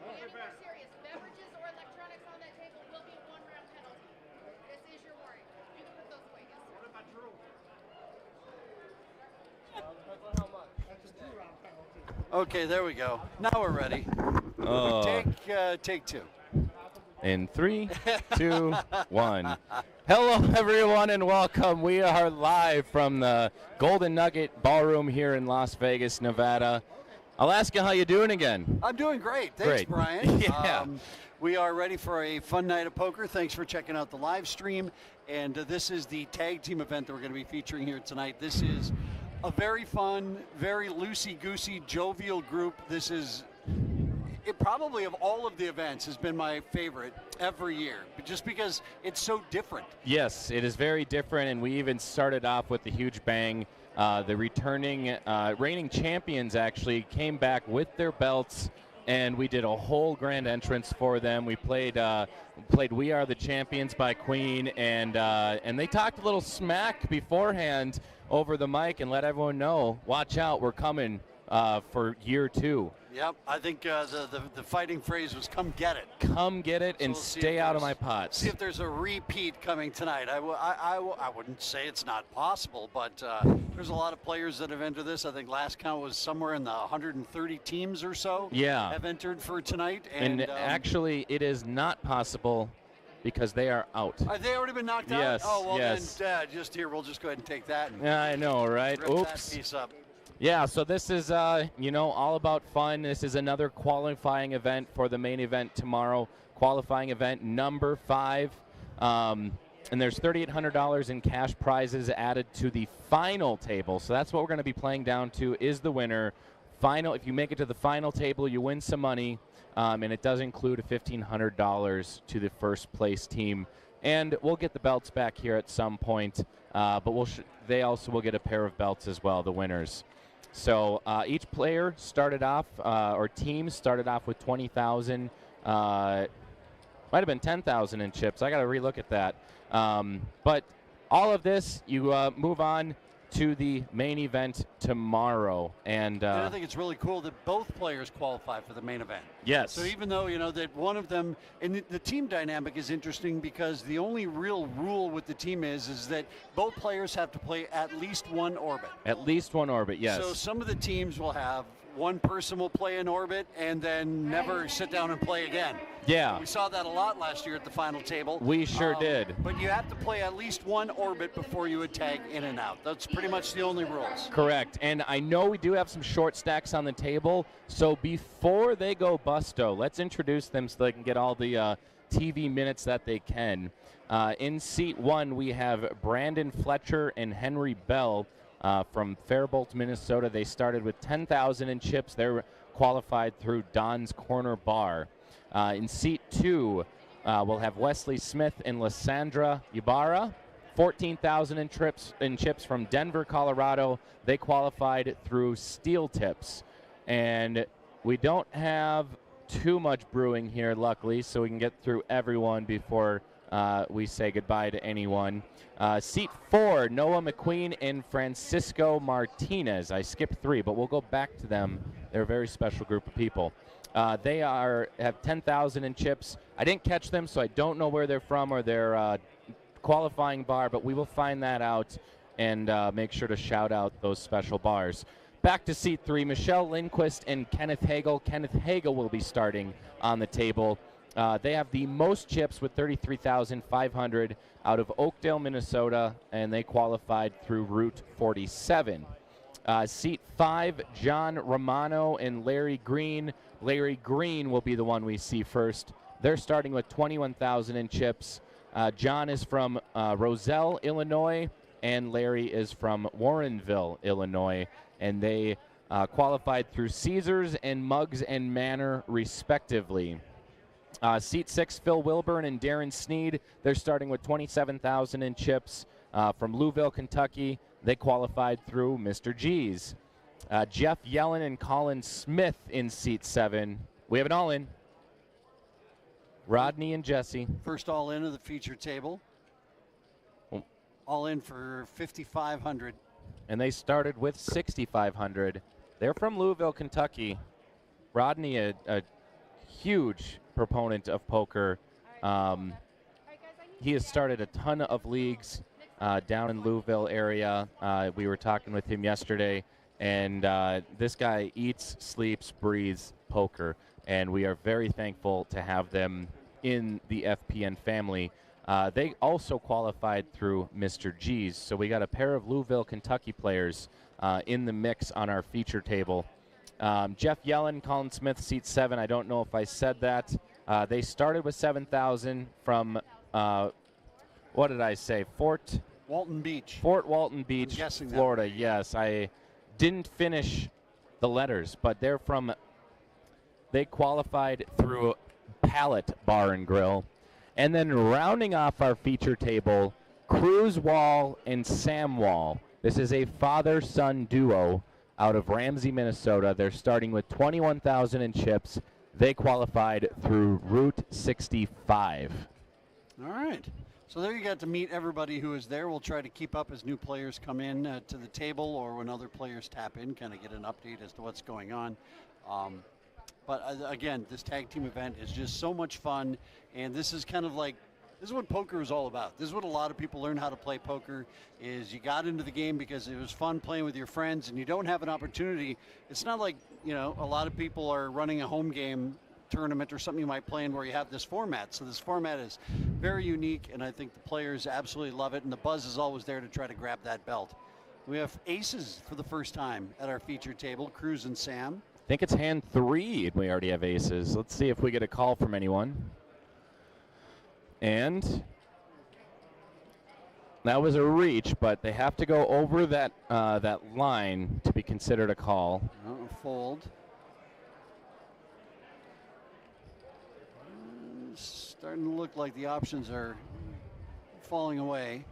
Getting more serious. Beverages or electronics on that table will be a 1-round penalty. This is your warning. You can put those away. Yes, sir. What about Drew? Okay, there we go. Now we're ready. Take two. In 3, 2, 1. Hello, everyone, and welcome. We are live from the Golden Nugget Ballroom here in Las Vegas, Nevada. Alaska, how you doing again? I'm doing great. Thanks, Great. Brian. Yeah. We are ready for a fun night of poker. Thanks for checking out the live stream. And this is the tag team event that we're going to be featuring here tonight. This is a very fun, very loosey-goosey, jovial group. This is, it probably of all of the events has been my favorite every year, just because it's so different. Yes, it is very different, and we even started off with a huge bang. The returning reigning champions actually came back with their belts, and we did a whole grand entrance for them. We played "We Are the Champions" by Queen, and they talked a little smack beforehand over the mic and let everyone know, watch out, we're coming for year 2. Yep, I think the fighting phrase was "come get it." Come get it, So and we'll see stay if out of there's- my pots. See if there's a repeat coming tonight. I wouldn't say it's not possible, but there's a lot of players that have entered this. I think last count was somewhere in the 130 teams or so. Yeah. Have entered for tonight. And actually, it is not possible because they are out. Have they already been knocked Yes, out? Oh, well, yes. then just here, we'll just go ahead and take that and Yeah, I know, right? rip Oops. that piece up. Yeah, so this is, all about fun. This is another qualifying event for the main event tomorrow. Qualifying event number 5. And there's $3,800 in cash prizes added to the final table. So that's what we're going to be playing down to is the winner. Final. If you make it to the final table, you win some money. And it does include a $1,500 to the first place team. And we'll get the belts back here at some point. But they also will get a pair of belts as well, the winners. So each player started off, or team started off with 20,000. Might have been 10,000 in chips. I got to relook at that. But all of this, you move on to the main event tomorrow. And I think it's really cool that both players qualify for the main event. yes. So even though, that one of them, and the team dynamic is interesting because the only real rule with the team is that both players have to play at least one orbit. At least one orbit, yes. So some of the teams will have one person will play an orbit and then never sit down and play again. Yeah. We saw that a lot last year at the final table. We sure did. But you have to play at least one orbit before you would tag in and out. That's pretty much the only rules. Correct. And I know we do have some short stacks on the table. So before they go busto, let's introduce them so they can get all the TV minutes that they can. In seat 1, we have Brandon Fletcher and Henry Bell from Faribault, Minnesota. They started with 10,000 in chips. They're qualified through Don's Corner Bar. In seat 2, we'll have Wesley Smith and Lysandra Ibarra. 14,000 in chips from Denver, Colorado. They qualified through Steel Tips. And we don't have too much brewing here, luckily, so we can get through everyone before we say goodbye to anyone. Seat 4, Noah McQueen and Francisco Martinez. I skipped 3, but we'll go back to them. They're a very special group of people. They have 10,000 in chips. I didn't catch them, so I don't know where they're from or their qualifying bar, but we will find that out and make sure to shout out those special bars. Back to seat 3, Michelle Lindquist and Kenneth Hagel. Kenneth Hagel will be starting on the table. They have the most chips with 33,500 out of Oakdale, Minnesota, and they qualified through Route 47. Seat 5, John Romano and Larry Green. Larry Green will be the one we see first. They're starting with 21,000 in chips. John is from Roselle, Illinois, and Larry is from Warrenville, Illinois, and they qualified through Caesars and Muggs and Manor, respectively. Seat 6, Phil Wilburn and Darren Sneed. They're starting with 27,000 in chips from Louisville, Kentucky. They qualified through Mr. G's. Jeff Yellen and Colin Smith in seat 7. We have it all in. Rodney and Jesse. First all in of the feature table. All in for 5,500. And they started with 6,500. They're from Louisville, Kentucky. Rodney, a huge proponent of poker. He has started a ton of leagues down in Louisville area. We were talking with him yesterday, and this guy eats, sleeps, breathes poker, and we are very thankful to have them in the FPN family. They also qualified through Mr. G's, so we got a pair of Louisville, Kentucky players in the mix on our feature table. Jeff Yellen, Colin Smith, seat 7. I don't know if I said that. They started with 7,000 from, what did I say, Fort Walton Beach, Florida. That. Yes, I didn't finish the letters, but they qualified through Pallet Bar and Grill. And then rounding off our feature table, Cruz Wall and Sam Wall. This is a father-son duo out of Ramsey, Minnesota. They're starting with 21,000 in chips. They qualified through Route 65. All right. So there you got to meet everybody who is there. We'll try to keep up as new players come in to the table, or when other players tap in, kind of get an update as to what's going on. But again, this tag team event is just so much fun, and this is kind of like, this is what poker is all about. This is what a lot of people learn how to play poker, is you got into the game because it was fun playing with your friends, and you don't have an opportunity. It's not like, you know, a lot of people are running a home game tournament or something you might play in where you have this format. So this format is very unique, and I think the players absolutely love it, and the buzz is always there to try to grab that belt. We have aces for the first time at our feature table, Cruz and Sam. I think it's hand 3, and we already have aces. Let's see if we get a call from anyone. And that was a reach, but they have to go over that that line to be considered a call. Fold. Starting to look like the options are falling away.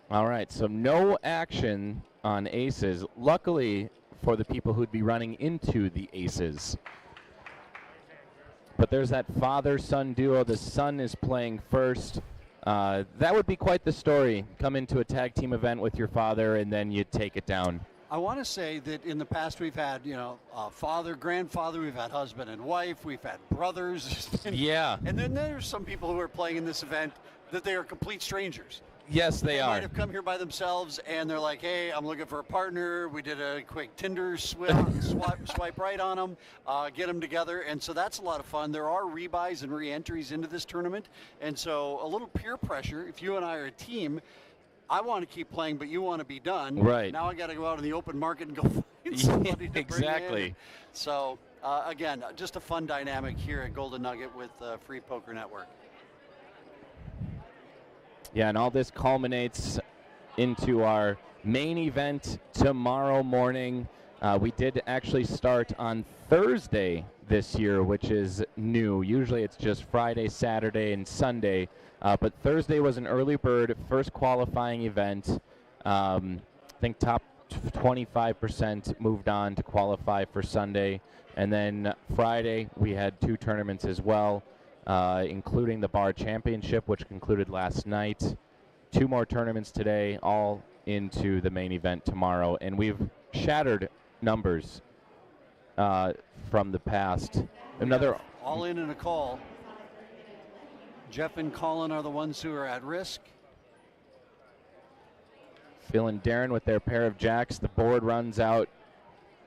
All right, so no action on aces. Luckily for the people who'd be running into the aces. But there's that father-son duo. The son is playing first. That would be quite the story. Come into a tag team event with your father, and then you take it down. I want to say that in the past we've had, you know, father, grandfather, we've had husband and wife, we've had brothers. Yeah. And then there's some people who are playing in this event that they are complete strangers. Yes, they are. Might have come here by themselves, and they're like, hey, I'm looking for a partner. We did a quick Tinder swipe right on them, get them together. And so that's a lot of fun. There are rebuys and re-entries into this tournament. And so a little peer pressure. If you and I are a team, I want to keep playing, but you want to be done. Right. Now I got to go out in the open market and go find somebody to exactly. bring in. So, again, just a fun dynamic here at Golden Nugget with Free Poker Network. Yeah, and all this culminates into our main event tomorrow morning. We did actually start on Thursday this year, which is new. Usually it's just Friday, Saturday, and Sunday. But Thursday was an early bird, first qualifying event. I think top 25% moved on to qualify for Sunday. And then Friday, we had 2 tournaments as well, including the Bar Championship, which concluded last night. 2 more tournaments today, all into the main event tomorrow. And we've shattered numbers from the past. Another all in and a call. Jeff and Colin are the ones who are at risk. Phil and Darren with their pair of jacks. The board runs out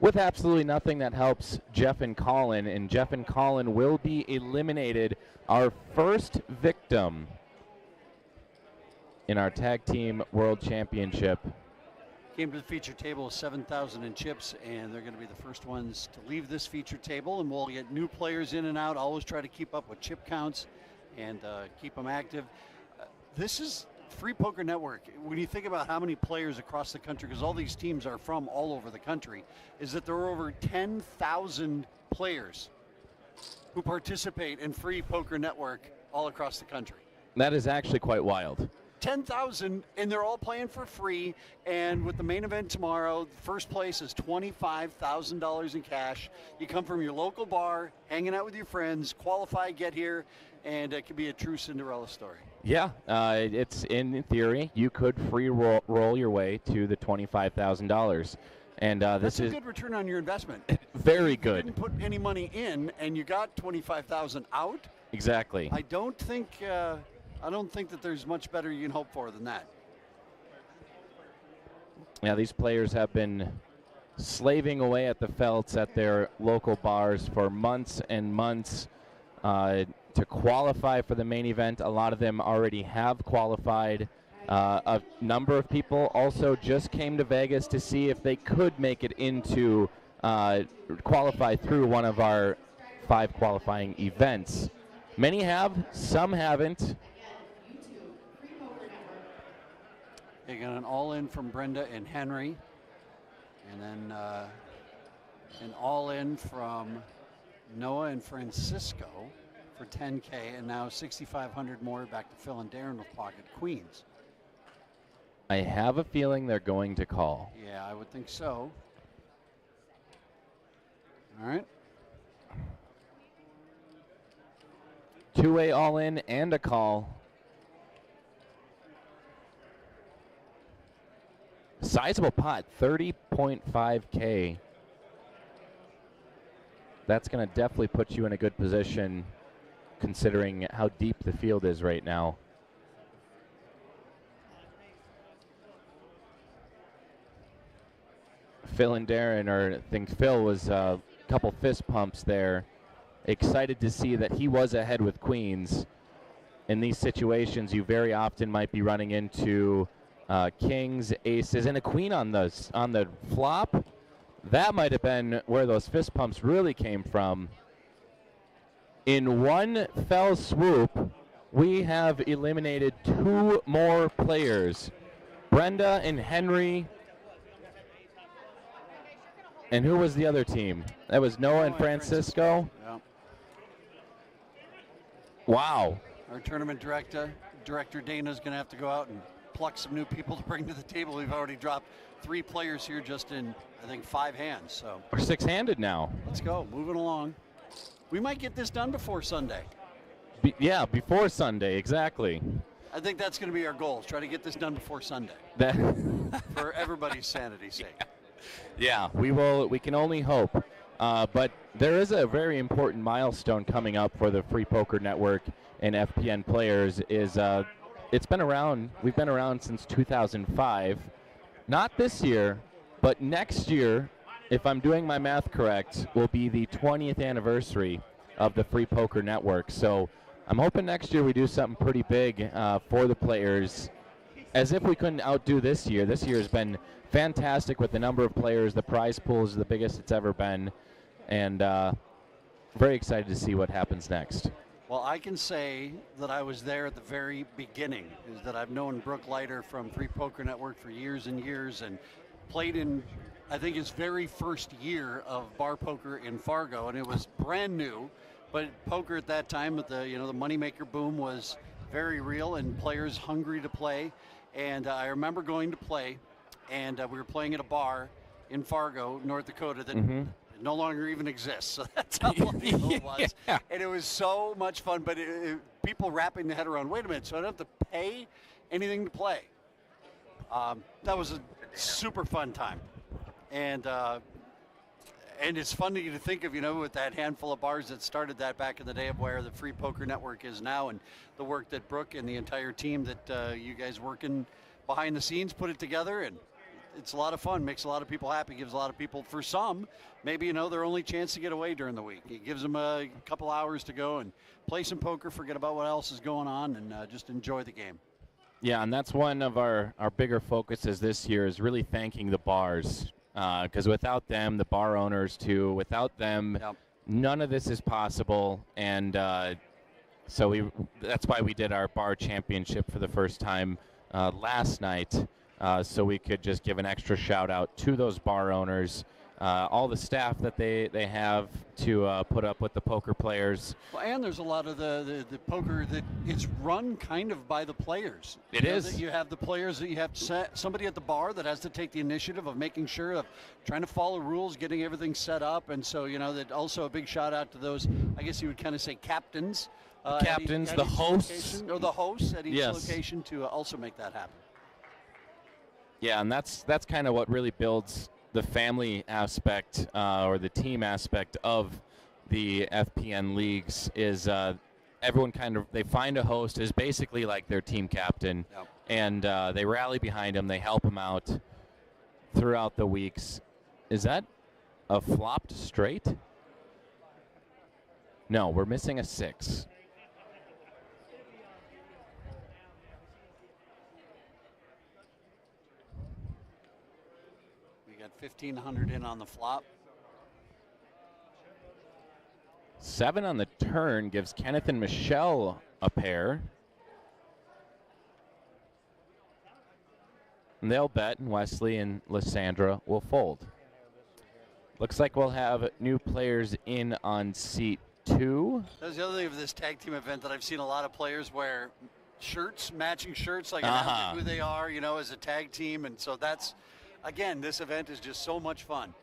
with absolutely nothing that helps Jeff and Colin. And Jeff and Colin will be eliminated. Our first victim in our Tag Team World Championship. Came to the feature table with 7,000 in chips, and they're going to be the first ones to leave this feature table. And we'll get new players in and out. Always try to keep up with chip counts and keep them active. This is Free Poker Network. When you think about how many players across the country, because all these teams are from all over the country, is that there are over 10,000 players who participate in Free Poker Network all across the country. That is actually quite wild. 10,000, and they're all playing for free. And with the main event tomorrow, first place is $25,000 in cash. You come from your local bar, hanging out with your friends, qualify, get here, and it could be a true Cinderella story. Yeah, it's in theory, you could free roll your way to the $25,000. And That's this a is good return on your investment. very You good. didn't put any money in, and you got 25,000 out. Exactly. I don't think that there's much better you can hope for than that. Yeah, these players have been slaving away at the felts at their local bars for months and months to qualify for the main event. A lot of them already have qualified. A number of people also just came to Vegas to see if they could make it into qualify through one of our 5 qualifying events. Many have, some haven't. You got an all-in from Brenda and Henry, and then an all-in from Noah and Francisco for 10K, and now 6,500 more back to Phil and Darren with pocket queens. I have a feeling they're going to call. Yeah, I would think so. All right. 2-way all-in and a call. Sizable pot, 30.5K. That's going to definitely put you in a good position considering how deep the field is right now. Phil and Darren, or I think Phil was a couple fist pumps there. Excited to see that he was ahead with queens. In these situations, you very often might be running into kings, aces, and a queen on the flop. That might have been where those fist pumps really came from. In one fell swoop, we have eliminated 2 more players. Brenda and Henry. And who was the other team? That was Noah and Francisco. Yeah. Wow. Our tournament director Dana's going to have to go out and pluck some new people to bring to the table. We've already dropped 3 players here just in, I think, 5 hands. So we're 6-handed now. Let's go. Moving along. We might get this done before Sunday. Yeah, before Sunday, exactly. I think that's going to be our goal, is try to get this done before Sunday. For everybody's sanity's sake. Yeah, we can only hope. But there is a very important milestone coming up for the Free Poker Network and FPN players. It's been around. We've been around since 2005. Not this year, but next year, if I'm doing my math correct, will be the 20th anniversary of the Free Poker Network. So I'm hoping next year we do something pretty big for the players, as if we couldn't outdo this year. This year has been fantastic with the number of players. The prize pool is the biggest it's ever been, and very excited to see what happens next. Well, I can say that I was there at the very beginning, is that I've known Brooke Leiter from Free Poker Network for years and years, and played in, I think, his very first year of bar poker in Fargo, and it was brand new. But poker at that time, with the moneymaker boom, was very real, and players hungry to play. And I remember going to play, and we were playing at a bar in Fargo, North Dakota, that no longer even exists. So that's how long ago it was. Yeah. And it was so much fun, but people wrapping their head around, wait a minute, so I don't have to pay anything to play. That was a super fun time. And it's funny to think of, with that handful of bars that started that back in the day, of where the Free Poker Network is now, and the work that Brooke and the entire team that you guys working behind the scenes put it together. And it's a lot of fun, makes a lot of people happy, gives a lot of people, for some, maybe, their only chance to get away during the week. It gives them a couple hours to go and play some poker, forget about what else is going on, and just enjoy the game. Yeah, and that's one of our bigger focuses this year, is really thanking the bars. Because without them, the bar owners too, without them, none of this is possible. And so that's why we did our bar championship for the first time last night, so we could just give an extra shout out to those bar owners, all the staff that they have to put up with the poker players. Well, and there's a lot of the poker that it's run kind of by the players. It is. That you have the players, that you have somebody at the bar that has to take the initiative of making sure of trying to follow rules, getting everything set up. And so, that also a big shout out to those, I guess you would kind of say captains. Captains, the hosts. Or the hosts at each location to also make that happen. Yeah, and that's kind of what really builds the family aspect or the team aspect of the FPN leagues is everyone they find a host is basically like their team captain, yep. and they rally behind him. They help him out throughout the weeks. Is that a flopped straight? No, we're missing a 6. We got 1,500 in on the flop. 7 on the turn gives Kenneth and Michelle a pair. And they'll bet, and Wesley and Lysandra will fold. Looks like we'll have new players in on seat 2. That's the other thing of this tag team event that I've seen a lot of players wear shirts, matching shirts, like who they are, you know, as a tag team. And so that's, again, this event is just so much fun.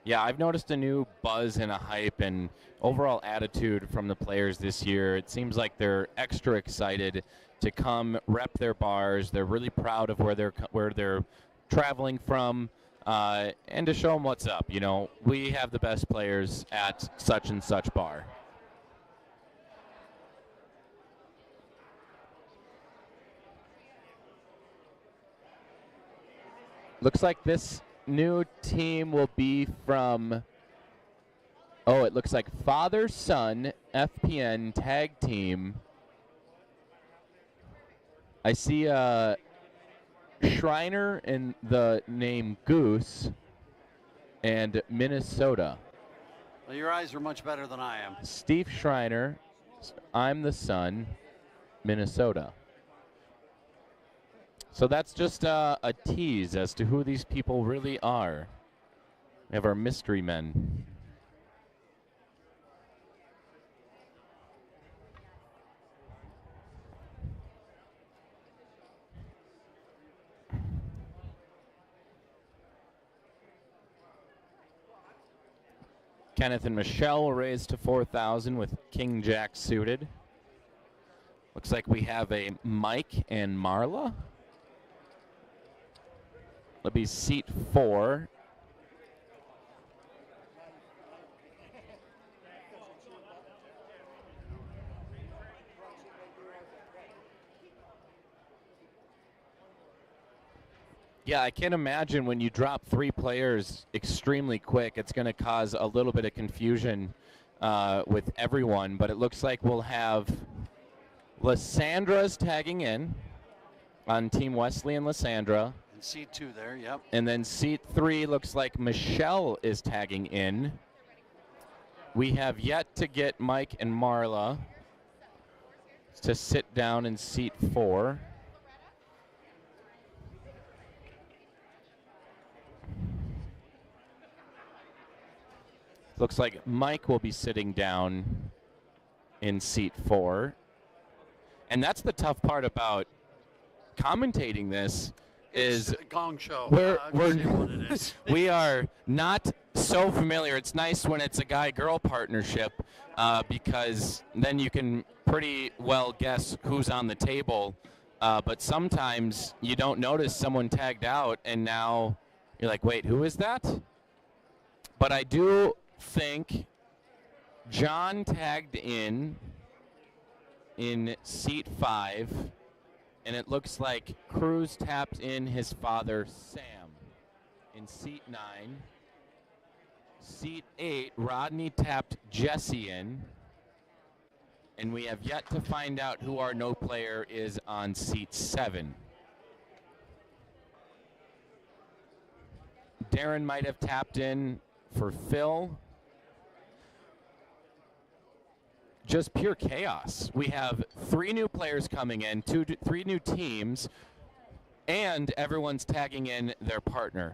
Yeah, I've noticed a new buzz and a hype and overall attitude from the players this year. It seems like they're extra excited to come rep their bars. They're really proud of where they're traveling from, and to show them what's up. You know, we have the best players at such and such bar. Looks like this new team will be from, it looks like father-son FPN tag team. I see Shriner in the name Goose and Minnesota. Well, your eyes are much better than I am. Steve Shriner, I'm the son, Minnesota. So that's just a tease as to who these people really are. We have our mystery men. Kenneth and Michelle will raise to 4,000 with King Jack suited. Looks like we have a Mike and Marla. It'll be seat 4. Yeah, I can imagine when you drop 3 players extremely quick, it's going to cause a little bit of confusion with everyone. But it looks like we'll have Lysandra's tagging in on Team Wesley and Lysandra. And seat 2 there, yep. And then seat 3 looks like Michelle is tagging in. We have yet to get Mike and Marla to sit down in seat 4. Looks like Mike will be sitting down in seat 4. And that's the tough part about commentating this is it's a gong show. we are not so familiar. It's nice when it's a guy-girl partnership because then you can pretty well guess who's on the table. But sometimes you don't notice someone tagged out, and now you're like, wait, who is that? But I do think John tagged in seat 5, and it looks like Cruz tapped in his father Sam in seat 9. Seat 8, Rodney tapped Jesse in, and we have yet to find out who our no player is on seat 7. Darren might have tapped in for Phil. Just pure chaos. We have 3 new players coming in, 3 new teams, and everyone's tagging in their partner.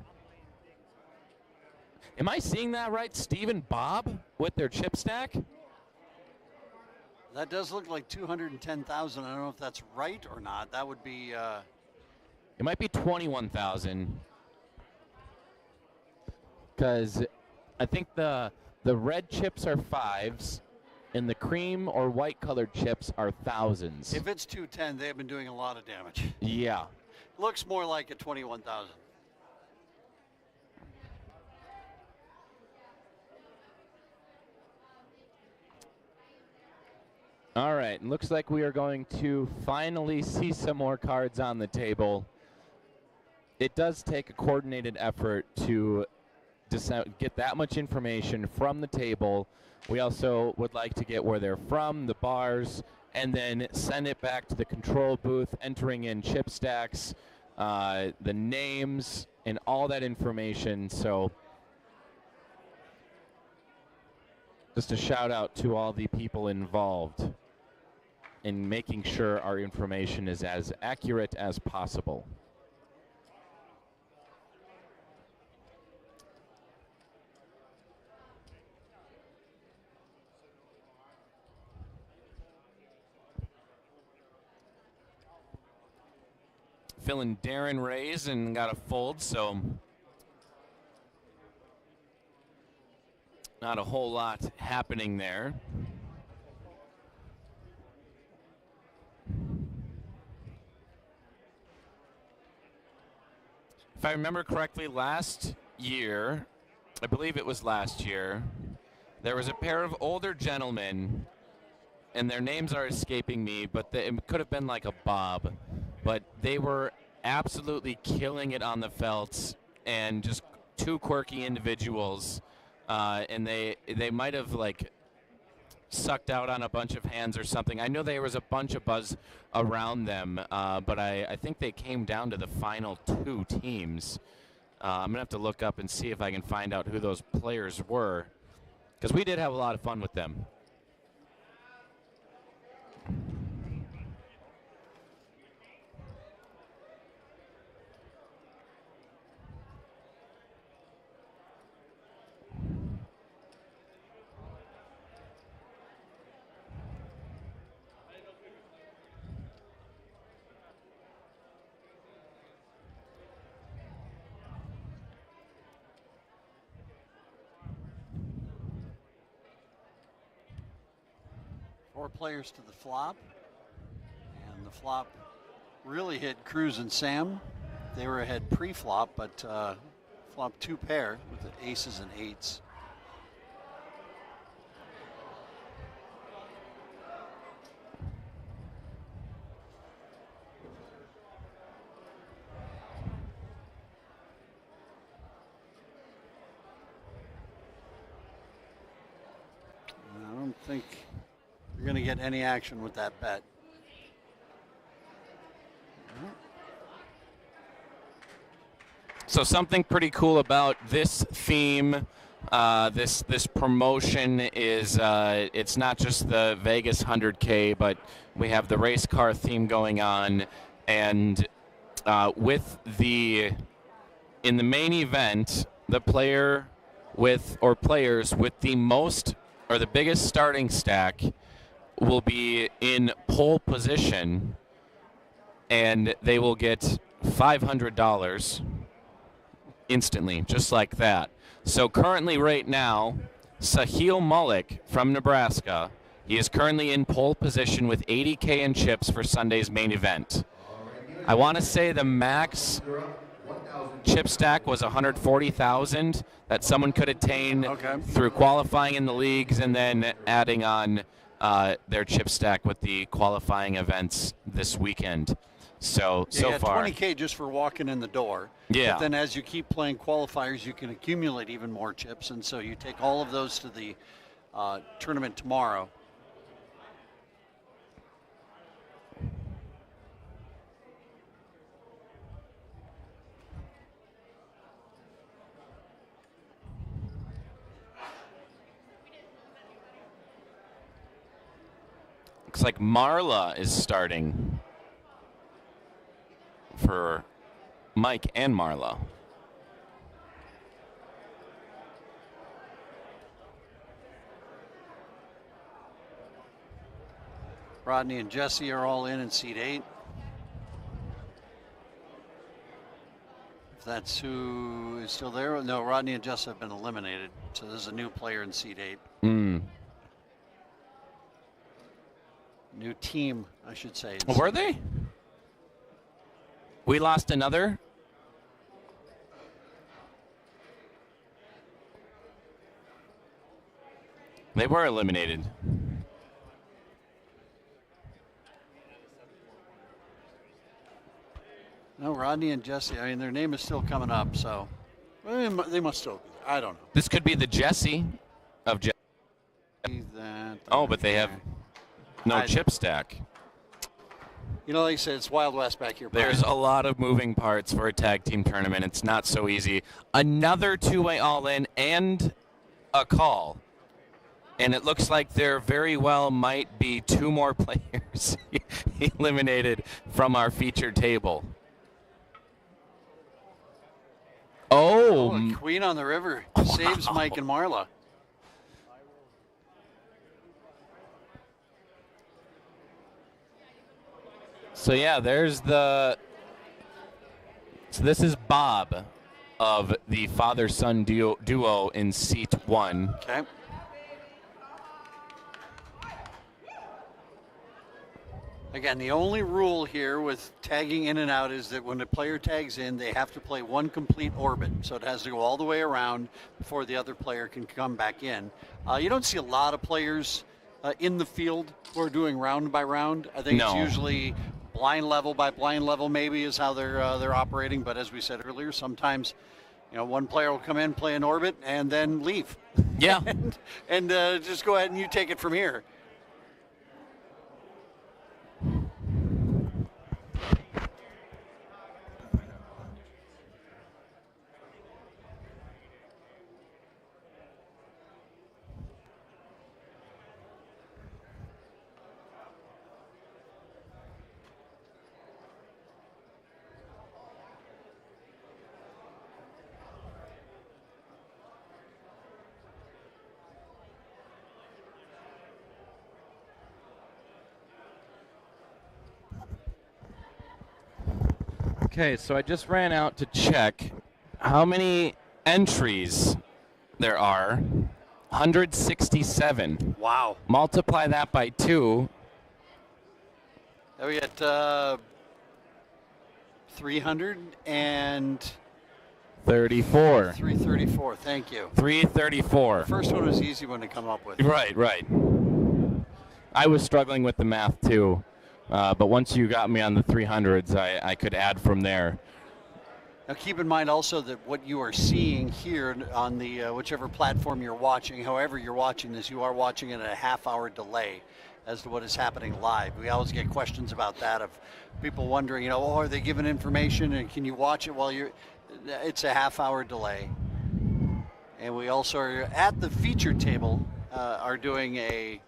Am I seeing that right? Steve and Bob with their chip stack? That does look like 210,000. I don't know if that's right or not. That would be... It might be 21,000. Because I think the red chips are 5s, and the cream or white colored chips are 1000s. If it's 210, they have been doing a lot of damage. Yeah. Looks more like a 21,000. All right, looks like we are going to finally see some more cards on the table. It does take a coordinated effort to get that much information from the table. We also would like to get where they're from, the bars, and then send it back to the control booth, entering in chip stacks, the names, and all that information. So just a shout out to all the people involved in making sure our information is as accurate as possible. Filling Darren Ray's and got a fold, so not a whole lot happening there. If I remember correctly, last year, I believe it was last year, there was a pair of older gentlemen, and their names are escaping me, but it could have been like a Bob, but they were absolutely killing it on the felts, and just two quirky individuals, and they might have like sucked out on a bunch of hands or something. I know there was a bunch of buzz around them, but I think they came down to the final two teams. I'm going to have to look up and see if I can find out who those players were, because we did have a lot of fun with them. Four players to the flop, and the flop really hit Cruz and Sam. They were ahead pre-flop, but flop two pair with the aces and eights. I don't think you're going to get any action with that bet. So something pretty cool about this theme, this promotion is it's not just the Vegas 100K, but we have the race car theme going on, and with in the main event, the player with or players with the most or the biggest starting stack will be in pole position, and they will get $500 instantly, just like that. So currently right now, Sahil Mullick from Nebraska, he is currently in pole position with 80K in chips for Sunday's main event. I want to say the max chip stack was 140,000 that someone could attain through qualifying in the leagues and then adding on their chip stack with the qualifying events this weekend. So far 20K just for walking in the door. Yeah. But then as you keep playing qualifiers, you can accumulate even more chips, and so you take all of those to the tournament tomorrow. Looks like Marla is starting for Mike and Marla. Rodney and Jesse are all in seat 8. If that's who is still there. No, Rodney and Jesse have been eliminated. So there's a new player in seat 8. New team, I should say. Were they? We lost another? They were eliminated. Rodney and Jesse. I mean, their name is still coming up, so they must still be there. I don't know. This could be the Jesse of Jesse. Oh, but they have no chip stack. You know, like I said, it's Wild West back here. Brian. There's a lot of moving parts for a tag team tournament. It's not so easy. Another two-way all-in and a call. And it looks like there very well might be two more players eliminated from our featured table. Oh, Queen on the River saves Mike and Marla. So yeah, there's the. So this is Bob of the father-son duo in seat 1. Okay. Again, the only rule here with tagging in and out is that when a player tags in, they have to play one complete orbit. So it has to go all the way around before the other player can come back in. You don't see a lot of players in the field who are doing round by round. I think it's usually blind level by blind level maybe is how they're operating. But as we said earlier, sometimes one player will come in, play an orbit, and then leave. Yeah. and just go ahead and you take it from here. Okay, so I just ran out to check how many entries there are. 167. Wow. Multiply that by 2. We got 334. 334. Thank you. 334. The first one was an easy one to come up with. Right. I was struggling with the math too. But once you got me on the 300s, I could add from there. Now keep in mind also that what you are seeing here on the whichever platform you're watching, however you're watching this, you are watching it at a half-hour delay as to what is happening live. We always get questions about that of people wondering, are they giving information and can you watch it while you're... It's a half-hour delay. And we also are at the feature table are doing a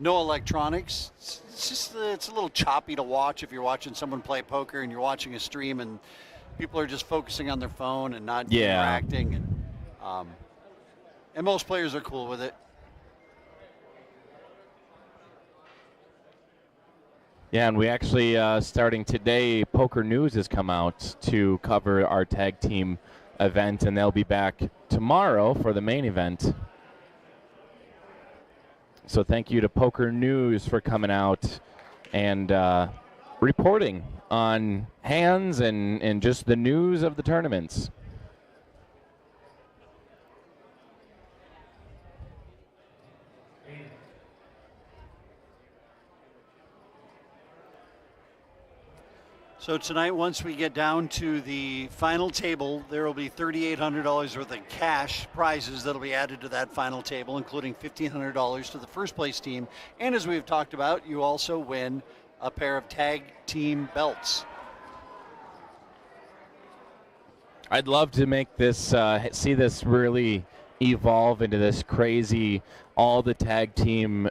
no electronics. It's a little choppy to watch if you're watching someone play poker and you're watching a stream and people are just focusing on their phone and not interacting. And most players are cool with it. Yeah, and we actually, starting today, Poker News has come out to cover our tag team event, and they'll be back tomorrow for the main event. So thank you to Poker News for coming out and reporting on hands and just the news of the tournaments. So tonight, once we get down to the final table, there will be $3,800 worth of cash prizes that will be added to that final table, including $1,500 to the first place team. And as we've talked about, you also win a pair of tag team belts. I'd love to make this, see this really evolve into this crazy, all the tag team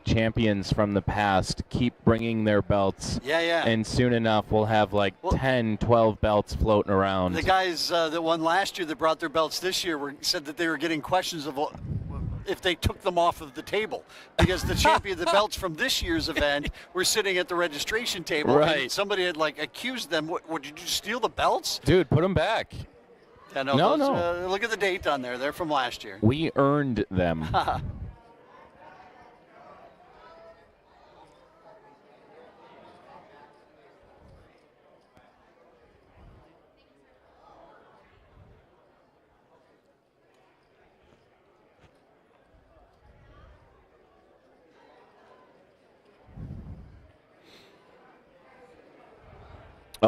champions from the past keep bringing their belts. Yeah. And soon enough, we'll have like 10, 12 belts floating around. The guys that won last year that brought their belts this year said that they were getting questions of if they took them off of the table because the champion of the belts from this year's event were sitting at the registration table. Right. And somebody had accused them. What did you steal the belts? Dude, put them back. Yeah, no. Look at the date on there. They're from last year. We earned them.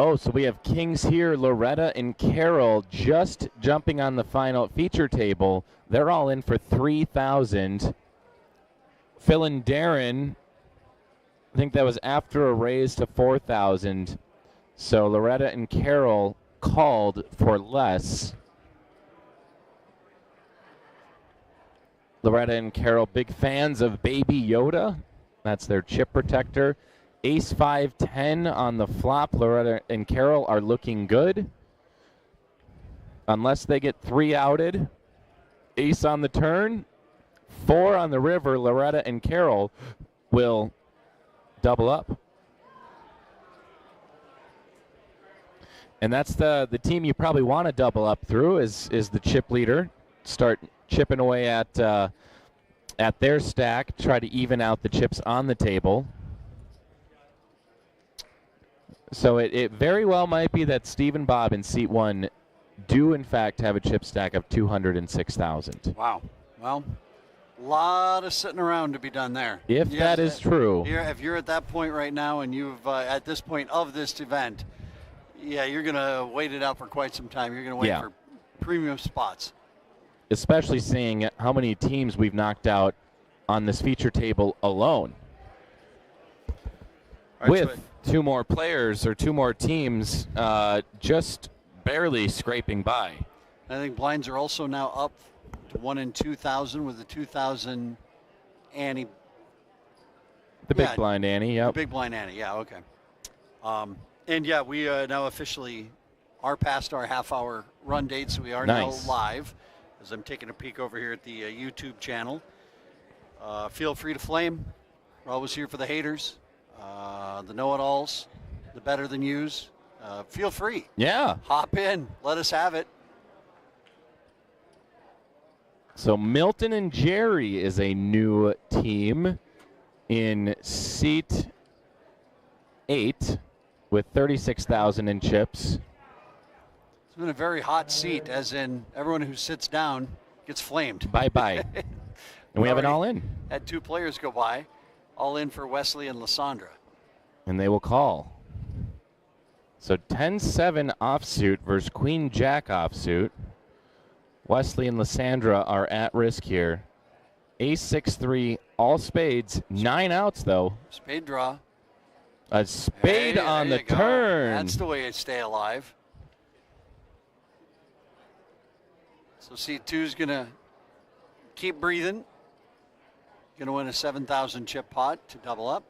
Oh, so we have kings here. Loretta and Carol just jumping on the final feature table. They're all in for 3,000. Phil and Darren, I think that was after a raise to 4,000. So Loretta and Carol called for less. Loretta and Carol, big fans of Baby Yoda. That's their chip protector. Ace 5-10 on the flop. Loretta and Carol are looking good. Unless they get 3 outed. Ace on the turn. 4 on the river. Loretta and Carol will double up. And that's the team you probably want to double up through is the chip leader. Start chipping away at their stack. Try to even out the chips on the table. So it very well might be that Steve and Bob in seat 1 do, in fact, have a chip stack of 206,000. Wow. Well, a lot of sitting around to be done there. If that is true. If you're at that point right now and you've, at this point of this event, yeah, you're going to wait it out for quite some time. You're going to wait for premium spots. Especially seeing how many teams we've knocked out on this feature table alone. Right, with 2 more players or 2 more teams just barely scraping by. I think blinds are also now up to 1 in 2,000 with the 2,000 Annie. The big blind Annie, The big blind Annie, yeah, okay. And yeah, we now officially are past our half-hour run date, so we are now live. As I'm taking a peek over here at the YouTube channel. Feel free to flame. We're always here for the haters. The know-it-alls, the better-than-yous. Feel free. Yeah. Hop in. Let us have it. So Milton and Jerry is a new team in seat 8 with 36,000 in chips. It's been a very hot seat, as in everyone who sits down gets flamed. Bye-bye. And we have an all-in. Had 2 players go by. All in for Wesley and Lysandra. And they will call. So 10-7 offsuit versus Queen-Jack offsuit. Wesley and Lysandra are at risk here. Ace-6-3, all spades. 9 outs, though. Spade draw. A spade on the turn. That's the way you stay alive. So seat 2 is going to keep breathing. Going to win a 7,000 chip pot to double up.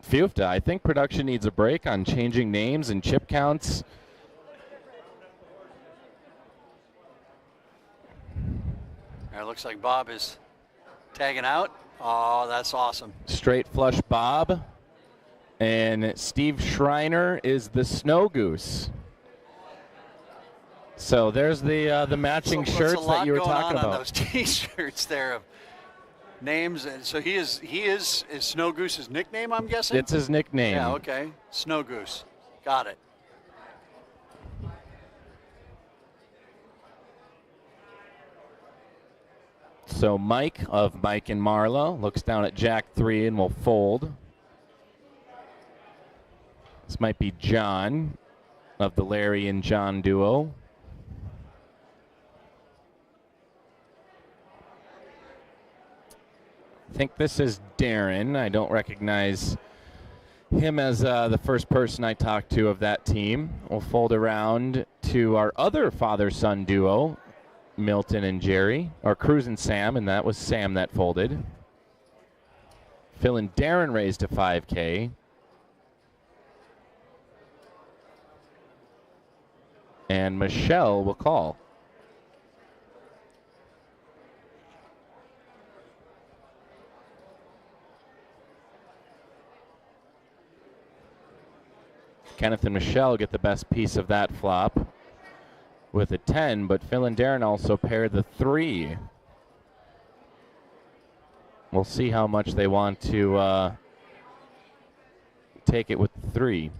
Fufta, I think production needs a break on changing names and chip counts. It looks like Bob is tagging out. Oh, that's awesome. Straight flush Bob. And Steve Schreiner is the Snow Goose. So there's the matching shirts that you were talking about. On those T-shirts there of names, and so he is Snow Goose's nickname, I'm guessing. It's his nickname. Yeah, okay. Snow Goose, got it. So Mike of Mike and Marla looks down at Jack 3 and will fold. This might be John of the Larry and John duo. I think this is Darren. I don't recognize him as the first person I talked to of that team. We'll fold around to our other father-son duo, Milton and Jerry, or Cruz and Sam, and that was Sam that folded. Phil and Darren raised to 5K. And Michelle will call. Kenneth and Michelle get the best piece of that flop with a 10, but Phil and Darren also pair the 3. We'll see how much they want to take it with the 3.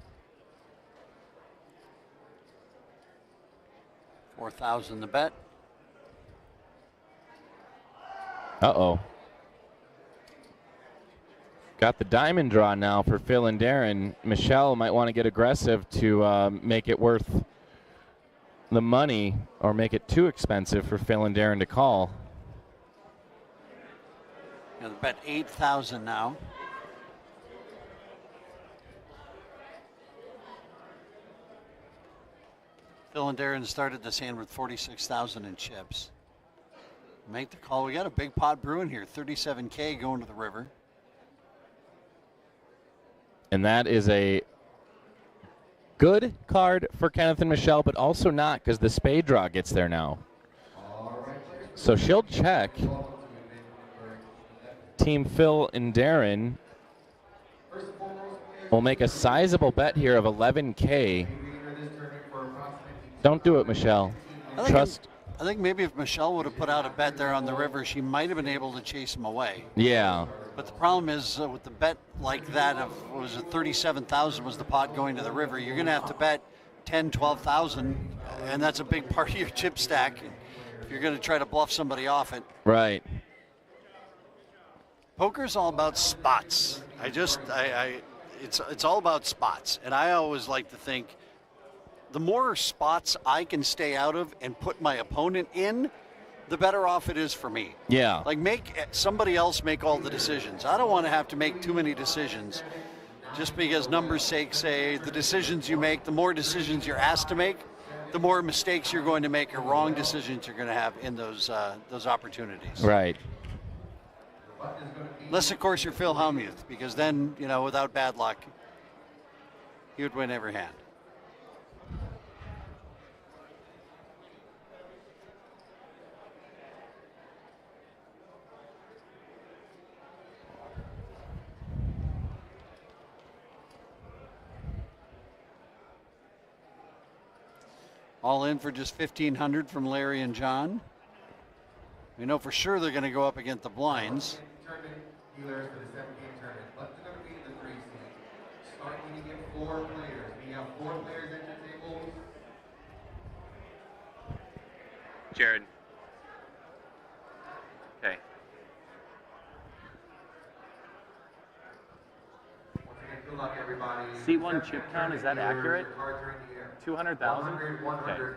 4,000 the bet. Uh-oh. Got the diamond draw now for Phil and Darren. Michelle might want to get aggressive to make it worth the money or make it too expensive for Phil and Darren to call. Yeah, the bet 8,000 now. Phil and Darren started this hand with 46,000 in chips. Make the call. We got a big pot brewing here. 37K going to the river. And that is a good card for Kenneth and Michelle, but also not because the spade draw gets there now. So she'll check. Team Phil and Darren will make a sizable bet here of 11K. Don't do it, Michelle. Trust. I think maybe if Michelle would have put out a bet there on the river, she might have been able to chase him away. Yeah. But the problem is with the bet like that of, what was it, 37,000 was the pot going to the river. You're going to have to bet 10, 12,000, and that's a big part of your chip stack if you're going to try to bluff somebody off it. Right. Poker's all about spots. It's all about spots, and I always like to think the more spots I can stay out of and put my opponent in, the better off it is for me. Yeah. Like, make somebody else make all the decisions. I don't want to have to make too many decisions. Just because numbers' sake say the decisions you make, the more decisions you're asked to make, the more mistakes you're going to make or wrong decisions you're going to have in those opportunities. Right. Unless, of course, you're Phil Hellmuth, because then, you know, without bad luck, he would win every hand. All in for just $1,500 from Larry and John. We know for sure they're going to go up against the blinds. Jared. Okay. Good luck, everybody. C1 chip count, is that accurate? 200,000? Okay.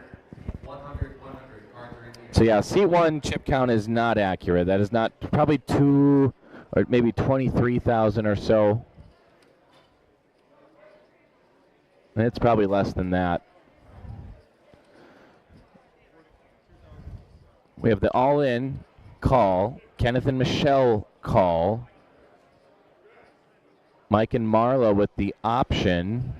So yeah, C1 chip count is not accurate. That is not, probably 2 or maybe 23,000 or so. And it's probably less than that. We have the all-in call. Kenneth and Michelle call. Mike and Marla with the option.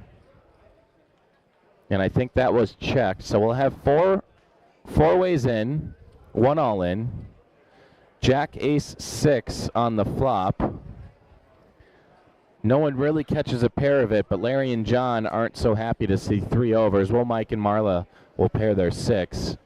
And I think that was checked. So we'll have four ways in, one all in. Jack, ace, 6 on the flop. No one really catches a pair of it, but Larry and John aren't so happy to see 3 overs. Well, Mike and Marla will pair their 6.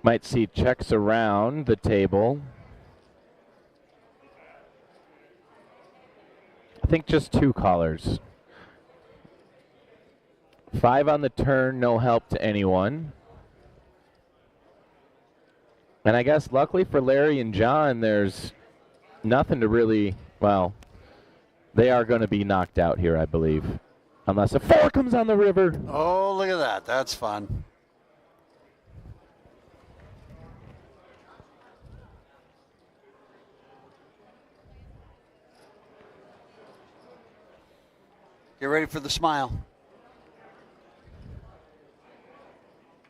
Might see checks around the table. I think just 2 callers. 5 on the turn, no help to anyone. And I guess luckily for Larry and John, there's nothing to really, well, they are going to be knocked out here, I believe. Unless a 4 comes on the river. Oh, look at that. That's fun. Get ready for the smile.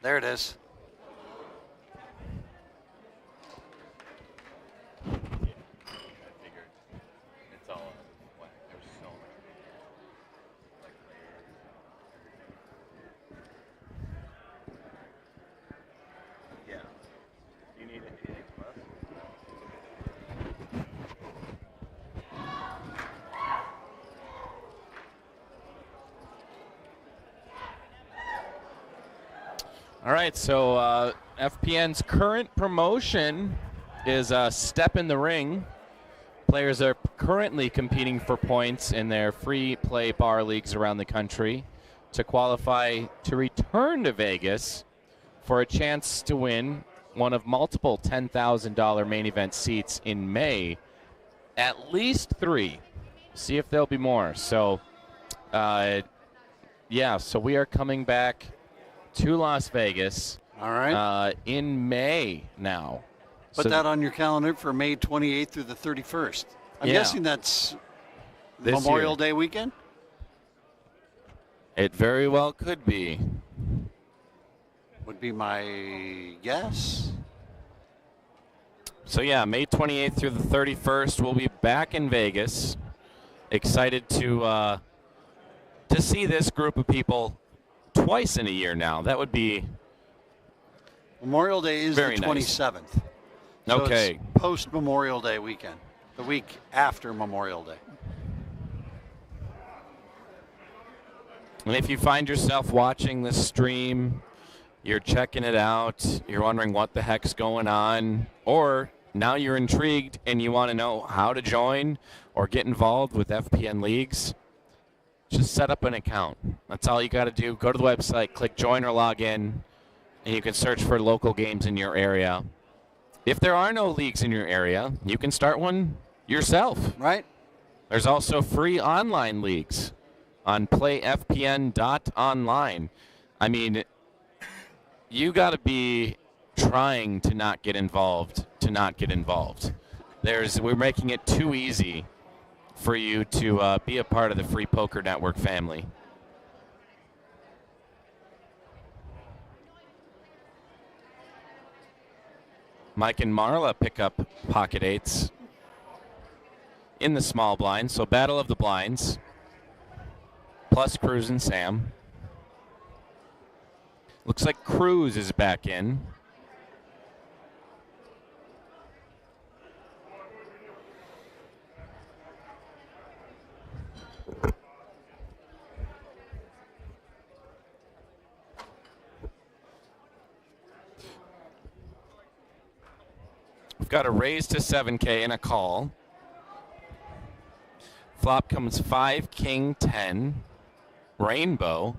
There it is. All right, so FPN's current promotion is Step in the Ring. Players are currently competing for points in their free play bar leagues around the country to qualify to return to Vegas for a chance to win one of multiple $10,000 main event seats in May. At least 3. See if there'll be more. So, yeah, so we are coming back to Las Vegas. All right. In May now. Put So that on your calendar for May 28th through the 31st. I'm Yeah. guessing that's This Memorial year. Day weekend? It very well could be. Would be my guess. So yeah, May 28th through the 31st, we'll be back in Vegas. Excited to see this group of people twice in a year now. That would be Memorial Day is Very the nice. 27th. So okay. it's post-Memorial Day weekend, the week after Memorial Day. And if you find yourself watching this stream, you're checking it out, you're wondering what the heck's going on, or now you're intrigued and you want to know how to join or get involved with FPN leagues, just set up an account. That's all you got to do. Go to the website, click join or log in, and you can search for local games in your area. If there are no leagues in your area, you can start one yourself. Right? There's also free online leagues on playfpn.online. I mean, you got to be trying to not get involved to not get involved. We're making it too easy for you to be a part of the Free Poker Network family. Mike and Marla pick up pocket eights in the small blind, so battle of the blinds, plus Cruz and Sam. Looks like Cruz is back in. We've got a raise to 7K and a call. Flop comes 5, King, 10, Rainbow.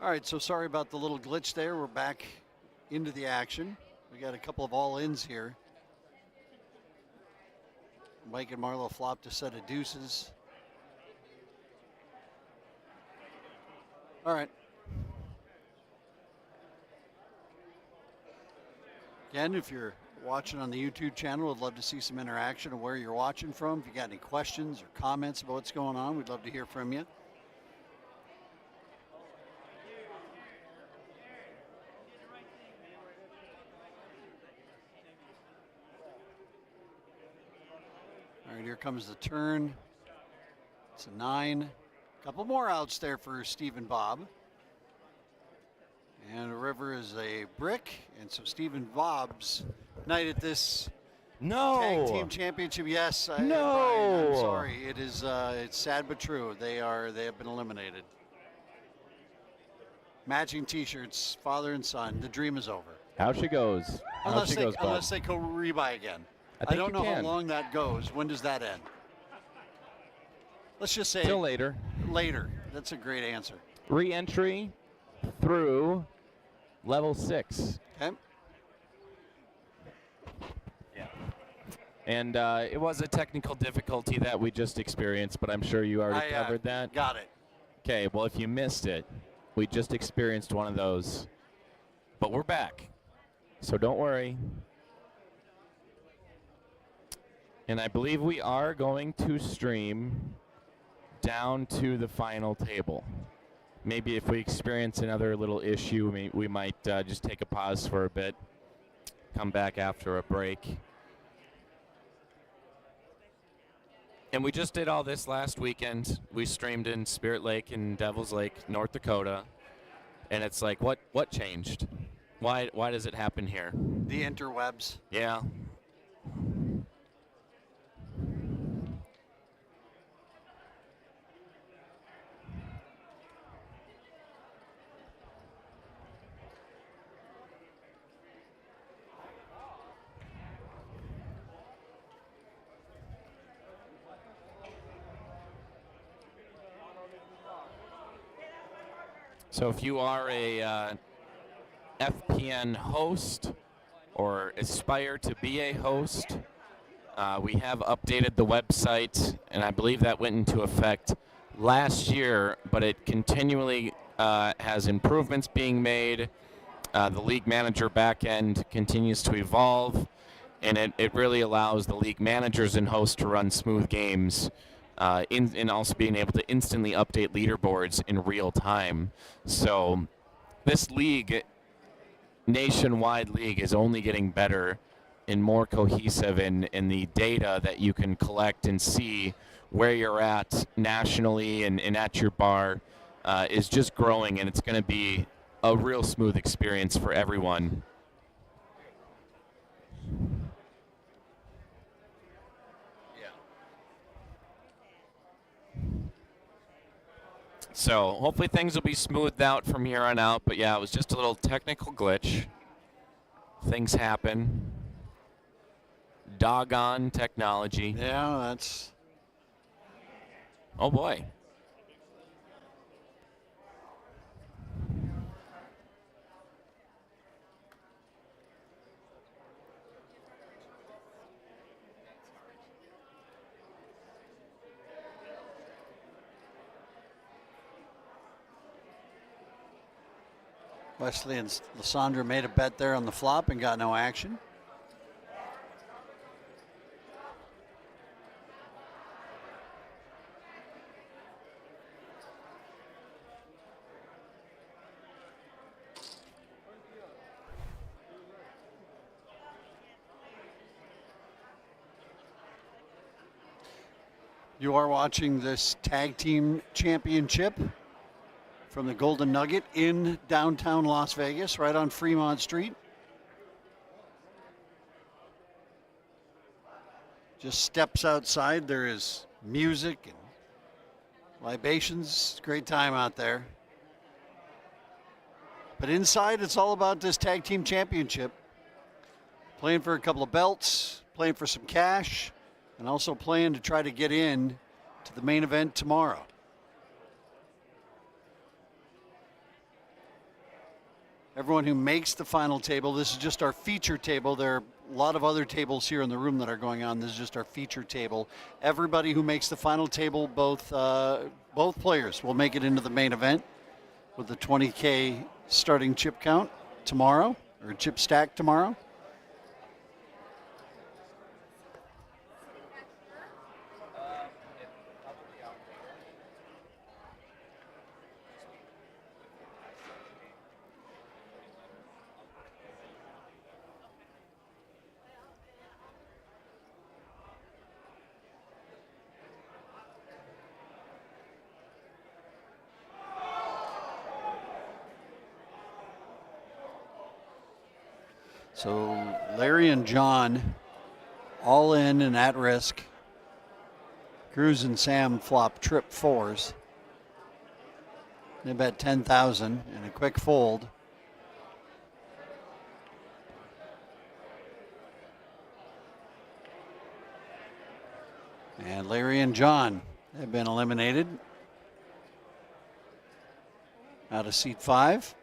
All right, so sorry about the little glitch there. We're back into the action. We got a couple of all-ins here. Mike and Marlo flopped a set of deuces. All right. Again, if you're watching on the YouTube channel, I'd love to see some interaction of where you're watching from. If you got any questions or comments about what's going on, we'd love to hear from you. All right, here comes the turn. It's a 9. Couple more outs there for Steve and Bob. And the river is a brick, and so Steve and Bob's night at this tag team championship. Yes, Brian, I'm sorry. It is. It's sad but true. They have been eliminated. Matching T-shirts, father and son. The dream is over. How she goes. Unless they go rebuy again. I don't know how long that goes. When does that end? Let's just say till later. Later. That's a great answer. Re-entry through level 6. Okay. Yeah. And it was a technical difficulty that we just experienced, but I'm sure you already covered that. Got it. Okay, well, if you missed it, we just experienced one of those. But we're back, so don't worry. And I believe we are going to stream down to the final table. Maybe if we experience another little issue, we might just take a pause for a bit, come back after a break. And we just did all this last weekend. We streamed in Spirit Lake and Devil's Lake, North Dakota. And it's like, what changed? Why does it happen here? The interwebs. Yeah. So if you are a FPN host or aspire to be a host, we have updated the website, and I believe that went into effect last year, but it continually has improvements being made. The league manager backend continues to evolve, and it really allows the league managers and hosts to run smooth games. And also being able to instantly update leaderboards in real time. So this league, nationwide league, is only getting better and more cohesive in the data that you can collect and see where you're at nationally and at your bar is just growing, and it's going to be a real smooth experience for everyone. So hopefully things will be smoothed out from here on out. But yeah, it was just a little technical glitch. Things happen. Doggone technology. Yeah, that's... Oh, boy. Wesley and Lysandra made a bet there on the flop and got no action. You are watching this tag team championship from the Golden Nugget in downtown Las Vegas, right on Fremont Street. Just steps outside, there is music and libations. Great time out there. But inside, it's all about this tag team championship. Playing for a couple of belts, playing for some cash, and also playing to try to get in to the main event tomorrow. Everyone who makes the final table, this is just our feature table. There are a lot of other tables here in the room that are going on. This is just our feature table. Everybody who makes the final table, both players will make it into the main event with the 20K starting chip count tomorrow, or chip stack tomorrow. So Larry and John all in and at risk. Cruz and Sam flop trip 4s. They bet 10,000 and a quick fold. And Larry and John have been eliminated out of seat 5.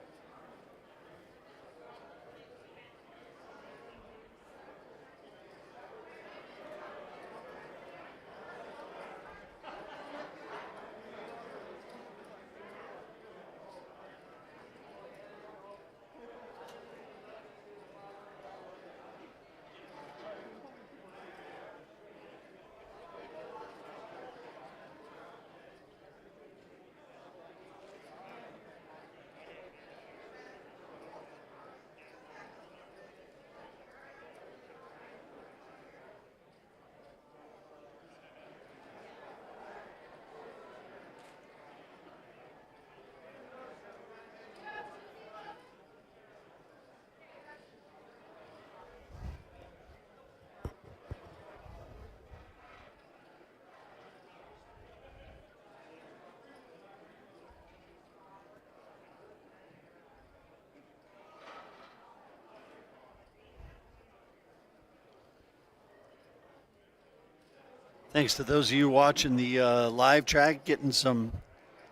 Thanks to those of you watching the live track, getting some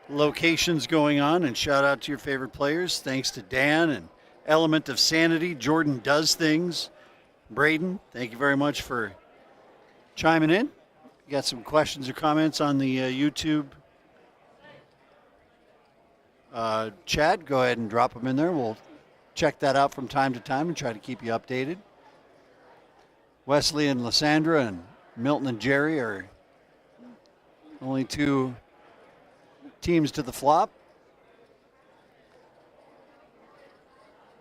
locations going on, and shout out to your favorite players. Thanks to Dan and Element of Sanity. Jordan Does Things. Braden, thank you very much for chiming in. You got some questions or comments on the YouTube chat? Go ahead and drop them in there. We'll check that out from time to time and try to keep you updated. Wesley and Lysandra and Milton and Jerry are only 2 teams to the flop.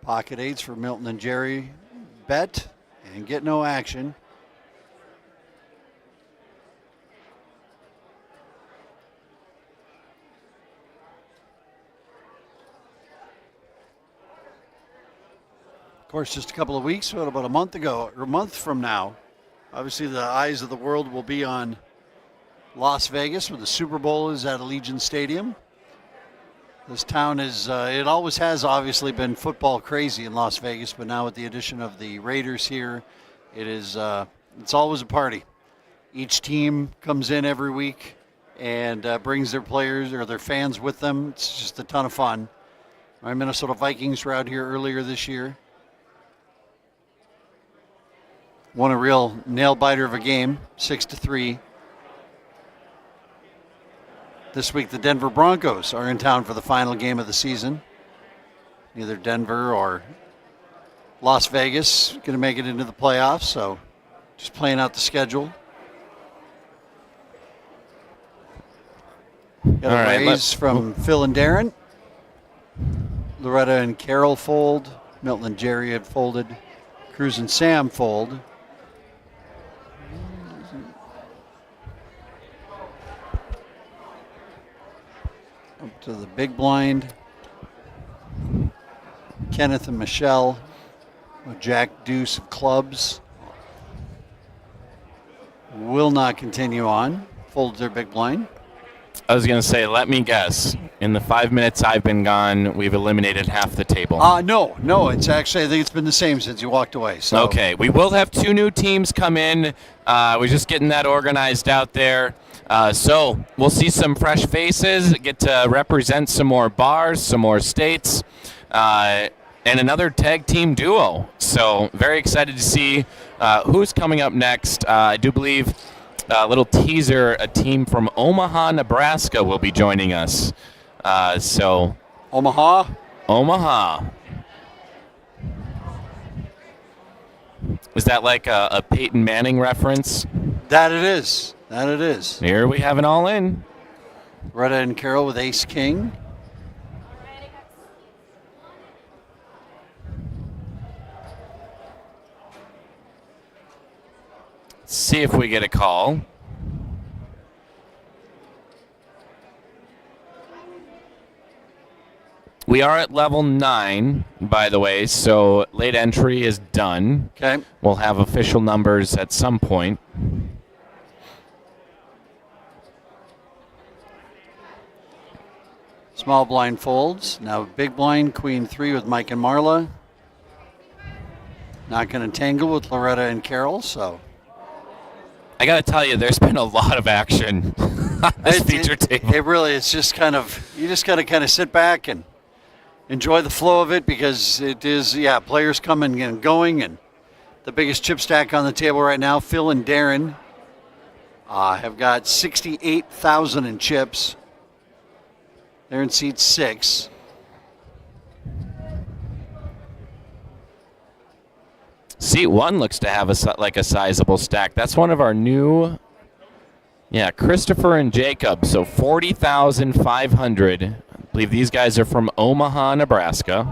Pocket 8s for Milton and Jerry. Bet and get no action. Of course, just a couple of weeks, about a month ago, or a month from now, obviously the eyes of the world will be on Las Vegas, where the Super Bowl is at Allegiant Stadium. This town is, it always has obviously been football crazy in Las Vegas, but now with the addition of the Raiders here, it is, it's always a party. Each team comes in every week and brings their players or their fans with them. It's just a ton of fun. My Minnesota Vikings were out here earlier this year. Won a real nail-biter of a game, 6-3. This week, the Denver Broncos are in town for the final game of the season. Either Denver or Las Vegas going to make it into the playoffs, so just playing out the schedule. Got a raise from Phil and Darren. Loretta and Carol fold. Milton and Jerry had folded. Cruz and Sam fold. Up to the big blind. Kenneth and Michelle with Jack Deuce of clubs. Will not continue on. Folded their big blind. I was going to say, let me guess. In the 5 minutes I've been gone, we've eliminated half the table. No. It's actually, I think it's been the same since you walked away. So. Okay. We will have 2 new teams come in. We're just getting that organized out there. So we'll see some fresh faces, get to represent some more bars, some more states. and another tag team duo. So very excited to see who's coming up next. I do believe a little teaser, a team from Omaha, Nebraska will be joining us. So Omaha. Is that like a Peyton Manning reference? That it is. Here we have it all in. Loretta and Carol with ace king. Let's see if we get a call. We are at level 9, by the way, so late entry is done. Okay. We'll have official numbers at some point. Small blind folds. Now big blind, queen 3 with Mike and Marla. Not going to tangle with Loretta and Carol, so. I got to tell you, there's been a lot of action on this feature table. It really is just kind of, you just got to kind of sit back and enjoy the flow of it, because it is, players coming and going, and the biggest chip stack on the table right now, Phil and Darren have got 68,000 in chips. They're in seat 6. Seat 1 looks to have like a sizable stack. That's one of our new, Christopher and Jacob. So 40,500. I believe these guys are from Omaha, Nebraska.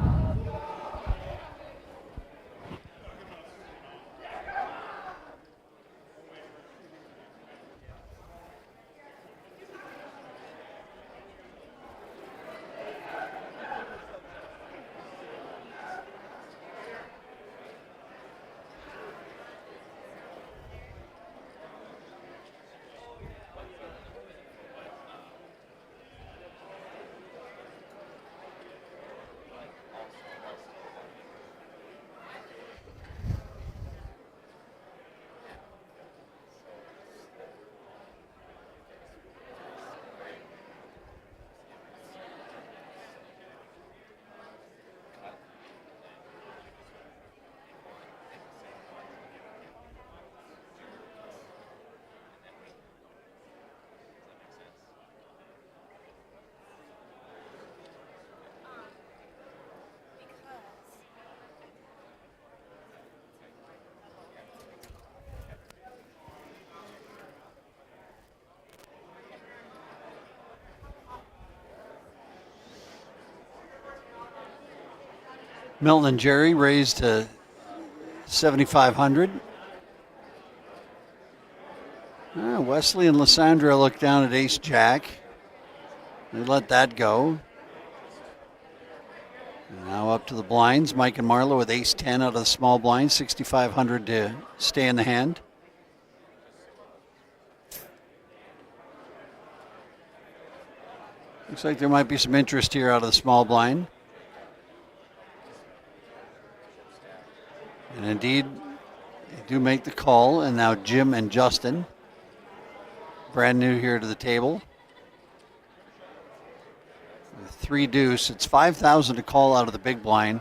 Milton and Jerry raised to 7,500. Wesley and Lysandra look down at ace jack. They let that go. Now up to the blinds. Mike and Marla with ace 10 out of the small blind. 6,500 to stay in the hand. Looks like there might be some interest here out of the small blind. And indeed, they do make the call. And now Jim and Justin, brand new here to the table. 3 deuce. It's 5,000 to call out of the big blind.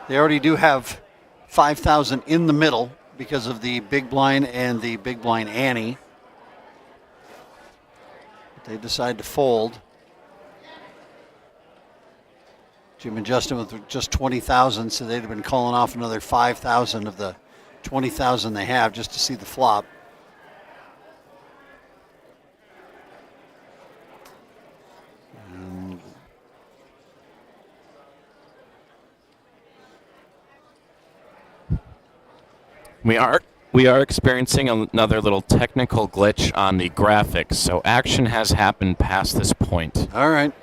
They already do have 5,000 in the middle because of the big blind and the big blind ante. They decide to fold. Jim and Justin with just 20,000, so they'd have been calling off another 5,000 of the 20,000 they have just to see the flop. We are experiencing another little technical glitch on the graphics, so action has happened past this point. All right.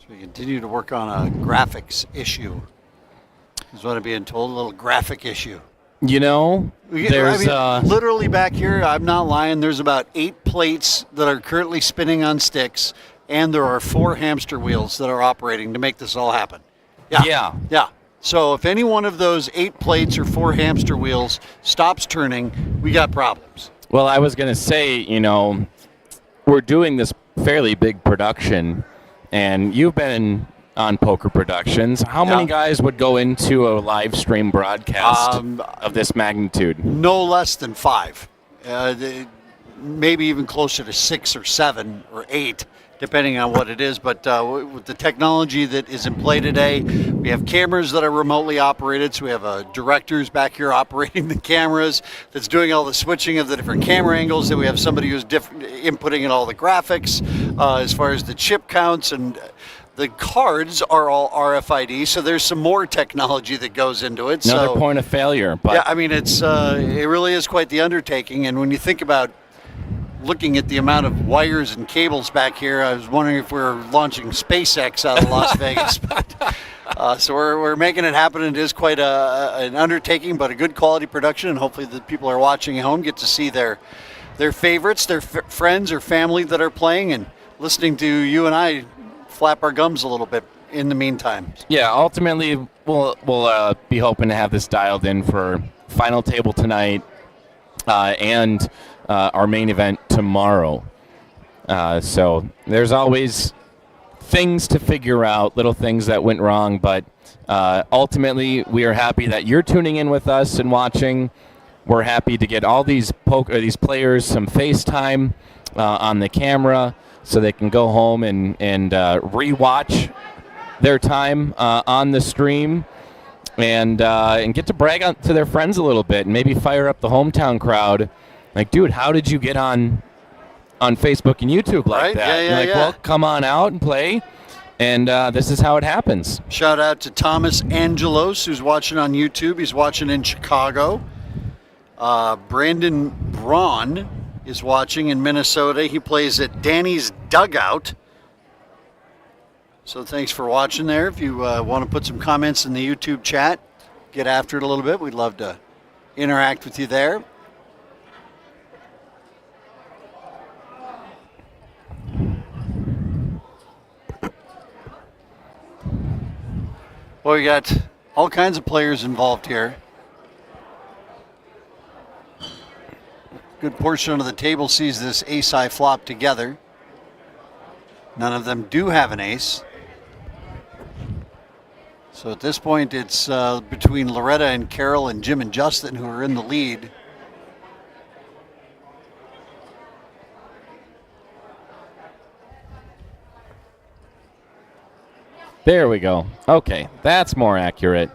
So we continue to work on a graphics issue. Is what I'm being told, a little graphic issue. You know, there's literally back here, I'm not lying, there's about 8 plates that are currently spinning on sticks, and there are 4 hamster wheels that are operating to make this all happen. Yeah. So if any one of those 8 plates or 4 hamster wheels stops turning, we got problems. Well, I was going to say, you know, we're doing this fairly big production, and you've been on poker productions. How many guys would go into a live stream broadcast of this magnitude? No less than 5. Maybe even closer to 6 or 7 or 8, depending on what it is. But with the technology that is in play today, we have cameras that are remotely operated. So we have directors back here operating the cameras that's doing all the switching of the different camera angles. Then we have somebody who's inputting in all the graphics as far as the chip counts, and the cards are all RFID, so there's some more technology that goes into it. Another point of failure. But yeah, I mean, it really is quite the undertaking. And when you think about looking at the amount of wires and cables back here, I was wondering if we're launching SpaceX out of Las Vegas. But, so we're making it happen. It is quite an undertaking, but a good quality production, and hopefully the people are watching at home get to see their favorites, their friends or family that are playing, and listening to you and I flap our gums a little bit in the meantime. Yeah, ultimately we'll be hoping to have this dialed in for final table tonight and our main event tomorrow. So there's always things to figure out, little things that went wrong, but ultimately we are happy that you're tuning in with us and watching. We're happy to get all these players some FaceTime on the camera, so they can go home and rewatch their time on the stream and get to brag to their friends a little bit and maybe fire up the hometown crowd. Like, dude, how did you get on Facebook and YouTube like that? Yeah, well, come on out and play, and this is how it happens. Shout out to Thomas Angelos, who's watching on YouTube. He's watching in Chicago. Brandon Braun is watching in Minnesota. He plays at Danny's Dugout. So thanks for watching there. If you want to put some comments in the YouTube chat, get after it a little bit. We'd love to interact with you there. Well, we got all kinds of players involved here. Good portion of the table sees this ace-high flop together. None of them do have an ace. So at this point, it's between Loretta and Carol and Jim and Justin who are in the lead. There we go. Okay, that's more accurate.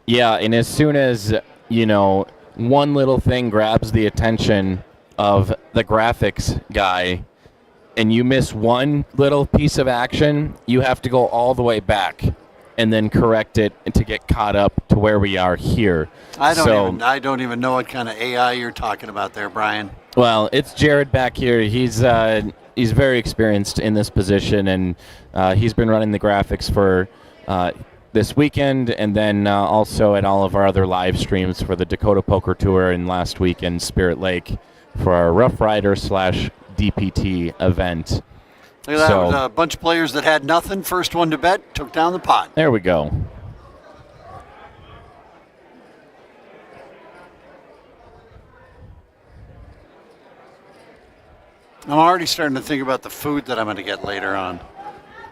Yeah, and as soon as, you know, one little thing grabs the attention of the graphics guy and you miss one little piece of action, you have to go all the way back and then correct it and to get caught up to where we are here. I don't even know what kind of AI you're talking about there, Brian. Well, it's Jared back here. He's very experienced in this position, and he's been running the graphics for this weekend, and then also at all of our other live streams for the Dakota Poker Tour and last week in Spirit Lake for our Rough Rider / DPT event. Look at that, with a bunch of players that had nothing. First one to bet took down the pot. There we go. I'm already starting to think about the food that I'm going to get later on.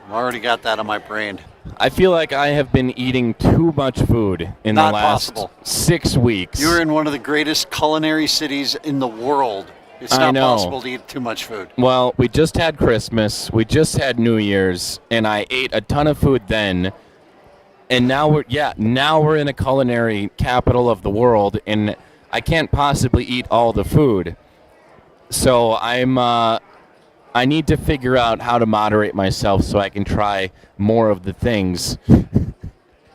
I've already got that on my brain. I feel like I have been eating too much food in the last 6 weeks. You're in one of the greatest culinary cities in the world. It's not possible to eat too much food. Well, we just had Christmas. We just had New Year's, and I ate a ton of food then. And now we're in a culinary capital of the world, and I can't possibly eat all the food. So I need to figure out how to moderate myself so I can try more of the things.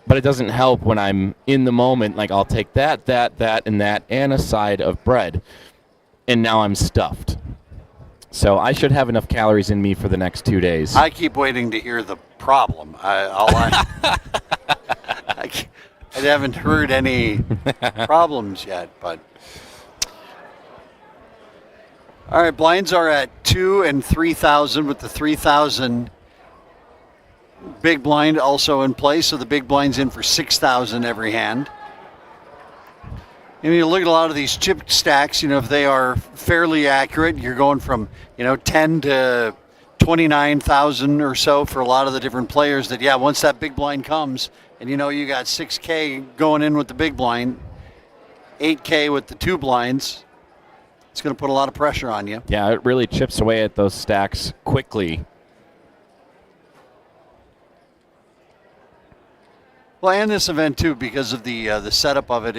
But it doesn't help when I'm in the moment. Like, I'll take that, and that, and a side of bread. And now I'm stuffed. So I should have enough calories in me for the next 2 days. I keep waiting to hear the problem. I haven't heard any problems yet, but. All right, blinds are at 2 and 3,000 with the 3,000 big blind also in place. So the big blind's in for 6,000 every hand. And you look at a lot of these chip stacks, if they are fairly accurate, you're going from, 10 to 29,000 or so for a lot of the different players that, once that big blind comes and you got 6K going in with the big blind, 8K with the two blinds, it's going to put a lot of pressure on you. Yeah, it really chips away at those stacks quickly. Well, and this event too, because of the setup of it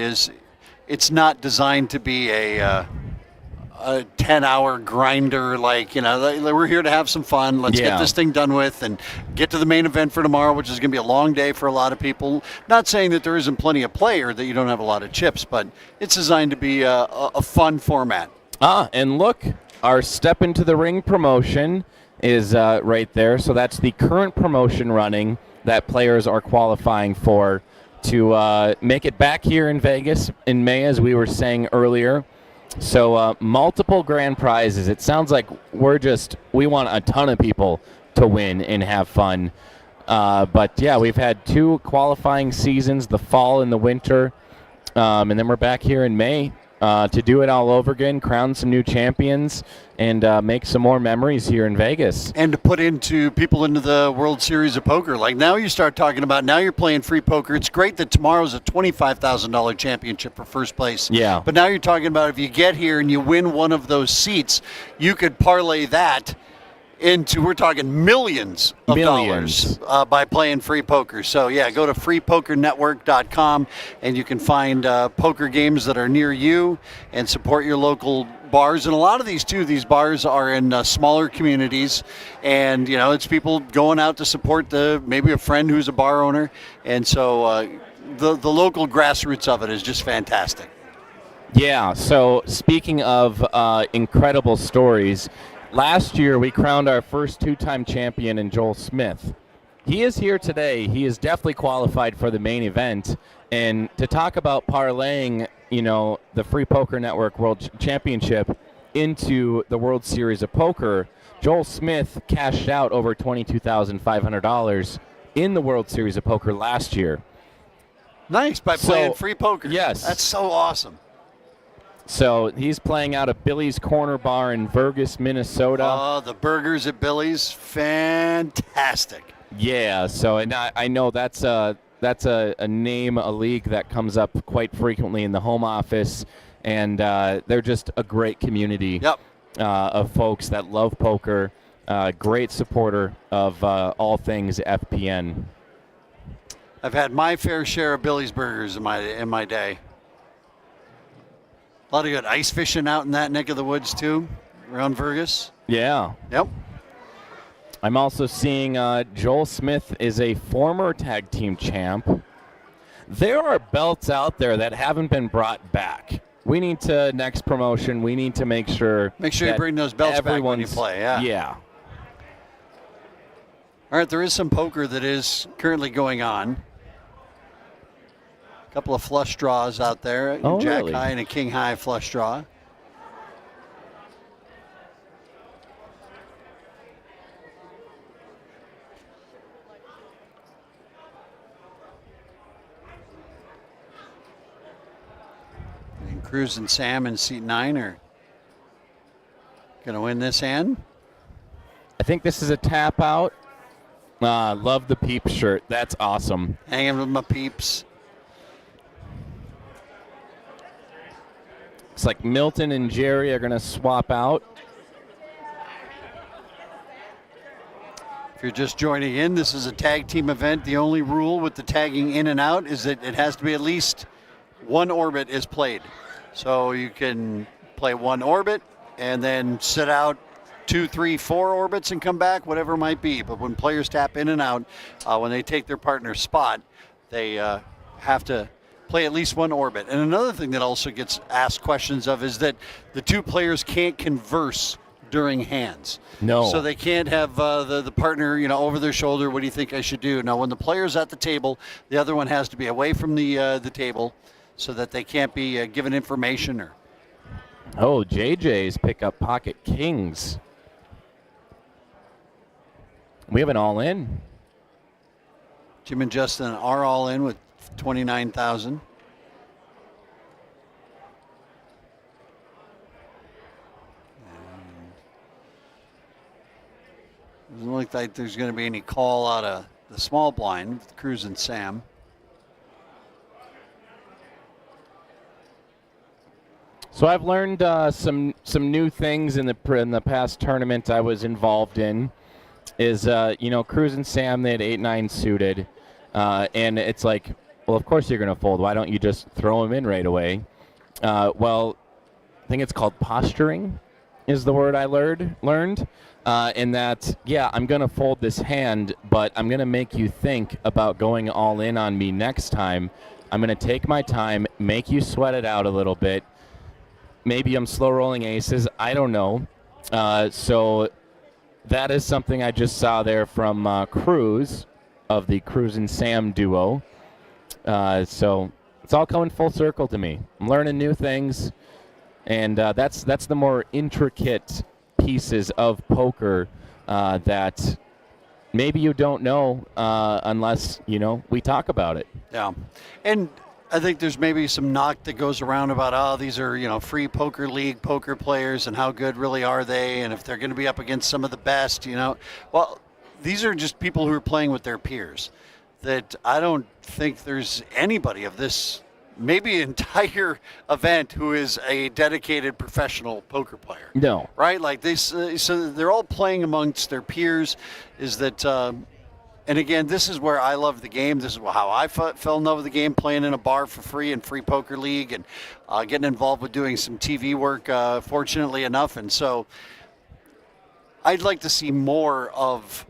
it's not designed to be a 10-hour grinder. We're here to have some fun. Let's get this thing done with and get to the main event for tomorrow, which is going to be a long day for a lot of people. Not saying that there isn't plenty of play or that you don't have a lot of chips, but it's designed to be a fun format. And look, our Step Into the Ring promotion is right there. So that's the current promotion running that players are qualifying for to make it back here in Vegas in May, as we were saying earlier. So multiple grand prizes. It sounds like we want a ton of people to win and have fun. But yeah, we've had 2 qualifying seasons, the fall and the winter. And then we're back here in May to do it all over again, crown some new champions, and make some more memories here in Vegas. And to put people into the World Series of Poker. Like now you start talking about, now you're playing free poker. It's great that tomorrow's a $25,000 championship for first place. Yeah. But now you're talking about if you get here and you win one of those seats, you could parlay that into, we're talking millions of dollars by playing free poker. So yeah, go to freepokernetwork.com and you can find poker games that are near you and support your local bars. And a lot of these bars are in smaller communities, and it's people going out to support maybe a friend who's a bar owner. And so the local grassroots of it is just fantastic. Yeah, so speaking of incredible stories, last year, we crowned our first 2-time champion in Joel Smith. He is here today. He is definitely qualified for the main event. And to talk about parlaying, the Free Poker Network World Championship into the World Series of Poker, Joel Smith cashed out over $22,500 in the World Series of Poker last year. Nice, by playing free poker. Yes. That's so awesome. So he's playing out of Billy's Corner Bar in Vegas, Minnesota. Oh, the burgers at Billy's, fantastic. Yeah, so and I know that's a name, a league that comes up quite frequently in the home office, and they're just a great community of folks that love poker, great supporter of all things FPN. I've had my fair share of Billy's burgers in my day. A lot of good ice fishing out in that neck of the woods, too, around Vegas. Yeah. Yep. I'm also seeing Joel Smith is a former tag team champ. There are belts out there that haven't been brought back. We need to, next promotion, we need to make sure you bring those belts back when you play, Yeah. All right, there is some poker that is currently going on. A couple of flush draws out there. Jack really? high and a king high flush draw. And Cruz and Sam in seat 9 are going to win this hand. I think this is a tap out. Love the peep shirt. That's awesome. Hanging with my peeps. It's like Milton and Jerry are going to swap out. If you're just joining in, this is a tag team event. The only rule with the tagging in and out is that it has to be at least one orbit is played. So you can play one orbit and then sit out 2, 3, 4 orbits and come back, whatever it might be. But when players tap in and out, when they take their partner's spot, they have to play at least one orbit. And another thing that also gets asked questions of is that the two players can't converse during hands. No. So they can't have the partner, over their shoulder. What do you think I should do? Now, when the player's at the table, the other one has to be away from the table so that they can't be given information or. Oh, JJ's pick up pocket kings. We have an all-in. Jim and Justin are all in with 29,000. Doesn't look like there's going to be any call out of the small blind with Cruz and Sam. So I've learned some new things in the past tournament I was involved in. Is Cruz and Sam, they had 8-9 suited, and it's like, well, of course you're going to fold. Why don't you just throw them in right away? Well, I think it's called posturing, is the word I learned. In that, yeah, I'm going to fold this hand, but I'm going to make you think about going all in on me next time. I'm going to take my time, make you sweat it out a little bit. Maybe I'm slow rolling aces. I don't know. So that is something I just saw there from Cruz of the Cruz and Sam duo. So it's all coming full circle to me. I'm learning new things, and that's the more intricate pieces of poker that maybe you don't know unless we talk about it. Yeah, and I think there's maybe some knock that goes around about these are free poker league poker players and how good really are they, and if they're going to be up against some of the best. Well, these are just people who are playing with their peers. That I don't think there's anybody of this maybe entire event who is a dedicated professional poker player. No. Right? Like this, so they're all playing amongst their peers. Is that, and again, this is where I love the game. This is how I fell in love with the game, playing in a bar for free in Free Poker League and getting involved with doing some TV work, fortunately enough. And so I'd like to see more of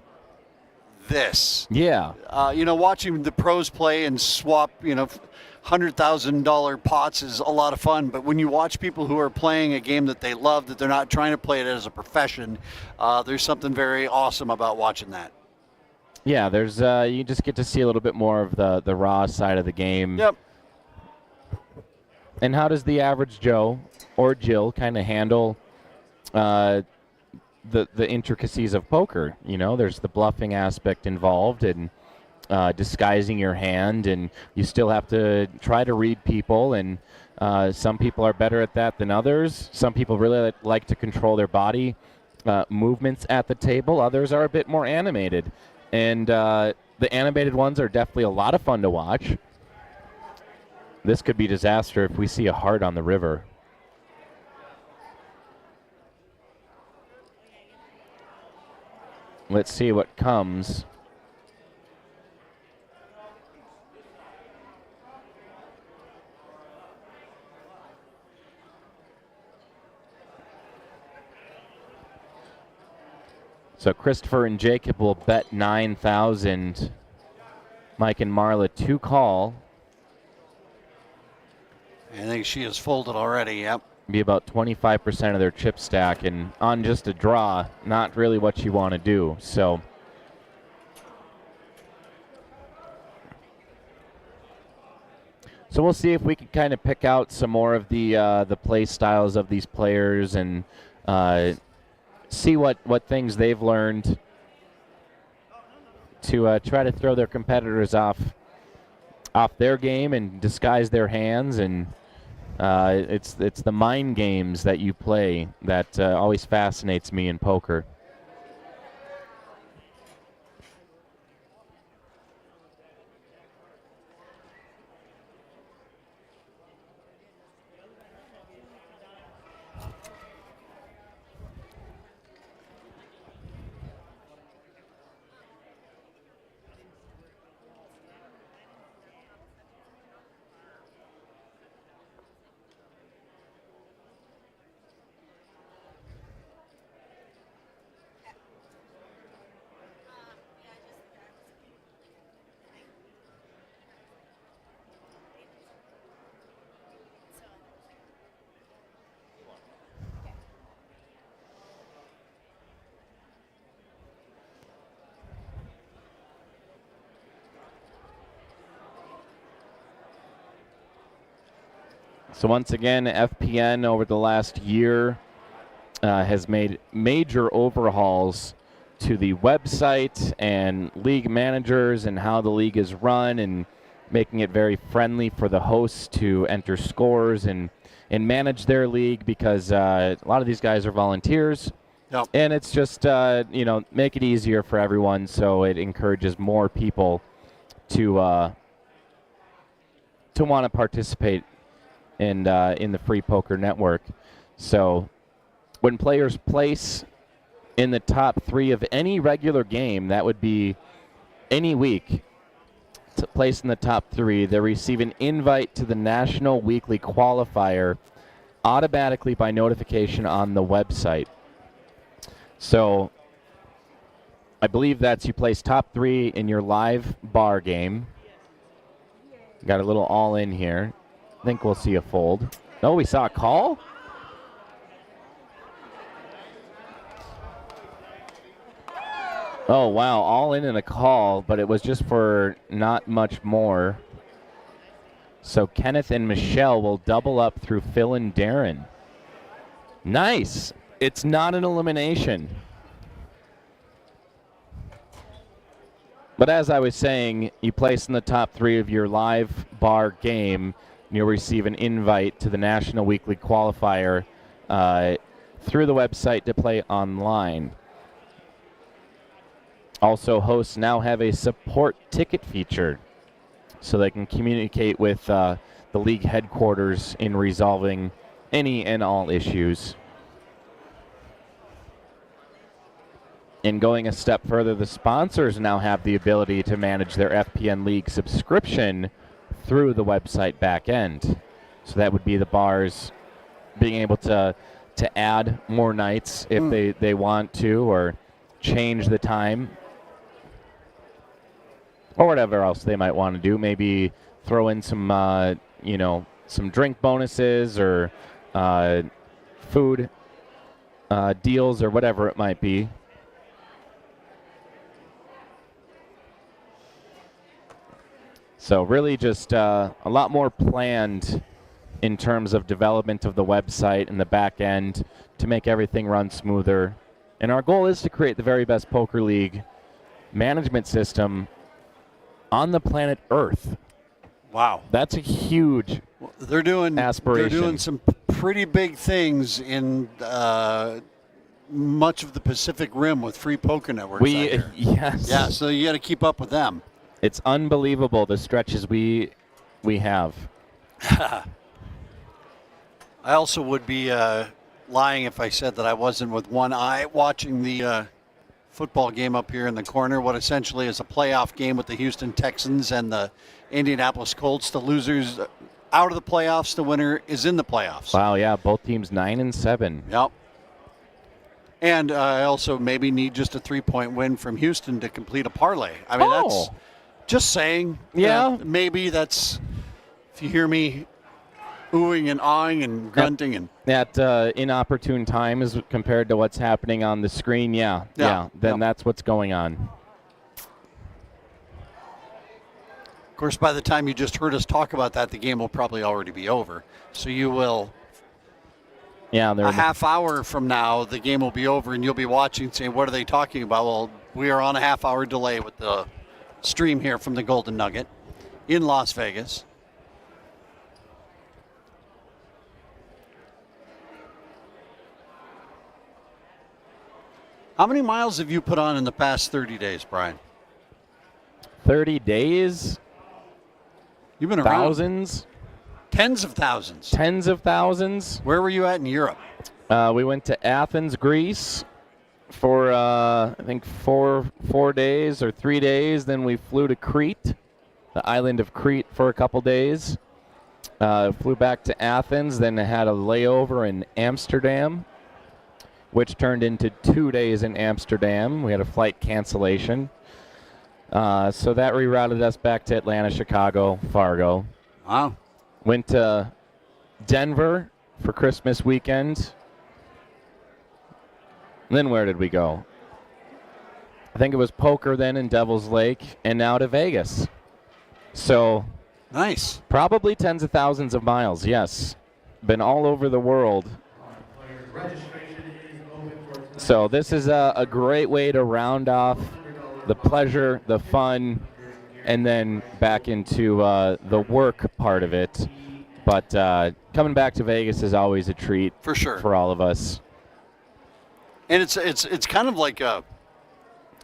this. Yeah. Watching the pros play and swap, $100,000 pots is a lot of fun, but when you watch people who are playing a game that they love, that they're not trying to play it as a profession, there's something very awesome about watching that. Yeah, there's you just get to see a little bit more of the raw side of the game. Yep. And how does the average Joe or Jill kind of handle the intricacies of poker? There's the bluffing aspect involved and disguising your hand, and you still have to try to read people, and some people are better at that than others. Some people really like to control their body movements at the table. Others are a bit more animated, and the animated ones are definitely a lot of fun to watch. This could be disaster if we see a heart on the river. Let's see what comes. So Christopher and Jacob will bet 9,000. Mike and Marla to call. I think she has folded already, yep. Be about 25% of their chip stack, and on just a draw, not really what you want to do. So we'll see if we can kind of pick out some more of the play styles of these players and see what things they've learned to try to throw their competitors off their game and disguise their hands. And it's the mind games that you play that always fascinates me in poker. So once again, FPN over the last year has made major overhauls to the website and league managers and how the league is run, and making it very friendly for the hosts to enter scores and manage their league, because a lot of these guys are volunteers. Yep. And it's just, make it easier for everyone, so it encourages more people to want to participate in the Free Poker Network. So when players place in the top 3 of any regular game, that would be any week, to place in the top 3, they receive an invite to the National Weekly Qualifier automatically by notification on the website. So I believe that's you place top 3 in your live bar game. Got a little all in here. I think we'll see a fold. Oh, we saw a call? Oh, wow, all in and a call, but it was just for not much more. So Kenneth and Michelle will double up through Phil and Darren. Nice. It's not an elimination. But as I was saying, you place in the top 3 of your live bar game, and you'll receive an invite to the National Weekly Qualifier through the website to play online. Also, hosts now have a support ticket feature, so they can communicate with the league headquarters in resolving any and all issues. And going a step further, the sponsors now have the ability to manage their FPN League subscription through the website back end. So that would be the bars being able to add more nights if they want to, or change the time, or whatever else they might want to do. Maybe throw in some, some drink bonuses, or food deals, or whatever it might be. So really just a lot more planned in terms of development of the website and the back end to make everything run smoother. And our goal is to create the very best poker league management system on the planet Earth. Wow. That's a huge they're doing aspiration. They're doing some pretty big things in much of the Pacific Rim with Free Poker Networks. Yes. Yeah, so you got to keep up with them. It's unbelievable the stretches we have. I also would be lying if I said that I wasn't with one eye watching the football game up here in the corner, what essentially is a playoff game with the Houston Texans and the Indianapolis Colts. The losers out of the playoffs, the winner is in the playoffs. Wow, yeah, both teams 9-7. Yep. And I also maybe need just a 3-point win from Houston to complete a parlay. I mean, that's just saying. Yeah. Maybe that's, if you hear me oohing and awing and grunting and at inopportune time as compared to what's happening on the screen. Then that's what's going on. Of course, by the time you just heard us talk about that, the game will probably already be over. So you will, a half hour from now, the game will be over, and you'll be watching saying, what are they talking about? Well, we are on a half-hour delay with the stream here from the Golden Nugget in Las Vegas. How many miles have you put on in the past 30 days, Brian? 30 days? You've been thousands? Around. Tens of thousands. Tens of thousands. Where were you at in Europe? We went to Athens, Greece for, I think, four days or 3 days. Then we flew to Crete, the island of Crete, for a couple days. Flew back to Athens, then had a layover in Amsterdam, which turned into 2 days in Amsterdam. We had a flight cancellation. So that rerouted us back to Atlanta, Chicago, Fargo. Wow. Went to Denver for Christmas weekend. Then where did we go? I think it was poker then in Devil's Lake, and now to Vegas. So nice. Probably tens of thousands of miles, yes. been all over the world. So this is a great way to round off the pleasure, the fun, and then back into the work part of it. But coming back to Vegas is always a treat for sure for all of us. And it's kind of like a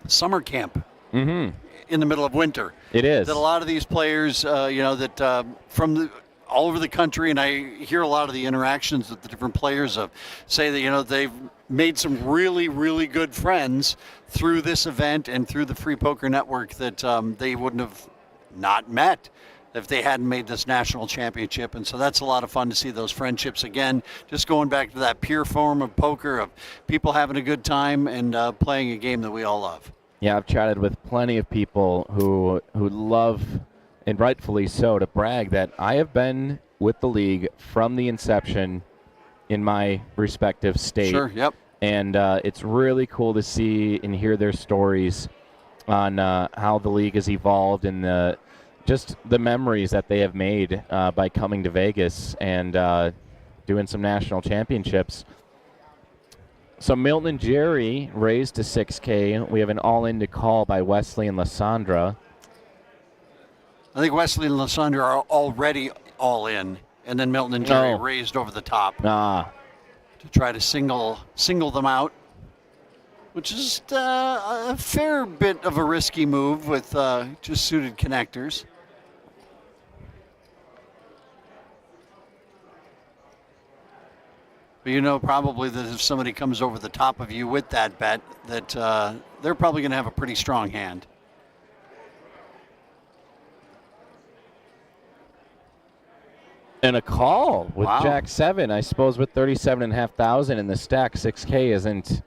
summer camp in the middle of winter. It is. That a lot of these players, that from all over the country, and I hear a lot of the interactions that the different players say that, they've made some really, really good friends through this event and through the Free Poker Network that they wouldn't have not met if they hadn't made this national championship. And so that's a lot of fun to see those friendships again, just going back to that pure form of poker, of people having a good time and playing a game that we all love. Yeah, I've chatted with plenty of people who love, and rightfully so, to brag that I have been with the league from the inception in my respective state. Sure, yep. And it's really cool to see and hear their stories on how the league has evolved and just the memories that they have made by coming to Vegas and doing some national championships. So Milton and Jerry raised to 6K. We have an all-in to call by Wesley and Lysandra. I think Wesley and Lysandra are already all in, and then Milton and Jerry raised over the top to try to single them out, which is a fair bit of a risky move with just suited connectors. But probably that if somebody comes over the top of you with that bet, that they're probably going to have a pretty strong hand. And a call with Wow. Jack 7. I suppose with 37,500 in the stack, 6K isn't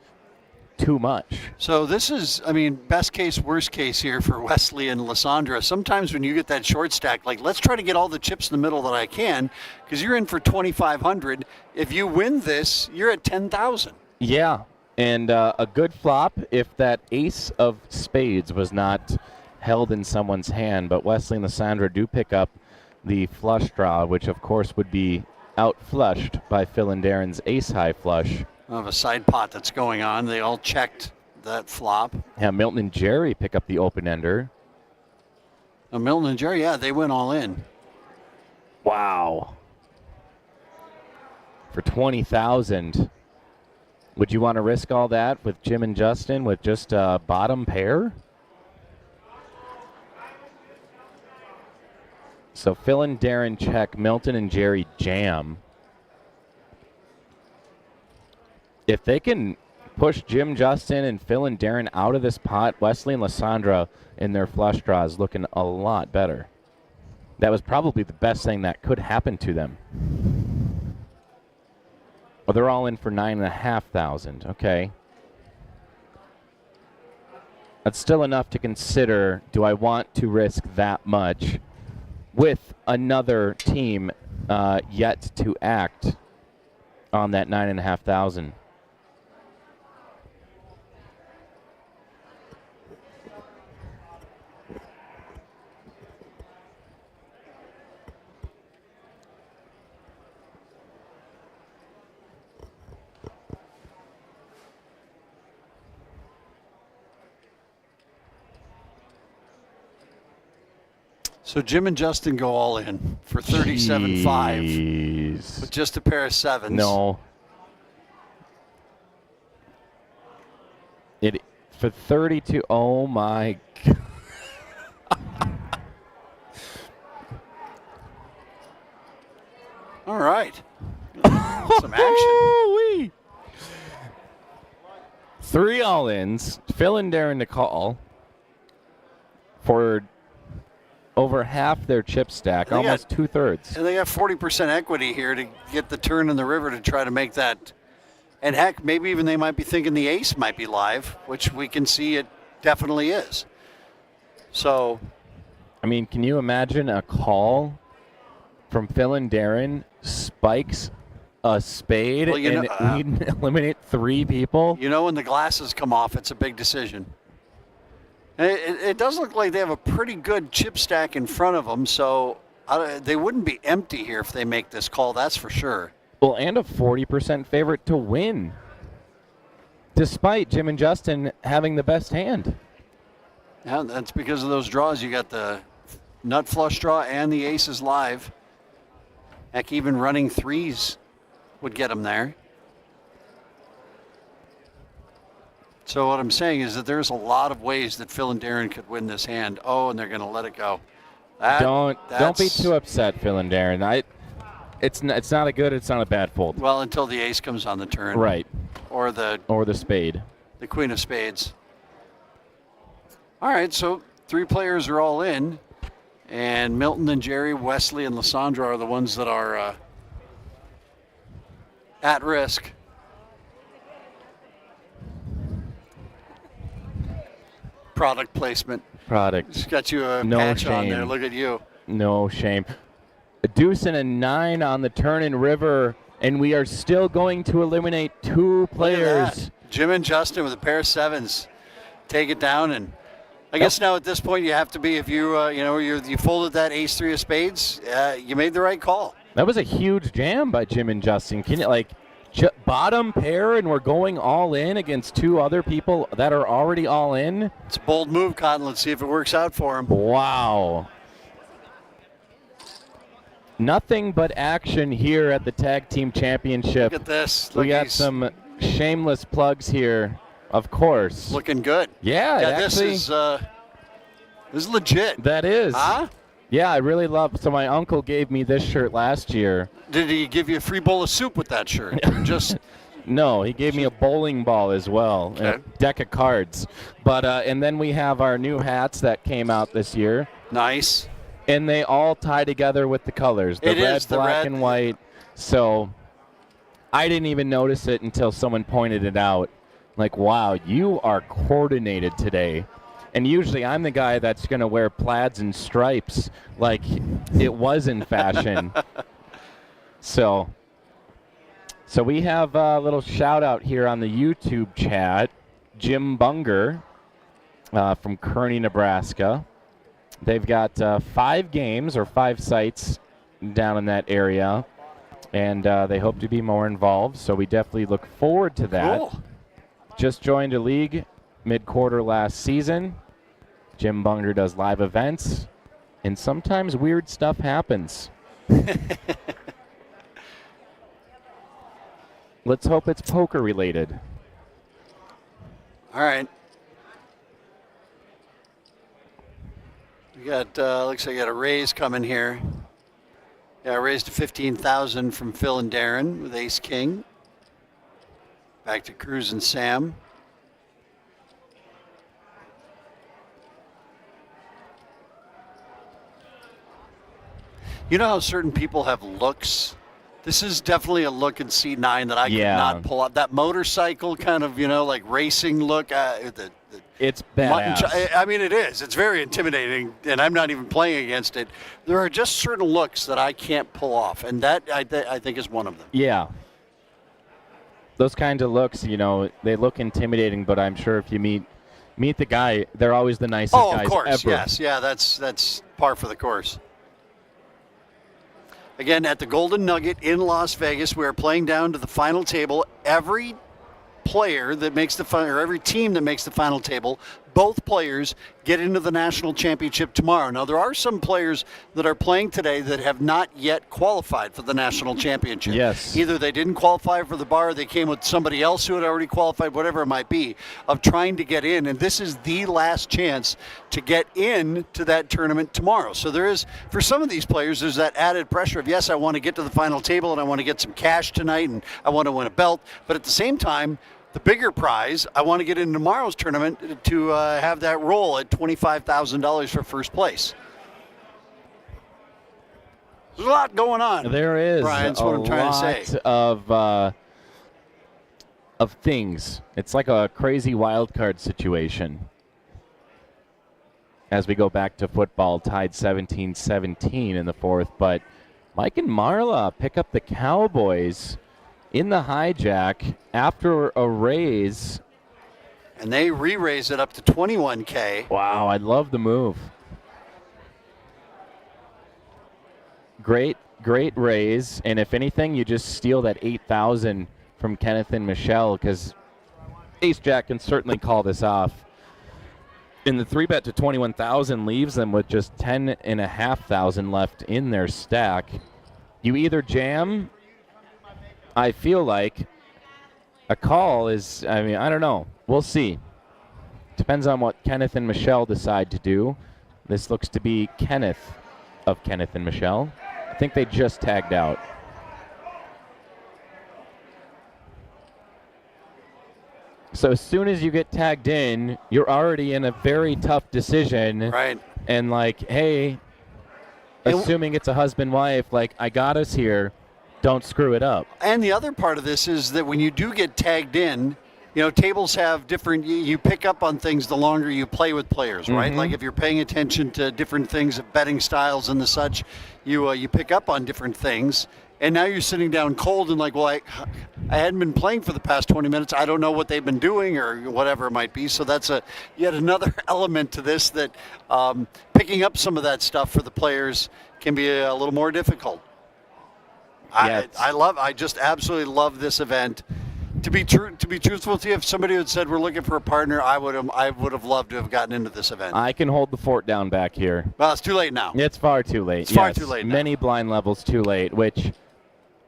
too much. So this is, best case, worst case here for Wesley and Lysandra. Sometimes when you get that short stack, like, let's try to get all the chips in the middle that I can, because you're in for 2,500. If you win this, you're at 10,000. Yeah, and a good flop if that ace of spades was not held in someone's hand. But Wesley and Lysandra do pick up the flush draw, which of course would be outflushed by Phil and Darren's ace-high flush. Of a side pot that's going on. They all checked that flop. Yeah, Milton and Jerry pick up the open-ender. Milton and Jerry, yeah, they went all in. Wow. For 20,000. Would you want to risk all that with Jim and Justin with just a bottom pair? So Phil and Darren check, Milton and Jerry jam. If they can push Jim, Justin, and Phil and Darren out of this pot, Wesley and Lysandra in their flush draws looking a lot better. That was probably the best thing that could happen to them. Well, they're all in for 9,500. Okay. That's still enough to consider, do I want to risk that much with another team yet to act on that 9,500? So Jim and Justin go all in for 37.5 with just a pair of sevens. No. It for 32. Oh my God. All right. Some action. 3 all-ins. Phil and Darren to call for over half their chip stack, almost 2/3. And they got 40% equity here to get the turn in the river to try to make that. And heck, maybe even they might be thinking the ace might be live, which we can see it definitely is. So, I mean, can you imagine a call from Phil and Darren spikes a spade and we eliminate 3 people? When the glasses come off, it's a big decision. It does look like they have a pretty good chip stack in front of them, so they wouldn't be empty here if they make this call, that's for sure. Well, and a 40% favorite to win, despite Jim and Justin having the best hand. Yeah, that's because of those draws. You got the nut flush draw and the aces live. Heck, even running threes would get them there. So what I'm saying is that there's a lot of ways that Phil and Darren could win this hand. Oh, and they're going to let it go. Don't be too upset, Phil and Darren. It's not a good, it's not a bad fold. Well, until the ace comes on the turn. Right. Or the spade. The queen of spades. All right, so 3 players are all in. And Milton and Jerry, Wesley and Lysandra are the ones that are at risk. Product placement. It's got you a patch on there. Look at you. No shame. A deuce and a 9 on the turn in river, and we are still going to eliminate 2 players. Jim and Justin with a pair of 7s take it down, and I guess now at this point you have to be, if you you folded that ace 3 of spades, you made the right call. That was a huge jam by Jim and Justin. Can you bottom pair, and we're going all in against 2 other people that are already all in? It's a bold move, Cotton. Let's see if it works out for him. Wow. Nothing but action here at the Tag Team Championship. Look at this. We got some shameless plugs here, of course. Looking good. Yeah, this is legit. That is. Huh? Yeah, I really love. So my uncle gave me this shirt last year. Did he give you a free bowl of soup with that shirt? Just no, he gave me a bowling ball as well, and a deck of cards. But and then we have our new hats that came out this year. Nice. And they all tie together with the colors, the red, black, and white. So I didn't even notice it until someone pointed it out. Like, wow, you are coordinated today. And usually I'm the guy that's going to wear plaids and stripes like it was in fashion. So we have a little shout out here on the YouTube chat. Jim Bunger from Kearney, Nebraska. They've got 5 games or 5 sites down in that area, and they hope to be more involved, so we definitely look forward to that. Cool. Just joined a league mid-quarter last season. Jim Bunger does live events, and sometimes weird stuff happens. Let's hope it's poker related. All right. We got, looks like I got a raise coming here. Yeah, a raise to 15,000 from Phil and Darren with Ace King. Back to Cruz and Sam. You know how certain people have looks? This is definitely a look in C9 that I could not pull up. That motorcycle kind of, like racing look. It's badass. I mean, it is. It's very intimidating, and I'm not even playing against it. There are just certain looks that I can't pull off, and that I think is one of them. Yeah. Those kinds of looks, they look intimidating, but I'm sure if you meet the guy, they're always the nicest guys ever. Oh, of course, yes. Yeah, that's par for the course. Again, at the Golden Nugget in Las Vegas, we are playing down to the final table. Every player that makes the final, or every team that makes the final table, both players get into the national championship tomorrow. Now, there are some players that are playing today that have not yet qualified for the national championship. Yes. Either they didn't qualify for the bar, or they came with somebody else who had already qualified, whatever it might be, of trying to get in. And this is the last chance to get in to that tournament tomorrow. So there is, for some of these players, there's that added pressure of, yes, I want to get to the final table and I want to get some cash tonight and I want to win a belt. But at the same time, the bigger prize, I want to get in tomorrow's tournament to have that roll at $25,000 for first place. There's a lot going on. There is, Brian, that's what I'm trying to say. Of things. It's like a crazy wild card situation. As we go back to football, tied 17-17 in the fourth, but Mike and Marla pick up the Cowboys in the hijack after a raise. And they re-raise it up to $21K. Wow, I love the move. Great great raise, and if anything, you just steal that 8,000 from Kenneth and Michelle, because Ace-Jack can certainly call this off. And the 3-bet to 21,000 leaves them with just 10,500 left in their stack. You either jam, I feel like. A call is, I mean, I don't know. We'll see. Depends on what Kenneth and Michelle decide to do. This looks to be Kenneth of Kenneth and Michelle. I think they just tagged out. So as soon as you get tagged in, you're already in a very tough decision. Right. And like, hey, assuming it's a husband-wife, like, I got us here, don't screw it up. And the other part of this is that when you do get tagged in, you know, tables have different, you pick up on things the longer you play with players, right? Like if you're paying attention to different things, of betting styles and the such, you pick up on different things. And now you're sitting down cold and like, well, I hadn't been playing for the past 20 minutes. I don't know what they've been doing or whatever it might be. So that's yet another element to this, that picking up some of that stuff for the players can be a little more difficult. Yes. I just absolutely love this event. To be truthful with you, if somebody had said we're looking for a partner, I would have loved to have gotten into this event. I can hold the fort down back here. Well, it's too late now. It's far too late. It's far too late now. Many blind levels too late, which,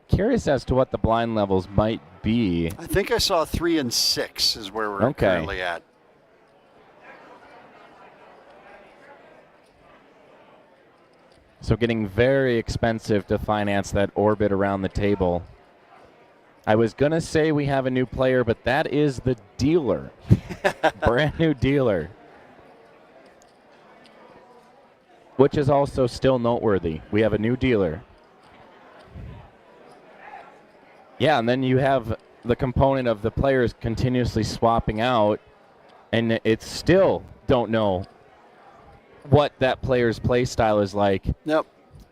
curious as to what the blind levels might be. I think I saw 3 and 6 is where we're currently at. So getting very expensive to finance that orbit around the table. I was going to say we have a new player, but that is the dealer. Brand new dealer. Which is also still noteworthy. We have a new dealer. Yeah, and then you have the component of the players continuously swapping out, and it's still don't know what that player's play style is like. Yep.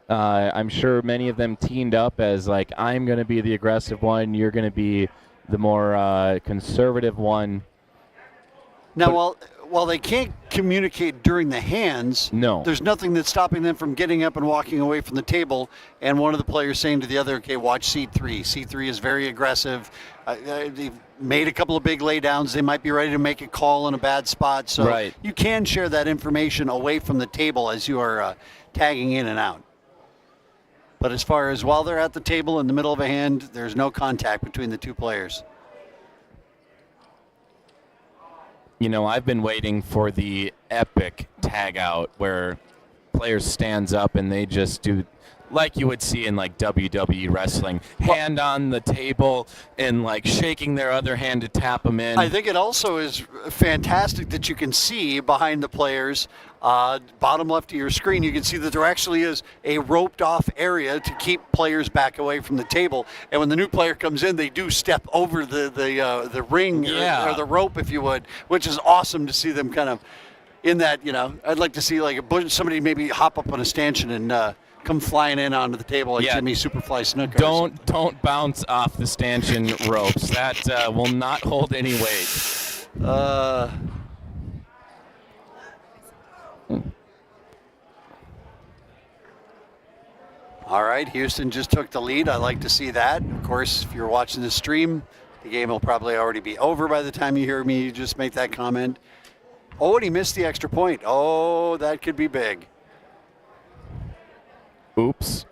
I'm sure many of them teamed up as like, I'm going to be the aggressive one, you're going to be the more conservative one. Now, while they can't communicate during the hands, no, there's nothing that's stopping them from getting up and walking away from the table, and one of the players saying to the other, okay, watch C3. C3 is very aggressive. They've made a couple of big laydowns. They might be ready to make a call in a bad spot. So you can share that information away from the table as you are tagging in and out. But as far as while they're at the table in the middle of a hand, there's no contact between the two players. You know, I've been waiting for the epic tag out where players stands up and they just do like you would see in like WWE wrestling, hand on the table and like shaking their other hand to tap them in. I think it also is fantastic that you can see behind the players, bottom left of your screen, you can see that there actually is a roped off area to keep players back away from the table. And when the new player comes in, they do step over the ring or the rope, if you would, which is awesome to see them kind of in that, you know. I'd like to see like somebody maybe hop up on a stanchion and come flying in onto the table like Jimmy Superfly Snuka. Don't bounce off the stanchion ropes. That will not hold any weight. All right, Houston just took the lead. I like to see that. Of course, if you're watching the stream, the game will probably already be over by the time you hear me just make that comment. Oh, and he missed the extra point. Oh, that could be big. Oops.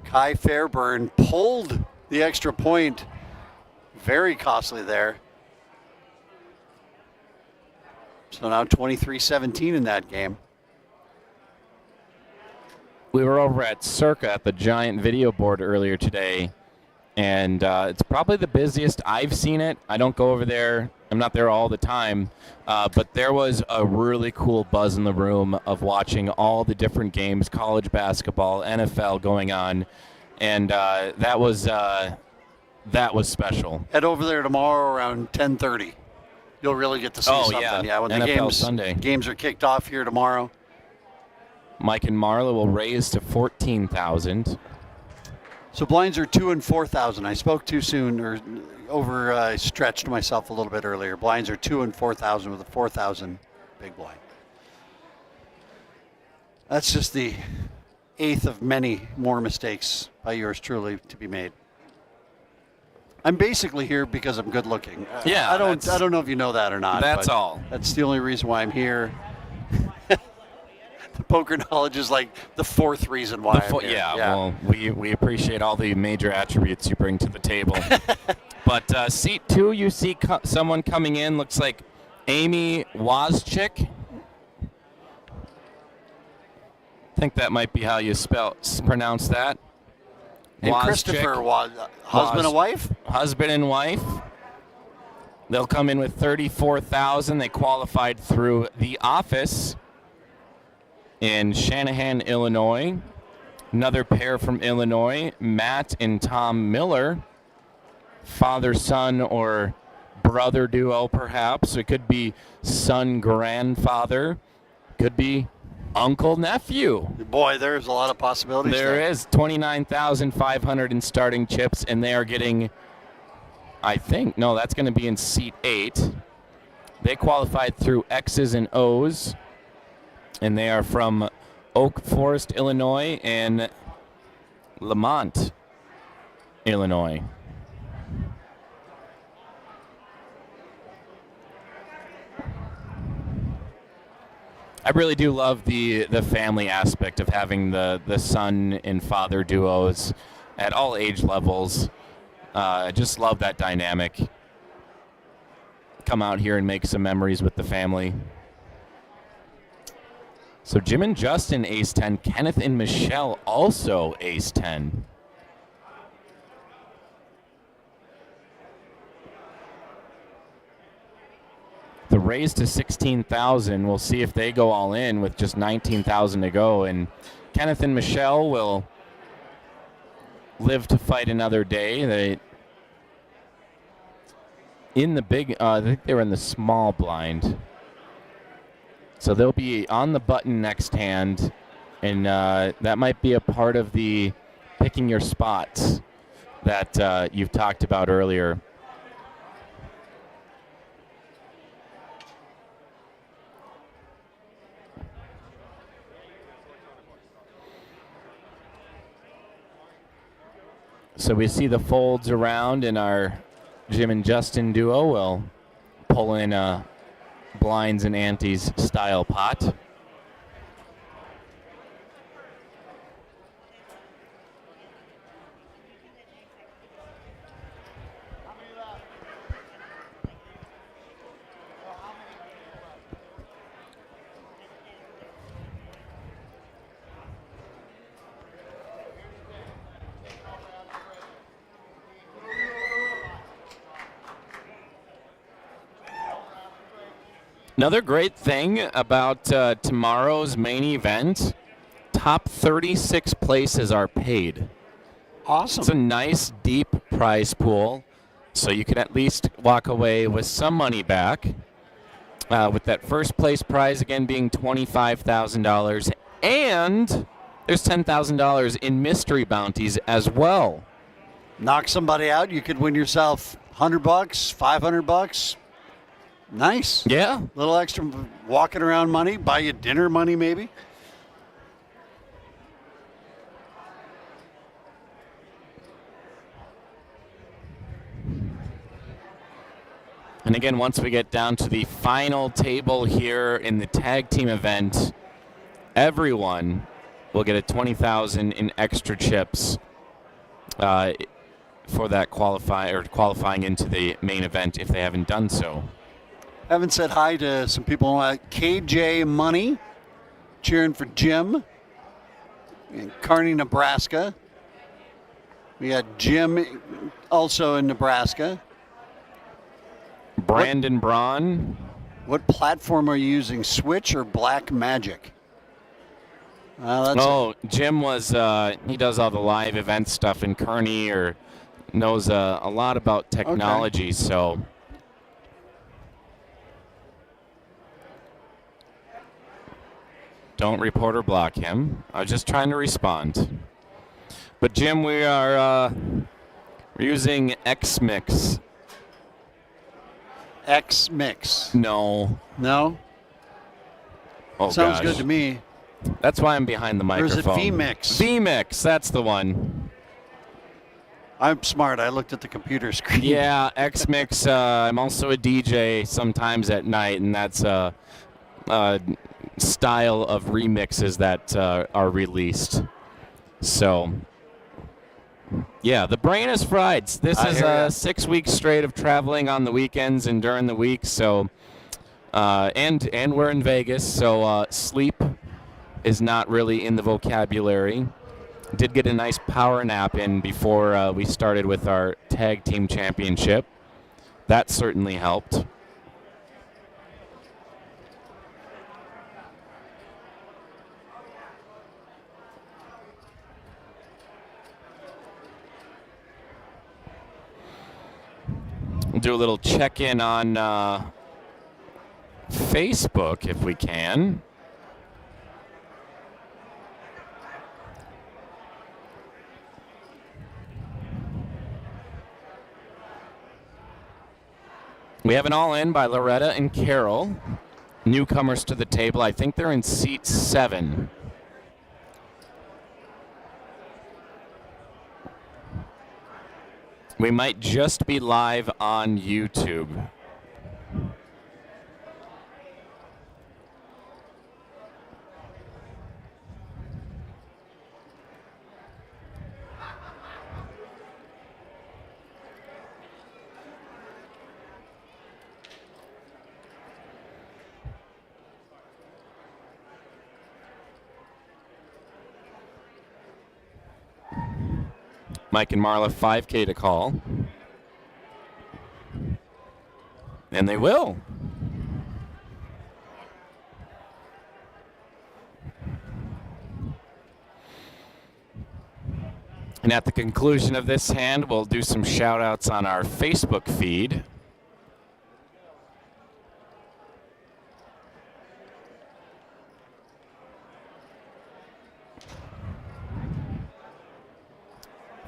Kai Fairburn pulled the extra point. Very costly there. So now 23-17 in that game. We were over at Circa at the giant video board earlier today, and it's probably the busiest I've seen it. I don't go over there. I'm not there all the time, but there was a really cool buzz in the room of watching all the different games, college basketball, NFL going on, and that was special. Head over there tomorrow around 10:30. You'll really get to see something. Yeah, when NFL games are kicked off here tomorrow. Mike and Marla will raise to 14,000. So blinds are 2 and 4,000. I spoke too soon or stretched myself a little bit earlier. Blinds are 2 and 4,000 with a 4,000 big blind. That's just the eighth of many more mistakes by yours truly to be made. I'm basically here because I'm good looking. Yeah, I don't know if you know that or not. That's but all. That's the only reason why I'm here. The poker knowledge is like the fourth reason why I'm here. Well, we appreciate all the major attributes you bring to the table. But seat 2, you see someone coming in. Looks like Amy Wozczyk. I think that might be how you pronounce that. And Christopher was husband and wife? Husband and wife. They'll come in with 34,000. They qualified through The Office in Shanahan, Illinois. Another pair from Illinois, Matt and Tom Miller. Father-son or brother duo, perhaps. It could be son-grandfather. Could be uncle-nephew. Boy, there's a lot of possibilities There is 29,500 in starting chips, and they are getting, I think, no, that's going to be in seat 8. They qualified through X's and O's, and they are from Oak Forest, Illinois, and Lamont, Illinois. I really do love the family aspect of having the son and father duos at all age levels. I just love that dynamic. Come out here and make some memories with the family. So Jim and Justin, ace 10. Kenneth and Michelle, also ace 10. The raise to 16,000. We'll see if they go all in with just 19,000 to go. And Kenneth and Michelle will live to fight another day. They in the big. I think they were in the small blind. So they'll be on the button next hand, and that might be a part of the picking your spots that you've talked about earlier. So we see the folds around, and our Jim and Justin duo will pull in a blinds and antes style pot. Another great thing about tomorrow's main event, top 36 places are paid. Awesome. It's a nice, deep prize pool, so you can at least walk away with some money back. With that first place prize, again, being $25,000. And there's $10,000 in mystery bounties as well. Knock somebody out, you could win yourself $100, $500. Nice. Yeah. A little extra walking around money, buy you dinner money maybe. And again, once we get down to the final table here in the tag team event, everyone will get a $20,000 in extra chips for that qualifying into the main event if they haven't done so. Haven't said hi to some people like KJ Money, cheering for Jim in Kearney, Nebraska. We got Jim also in Nebraska. Brandon Braun. What platform are you using, Switch or Black Magic? Jim was, he does all the live event stuff in Kearney or knows a lot about technology, so... Don't report or block him. I was just trying to respond. But Jim, we are we're using X-Mix. X-Mix. No. No? Oh, Sounds gosh. good to me. That's why I'm behind the Or is microphone. it VMix? VMix, that's the one. I'm smart. I looked at the computer screen. Yeah, X-Mix. I'm also a DJ sometimes at night, and that's a style of remixes that are released. So, yeah, the brain is fried. This is 6 weeks straight of traveling on the weekends and during the week. So, and we're in Vegas, so sleep is not really in the vocabulary. Did get a nice power nap in before we started with our tag team championship. That certainly helped. We'll do a little check-in on Facebook if we can. We have an all-in by Loretta and Carol, newcomers to the table. I think they're in seat 7. We might just be live on YouTube. Mike and Marla, 5K to call. And they will. And at the conclusion of this hand, we'll do some shout outs on our Facebook feed.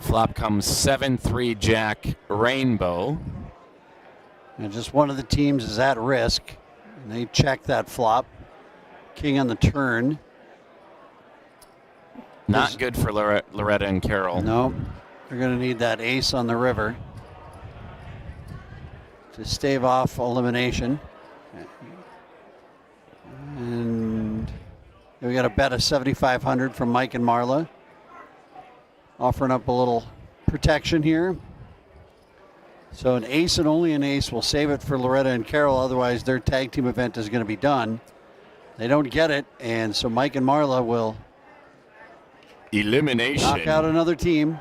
Flop comes 7-3 Jack Rainbow. And just one of the teams is at risk. And they check that flop. King on the turn. Not good for Loretta and Carol. No, they're going to need that ace on the river to stave off elimination. And we got a bet of 7,500 from Mike and Marla. Offering up a little protection here. So an ace and only an ace will save it for Loretta and Carol. Otherwise, their tag team event is going to be done. They don't get it, and so Mike and Marla will elimination. Knock out another team.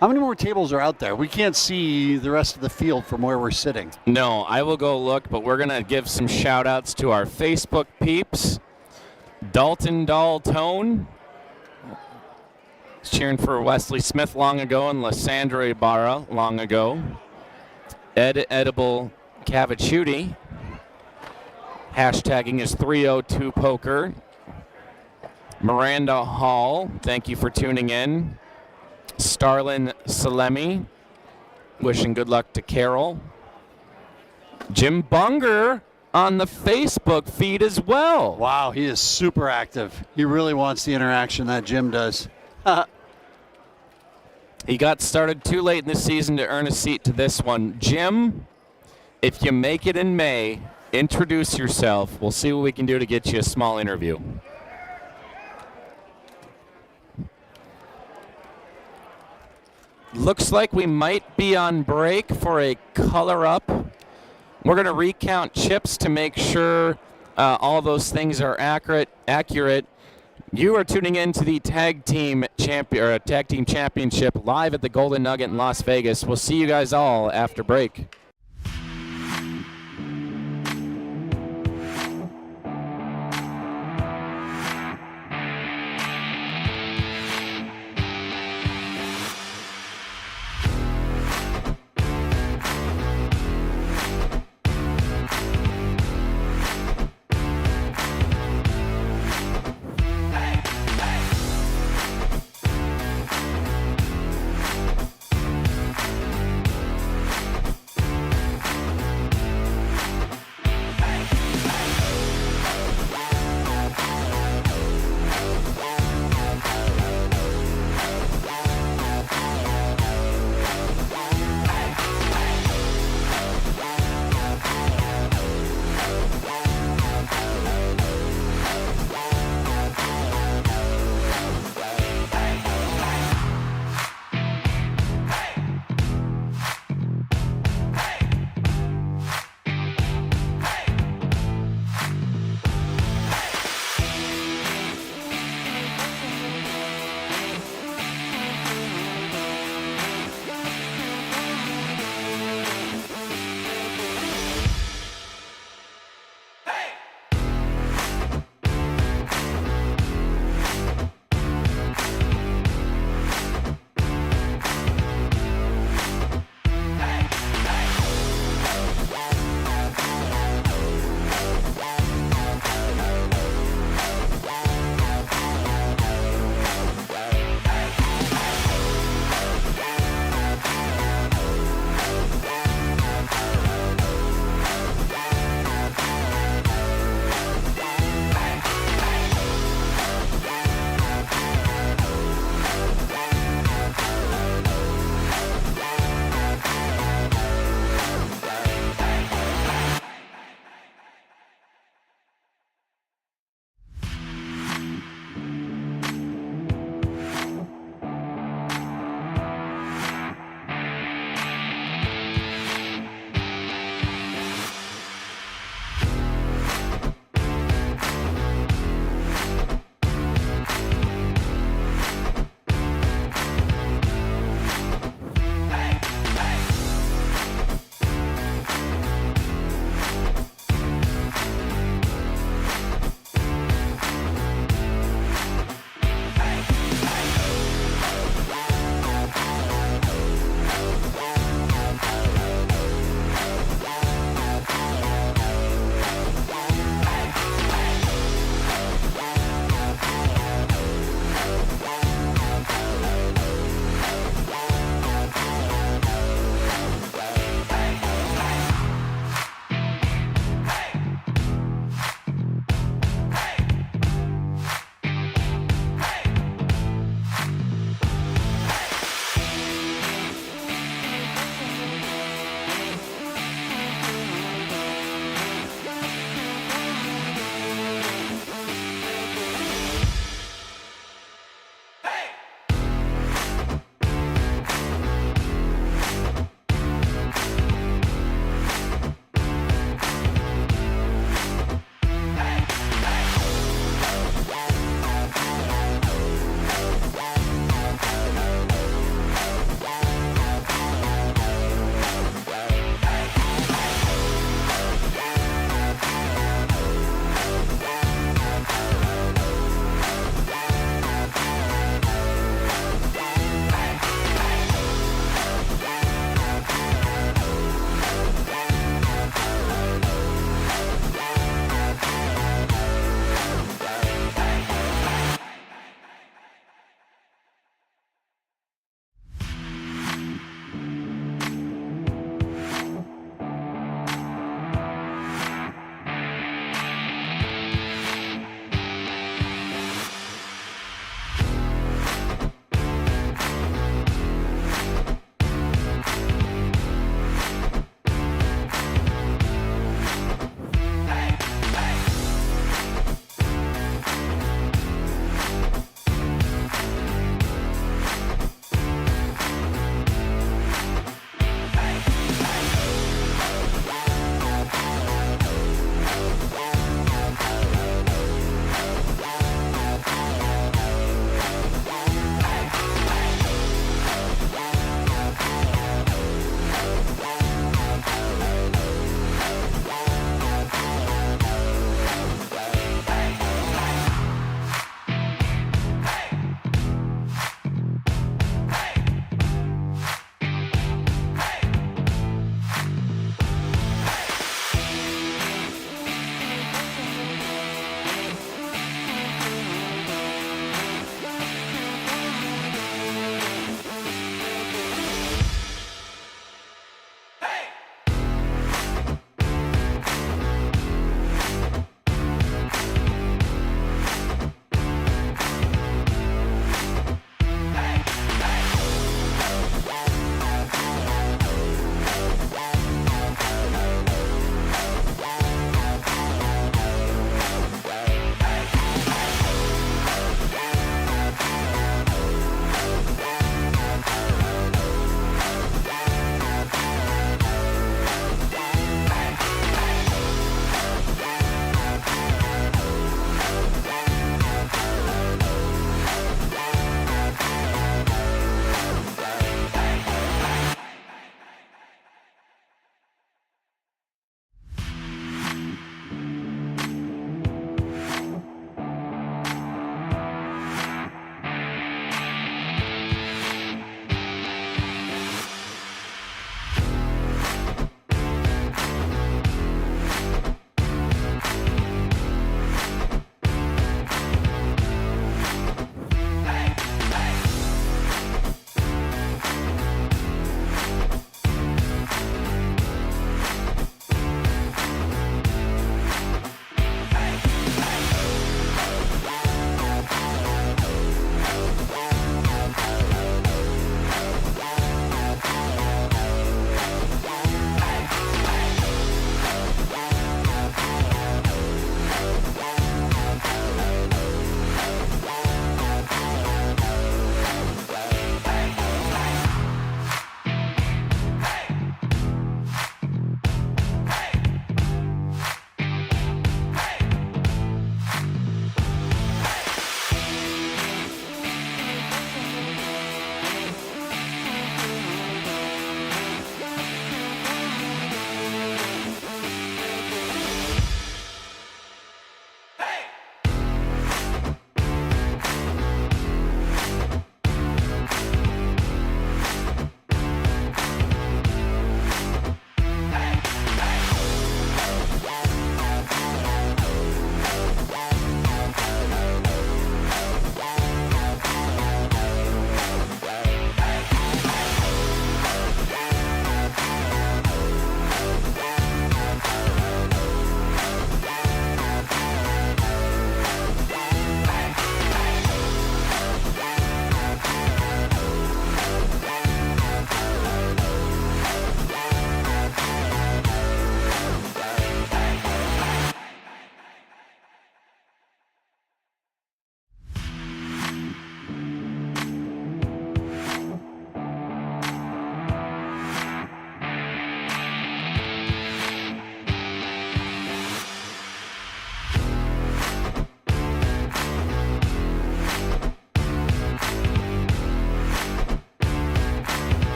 How many more tables are out there? We can't see the rest of the field from where we're sitting. No, I will go look, but we're going to give some shout outs to our Facebook peeps. Dalton Daltone. Cheering for Wesley Smith long ago and Lysandra Ibarra long ago. Ed Edible Cavachuti. Hashtagging is 302 Poker. Miranda Hall, thank you for tuning in. Starlin Salemi, wishing good luck to Carol. Jim Bunger on the Facebook feed as well. Wow, he is super active. He really wants the interaction that Jim does. He got started too late in the season to earn a seat to this one. Jim, if you make it in May, introduce yourself. We'll see what we can do to get you a small interview. Looks like we might be on break for a color up. We're going to recount chips to make sure all those things are accurate. You are tuning in to the tag team championship live at the Golden Nugget in Las Vegas. We'll see you guys all after break.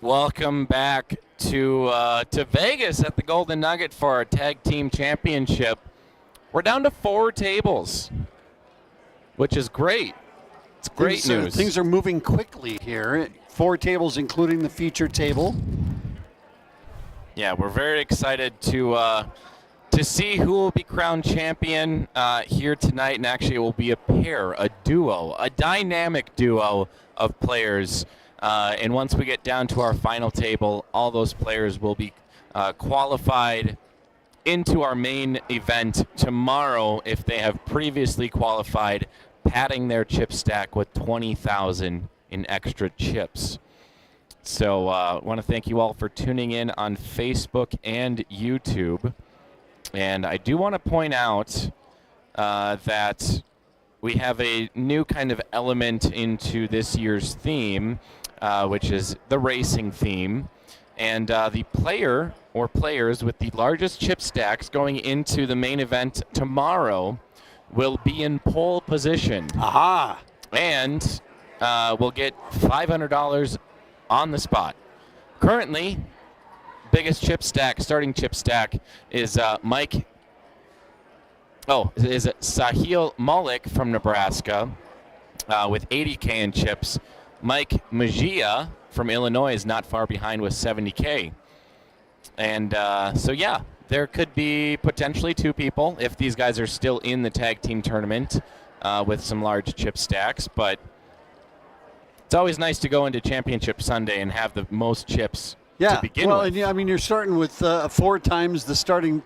Welcome back to Vegas at the Golden Nugget for our tag team championship. We're down to 4 tables, which is great. It's great news. Things are moving quickly here. 4 tables, including the feature table. Yeah, we're very excited to see who will be crowned champion here tonight. And actually, it will be a pair, a duo, a dynamic duo of players. And once we get down to our final table, all those players will be qualified into our main event tomorrow if they have previously qualified, padding their chip stack with 20,000 in extra chips. So I want to thank you all for tuning in on Facebook and YouTube. And I do want to point out that we have a new kind of element into this year's theme, which is the racing theme. And the player or players with the largest chip stacks going into the main event tomorrow will be in pole position. Aha! And will get $500 on the spot. Currently, biggest chip stack, starting chip stack, is is Sahil Malik from Nebraska with 80K in chips. Mike Mejia from Illinois is not far behind with 70K. And so, yeah, there could be potentially 2 people if these guys are still in the tag team tournament with some large chip stacks. But it's always nice to go into Championship Sunday and have the most chips to begin with. And I mean, you're starting with 4 times the starting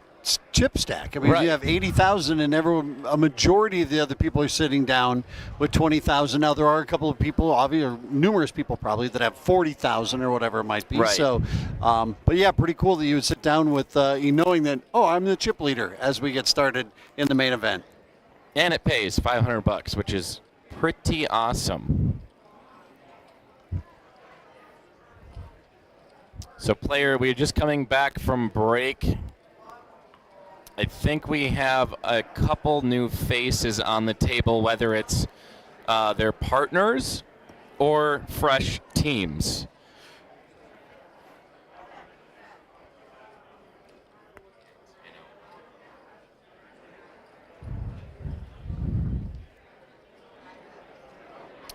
chip stack. I mean, Right. you have 80,000, and a majority of the other people are sitting down with 20,000. Now, there are a couple of people, obviously, or numerous people probably, that have 40,000 or whatever it might be. Right. So, but yeah, pretty cool that you would sit down with knowing that, I'm the chip leader as we get started in the main event. And it pays $500, which is pretty awesome. So we're just coming back from break. I think we have a couple new faces on the table, whether it's their partners or fresh teams.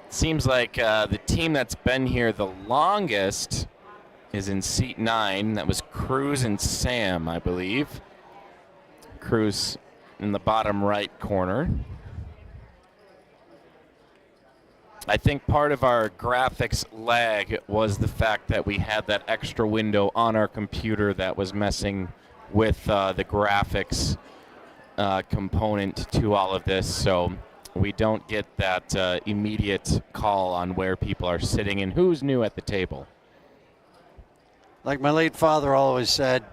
Seems like the team that's been here the longest is in seat 9. That was Cruz and Sam, I believe. Cruz in the bottom right corner. I think part of our graphics lag was the fact that we had that extra window on our computer that was messing with the graphics component to all of this. So we don't get that immediate call on where people are sitting and who's new at the table. Like my late father always said,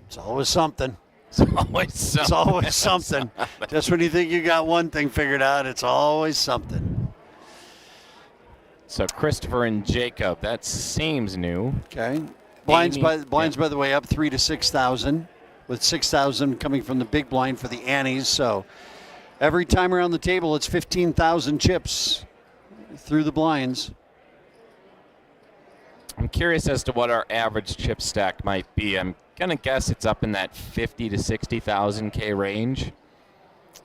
it's always something. It's always something. It's always something. Just when you think you got one thing figured out, it's always something. So Christopher and Jacob, that seems new. Okay. Blinds, by the way, up 3 to 6,000, with 6,000 coming from the big blind for the Annies. So every time around the table, it's 15,000 chips through the blinds. I'm curious as to what our average chip stack might be. I'm going to guess it's up in that 50 to 60,000 K range.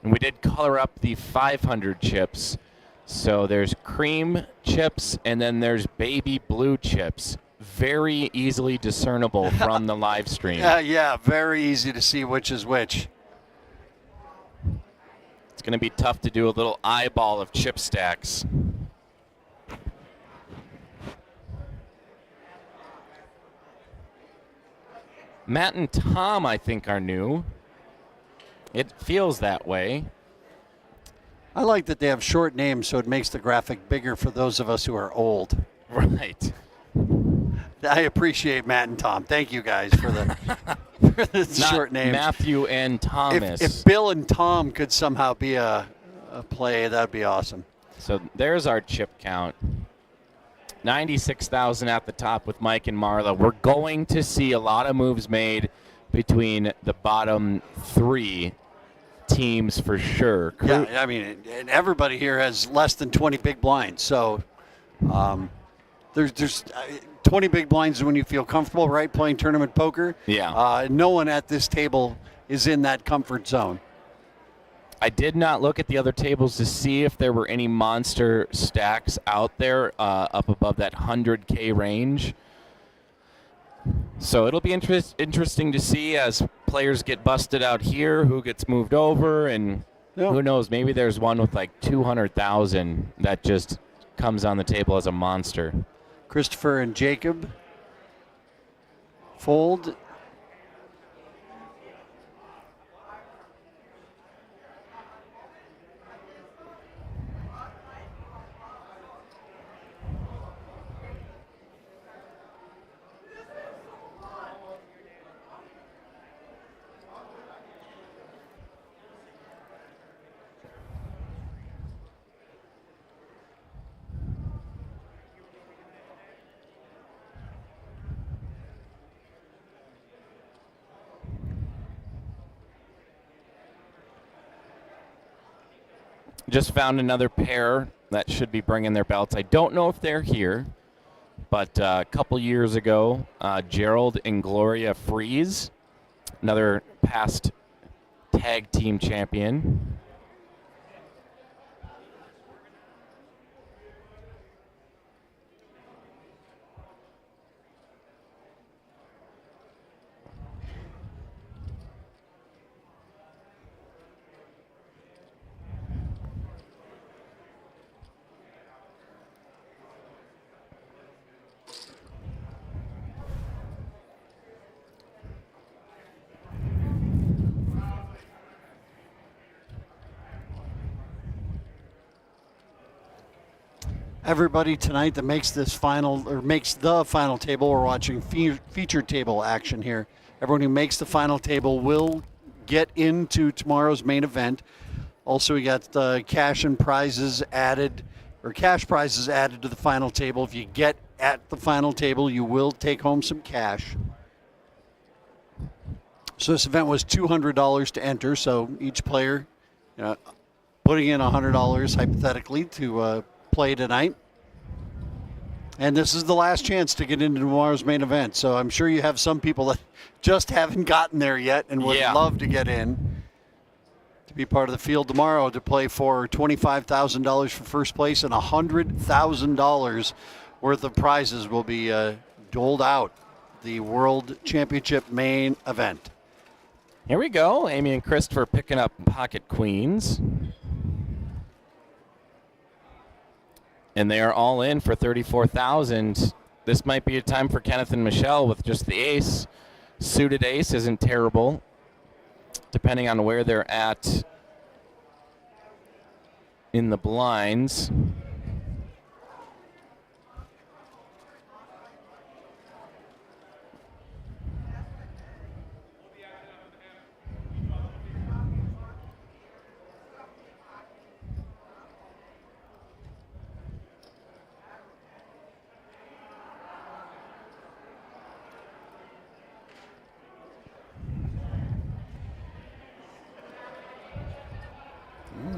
And we did color up the 500 chips. So there's cream chips and then there's baby blue chips. Very easily discernible from the live stream. Yeah, very easy to see which is which. It's going to be tough to do a little eyeball of chip stacks. Matt and Tom, I think, are new. It feels that way. I like that they have short names, so it makes the graphic bigger for those of us who are old. Right. I appreciate Matt and Tom. Thank you guys for the short names. Matthew and Thomas. If Bill and Tom could somehow be a play, that'd be awesome. So there's our chip count. 96,000 at the top with Mike and Marla. We're going to see a lot of moves made between the bottom 3 teams for sure. Yeah, I mean, and everybody here has less than 20 big blinds. So, there's 20 big blinds is when you feel comfortable, right? Playing tournament poker. Yeah. No one at this table is in that comfort zone. I did not look at the other tables to see if there were any monster stacks out there up above that 100K range. So it'll be interesting to see as players get busted out here, who gets moved over, and who knows, maybe there's one with like 200,000 that just comes on the table as a monster. Christopher and Jacob fold. Just found another pair that should be bringing their belts. I don't know if they're here, but a couple years ago, Gerald and Gloria Freeze, another past tag team champion. Everybody tonight that makes this final or makes the final table, we're watching featured table action here. Everyone who makes the final table will get into tomorrow's main event. Also, we got cash and prizes added, or cash prizes added to the final table. If you get at the final table, you will take home some cash. So this event was $200 to enter. So each player putting in $100 hypothetically to play tonight. And this is the last chance to get into tomorrow's main event. So I'm sure you have some people that just haven't gotten there yet and would love to get in to be part of the field tomorrow to play for $25,000 for first place, and $100,000 worth of prizes will be doled out. The World Championship main event. Here we go. Amy and Christopher picking up pocket queens. And they are all in for $34,000. This might be a time for Kenneth and Michelle with just the ace. Suited ace isn't terrible, depending on where they're at in the blinds.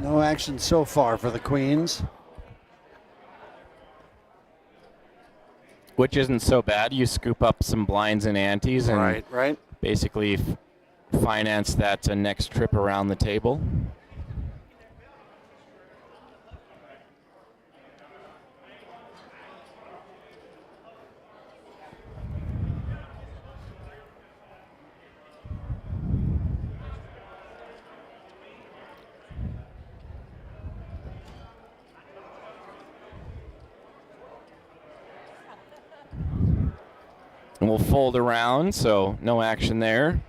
No action so far for the queens. Which isn't so bad. You scoop up some blinds and antes and basically finance that next trip around the table. And we'll fold around, so no action there.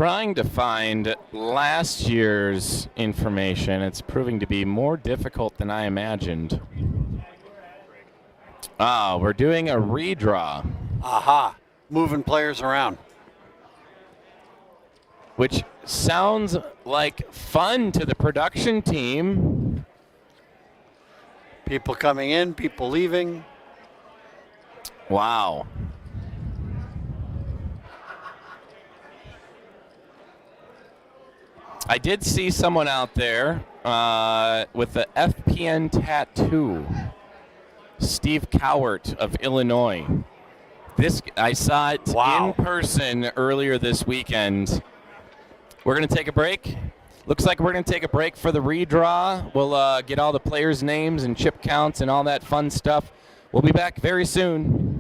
trying to find last year's information. It's proving to be more difficult than I imagined. We're doing a redraw. Aha. Moving players around. Which sounds like fun to the production team. People coming in, people leaving. Wow. I did see someone out there with the FPN tattoo. Steve Cowart of Illinois. I saw it in person earlier this weekend. We're going to take a break. Looks like we're going to take a break for the redraw. We'll get all the players' names and chip counts and all that fun stuff. We'll be back very soon.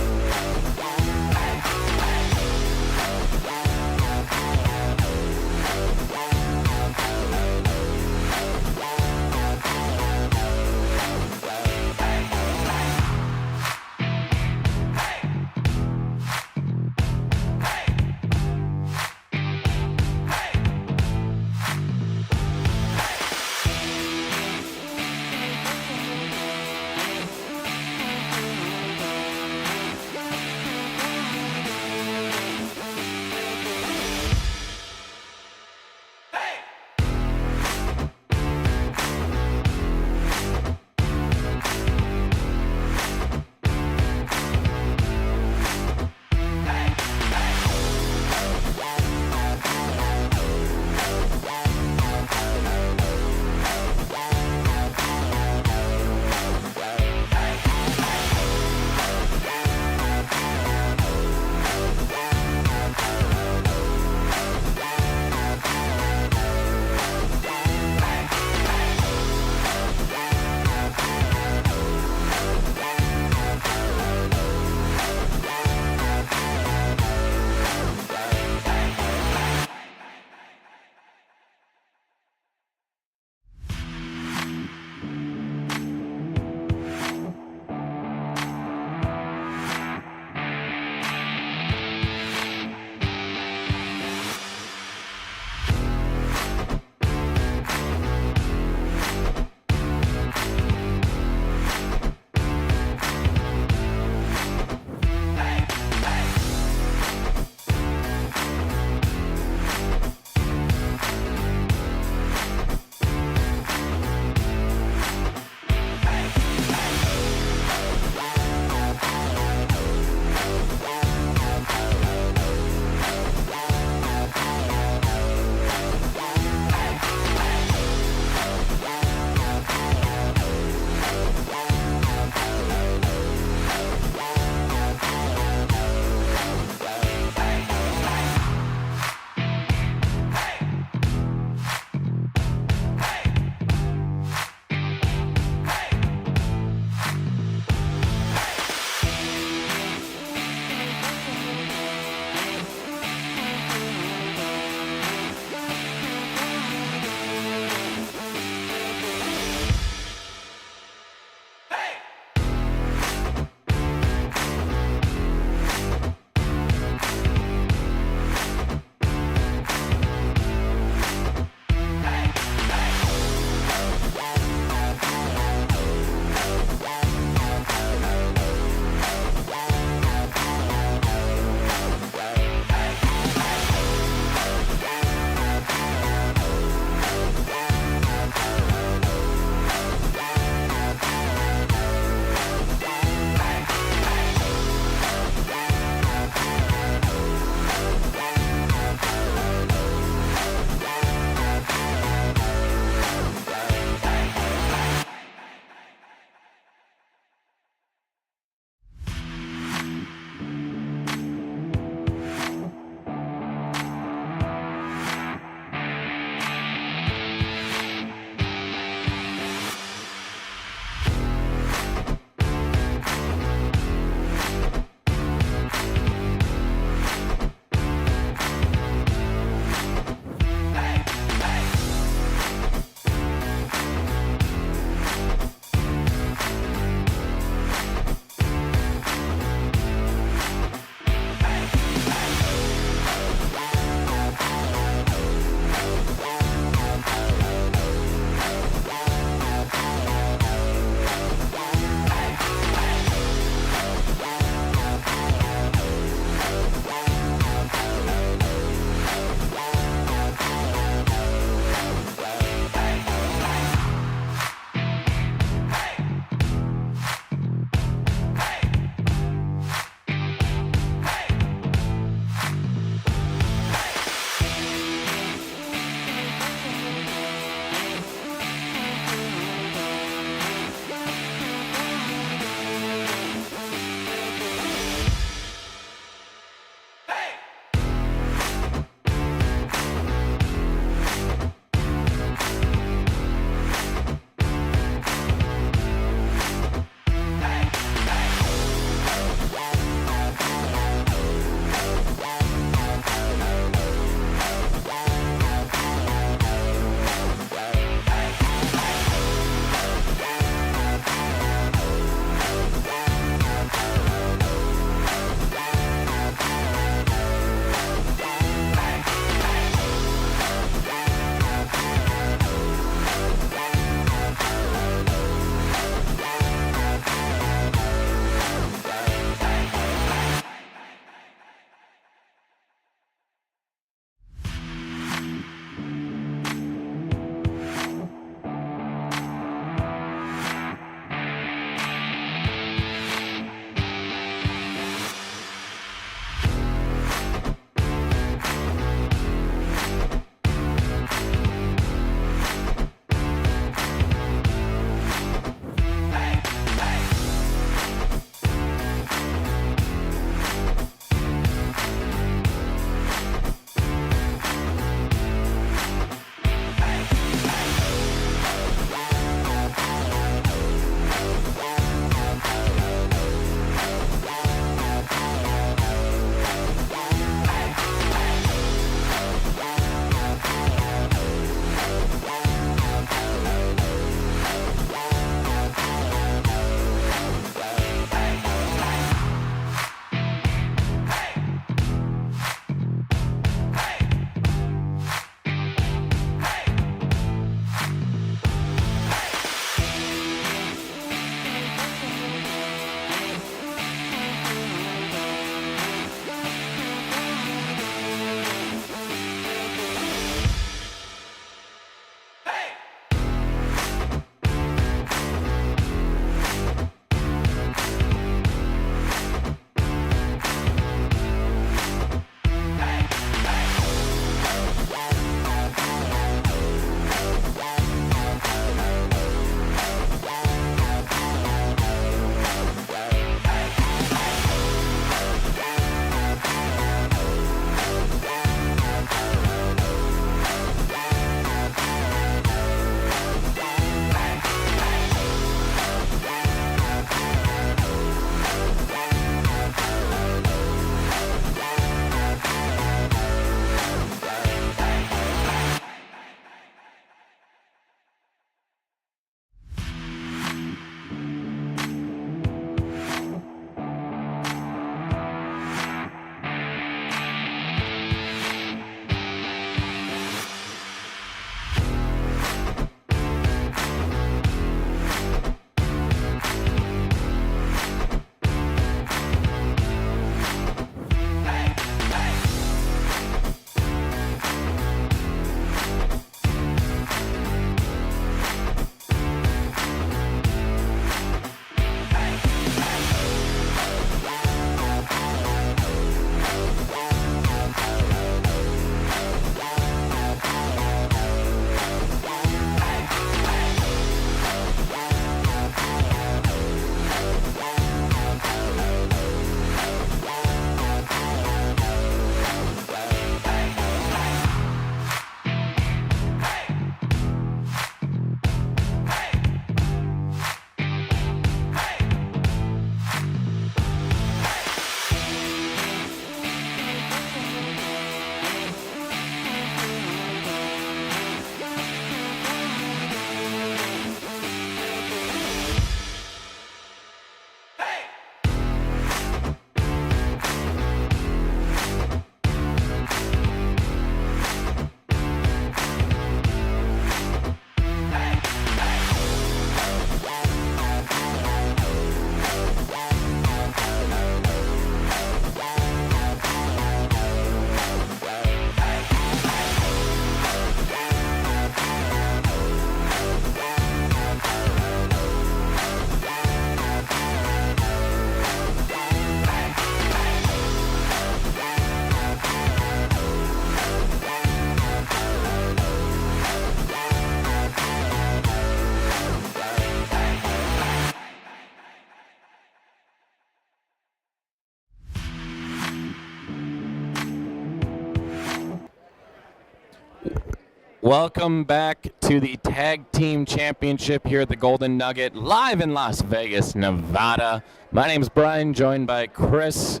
Welcome back to the Tag Team Championship here at the Golden Nugget, live in Las Vegas, Nevada. My name's Brian, joined by Chris.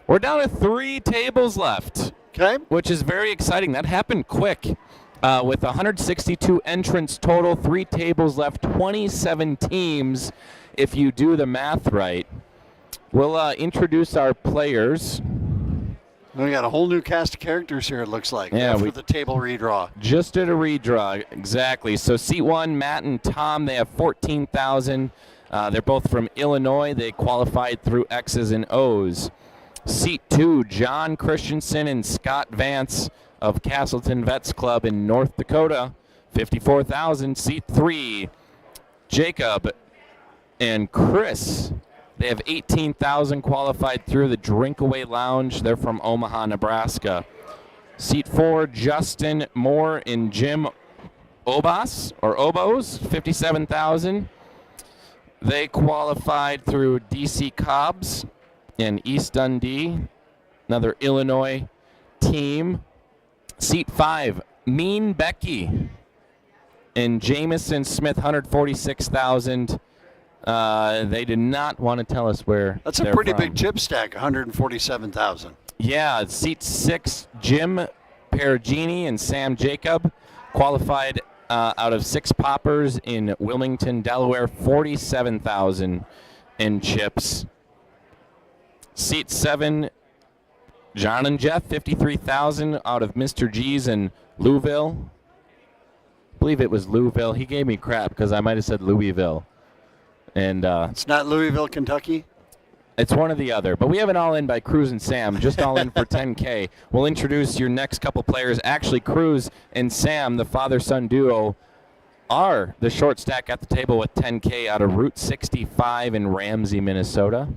We're down to 3 tables left, which is very exciting. That happened quick. With 162 entrants total, 3 tables left, 27 teams, if you do the math right. We'll introduce our players. We got a whole new cast of characters here, it looks like, after the table redraw. Just did a redraw, exactly. So seat 1, Matt and Tom, they have 14,000. They're both from Illinois. They qualified through X's and O's. Seat 2, John Christensen and Scott Vance of Castleton Vets Club in North Dakota, 54,000. Seat 3, Jacob and Chris. They have 18,000 qualified through the Drinkaway Lounge. They're from Omaha, Nebraska. Seat 4, Justin Moore and Jim Obos, 57,000. They qualified through DC Cobbs and East Dundee, another Illinois team. Seat 5, Mean Becky and Jameson Smith, 146,000. They did not want to tell us where. That's a pretty big chip stack, 147,000. Yeah, seat 6, Jim Perugini and Sam Jacob qualified out of 6 poppers in Wilmington, Delaware, 47,000 in chips. Seat 7, John and Jeff, 53,000 out of Mr. G's in Louisville. I believe it was Louisville. He gave me crap because I might have said Louisville. And it's not Louisville, Kentucky? It's one or the other. But we have an all-in by Cruz and Sam, just all in for 10K. We'll introduce your next couple players. Actually, Cruz and Sam, the father-son duo, are the short stack at the table with 10K out of Route 65 in Ramsey, Minnesota.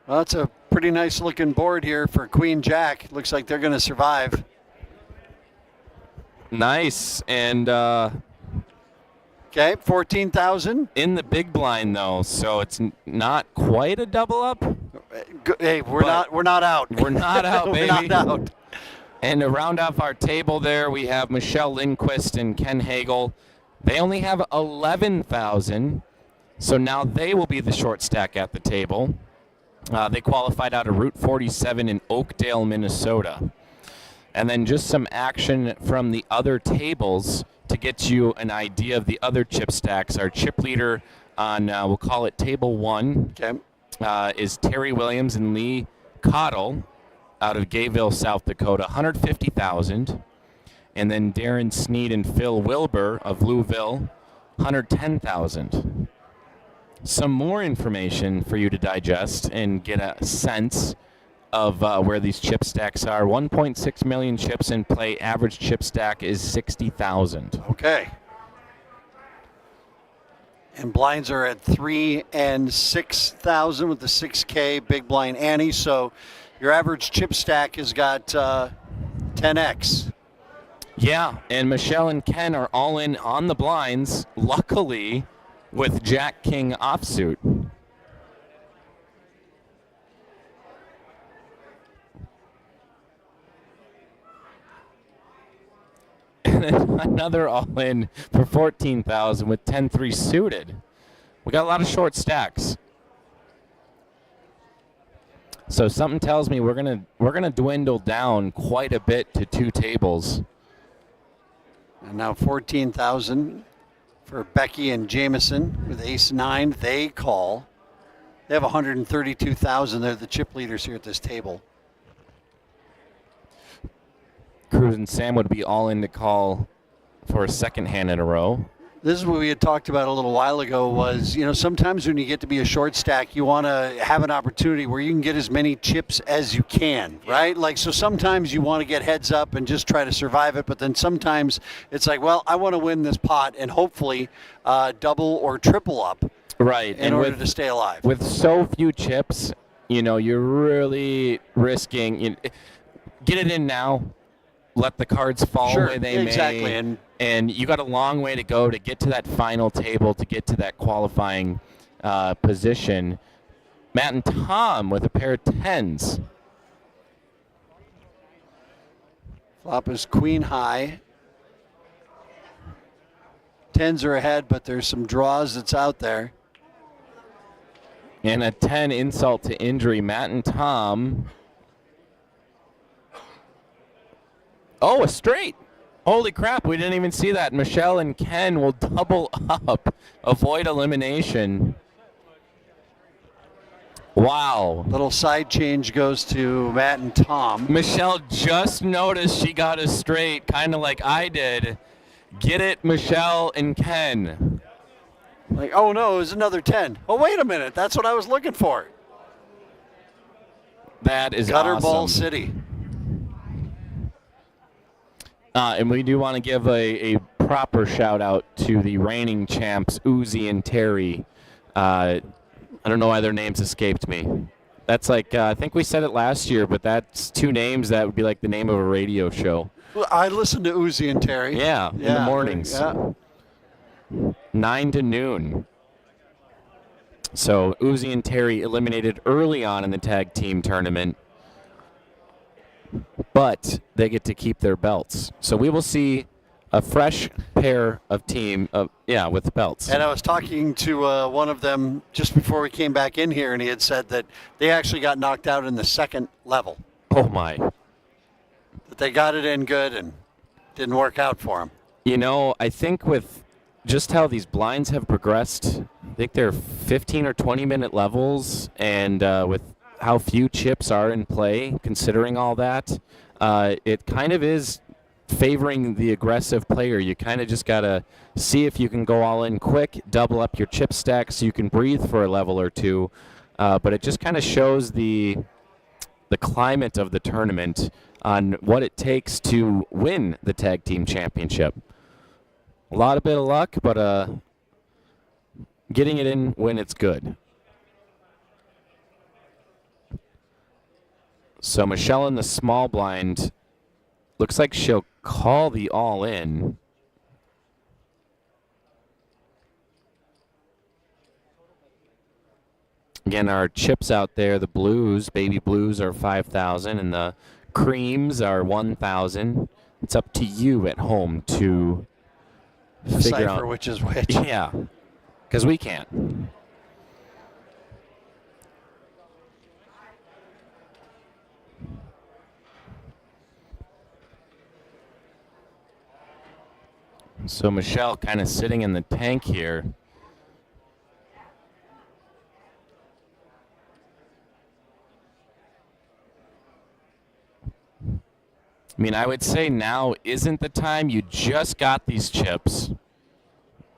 Well, that's a pretty nice-looking board here for Queen Jack. Looks like they're going to survive. Nice. And okay, 14,000. In the big blind, though, so it's not quite a double up. Hey, we're not out. We're not out, baby. We're not out. And to round off our table there, we have Michelle Lindquist and Ken Hagel. They only have 11,000, so now they will be the short stack at the table. They qualified out of Route 47 in Oakdale, Minnesota. And then just some action from the other tables to get you an idea of the other chip stacks. Our chip leader on, we'll call it table 1, is Terry Williams and Lee Cottle out of Gayville, South Dakota, 150,000. And then Darren Sneed and Phil Wilbur of Louisville, 110,000. Some more information for you to digest and get a sense of where these chip stacks are. 1.6 million chips in play. Average chip stack is 60,000. Okay. And blinds are at 3 and 6,000 with the 6K big blind ante. So your average chip stack has got 10x. Yeah, and Michelle and Ken are all in on the blinds, luckily, with Jack King offsuit. And then another all-in for 14,000 with 10-3 suited. We got a lot of short stacks. So something tells me we're gonna dwindle down quite a bit to 2 tables. And now 14,000 for Becky and Jameson with ace-9. They call. They have 132,000. They're the chip leaders here at this table. Cruz and Sam would be all in to call for a second hand in a row. This is what we had talked about a little while ago was, you know, sometimes when you get to be a short stack, you want to have an opportunity where you can get as many chips as you can, right? Like, so sometimes you want to get heads up and just try to survive it, but then sometimes it's like, well, I want to win this pot and hopefully double or triple up in order to stay alive. With so few chips, you know, you're really risking, get it in now, let the cards fall where they may. And you got a long way to go to get to that final table, to get to that qualifying position. Matt and Tom with a pair of 10s. Flop is queen high. Tens are ahead, but there's some draws that's out there. And a 10 insult to injury. Matt and Tom. Oh, a straight. Holy crap, we didn't even see that. Michelle and Ken will double up. Avoid elimination. Wow. Little side change goes to Matt and Tom. Michelle just noticed she got a straight, kind of like I did. Get it, Michelle and Ken. Like, oh no, it was another 10. Oh, wait a minute. That's what I was looking for. That is Gutter awesome. Ball City. And we do want to give a proper shout out to the reigning champs, Uzi and Terry. I don't know why their names escaped me. That's like, I think we said it last year, but that's two names that would be like the name of a radio show. Well, I listened to Uzi and Terry. Yeah, in the mornings. Yeah. 9 to noon. So Uzi and Terry eliminated early on in the tag team tournament, but they get to keep their belts. So we will see a fresh pair of team, with belts. And I was talking to one of them just before we came back in here, and he had said that they actually got knocked out in the second level. Oh, my. That they got it in good and didn't work out for them. You know, I think with just how these blinds have progressed, I think they're 15 or 20-minute levels, and with how few chips are in play, considering all that, it kind of is favoring the aggressive player. You kind of just got to see if you can go all in quick, double up your chip stack so you can breathe for a level or two. But it just kind of shows the climate of the tournament on what it takes to win the tag team championship. A lot of bit of luck, but getting it in when it's good. So Michelle in the small blind, looks like she'll call the all in. Again, our chips out there, the blues, baby blues are 5,000 and the creams are 1,000. It's up to you at home to figure Decipher out which is which. Yeah, because we can't. So Michelle kind of sitting in the tank here. I mean, I would say now isn't the time. You just got these chips.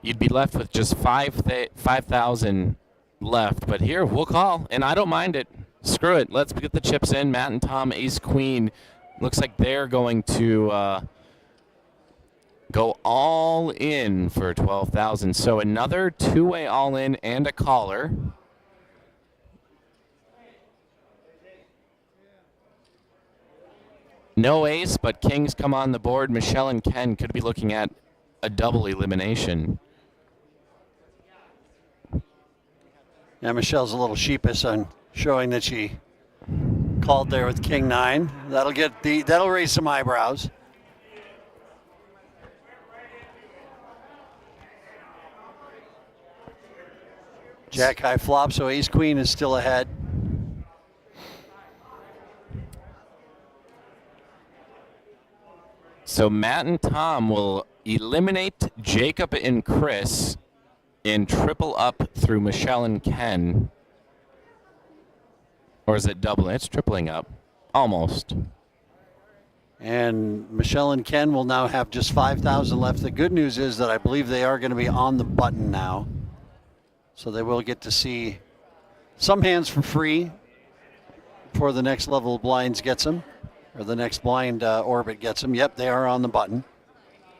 You'd be left with just 5,000 left. But here, we'll call, and I don't mind it. Screw it. Let's get the chips in. Matt and Tom, ace, queen. Looks like they're going to go all in for 12,000. So another two-way all in and a caller. No ace, but kings come on the board. Michelle and Ken could be looking at a double elimination. Yeah, Michelle's a little sheepish on showing that she called there with king 9. That'll raise some eyebrows. Jack high flop, so ace queen is still ahead. So Matt and Tom will eliminate Jacob and Chris and triple up through Michelle and Ken. Or is it doubling? It's tripling up. Almost. And Michelle and Ken will now have just 5,000 left. The good news is that I believe they are going to be on the button now. So they will get to see some hands for free before the next level of blinds gets them, or the next blind orbit gets them. Yep, they are on the button.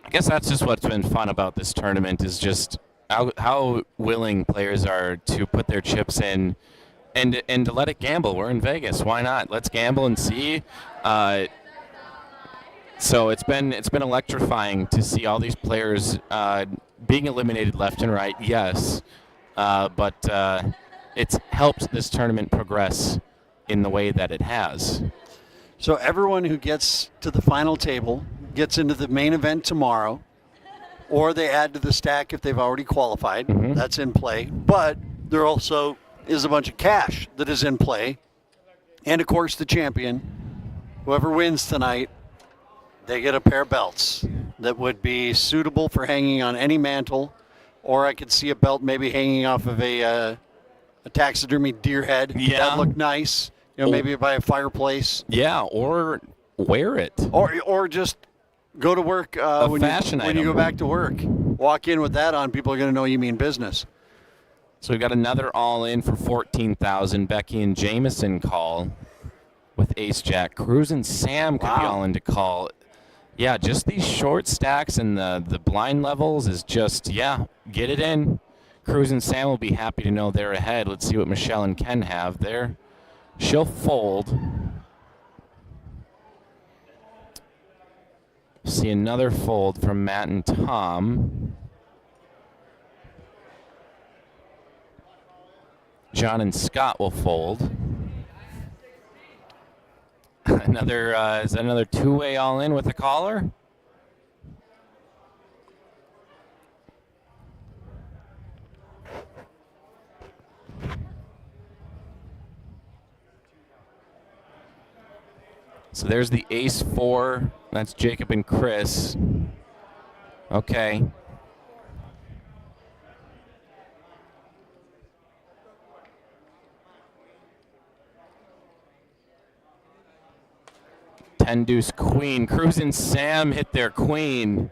I guess that's just what's been fun about this tournament is just how willing players are to put their chips in and to let it gamble. We're in Vegas. Why not? Let's gamble and see. So it's been electrifying to see all these players being eliminated left and right. Yes. But it's helped this tournament progress in the way that it has. So everyone who gets to the final table gets into the main event tomorrow, or they add to the stack if they've already qualified. Mhm. That's in play. But there also is a bunch of cash that is in play. And, of course, the champion, whoever wins tonight, they get a pair of belts that would be suitable for hanging on any mantle, or I could see a belt maybe hanging off of a taxidermy deer head. Yeah. That'd look nice. You know, maybe by a fireplace. Yeah, or wear it. Or just go to work when you go back to work. Walk in with that on, people are going to know you mean business. So we've got another all-in for 14,000. Becky and Jameson call with ace-jack. Cruz and Sam could be all in to call. Yeah, just these short stacks and the blind levels is just, get it in. Cruz and Sam will be happy to know they're ahead. Let's see what Michelle and Ken have there. She'll fold. See another fold from Matt and Tom. John and Scott will fold. Is that another two-way all-in with a caller? So there's the ace-4. That's Jacob and Chris. Okay. Ten deuce queen. Cruz and Sam hit their queen.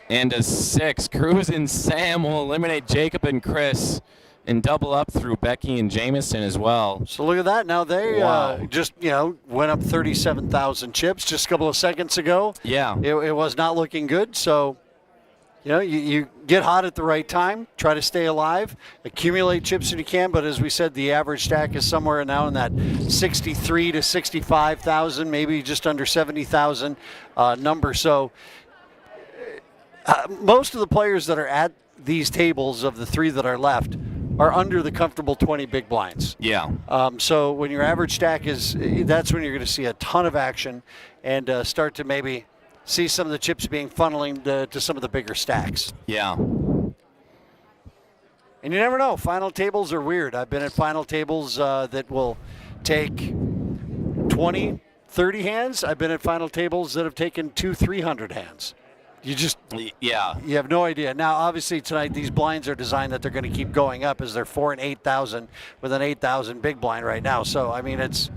And a 6. Cruz and Sam will eliminate Jacob and Chris and double up through Becky and Jameson as well. So look at that. Now they just, went up 37,000 chips just a couple of seconds ago. Yeah. It was not looking good. So, you get hot at the right time, try to stay alive, accumulate chips when you can. But as we said, the average stack is somewhere now in that 63 to 65,000, maybe just under 70,000 number. So most of the players that are at these tables of the three that are left are under the comfortable 20 big blinds. Yeah. So when your average stack that's when you're going to see a ton of action and start to maybe see some of the chips being funneling to some of the bigger stacks. Yeah. And you never know. Final tables are weird. I've been at final tables that will take 20, 30 hands. I've been at final tables that have taken 200-300 hands. You have no idea. Now, obviously, tonight, these blinds are designed that they're going to keep going up as they're 4 and 8,000 with an 8,000 big blind right now. So, I mean, it's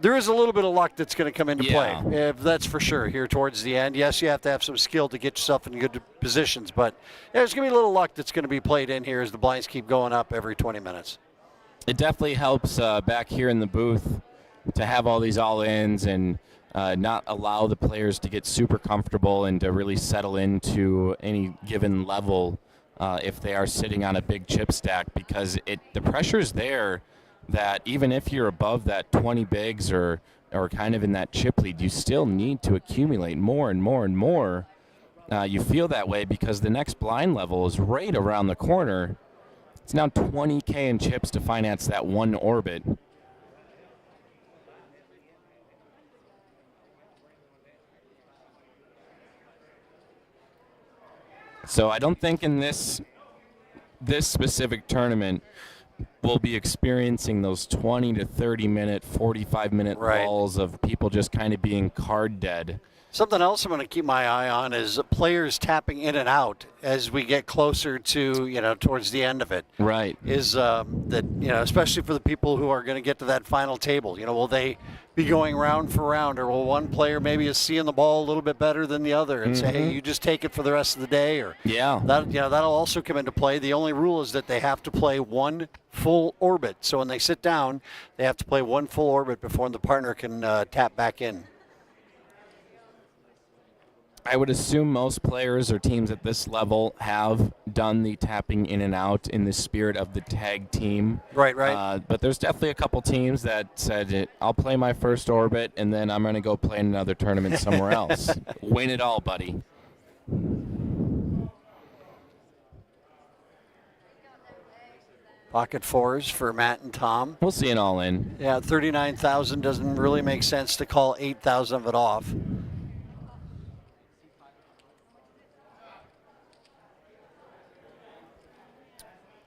there is a little bit of luck that's going to come into play. That's for sure here towards the end. Yes, you have to have some skill to get yourself in good positions, but there's going to be a little luck that's going to be played in here as the blinds keep going up every 20 minutes. It definitely helps back here in the booth to have all these all-ins and not allow the players to get super comfortable and to really settle into any given level if they are sitting on a big chip stack, because the pressure's there that even if you're above that 20 bigs or kind of in that chip lead, you still need to accumulate more and more and more. You feel that way because the next blind level is right around the corner. It's now 20K in chips to finance that one orbit. So I don't think in this specific tournament we'll be experiencing those 20 to 30 minute, 45 minute lulls of people just kind of being card dead. Something else I'm going to keep my eye on is players tapping in and out as we get closer to, towards the end of it. Right. Is that, especially for the people who are going to get to that final table, will they be going round for round, or will one player maybe is seeing the ball a little bit better than the other and say, hey, you just take it for the rest of the day? Or that'll also come into play. The only rule is that they have to play one full orbit. So when they sit down, they have to play one full orbit before the partner can tap back in. I would assume most players or teams at this level have done the tapping in and out in the spirit of the tag team. Right. But there's definitely a couple teams that said, I'll play my first orbit, and then I'm going to go play in another tournament somewhere else. Win it all, buddy. Pocket fours for Matt and Tom. We'll see an all in. Yeah, 39,000 doesn't really make sense to call 8,000 of it off.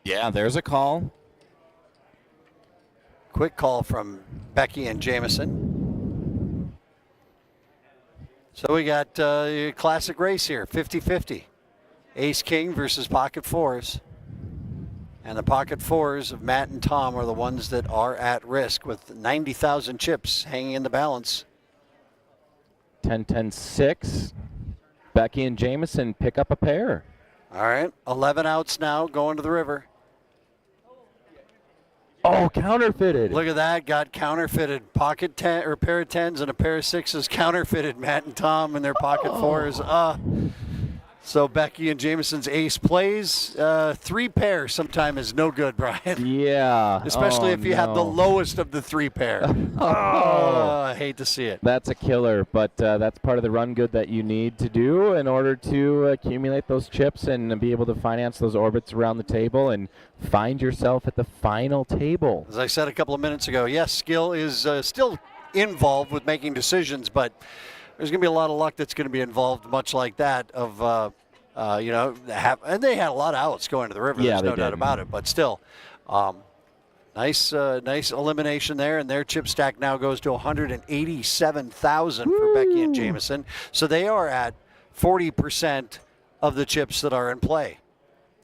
Yeah, there's a call. Quick call from Becky and Jameson. So we got a classic race here, 50-50. Ace King versus Pocket fours. And the Pocket fours of Matt and Tom are the ones that are at risk with 90,000 chips hanging in the balance. 10-10-6. Becky and Jameson pick up a pair. All right, 11 outs now going to the river. Oh, counterfeited. Look at that, got counterfeited. Pocket 10 or pair of 10s and a pair of 6s counterfeited. Matt and Tom and their Pocket fours. So Becky and Jameson's ace plays. 3 pair sometime is no good, Brian. Yeah. Especially if you have the lowest of the 3 pair. I hate to see it. That's a killer, but that's part of the run good that you need to do in order to accumulate those chips and be able to finance those orbits around the table and find yourself at the final table. As I said a couple of minutes ago, yes, skill is still involved with making decisions, but there's going to be a lot of luck that's going to be involved, much like that of, and they had a lot of outs going to the river. Yeah, There's no they doubt did. about it. But still, nice elimination there, and their chip stack now goes to 187,000 for Becky and Jameson. So they are at 40% of the chips that are in play.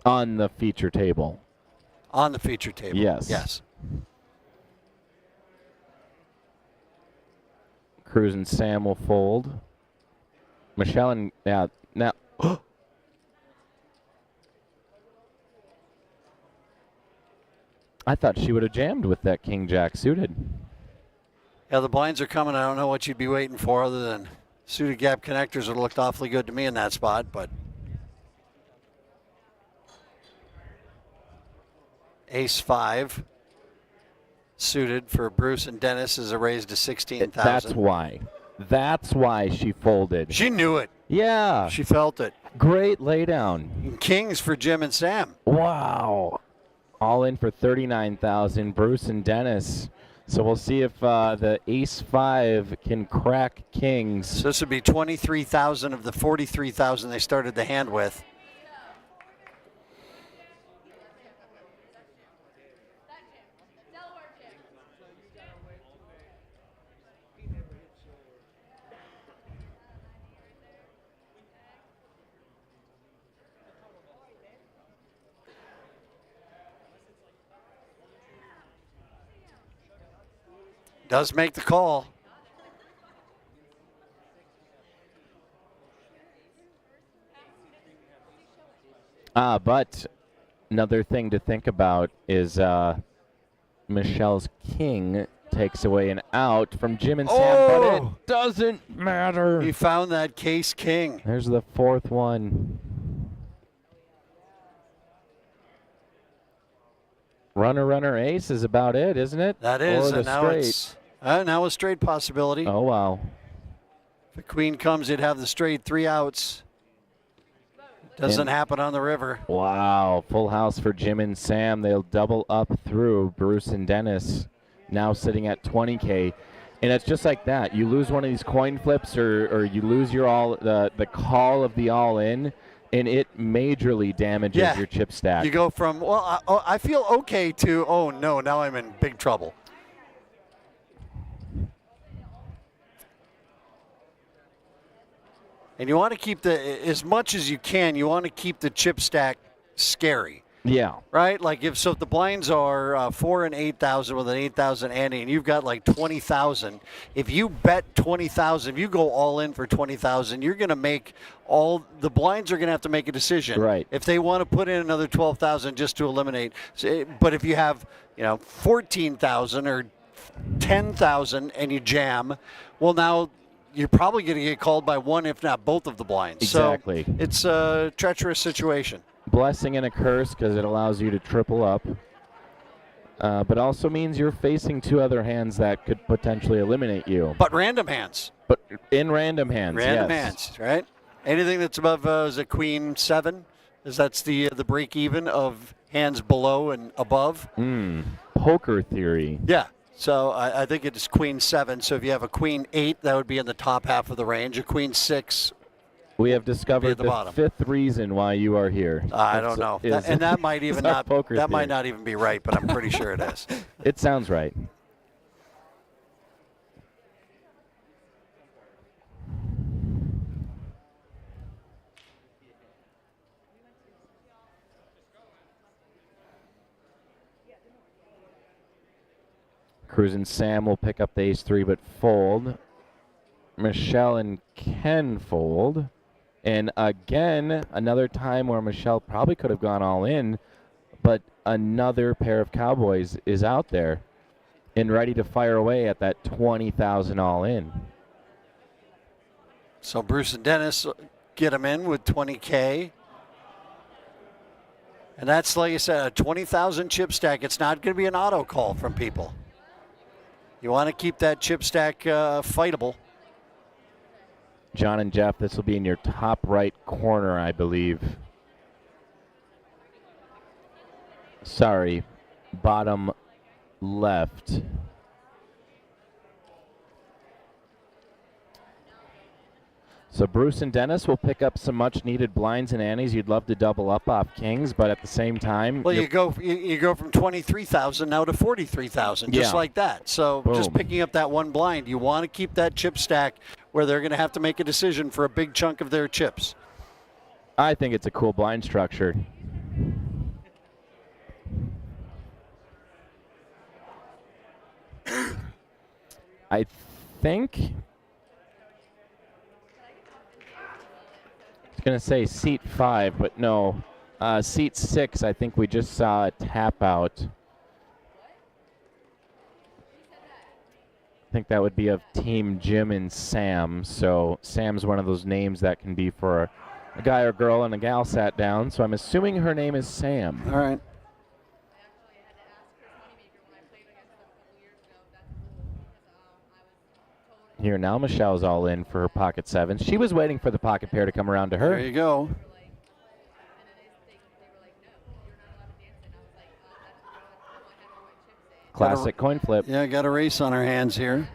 On the feature table. On the feature table. Yes. Yes. Cruz and Sam will fold. Michelle and now. I thought she would have jammed with that King Jack suited. Yeah, the blinds are coming. I don't know what you'd be waiting for other than suited gap connectors would have looked awfully good to me in that spot, but ace 5 suited for Bruce and Dennis is a raise to 16,000. That's why. That's why she folded. She knew it. Yeah. She felt it. Great laydown. Kings for Jim and Sam. Wow. All in for 39,000. Bruce and Dennis. So we'll see if the ace 5 can crack kings. So this would be 23,000 of the 43,000 they started the hand with. Does make the call. But another thing to think about is Michelle's king takes away an out from Jim and Sam, but it doesn't matter. He found that case king. There's the 4th one. Runner, ace is about it, isn't it? That is, or the and now straight. it's now a straight possibility. Oh, wow. If the queen comes, you'd have the straight 3 outs. Doesn't happen on the river. Wow, full house for Jim and Sam. They'll double up through Bruce and Dennis, now sitting at 20K. And it's just like that. You lose one of these coin flips or you lose your the call of the all-in, and it majorly damages your chip stack. You go from, well, I feel okay to, oh, no, now I'm in big trouble. And you want to keep as much as you can, you want to keep the chip stack scary. Yeah. Right? Like if the blinds are 4 and 8,000 with an 8,000 ante, and you've got like 20,000. If you bet 20,000, if you go all in for 20,000, you're going to make the blinds are going to have to make a decision. Right. If they want to put in another 12,000 just to eliminate. But if you have, 14,000 or 10,000 and you jam, well, now you're probably going to get called by one, if not both of the blinds. Exactly. So it's a treacherous situation. Blessing and a curse because it allows you to triple up. But also means you're facing 2 other hands that could potentially eliminate you. But random hands. But in random hands, Random yes. hands, right? Anything that's above is a queen 7, is that's the break even of hands below and above. Poker theory. Yeah. So I think it is queen 7. So if you have a queen 8, that would be in the top half of the range. A queen 6. We have discovered the the bottom. 5th reason why you are here. I don't know. And that might even not poker that might theory. not even be right, but I'm pretty sure it is. It sounds right. Cruz and Sam will pick up the ace-3 but fold. Michelle and Ken fold. And again, another time where Michelle probably could have gone all in, but another pair of Cowboys is out there and ready to fire away at that 20,000 all in. So Bruce and Dennis get them in with 20K. And that's, like I said, a 20,000 chip stack. It's not going to be an auto call from people. You want to keep that chip stack fightable. John and Jeff, this will be in your top right corner, I believe. Sorry, bottom left. So Bruce and Dennis will pick up some much-needed blinds and antes. You'd love to double up off kings, but at the same time, well, you go from 23,000 now to 43,000, just like that. So just picking up that one blind, you want to keep that chip stack where they're going to have to make a decision for a big chunk of their chips. I think it's a cool blind structure. I think going to say seat 5, but no. Seat 6, I think we just saw a tap out. I think that would be of Team Jim and Sam. So Sam's one of those names that can be for a guy or girl, and a gal sat down. So I'm assuming her name is Sam. All right. Here now, Michelle's all in for her pocket 7. She was waiting for the pocket pair to come around to her. There you go. Classic coin flip. Yeah, got a race on her hands here.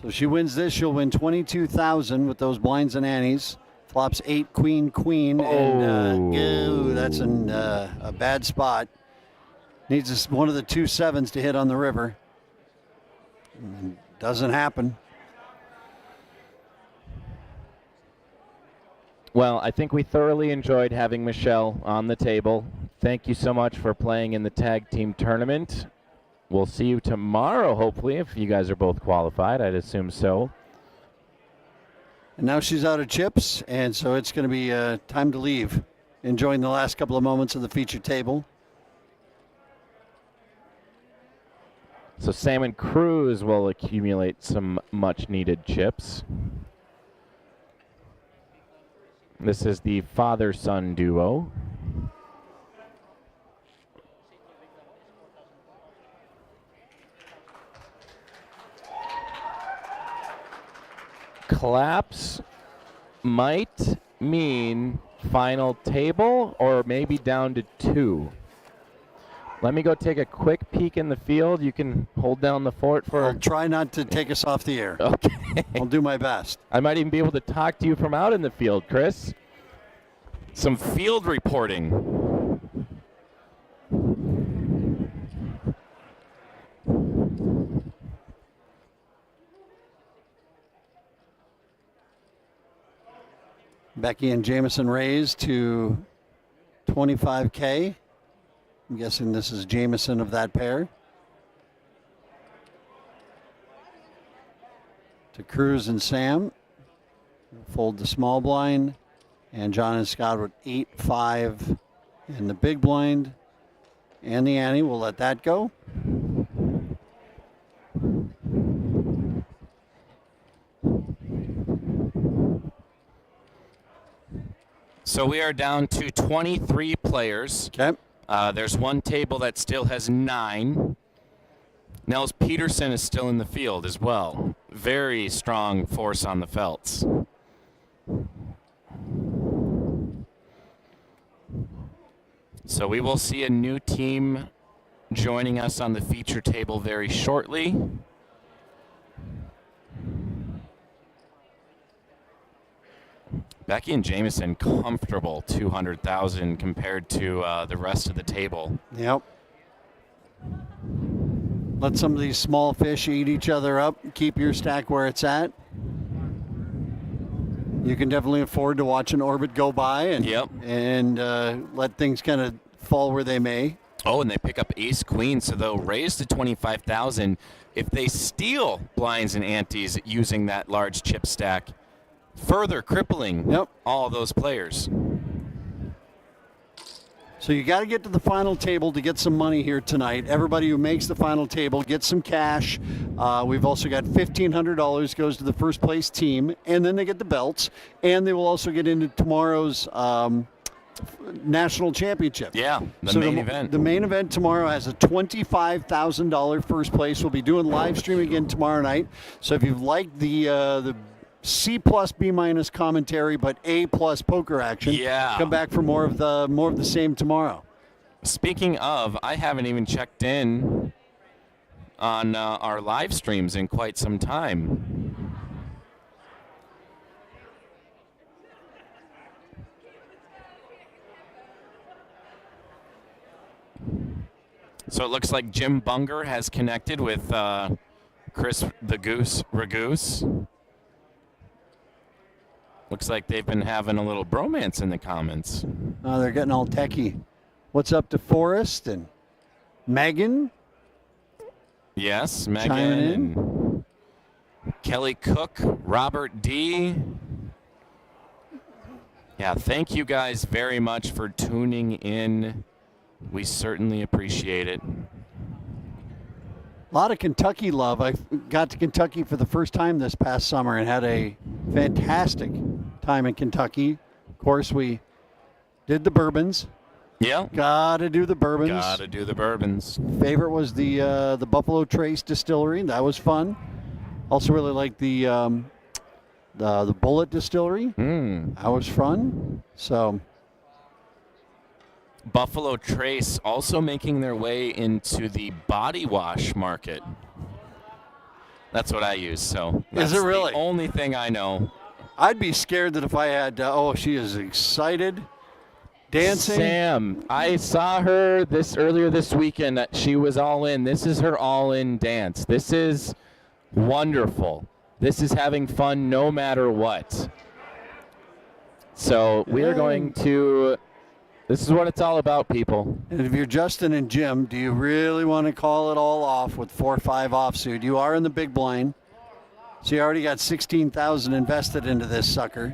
So she wins this, she'll win 22,000 with those blinds and antes. Flops 8, queen, queen, and that's in a bad spot. Needs one of the 2 7s to hit on the river. Doesn't happen. Well, I think we thoroughly enjoyed having Michelle on the table. Thank you so much for playing in the tag team tournament. We'll see you tomorrow, hopefully, if you guys are both qualified. I'd assume so. And now she's out of chips, and so it's going to be time to leave. Enjoying the last couple of moments of the feature table. So Sam and Cruz will accumulate some much-needed chips. This is the father-son duo. Claps might mean final table or maybe down to 2. Let me go take a quick peek in the field. You can hold down the fort for... I'll try not to take us off the air. Okay. I'll do my best. I might even be able to talk to you from out in the field, Chris. Some field reporting. Becky and Jameson raised to 25K. I'm guessing this is Jameson of that pair. To Cruz and Sam. Fold the small blind. And John and Scott with 8, 5 in the big blind. And the ante, we'll let that go. So we are down to 23 players. Okay. There's one table that still has 9. Nels Peterson is still in the field as well. Very strong force on the felts. So we will see a new team joining us on the feature table very shortly. Becky and Jameson comfortable 200,000 compared to the rest of the table. Yep. Let some of these small fish eat each other up. Keep your stack where it's at. You can definitely afford to watch an orbit go by and let things kind of fall where they may. Oh, and they pick up ace queen, so they'll raise to 25,000 if they steal blinds and antes using that large chip stack, further crippling all those players. So you got to get to the final table to get some money here tonight. Everybody who makes the final table gets some cash. We've also got $1,500 goes to the first place team, and then they get the belts, and they will also get into tomorrow's national championship. Yeah, the main event. The main event tomorrow has a $25,000 first place. We'll be doing live stream again tomorrow night. So if you've liked the C plus B minus commentary, but A plus poker action, come back for more of the same tomorrow. Speaking of, I haven't even checked in on our live streams in quite some time. So it looks like Jim Bunger has connected with Chris the Goose Ragoose. Looks like they've been having a little bromance in the comments. Oh, they're getting all techie. What's up to Forrest and Megan? Yes, Megan and Kelly Cook, Robert D. Yeah, thank you guys very much for tuning in. We certainly appreciate it. A lot of Kentucky love. I got to Kentucky for the first time this past summer and had a fantastic time in Kentucky. Of course, we did the bourbons. Yeah. Gotta do the bourbons. Gotta do the bourbons. Favorite was the Buffalo Trace Distillery. That was fun. Also really liked the Bullet Distillery. That was fun. So Buffalo Trace also making their way into the body wash market. That's what I use. So that's is it really the only thing I know? I'd be scared that if I had. She is excited, dancing. Sam, I saw her earlier this weekend. She was all in. This is her all-in dance. This is wonderful. This is having fun no matter what. So we are going to. This is what it's all about, people. And if you're Justin and Jim, do you really want to call it all off with 4-5 offsuit? You are in the big blind, so you already got $16,000 invested into this sucker.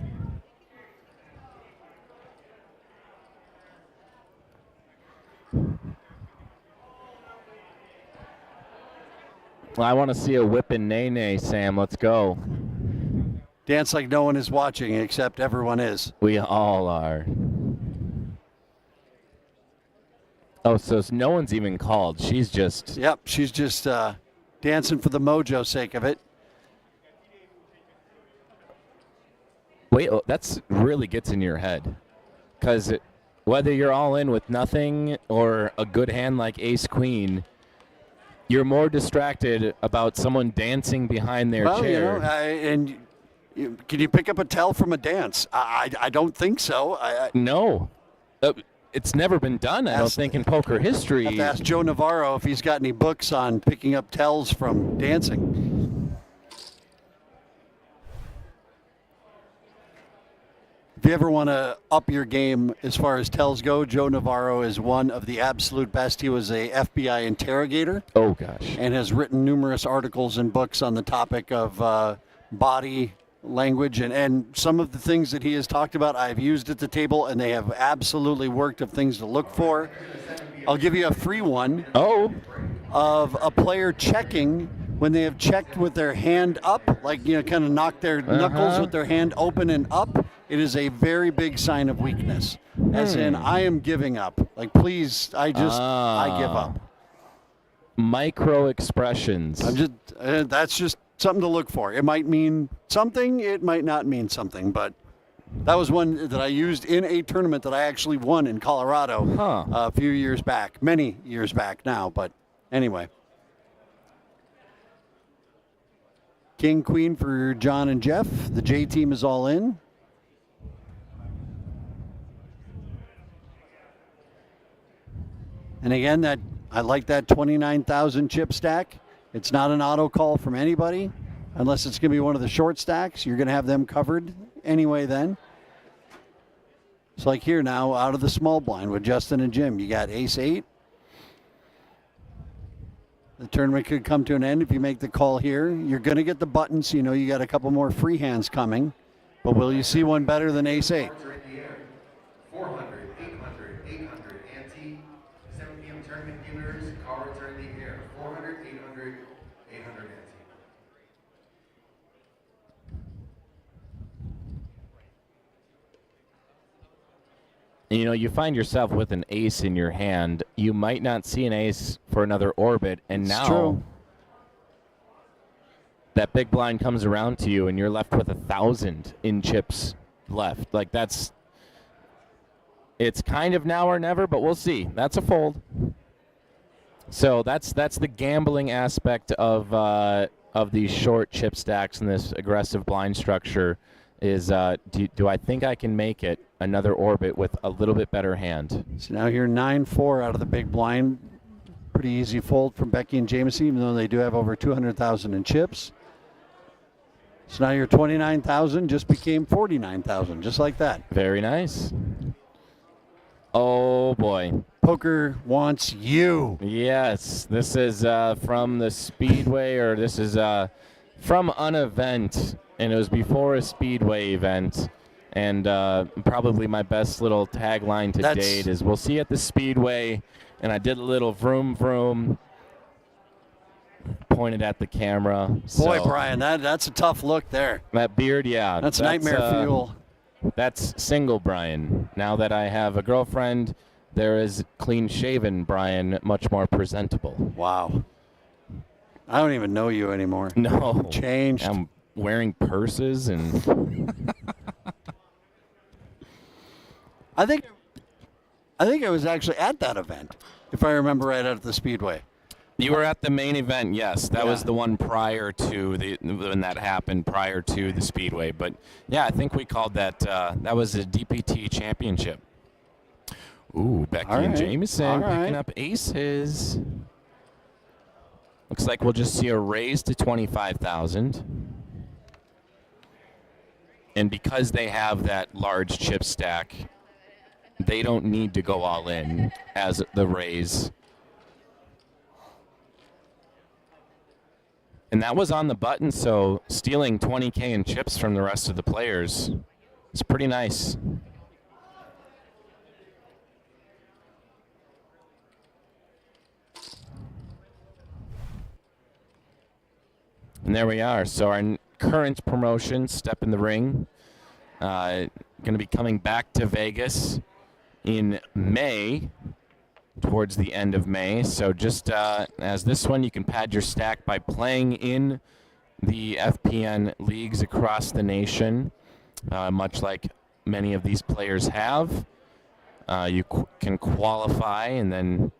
I want to see a whipping nay-nay, Sam. Let's go. Dance like no one is watching, except everyone is. We all are. Oh, so no one's even called. She's just... Yep, she's just dancing for the mojo sake of it. Wait, that's really gets in your head. Because whether you're all in with nothing or a good hand like ace-queen, you're more distracted about someone dancing behind their chair. Can you pick up a tell from a dance? I don't think so. No. It's never been done, I don't think, in poker history. I have to ask Joe Navarro if he's got any books on picking up tells from dancing. If you ever want to up your game as far as tells go, Joe Navarro is one of the absolute best. He was a FBI interrogator. Oh, gosh. And has written numerous articles and books on the topic of body language, and some of the things that he has talked about I've used at the table, and they have absolutely worked of things to look for. I'll give you a free one of a player checking when they have checked with their hand up, like, kind of knock their knuckles with their hand open and up. It is a very big sign of weakness, as in I am giving up. Like, please, I give up. Micro expressions. That's just something to look for. It might mean something, it might not mean something, but That was one that I used in a tournament that I actually won in Colorado a few years back, many years back now, but anyway. King, queen for John and Jeff. The J team is all in. And again, that I like that 29,000 chip stack. It's not an auto call from anybody, unless it's going to be one of the short stacks. You're going to have them covered anyway then. It's like here now, out of the small blind with Justin and Jim. You got ace-8. The tournament could come to an end if you make the call here. You're going to get the button, so you know you got a couple more free hands coming. But will you see one better than ace-8? 400, 800, 800, ante, 7 p.m. tournament viewers, call return the air. 400, 800, 800 ante. You know, you find yourself with an ace in your hand. You might not see an ace for another orbit, and It's now true. that big blind comes around to you, and you're left with 1,000 in chips left. Like it's kind of now or never, but we'll see. That's a fold. So that's the gambling aspect of these short chip stacks and this aggressive blind structure. Is do I think I can make it another orbit with a little bit better hand? So now you're 9-4 out of the big blind. Pretty easy fold from Becky and Jameson, even though they do have over 200,000 in chips. So now your 29,000 just became 49,000, just like that. Very nice. Oh boy. Poker wants you. Yes, this is from the Speedway, or this is from an event, and it was before a Speedway event. And probably my best little tagline to date is, we'll see you at the Speedway. And I did a little vroom vroom, pointed at the camera. Boy, Brian, that's a tough look there. That beard, yeah. That's nightmare fuel. That's single Brian. Now that I have a girlfriend, there is clean-shaven Brian, much more presentable. Wow. I don't even know you anymore. No. You changed. I'm wearing purses and... I think I was actually at that event, if I remember right, at the Speedway. You were at the main event, yes. That was the one prior to when that happened, prior to the Speedway. But yeah, I think we called that. That was a DPT championship. Ooh, Becky and Jameson picking up aces. Looks like we'll just see a raise to 25,000. And because they have that large chip stack, they don't need to go all in as the raise. And that was on the button, so stealing 20K in chips from the rest of the players is pretty nice. And there we are. So our current promotion, Step in the Ring, going to be coming back to Vegas in May, towards the end of May. So just as this one, you can pad your stack by playing in the FPN leagues across the nation, much like many of these players have. You can qualify and then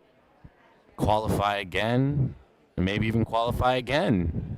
qualify again, and maybe even qualify again.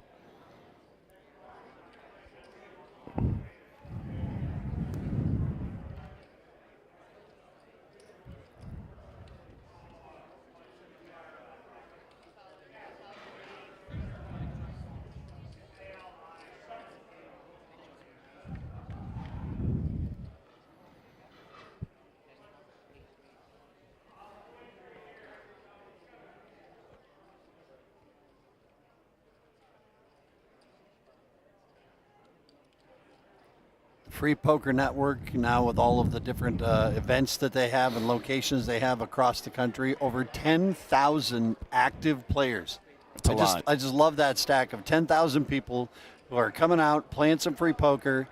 Free Poker Network, now with all of the different events that they have and locations they have across the country, over 10,000 active players. I just love that stack of 10,000 people who are coming out, playing some free poker,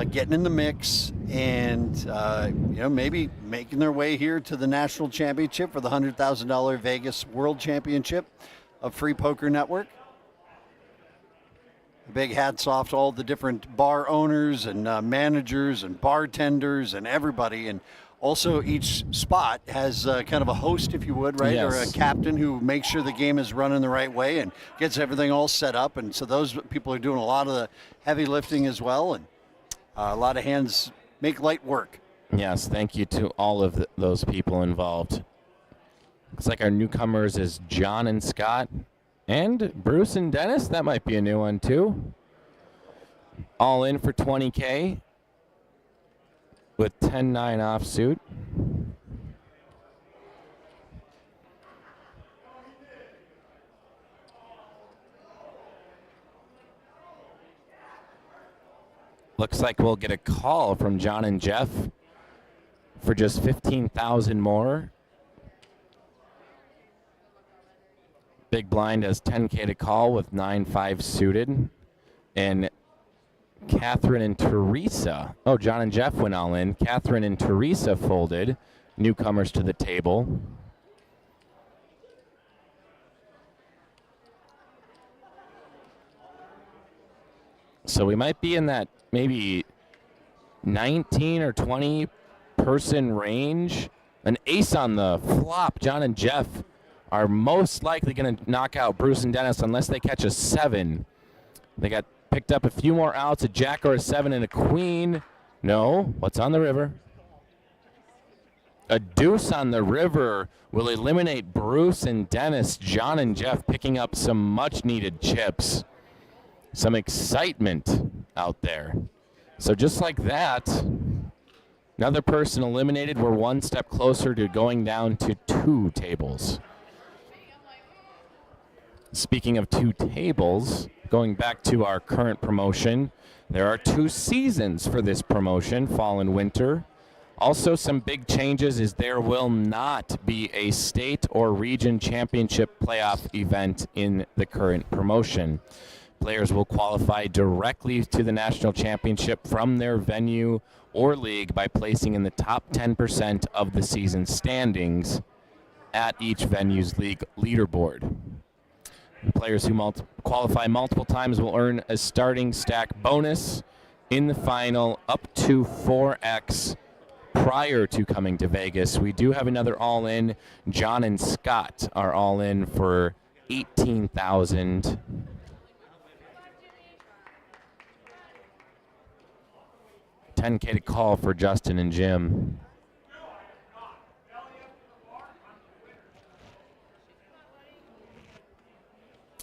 getting in the mix, and maybe making their way here to the national championship for the $100,000 Vegas World Championship of Free Poker Network. Big hats off to all the different bar owners and managers and bartenders and everybody. And also each spot has kind of a host, if you would, right? Yes. Or a captain who makes sure the game is running the right way and gets everything all set up. And so those people are doing a lot of the heavy lifting as well. And a lot of hands make light work. Yes, thank you to all of those people involved. Looks like our newcomers is John and Scott. And Bruce and Dennis, that might be a new one too. All in for 20K with 10-9 offsuit. Looks like we'll get a call from John and Jeff for just 15,000 more. Big blind has 10K to call with 9-5 suited. And Catherine and Teresa. Oh, John and Jeff went all in. Catherine and Teresa folded. Newcomers to the table. So we might be in that maybe 19 or 20 person range. An ace on the flop. John and Jeff are most likely going to knock out Bruce and Dennis unless they catch a 7. They got picked up a few more outs, a jack or a 7 and a queen. No, what's on the river? A deuce on the river will eliminate Bruce and Dennis. John and Jeff picking up some much needed chips. Some excitement out there. So just like that, another person eliminated. We're one step closer to going down to 2 tables. Speaking of 2 tables, going back to our current promotion, there are 2 seasons for this promotion, fall and winter. Also, some big changes is there will not be a state or region championship playoff event in the current promotion. Players will qualify directly to the national championship from their venue or league by placing in the top 10% of the season standings at each venue's league leaderboard. Players who qualify multiple times will earn a starting stack bonus in the final up to 4x prior to coming to Vegas. We do have another all-in. John and Scott are all in for 18,000. $10K to call for Justin and Jim.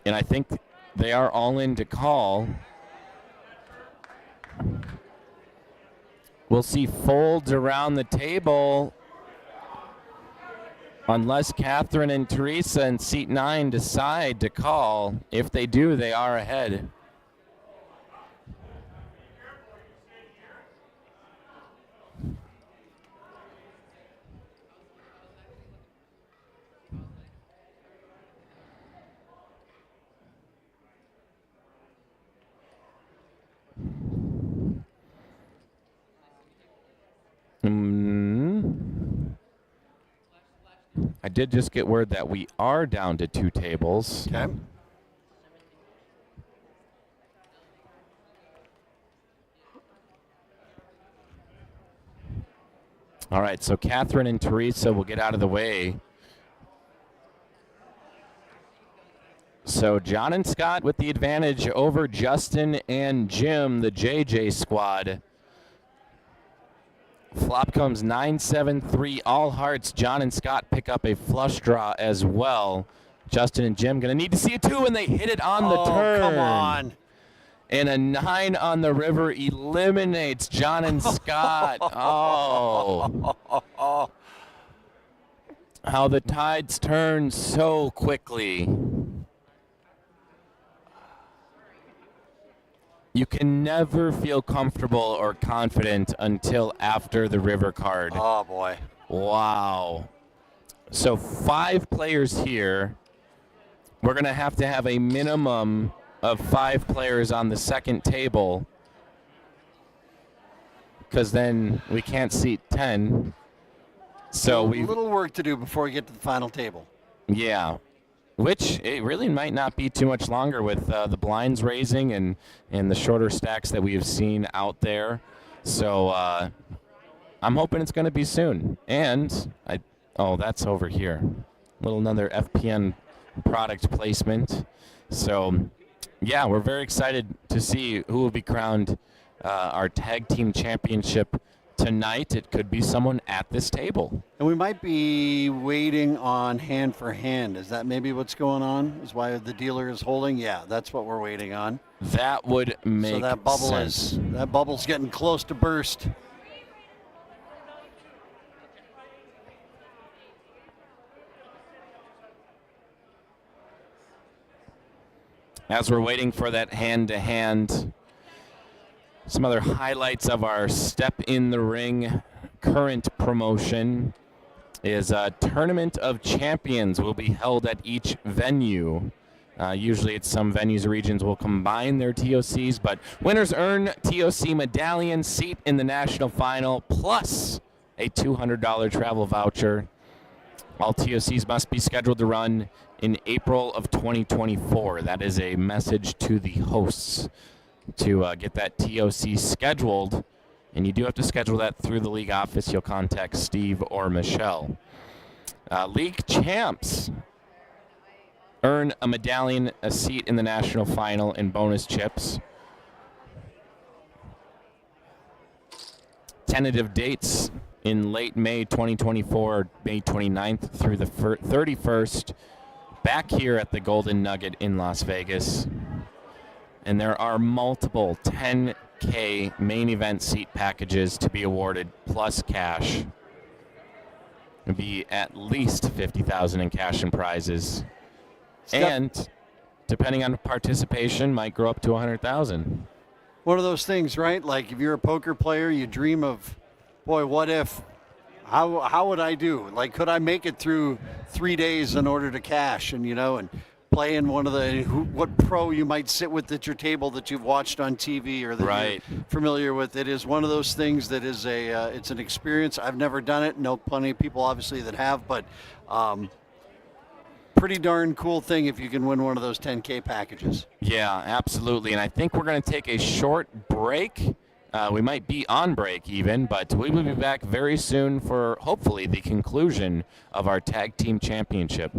And I think they are all in to call. We'll see folds around the table unless Catherine and Teresa in seat 9 decide to call. If they do, they are ahead. I did just get word that we are down to 2 tables. Okay. All right, so Catherine and Teresa will get out of the way. So John and Scott with the advantage over Justin and Jim, the JJ squad. Flop comes 9-7-3, all hearts. John and Scott pick up a flush draw as well. Justin and Jim going to need to see a 2, and they hit it on the turn. Come on. And a 9 on the river eliminates John and Scott. Oh. How the tides turn so quickly. You can never feel comfortable or confident until after the river card. Oh, boy. Wow. So 5 players here. We're going to have a minimum of 5 players on the second table because then we can't seat 10. So we little work to do before we get to the final table. Yeah. which it really might not be too much longer with the blinds raising and the shorter stacks that we have seen out there. So I'm hoping it's going to be soon. And that's over here. Another FPN product placement. So yeah, we're very excited to see who will be crowned our tag team championship tonight. It could be someone at this table. And we might be waiting on hand for hand. Is that maybe what's going on? Is why the dealer is holding? Yeah, that's what we're waiting on. That would make sense. That bubble's getting close to burst. As we're waiting for that hand-to-hand, some other highlights of our Step in the Ring current promotion is a Tournament of Champions will be held at each venue. Usually it's some venues or regions will combine their TOCs, but winners earn TOC medallion, seat in the national final, plus a $200 travel voucher. All TOCs must be scheduled to run in April of 2024. That is a message to the hosts to get that TOC scheduled. And you do have to schedule that through the league office. You'll contact Steve or Michelle. League champs earn a medallion, a seat in the national final, and bonus chips. Tentative dates in late May 2024, May 29th through the 31st, back here at the Golden Nugget in Las Vegas. And there are multiple 10K main event seat packages to be awarded, plus cash. It'll be at least $50,000 in cash and prizes. And depending on participation, might grow up to $100,000. One of those things, right? Like if you're a poker player, you dream of, boy, what if? How would I do? Like, could I make it through 3 days in order to cash and play in one of what pro you might sit with at your table that you've watched on TV or that you're familiar with? It is one of those things that is it's an experience. I've never done it. Know plenty of people obviously that have, but pretty darn cool thing if you can win one of those 10K packages. Yeah, absolutely. And I think we're going to take a short break. We might be on break even, but we will be back very soon for hopefully the conclusion of our tag team championship.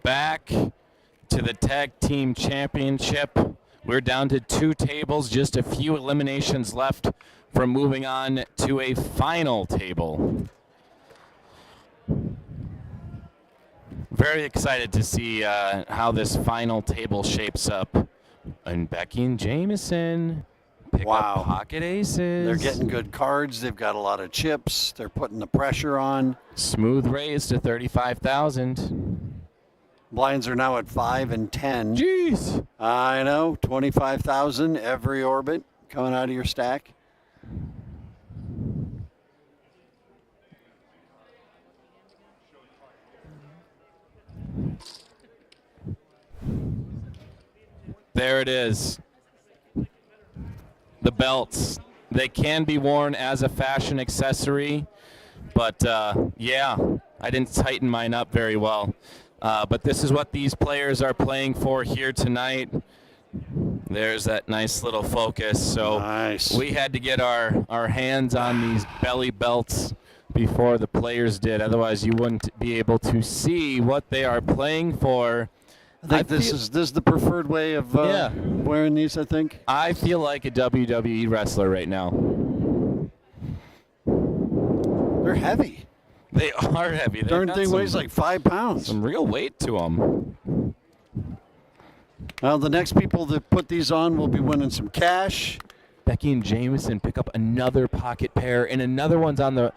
back to the Tag Team Championship. We're down to 2 tables, just a few eliminations left from moving on to a final table. Very excited to see how this final table shapes up. And Becky and Jameson pick up pocket aces. They're getting good cards. They've got a lot of chips. They're putting the pressure on. Smooth raise to 35,000. Blinds are now at 5 and 10. Jeez. I know, 25,000 every orbit coming out of your stack. There it is. The belts. They can be worn as a fashion accessory, but yeah, I didn't tighten mine up very well. But this is what these players are playing for here tonight. There's that nice little focus. So nice. We had to get our hands on these belly belts before the players did. Otherwise, you wouldn't be able to see what they are playing for. I think this is the preferred way of wearing these, I think. I feel like a WWE wrestler right now. They're heavy. They are heavy. Darn thing weighs like 5 pounds. Some real weight to them. Well, the next people that put these on will be winning some cash. Becky and Jameson pick up another pocket pair, and another one's on the...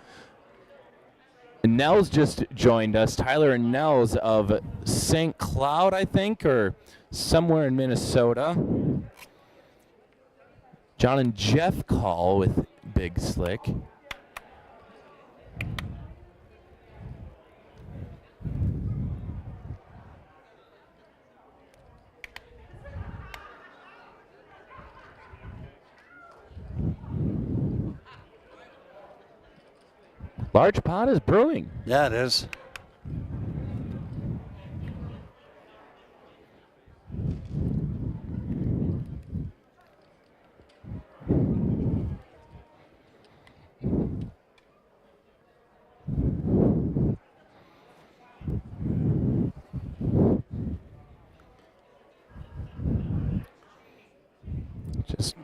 Nels just joined us. Tyler and Nels of St. Cloud, I think, or somewhere in Minnesota. John and Jeff call with Big Slick. Large pot is brewing. Yeah, it is.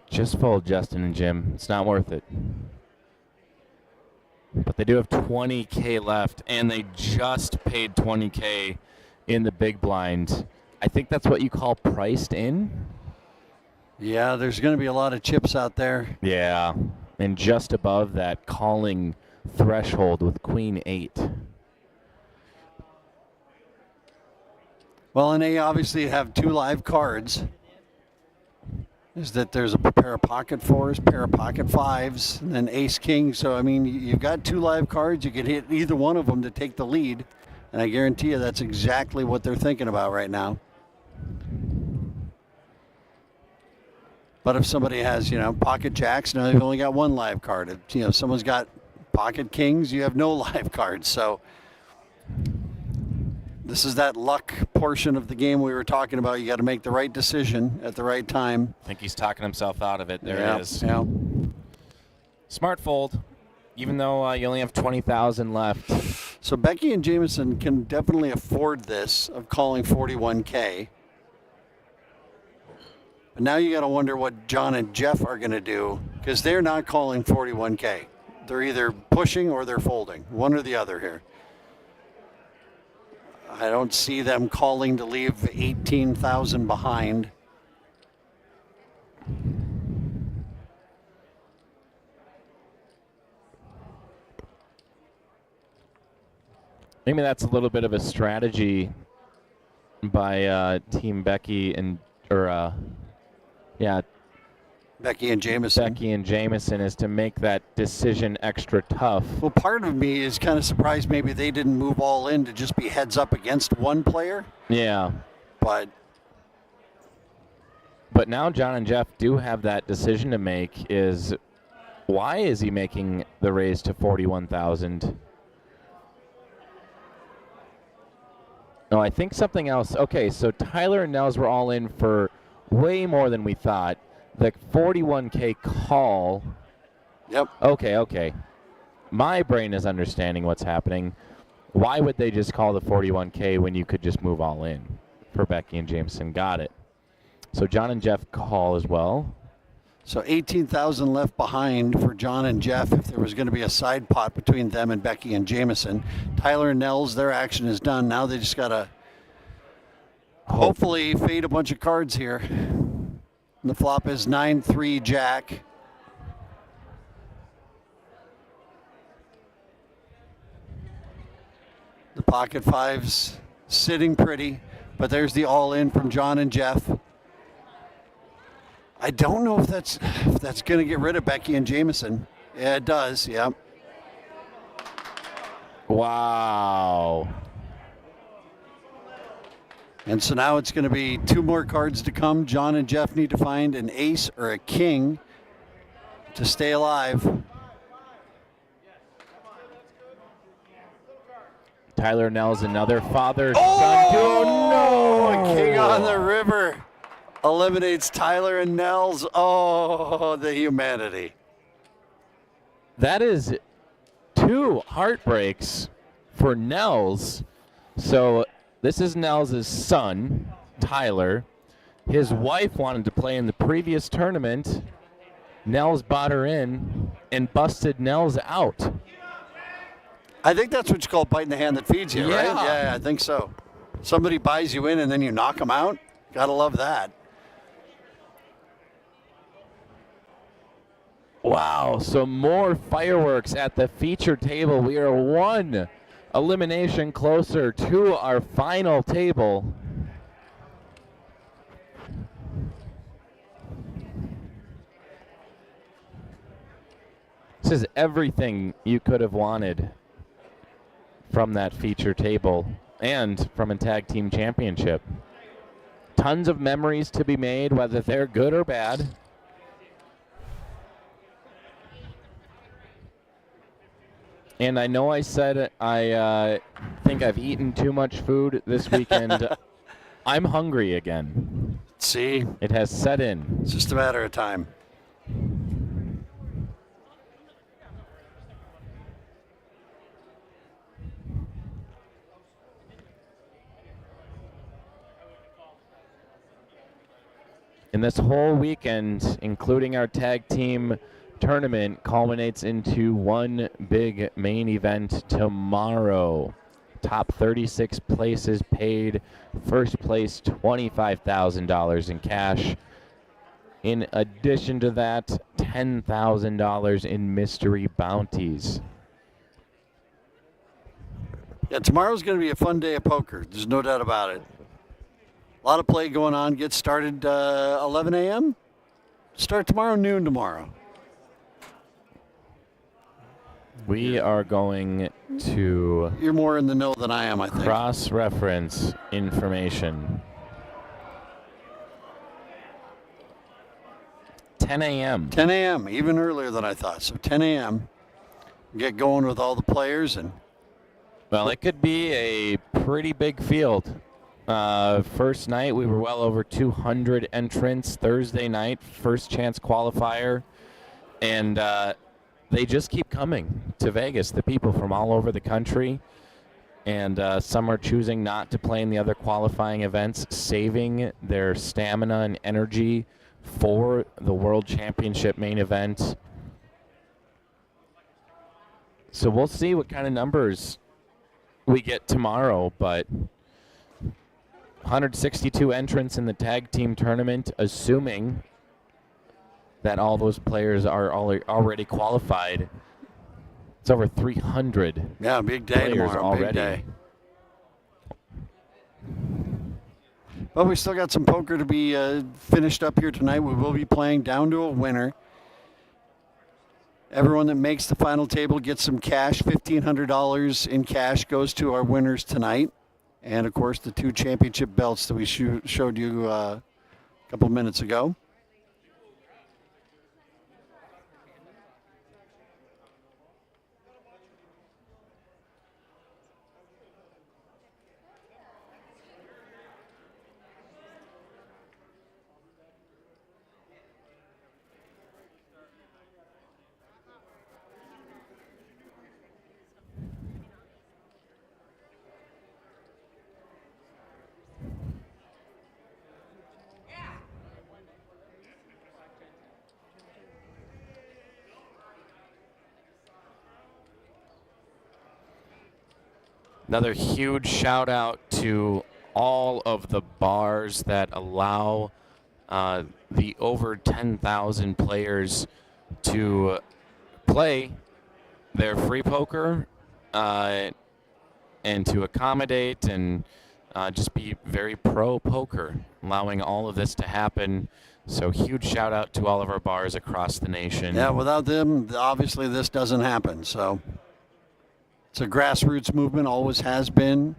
Just fold Justin and Jim. It's not worth it. But they do have 20K left, and they just paid 20K in the big blind. I think that's what you call priced in. Yeah, there's going to be a lot of chips out there. Yeah, and just above that calling threshold with Queen 8. Well, and they obviously have 2 live cards. Is that there's a pair of pocket 4s, pair of pocket 5s, and then ace king. So, I mean, you've got 2 live cards. You can hit either one of them to take the lead. And I guarantee you that's exactly what they're thinking about right now. But if somebody has, pocket jacks, now they've only got 1 live card. If, someone's got pocket kings, you have no live cards. So this is that luck portion of the game we were talking about. You got to make the right decision at the right time. I think he's talking himself out of it. There it is. Yeah. Smart fold, even though you only have 20,000 left. So Becky and Jameson can definitely afford this of calling 41K. But now you got to wonder what John and Jeff are going to do, because they're not calling 41K. They're either pushing or they're folding, one or the other here. I don't see them calling to leave 18,000 behind. Maybe that's a little bit of a strategy by Team Becky and Becky and Jameson. Becky and Jameson is to make that decision extra tough. Well, part of me is kind of surprised maybe they didn't move all in to just be heads up against one player. Yeah. But now John and Jeff do have that decision to make. Is why is he making the raise to 41,000? No, I think something else. Okay, so Tyler and Nels were all in for way more than we thought. The 41K call. Yep. Okay. My brain is understanding what's happening. Why would they just call the 41K when you could just move all in for Becky and Jameson? Got it. So John and Jeff call as well. So 18,000 left behind for John and Jeff if there was going to be a side pot between them and Becky and Jameson. Tyler and Nels, their action is done. Now they just got to hopefully fade a bunch of cards here. And the flop is 9-3 Jack. The pocket fives sitting pretty, but there's the all-in from John and Jeff. I don't know if that's going to get rid of Becky and Jameson. Yeah, it does. Yeah. Wow. And so now it's going to be 2 more cards to come. John and Jeff need to find an ace or a king to stay alive. Tyler Nels, another father-son Oh, duo. No! a king on the river. Eliminates Tyler and Nels. Oh, the humanity. That is 2 heartbreaks for Nels. So this is Nels' son, Tyler. His wife wanted to play in the previous tournament. Nels bought her in and busted Nels out. I think that's what you call biting the hand that feeds you, right? Yeah. Yeah, I think so. Somebody buys you in and then you knock them out. Gotta love that. Wow, so more fireworks at the feature table. We are 1 elimination closer to our final table. This is everything you could have wanted from that feature table and from a tag team championship. Tons of memories to be made, whether they're good or bad. And I know I said I think I've eaten too much food this weekend. I'm hungry again. See? It has set in. It's just a matter of time. And this whole weekend, including our tag team tournament, culminates into one big main event tomorrow. Top 36 places paid. First place, $25,000 in cash. In addition to that, $10,000 in mystery bounties. Yeah, tomorrow's going to be a fun day of poker. There's no doubt about it. A lot of play going on. Get started 11 a.m. Start tomorrow, noon tomorrow. We are going to You're more in the know than I am, I think. cross-reference information. 10 a.m. 10 a.m., even earlier than I thought. So 10 a.m. Get going with all the players. And Well, it could be a pretty big field. First night, we were well over 200 entrants. Thursday night, first chance qualifier. And they just keep coming to Vegas, the people from all over the country. And some are choosing not to play in the other qualifying events, saving their stamina and energy for the World Championship main event. So we'll see what kind of numbers we get tomorrow, but 162 entrants in the tag team tournament, assuming that all those players are already qualified. It's over 300 yeah, big day players tomorrow. already. Big day. Well, we still got some poker to be finished up here tonight. We will be playing down to a winner. Everyone that makes the final table gets some cash. $1,500 in cash goes to our winners tonight. And, of course, the 2 championship belts that we showed you a couple minutes ago. Another huge shout out to all of the bars that allow the over 10,000 players to play their free poker and to accommodate and just be very pro poker, allowing all of this to happen. So huge shout out to all of our bars across the nation. Yeah, without them, obviously this doesn't happen. So it's a grassroots movement, always has been.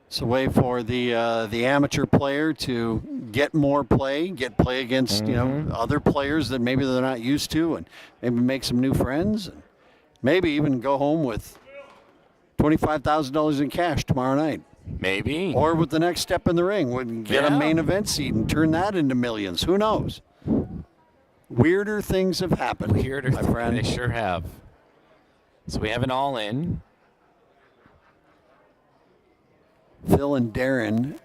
It's a way for the amateur player to get more play, against other players that maybe they're not used to, and maybe make some new friends, and maybe even go home with $25,000 in cash tomorrow night. Maybe. Or with the next step in the ring, get a main event seat and turn that into millions. Who knows? Weirder things have happened. My friend. They sure have. So we have an all-in. Phil and Darren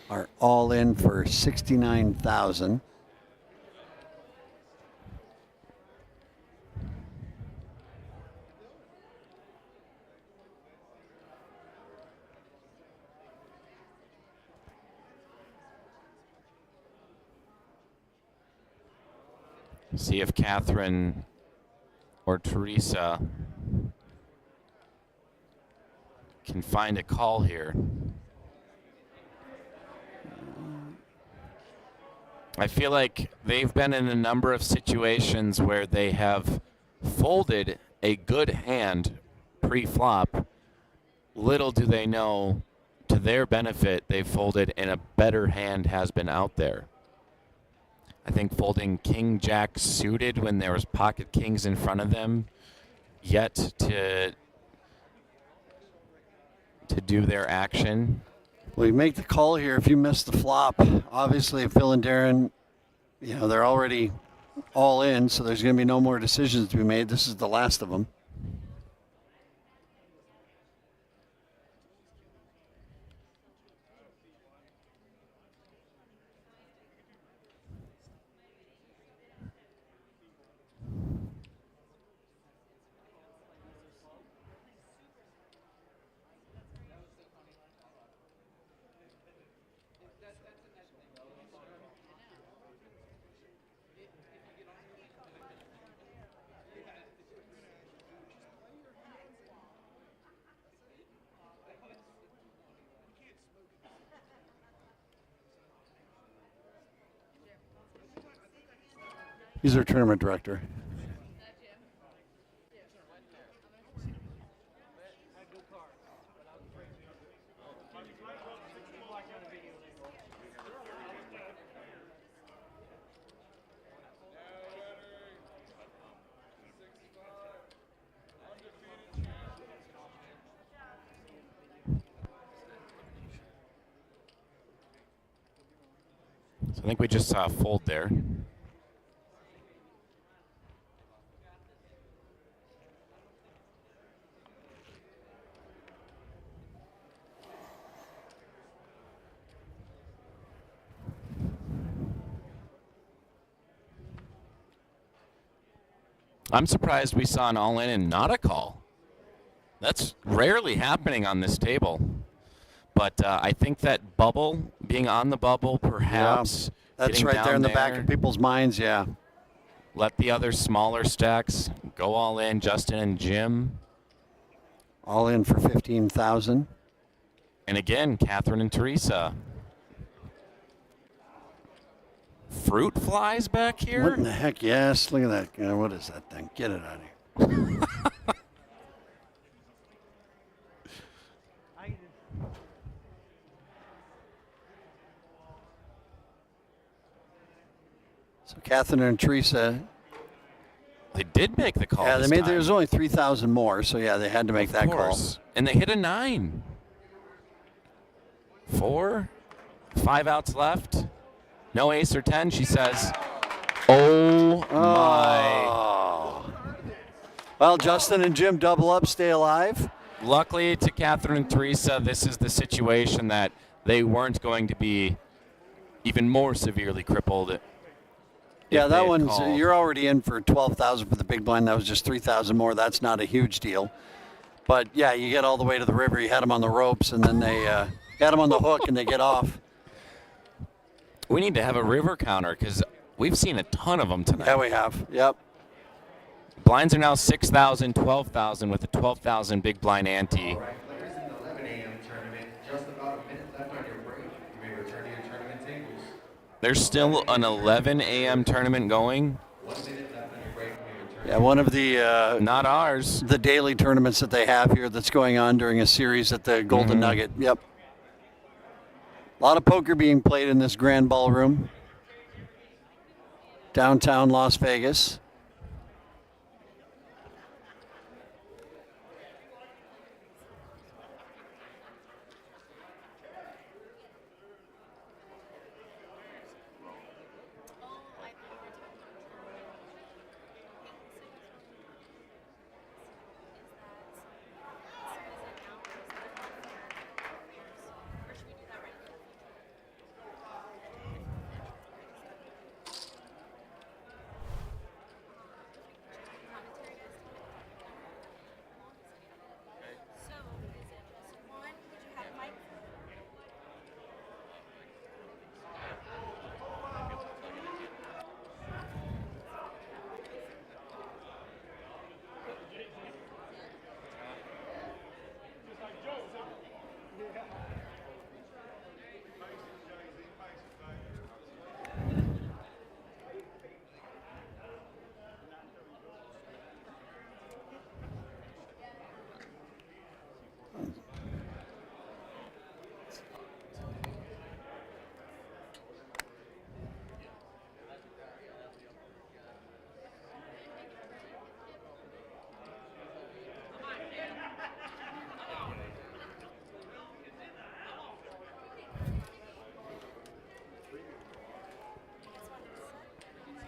are all in for $69,000. See if Catherine or Teresa can find a call here. I feel like they've been in a number of situations where they have folded a good hand pre-flop. Little do they know, to their benefit, they've folded and a better hand has been out there. I think folding king jack suited when there was pocket kings in front of them, yet to do their action. Well, you make the call here if you miss the flop. Obviously, Phil and Darren, they're already all in, so there's going to be no more decisions to be made. This is the last of them. He's our tournament director. So I think we just saw a fold there. I'm surprised we saw an all-in and not a call. That's rarely happening on this table. But I think that bubble, being on the bubble, perhaps. Yeah, that's right there in the back of people's minds, yeah. Let the other smaller stacks go all in, Justin and Jim. All in for 15,000. And again, Catherine and Teresa. Fruit flies back here? What in the heck? Yes, look at that. What is that thing? Get it out of here. So Catherine and Teresa. They did make the call. Yeah, they made. There was only 3,000 more, so yeah, they had to make that call. And they hit a 9. 4, 5 outs left. No ace or 10, she says. Oh, my. Well, Justin and Jim double up, stay alive. Luckily to Catherine and Teresa, this is the situation that they weren't going to be even more severely crippled. Yeah, that one's, you're already in for 12,000 for the big blind. That was just 3,000 more. That's not a huge deal. But yeah, you get all the way to the river. You had them on the ropes, and then they had them on the hook, and they get off. We need to have a river counter because we've seen a ton of them tonight. Yeah, we have. Yep. Blinds are now 6,000, 12,000 with a 12,000 big blind ante. All right, players in the 11 a.m. tournament, just about a minute left on your break. You may return to your tournament tables. There's still an 11 a.m. tournament going. 1 minute left on your break. You may return. Yeah, one of the Not ours. the daily tournaments that they have here that's going on during a series at the Golden Nugget. Yep. A lot of poker being played in this grand ballroom. Downtown Las Vegas.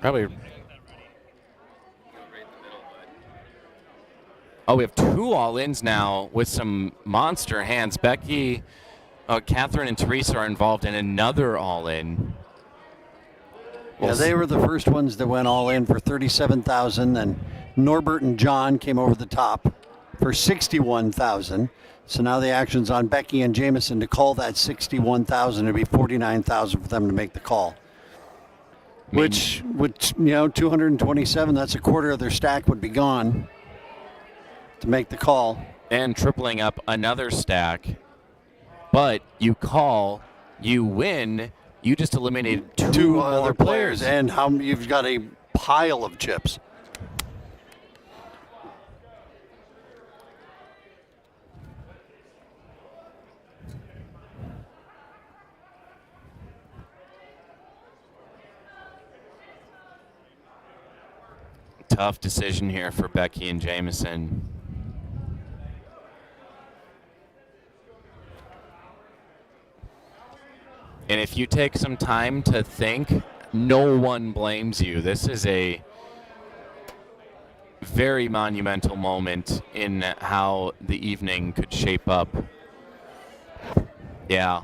Probably. Oh, we have 2 all-ins now with some monster hands. Becky, Catherine, and Teresa are involved in another all-in. Yeah, they were the first ones that went all in for 37,000, and Norbert and John came over the top for 61,000. So now the action's on Becky and Jameson to call that 61,000. It'd be 49,000 for them to make the call. Which, 227, that's a quarter of their stack would be gone to make the call. And tripling up another stack. But you call, you win, you just eliminated two other more players. And you've got a pile of chips. Tough decision here for Becky and Jameson. And if you take some time to think, no one blames you. This is a very monumental moment in how the evening could shape up. Yeah.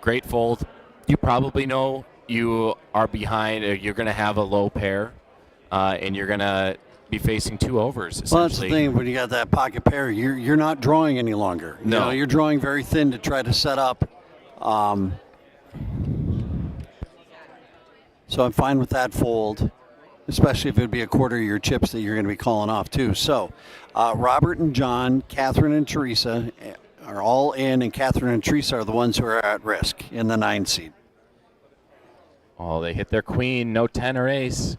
Great fold. You probably know you are behind, you're going to have a low pair. And you're going to be facing 2 overs, essentially. Well, that's the thing. When you got that pocket pair, you're not drawing any longer. No. You're drawing very thin to try to set up. So I'm fine with that fold, especially if it would be a quarter of your chips that you're going to be calling off, too. So Robert and John, Catherine and Teresa are all in, and Catherine and Teresa are the ones who are at risk in the 9 seed. Oh, they hit their queen. No 10 or ace.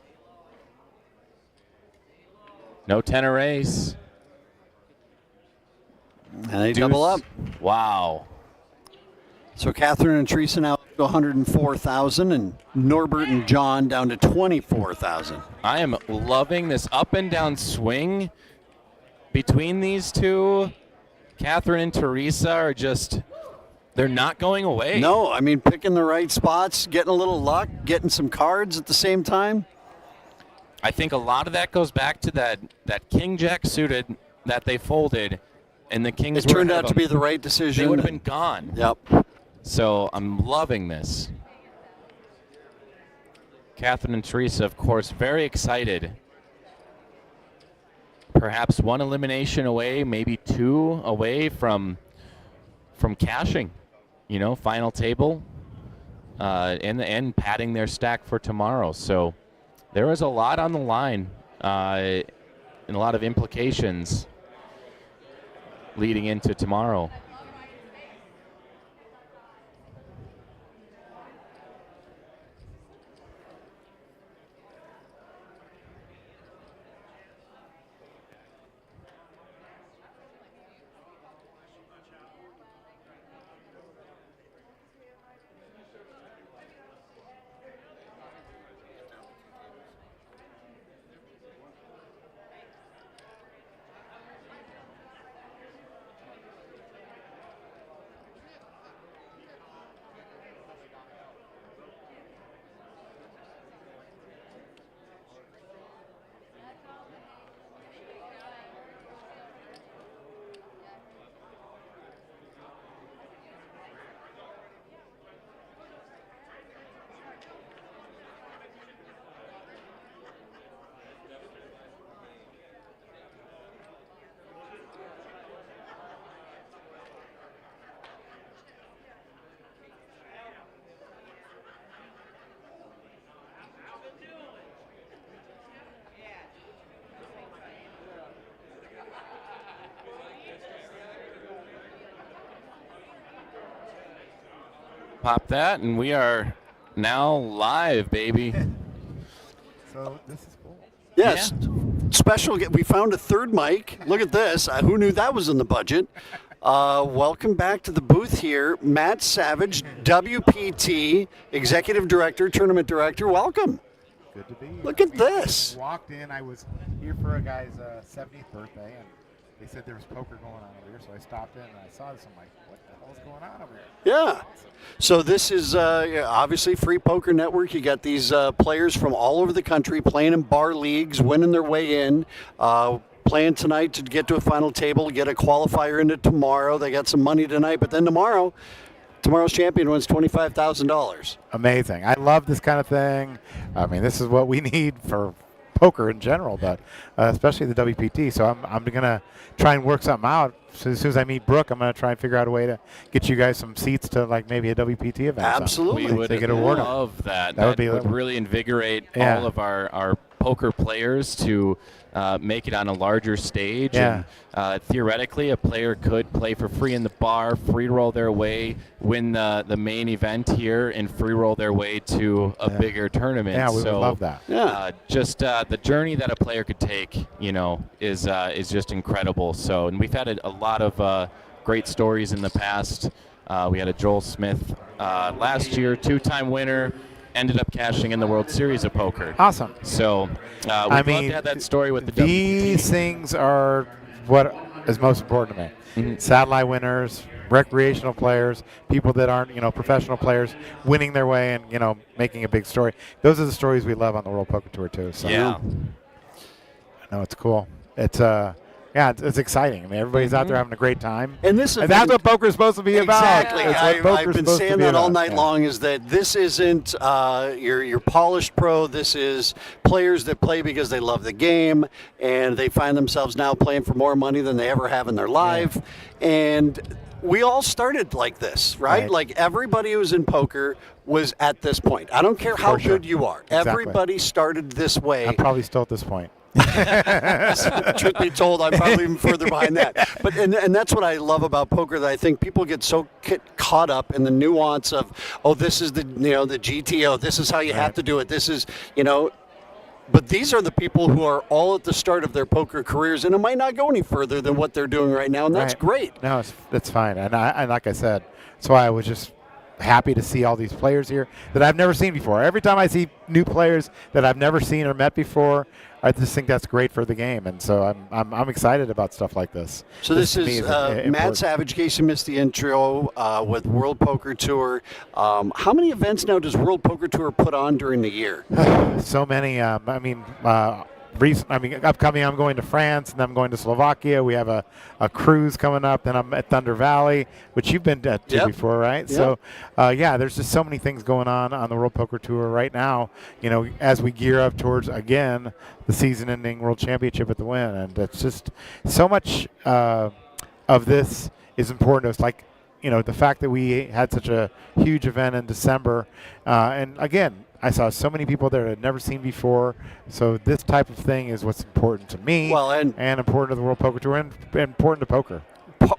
No 10 or ace. And they double up. Wow. So Catherine and Teresa now to 104,000, and Norbert and John down to 24,000. I am loving this up and down swing between these two. Catherine and Teresa are just, they're not going away. No, I mean, picking the right spots, getting a little luck, getting some cards at the same time. I think a lot of that goes back to that king-jack suited that they folded, and the kings It turned out to be the right decision. They would have been gone. Yep. So I'm loving this. Catherine and Teresa, of course, very excited. perhaps one elimination away, maybe two away from cashing, final table, and padding their stack for tomorrow. So there is a lot on the line, and a lot of implications leading into tomorrow. Pop that, and we are now live, baby. So this is cool. Yes. Yeah. Special. We found a third mic. Look at this. Who knew that was in the budget? Welcome back to the booth here. Matt Savage, WPT, Executive Director, Tournament Director. Welcome. Good to be here. Look at this. I walked in. I was here for a guy's 70th birthday, and they said there was poker going on over here. So I stopped in, and I saw this. I'm like, what the hell is going on over here? Yeah. So this is obviously Free Poker Network. You got these players from all over the country playing in bar leagues, winning their way in, playing tonight to get to a final table, get a qualifier into tomorrow. They got some money tonight, but then tomorrow's champion wins $25,000. Amazing. I love this kind of thing. I mean, this is what we need for poker in general, but especially the WPT. So I'm going to try and work something out. So as soon as I meet Brooke, I'm going to try and figure out a way to get you guys some seats to like maybe a WPT event. Absolutely. We would love that. That would really invigorate all of our poker players to make it on a larger stage. Yeah. And theoretically, a player could play for free in the bar, free roll their way, win the main event here, and free roll their way to a bigger tournament. Yeah, we would love that. Just the journey that a player could take, is just incredible. So, and we've had a lot of great stories in the past. We had a Joel Smith last year, two-time winner. Ended up cashing in the World Series of Poker. Awesome. So we'd love to have that story with the WPT. These things are what is most important to me. Mm-hmm. Satellite winners, recreational players, people that aren't, professional players, winning their way and, making a big story. Those are the stories we love on the World Poker Tour too. So yeah. No, it's cool. It's it's exciting. I mean, everybody's out there having a great time. And that's what poker's supposed to be about. Exactly. I've been saying that all night long, is that this isn't your polished pro. This is players that play because they love the game, and they find themselves now playing for more money than they ever have in their life. Yeah. And we all started like this, right? Like everybody who's in poker was at this point. I don't care how good you are. Exactly. Everybody started this way. I'm probably still at this point. Truth be told, I'm probably even further behind that. But and that's what I love about poker, that I think people get so caught up in the nuance of, this is the the GTO, this is how you have to do it, this is But these are the people who are all at the start of their poker careers, and it might not go any further than what they're doing right now, and that's great. No, that's fine. And like I said, that's why I was just happy to see all these players here that I've never seen before. Every time I see new players that I've never seen or met before, I just think that's great for the game, and so I'm excited about stuff like this. So this is Matt Savage, in case you missed the intro, with World Poker Tour. How many events now does World Poker Tour put on during the year? So many. upcoming, I'm going to France, and I'm going to Slovakia. We have a cruise coming up. Then I'm at Thunder Valley, which you've been to before, right? Yep. So, there's just so many things going on the World Poker Tour right now, as we gear up towards, again, the season-ending World Championship at the Wynn. And it's just so much of this is important to us. Like, the fact that we had such a huge event in December. And, again, I saw so many people there I'd never seen before. So this type of thing is what's important to me and important to the World Poker Tour and important to poker.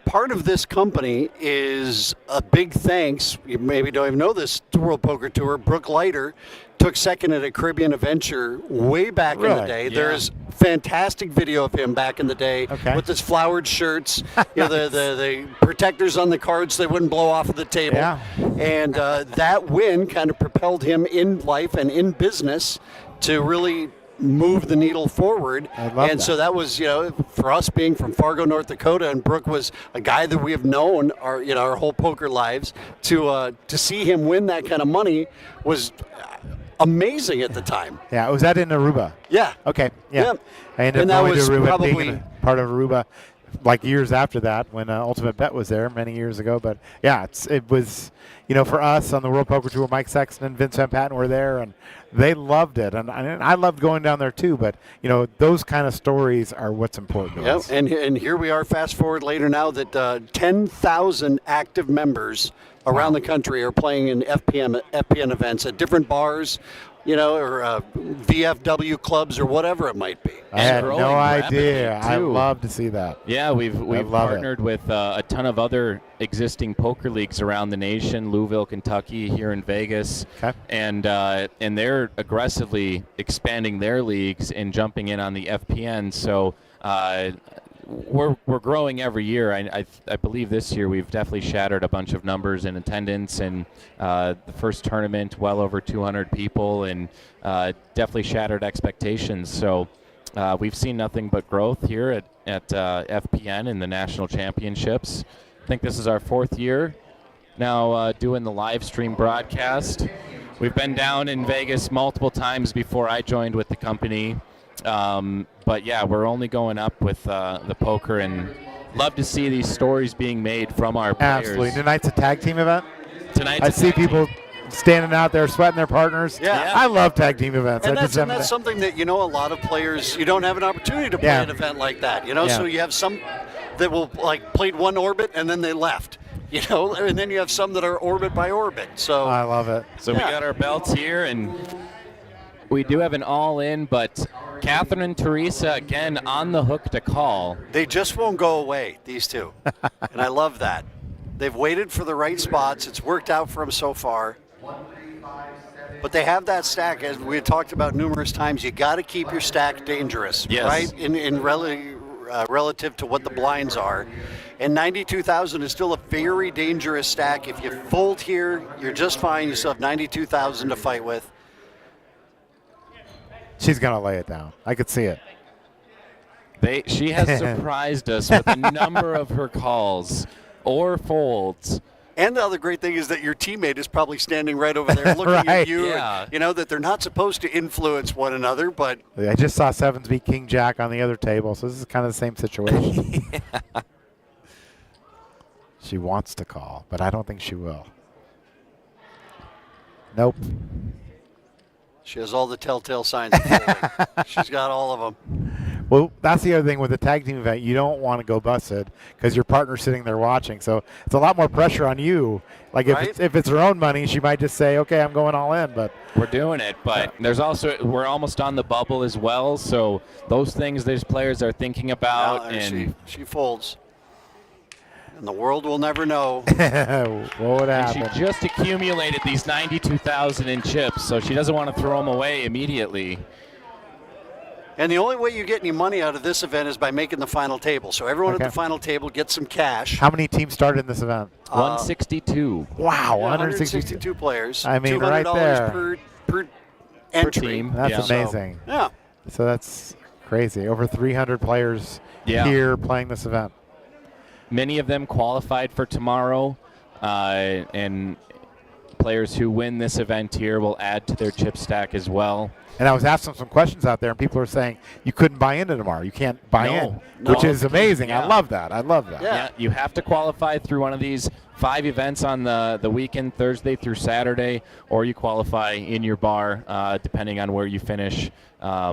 Part of this company is a big thanks, you maybe don't even know this, to World Poker Tour. Brooke Leiter took second at a Caribbean Adventure way back in the day. Yeah. There's fantastic video of him back in the day with his flowered shirts, the protectors on the cards they wouldn't blow off of the table. Yeah. And that win kind of propelled him in life and in business to really move the needle forward. So that was, for us being from Fargo, North Dakota, and Brooke was a guy that we have known our whole poker lives, to see him win that kind of money was amazing at the time. Yeah, was that in Aruba? Yeah. Okay. Yeah. I ended up going to Aruba, being part of Aruba, like years after that, when Ultimate Bet was there many years ago. But yeah, it was, for us on the World Poker Tour, Mike Sexton and Vince Van Patten were there, and they loved it, and I loved going down there too. But those kind of stories are what's important to us. And here we are. Fast forward later now that 10,000 active members around the country are playing in FPN events at different bars, or VFW clubs or whatever it might be. I had no idea. I love to see that. Yeah, we've partnered with a ton of other existing poker leagues around the nation, Louisville, Kentucky, here in Vegas, and they're aggressively expanding their leagues and jumping in on the FPN. So we're growing every year. I believe this year we've definitely shattered a bunch of numbers in attendance, and the first tournament well over 200 people, and definitely shattered expectations. So we've seen nothing but growth here at FPN in the national championships. I think this is our 4th year now doing the live stream broadcast. We've been down in Vegas multiple times before I joined with the company. But yeah, we're only going up with the poker, and love to see these stories being made from our players. Absolutely. Tonight's a tag team event. Tonight's I see people standing out there sweating their partners. Yeah. I love tag team events. And that's something that, a lot of players, you don't have an opportunity to play an event like that, so you have some that will played one orbit and then they left. And then you have some that are orbit by orbit. So I love it. So we got our belts here, and we do have an all-in, but Catherine and Teresa, again, on the hook to call. They just won't go away, these two. And I love that. They've waited for the right spots. It's worked out for them so far. But they have that stack, as we had talked about numerous times. You got to keep your stack dangerous, right? In relative to what the blinds are. And 92,000 is still a very dangerous stack. If you fold here, you're just fine. You still have 92,000 to fight with. She's going to lay it down. I could see it. She has surprised us with a number of her calls or folds. And the other great thing is that your teammate is probably standing right over there looking at you. Yeah. And, that they're not supposed to influence one another, but... I just saw sevens beat King Jack on the other table, so this is kind of the same situation. She wants to call, but I don't think she will. Nope. She has all the telltale signs of folding. She's got all of them. Well, that's the other thing with the tag team event. You don't want to go busted because your partner's sitting there watching. So it's a lot more pressure on you. Like if it's her own money, she might just say, okay, I'm going all in. But we're doing it. But there's also, we're almost on the bubble as well. So those things these players are thinking about. And she folds. And the world will never know. What would happen? She just accumulated these 92,000 in chips, so she doesn't want to throw them away immediately. And the only way you get any money out of this event is by making the final table. So everyone at the final table gets some cash. How many teams started in this event? 162. Wow, 162 players. I mean, right there. Per entry. Team. That's amazing. So that's crazy. Over 300 players here playing this event. Many of them qualified for tomorrow, and players who win this event here will add to their chip stack as well. And I was asking some questions out there, and people are saying you couldn't buy into tomorrow. You can't buy in, which is amazing. Yeah. I love that. I love that. Yeah, you have to qualify through one of these 5 events on the weekend, Thursday through Saturday, or you qualify in your bar, depending on where you finish. I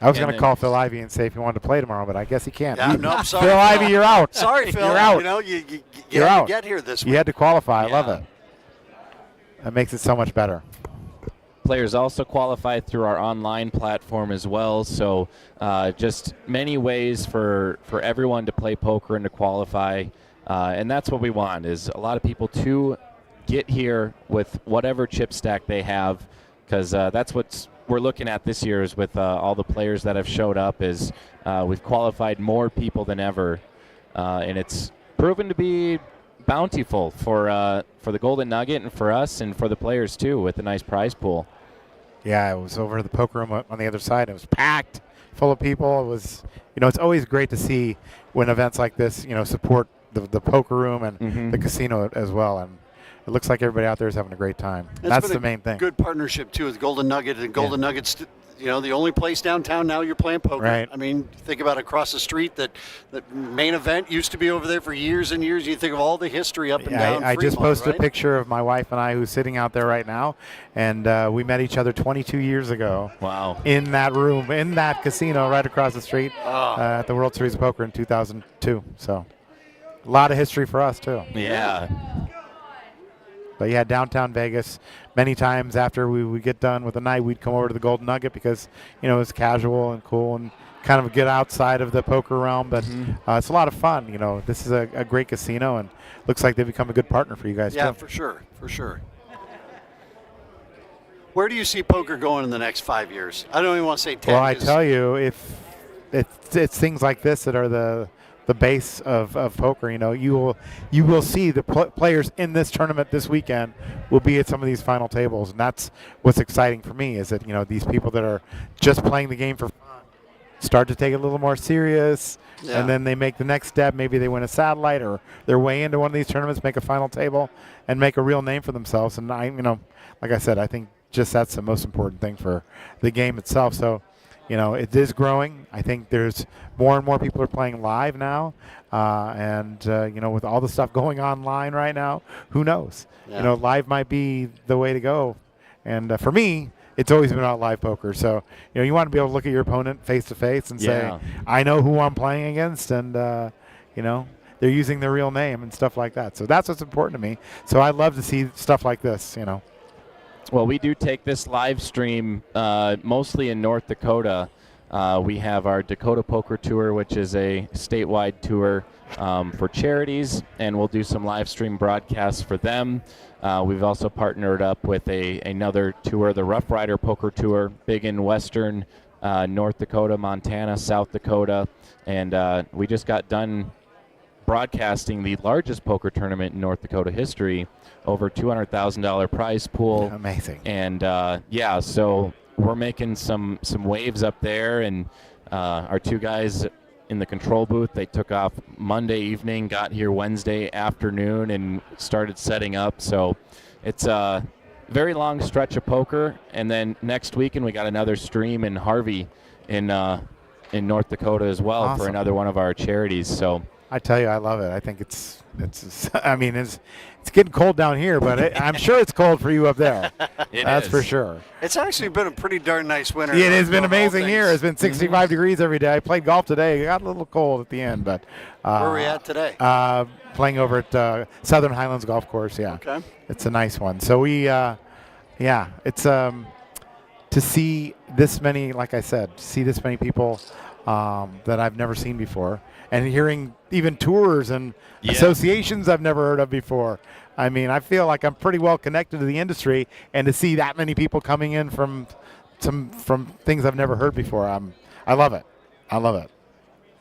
was going to call Phil Ivey and say if he wanted to play tomorrow, but I guess he can't. Yeah, no, I'm sorry. Phil Ivey, you're out. Sorry, Phil. You're out. You know, you You're had out. to get here this week. You had to qualify. I love it. That makes it so much better. Players also qualify through our online platform as well, so just many ways for everyone to play poker and to qualify, and that's what we want, is a lot of people to get here with whatever chip stack they have, because that's what we're looking at this year is with all the players that have showed up is we've qualified more people than ever, and it's proven to be bountiful for the Golden Nugget and for us and for the players too, with a nice prize pool. Yeah, it was over the poker room on the other side. It was packed, full of people. It was, it's always great to see when events like this, support the poker room and the casino as well. And it looks like everybody out there is having a great time. That's the main thing. Good partnership too with Golden Nugget, and Golden Nuggets. The only place downtown now you're playing poker. Right. I mean, think about across the street that main event used to be over there for years and years. You think of all the history up and down. I just Fremont, posted a picture of my wife and I who's sitting out there right now, and we met each other 22 years ago. Wow. In that room, in that casino right across the street at the World Series of Poker in 2002. So a lot of history for us too. Yeah. But yeah, downtown Vegas, many times after we get done with the night, we'd come over to the Golden Nugget because, it's casual and cool and kind of get outside of the poker realm. But it's a lot of fun. This is a great casino, and looks like they've become a good partner for you guys, Yeah, too. for sure. Where do you see poker going in the next 5 years? I don't even want to say 10. Well, I tell you, if it's things like this that are the base of poker, you will see the players in this tournament this weekend will be at some of these final tables, and that's what's exciting for me, is that these people that are just playing the game for fun start to take it a little more serious, and then they make the next step. Maybe they win a satellite, or they're way into one of these tournaments, make a final table, and make a real name for themselves. And like I said, I think just that's the most important thing for the game itself. So it is growing. I think there's more and more people are playing live now. And with all the stuff going online right now, who knows? Yeah. Live might be the way to go. And for me, it's always been about live poker. So, you want to be able to look at your opponent face to face and say, I know who I'm playing against. And, they're using their real name and stuff like that. So that's what's important to me. So I love to see stuff like this, Well, we do take this live stream mostly in North Dakota. We have our Dakota Poker Tour, which is a statewide tour for charities, and we'll do some live stream broadcasts for them. We've also partnered up with another tour, the Rough Rider Poker Tour, big in western North Dakota, Montana, South Dakota, and we just got done broadcasting the largest poker tournament in North Dakota history, over $200,000 prize pool. Amazing. And so we're making some waves up there, and our two guys in the control booth, they took off Monday evening, got here Wednesday afternoon, and started setting up. So it's a very long stretch of poker, and then next weekend we got another stream in Harvey in North Dakota as well. Awesome. For another one of our charities. So I tell you, I love it. I think it's getting cold down here, but I'm sure it's cold for you up there. That's for sure. It's actually been a pretty darn nice winter. It has been amazing here. It's been 65 degrees every day. I played golf today. It got a little cold at the end, but where are we at today? Playing over at Southern Highlands Golf Course. Yeah, okay. It's a nice one. So it's to see this many, like I said, see this many people that I've never seen before, and hearing even tours and associations I've never heard of before. I mean, I feel like I'm pretty well connected to the industry, and to see that many people coming in from things I've never heard before, I love it. I love it.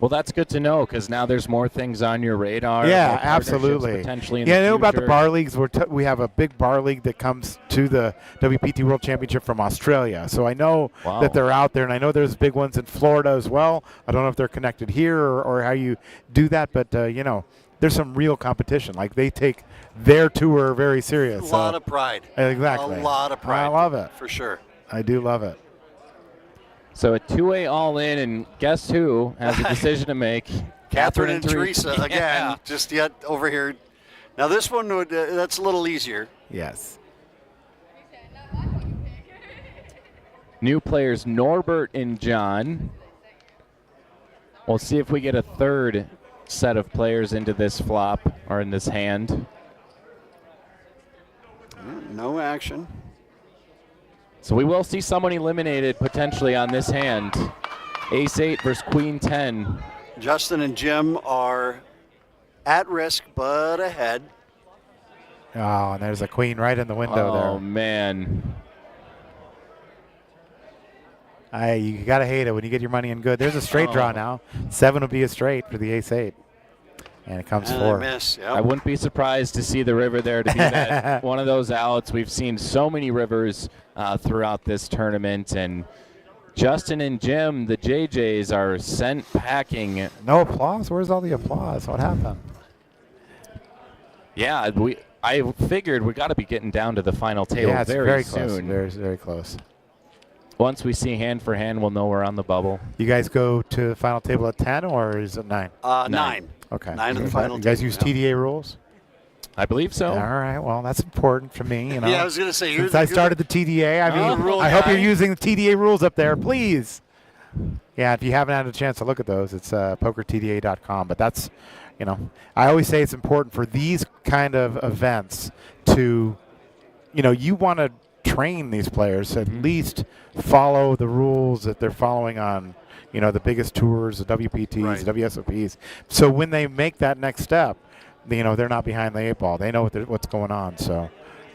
Well, that's good to know, because now there's more things on your radar. Yeah, absolutely. Potentially in I the know about the future. bar leagues. We have a big bar league that comes to the WPT World Championship from Australia. So I know that they're out there, and I know there's big ones in Florida as well. I don't know if they're connected here or how you do that, but there's some real competition. Like they take their tour very serious. A lot of pride. Exactly. A lot of pride. I love it. For sure. I do love it. So a two-way all-in, and guess who has a decision to make? Catherine and Teresa again, Yeah. just yet over here. Now this one would that's a little easier. Yes. New players Norbert and John. We'll see if we get a third set of players into this flop or in this hand. No action. So we will see someone eliminated potentially on this hand. Ace-8 versus Queen-10. Justin and Jim are at risk, but ahead. Oh, and there's a queen right in the window there. Oh, man. You got to hate it when you get your money in good. There's a straight draw now. 7 would be a straight for the ace-8. And it comes And 4. they miss. Yep. I wouldn't be surprised to see the river there to be that one of those outs. We've seen so many rivers throughout this tournament. And Justin and Jim, the JJs, are sent packing. No applause? Where's all the applause? What happened? Yeah, I figured we got to be getting down to the final table Yeah, it's very close. soon. Very, very close. Once we see hand for hand, we'll know we're on the bubble. You guys go to the final table at 10 or is it 9? 9. Okay. 9 in the final You guys table, use yeah. TDA rules? I believe so. All right. Well, that's important for me. You know. Yeah, I was going to say. Since I started the TDA, I mean, rule I hope guy. you're using the TDA rules up there, please. Yeah, if you haven't had a chance to look at those, it's pokertda.com. But that's, you know, I always say it's important for these kind of events to, you know, you want to train these players to at least follow the rules that they're following on, you know, the biggest tours, the WPTs, Right. the WSOPs. So when they make that next step, you know, they're not behind the 8 ball. They know what's going on. So,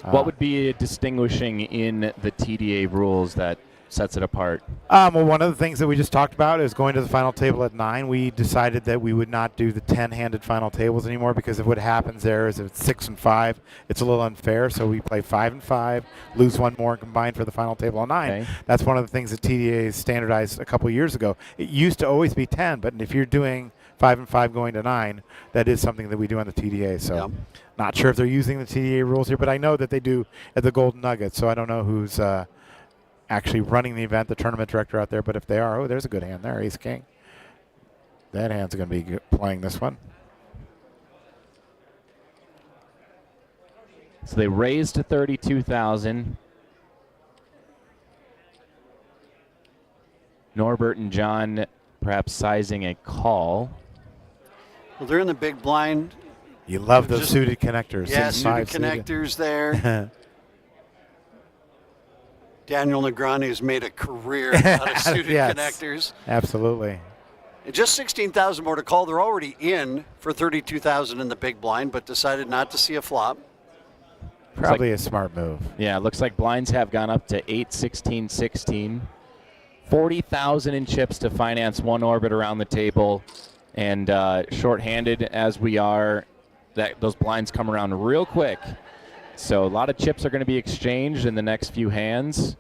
What would be distinguishing in the TDA rules that sets it apart? Well, one of the things that we just talked about is going to the final table at 9. We decided that we would not do the 10-handed final tables anymore because of what happens there is if it's 6 and 5, it's a little unfair. So we play 5 and 5, lose one more and combine for the final table on 9. Okay. That's one of the things that TDA standardized a couple years ago. It used to always be 10, but if you're doing 5 and 5 going to 9, that is something that we do on the TDA. So Yep. not sure if they're using the TDA rules here, but I know that they do at the Golden Nugget. So I don't know who's actually running the event, the tournament director out there, but if they are, oh, there's a good hand there, ace-king. That hand's going to be playing this one. So they raised to 32,000. Norbert and John perhaps sizing a call. Well, they're in the big blind. You love those Just- suited connectors. Yeah, 6-5 suited connectors there. Daniel Negreanu has made a career out of suited Yes. connectors. Absolutely. And just 16,000 more to call. They're already in for 32,000 in the big blind, but decided not to see a flop. Probably a smart move. Yeah, it looks like blinds have gone up to 8, 16, 16. 40,000 in chips to finance one orbit around the table. And short-handed as we are, those blinds come around real quick. So a lot of chips are going to be exchanged in the next few hands.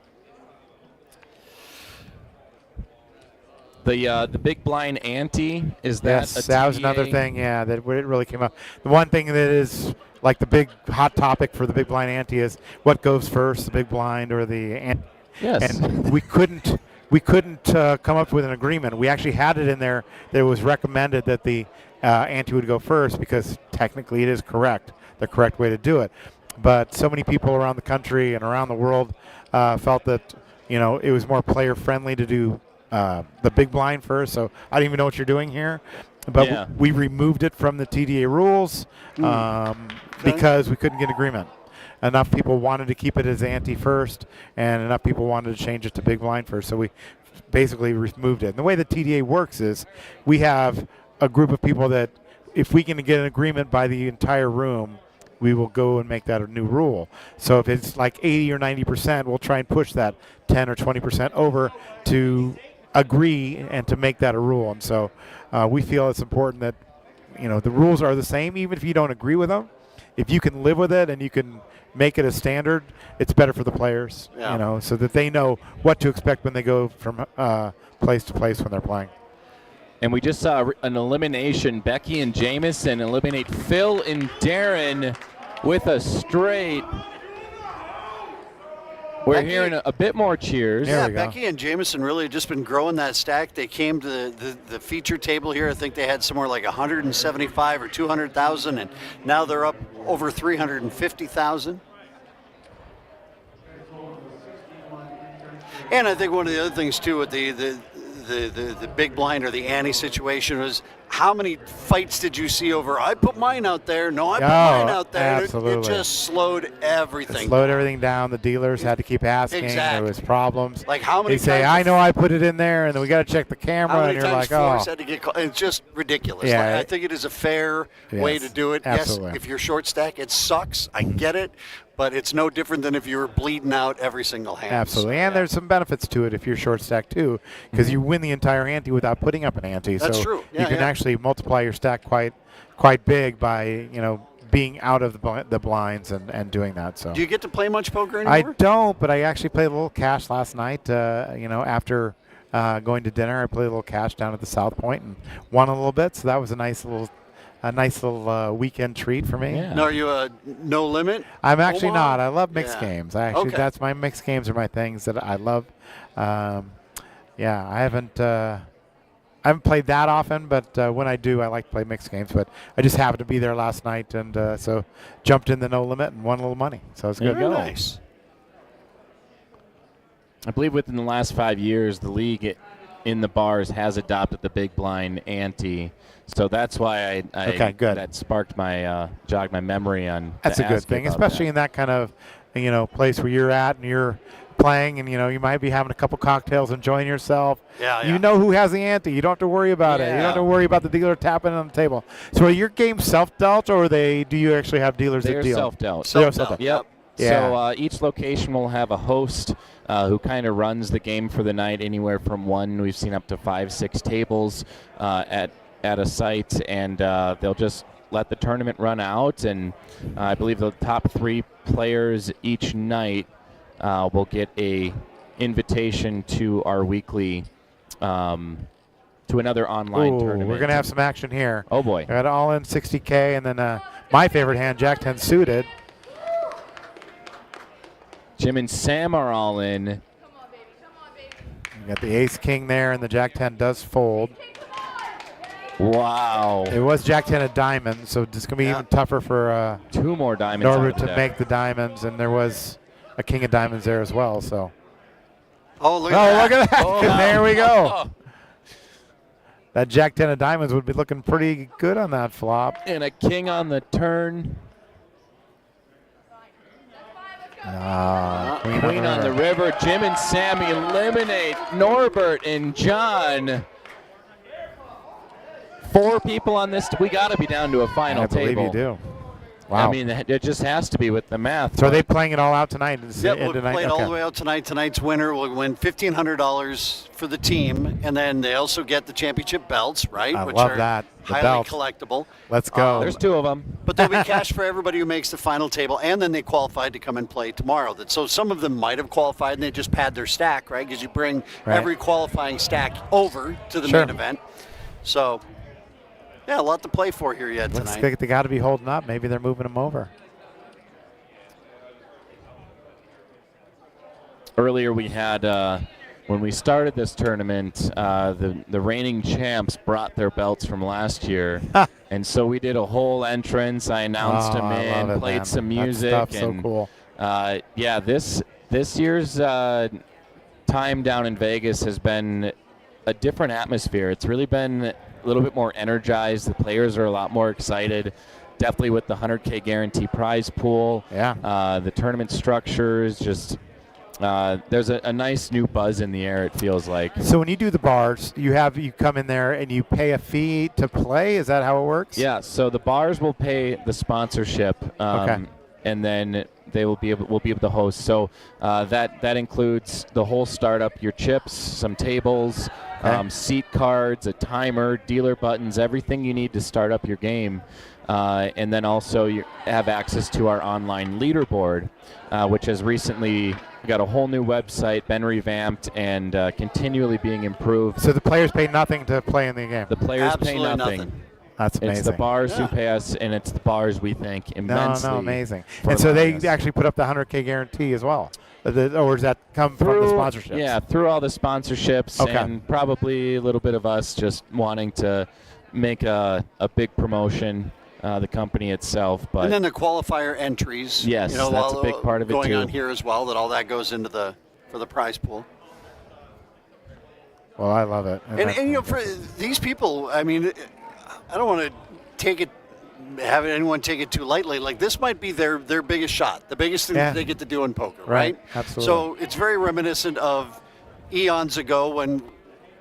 The big blind ante, is that Yes, a that was TDA? another thing, yeah, that it really came up. The one thing that is like the big hot topic for the big blind ante is what goes first, the big blind or the ante. Yes. And we couldn't come up with an agreement. We actually had it in there that it was recommended that the ante would go first because technically it is correct, the correct way to do it. But so many people around the country and around the world felt that, you know, it was more player friendly to do the big blind first. So I don't even know what you're doing here, but Yeah. we removed it from the TDA rules because we couldn't get agreement. Enough people wanted to keep it as ante first, and enough people wanted to change it to big blind first. So we basically removed it. And the way the TDA works is we have a group of people that if we can get an agreement by the entire room, we will go and make that a new rule. So if it's like 80 or 90%, we'll try and push that 10 or 20% over to agree and to make that a rule. And so we feel it's important that, you know, the rules are the same, even if you don't agree with them. If you can live with it and you can make it a standard, it's better for the players, Yeah. you know, so that they know what to expect when they go from place to place when they're playing. And we just saw an elimination. Becky and Jamison eliminate Phil and Darren with a straight. We're hearing a bit more cheers. Yeah, Becky and Jamison really just been growing that stack. They came to the feature table here. I think they had somewhere like 175 or 200,000, and now they're up over 350,000. And I think one of the other things too with the big blind or the ante situation was how many fights did you see over, I put mine out there, no, I put mine out there. Absolutely. It just slowed everything. It slowed everything down. The dealers had to keep asking. Exactly. There was problems. Like how many They say, I know I put it in there, and then we got to check the camera, how and many you're times like, Forrest oh. had to get it's just ridiculous. Yeah, Like, I think it is a fair way to do it. Absolutely. Yes, if you're short stack, it sucks. I get it. But it's no different than if you were bleeding out every single hand. Absolutely, and there's some benefits to it if you're short stack too, because you win the entire ante without putting up an ante. That's so true. Yeah, you can actually multiply your stack quite big by being out of the blinds and doing that. So do you get to play much poker I anymore? don't, but I actually played a little cash last night. After going to dinner, I played a little cash down at the South Point and won a little bit. So that was a nice little weekend treat for me. Yeah. No, are you a no limit? I'm actually Omaha? not. I love mixed games. That's my mixed games are my things that I love. I haven't played that often, but when I do, I like to play mixed games. But I just happened to be there last night, and so jumped in the no limit and won a little money. So it's good. Very nice. I believe within the last 5 years, the league in the bars has adopted the big blind ante. So that's why I good. That sparked my jogged my memory on. That's a good thing, especially in that kind of place where you're at and you're playing, and you might be having a couple cocktails, enjoying yourself. Yeah. You know who has the ante. You don't have to worry about it. You don't have to worry about the dealer tapping on the table. So are your games self-dealt, or do you actually have dealers that deal? Self-dealt. Self-dealt. Yep. Yeah. So each location will have a host who kind of runs the game for the night, anywhere from one. We've seen up to 5, 6 tables at a site, and they'll just let the tournament run out, and I believe the top 3 players each night will get a invitation to our weekly to another online tournament. We're gonna have some action here. Oh boy. Got all in 60K, and then my favorite hand, Jack 10 suited. Jim and Sam are all in. Come on, baby. Come on, baby. You got the ace king there, and the Jack 10 does fold. Wow. It was Jack 10 of diamonds, so it's going to be even tougher for 2 more diamonds Norbert to make the diamonds, and there was a king of diamonds there as well. So. Oh, look at that. Oh, there we go. That Jack 10 of diamonds would be looking pretty good on that flop. And a king on the turn. Queen on the river. Jim and Sam eliminate Norbert and John. 4 people on this. We got to be down to a final table. I believe you do. Wow. I mean, it just has to be with the math. So are they playing it all out tonight? Yep, we'll play it all the way out tonight. Tonight's winner will win $1,500 for the team, and then they also get the championship belts, right? I which love are that. The highly belts. collectible. Let's go. There's 2 of them. But there'll be cash for everybody who makes the final table, and then they qualified to come and play tomorrow. So some of them might have qualified, and they just pad their stack, right? Because you bring every qualifying stack over to the main event. So, yeah, a lot to play for here yet tonight. Looks like they got to be holding up. Maybe they're moving them over. Earlier we had, when we started this tournament, the reigning champs brought their belts from last year. And so we did a whole entrance. I announced them in, played some music. That stuff's so cool. Yeah, this year's time down in Vegas has been a different atmosphere. It's really been a little bit more energized. The players are a lot more excited. Definitely with the 100K guarantee prize pool. Yeah. The tournament structures just... there's a nice new buzz in the air, it feels like. So when you do the bars, you come in there and you pay a fee to play? Is that how it works? Yeah, so the bars will pay the sponsorship. And then they will be able to host. So that includes the whole startup, your chips, some tables, seat cards, a timer, dealer buttons, everything you need to start up your game. And then also you have access to our online leaderboard, which has recently got a whole new website, been revamped, and continually being improved. So the players pay nothing to play in the game? The players Absolutely pay nothing. nothing. That's amazing. It's the bars who pay us, and it's the bars we thank immensely. No, amazing. for And so they allowing us. actually put up the 100K guarantee as well? Or does that come from the sponsorships? Yeah, through all the sponsorships, Okay. and probably a little bit of us just wanting to make a big promotion, the company itself. But And then the qualifier entries. Yes, that's a big part of it going too. on here as well. That all that goes into for the prize pool. Well, I love it. And you know, for these people, I mean, I don't want to have anyone take it too lightly. Like, this might be their biggest shot, the biggest thing that they get to do in poker, right? Absolutely. So it's very reminiscent of eons ago when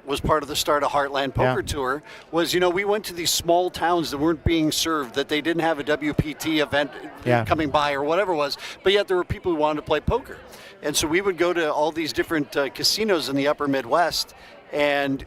was part of the start of Heartland Poker Tour. Was, you know, we went to these small towns that weren't being served, that they didn't have a WPT event coming by or whatever it was, but yet there were people who wanted to play poker. And so we would go to all these different casinos in the upper Midwest, and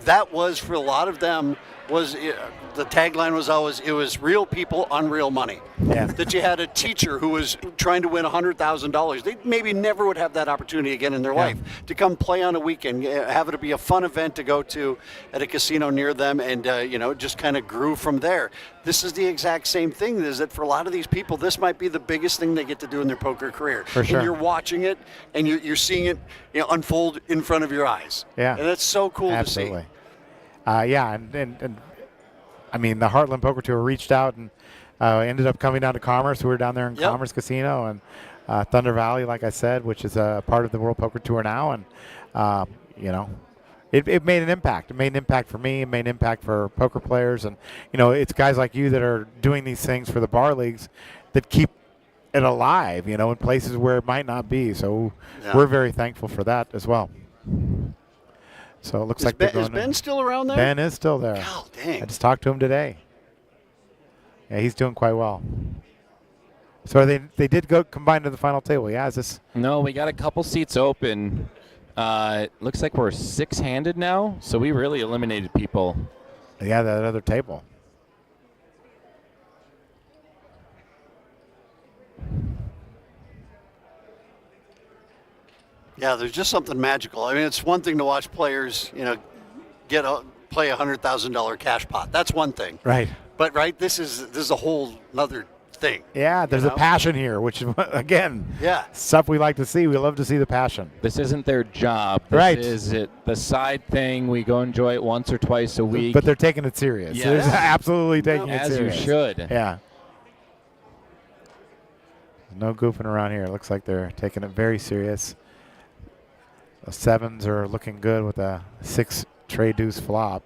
that was, for a lot of them, the tagline was always, it was real people, unreal money. Yeah. That you had a teacher who was trying to win $100,000. They maybe never would have that opportunity again in their life to come play on a weekend, have it be a fun event to go to at a casino near them, and you know, just kind of grew from there. This is the exact same thing. Is that for a lot of these people, this might be the biggest thing they get to do in their poker career. For sure. And you're watching it, and you're seeing it, you know, unfold in front of your eyes. Yeah. And that's so cool Absolutely. to see. And I mean, the Heartland Poker Tour reached out and ended up coming down to Commerce. We were down there in Commerce Casino and Thunder Valley, like I said, which is a part of the World Poker Tour now. And, you know, it made an impact. It made an impact for me. It made an impact for poker players. And, you know, it's guys like you that are doing these things for the bar leagues that keep it alive, you know, in places where it might not be. So we're very thankful for that as well. So it looks like Is Ben still around there? Ben is still there. God dang. I just talked to him today. Yeah, he's doing quite well. So they did go combine to the final table. Yeah, is this? No, we got a couple seats open. Looks like we're 6-handed now, so we really eliminated people. Yeah, that other table. Yeah, there's just something magical. I mean, it's one thing to watch players, you know, play $100,000 cash pot. That's one thing. Right. But this is a whole other thing. Yeah, there's a passion here, which is again, stuff we like to see. We love to see the passion. This isn't their job. This is the side thing. We go enjoy it once or twice a week. But they're taking it serious. Yes. They're absolutely taking it as serious. you should. Yeah. No goofing around here. It looks like they're taking it very serious. The sevens are looking good with a 6 tray deuce flop.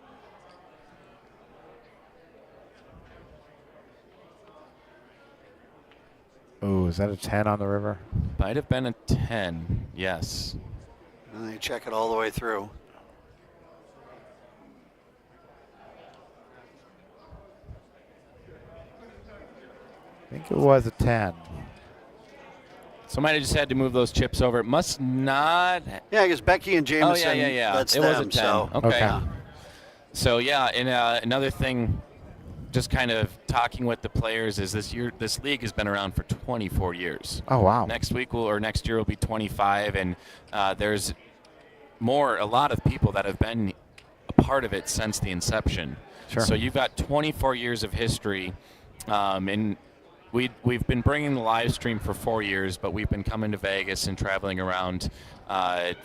Ooh, is that a 10 on the river? Might have been a 10, yes. And they check it all the way through. I think it was a 10. Somebody just had to move those chips over. It must not. Yeah, I guess Becky and Jameson. Oh, yeah. That's it them, was a 10. So. Okay. So, yeah, and another thing, just kind of talking with the players, is this league has been around for 24 years. Oh, wow. Next year will be 25, and there's a lot of people that have been a part of it since the inception. Sure. So you've got 24 years of history, and we've been bringing the live stream for 4 years, but we've been coming to Vegas and traveling around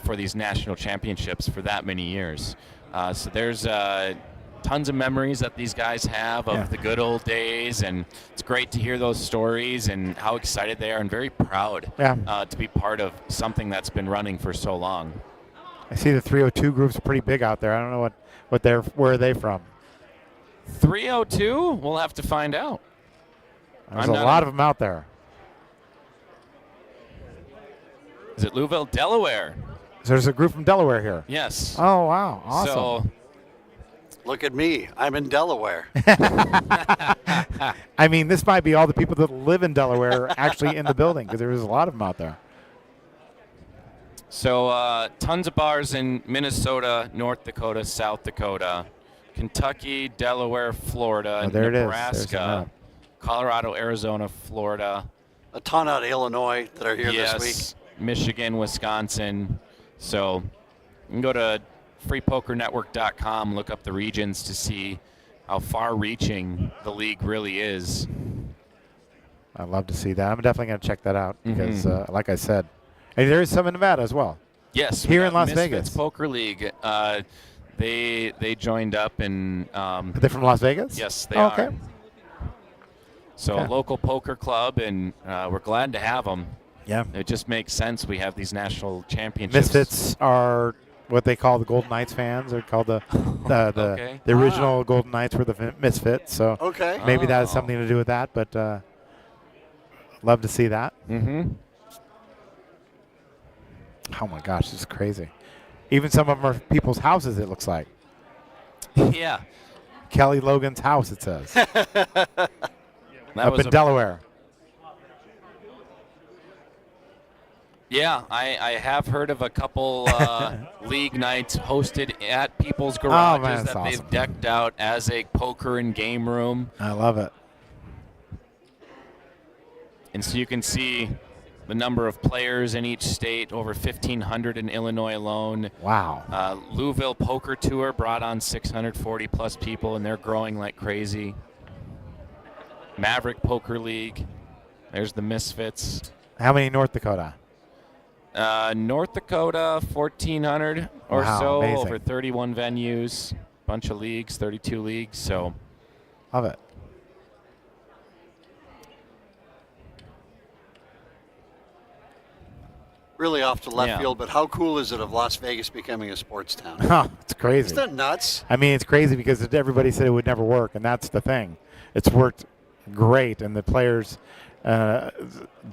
for these national championships for that many years. So there's tons of memories that these guys have of the good old days, and it's great to hear those stories and how excited they are and very proud to be part of something that's been running for so long. I see the 302 group's pretty big out there. I don't know where are they from? 302? We'll have to find out. There's a lot of them out there. Is it Louisville, Delaware? So there's a group from Delaware here. Yes. Oh, wow. Awesome. So Look at me. I'm in Delaware. I mean, this might be all the people that live in Delaware actually in the building, because there was a lot of them out there. So tons of bars in Minnesota, North Dakota, South Dakota, Kentucky, Delaware, Florida, Oh, there it is. There's Nebraska, Colorado, Arizona, Florida. A ton out of Illinois that are here this week. Yes, Michigan, Wisconsin. So you can go to freepokernetwork.com, look up the regions to see how far-reaching the league really is. I'd love to see that. I'm definitely going to check that out because, like I said, and there is some in Nevada as well. Yes, here in Las Misfits Vegas. Poker League. They joined up and. Are they from Las Vegas? Yes, they Oh, are. okay. So Yeah. local poker club, and we're glad to have them. Yeah. It just makes sense. We have these national championships. Misfits are what they call the Golden Knights fans. They're called the Okay. original Golden Knights were the Misfits. So Okay. maybe that has something to do with that. But love to see that. Mm-hmm. Oh my gosh, this is crazy. Even some of them are people's houses. It looks like Yeah. Kelly Logan's house. It says That up was in Delaware. Yeah, I have heard of a couple league nights hosted at people's garages man, that that's they've awesome. decked out as a poker and game room. I love it. And so you can see the number of players in each state, over 1,500 in Illinois alone. Wow. Louisville Poker Tour brought on 640 plus people, and they're growing like crazy. Maverick Poker League. There's the Misfits. How many in North Dakota? North Dakota, 1,400 or Wow, so, amazing. over 31 venues, bunch of leagues, 32 leagues. So Love it. Really off to left Yeah. field, but how cool is it of Las Vegas becoming a sports town? Oh, it's crazy. Isn't that nuts? I mean, it's crazy because everybody said it would never work, and that's the thing. It's worked great, and the players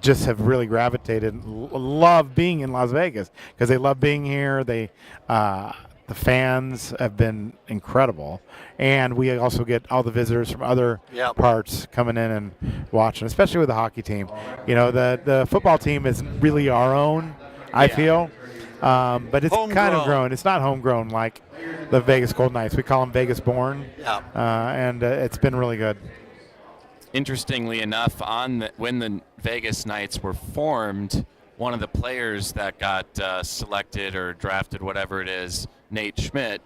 just have really gravitated, love being in Las Vegas because they love being here. They, the fans have been incredible, and we also get all the visitors from other Yep. parts coming in and watching, especially with the hockey team. You know, the football team is really our own, I feel. But it's kind of Homegrown. grown. It's not homegrown like the Vegas Golden Knights. We call them Vegas born. Yeah. And it's been really good. interestingly enough, when the Vegas Knights were formed, one of the players that got selected or drafted, whatever it is, Nate Schmidt,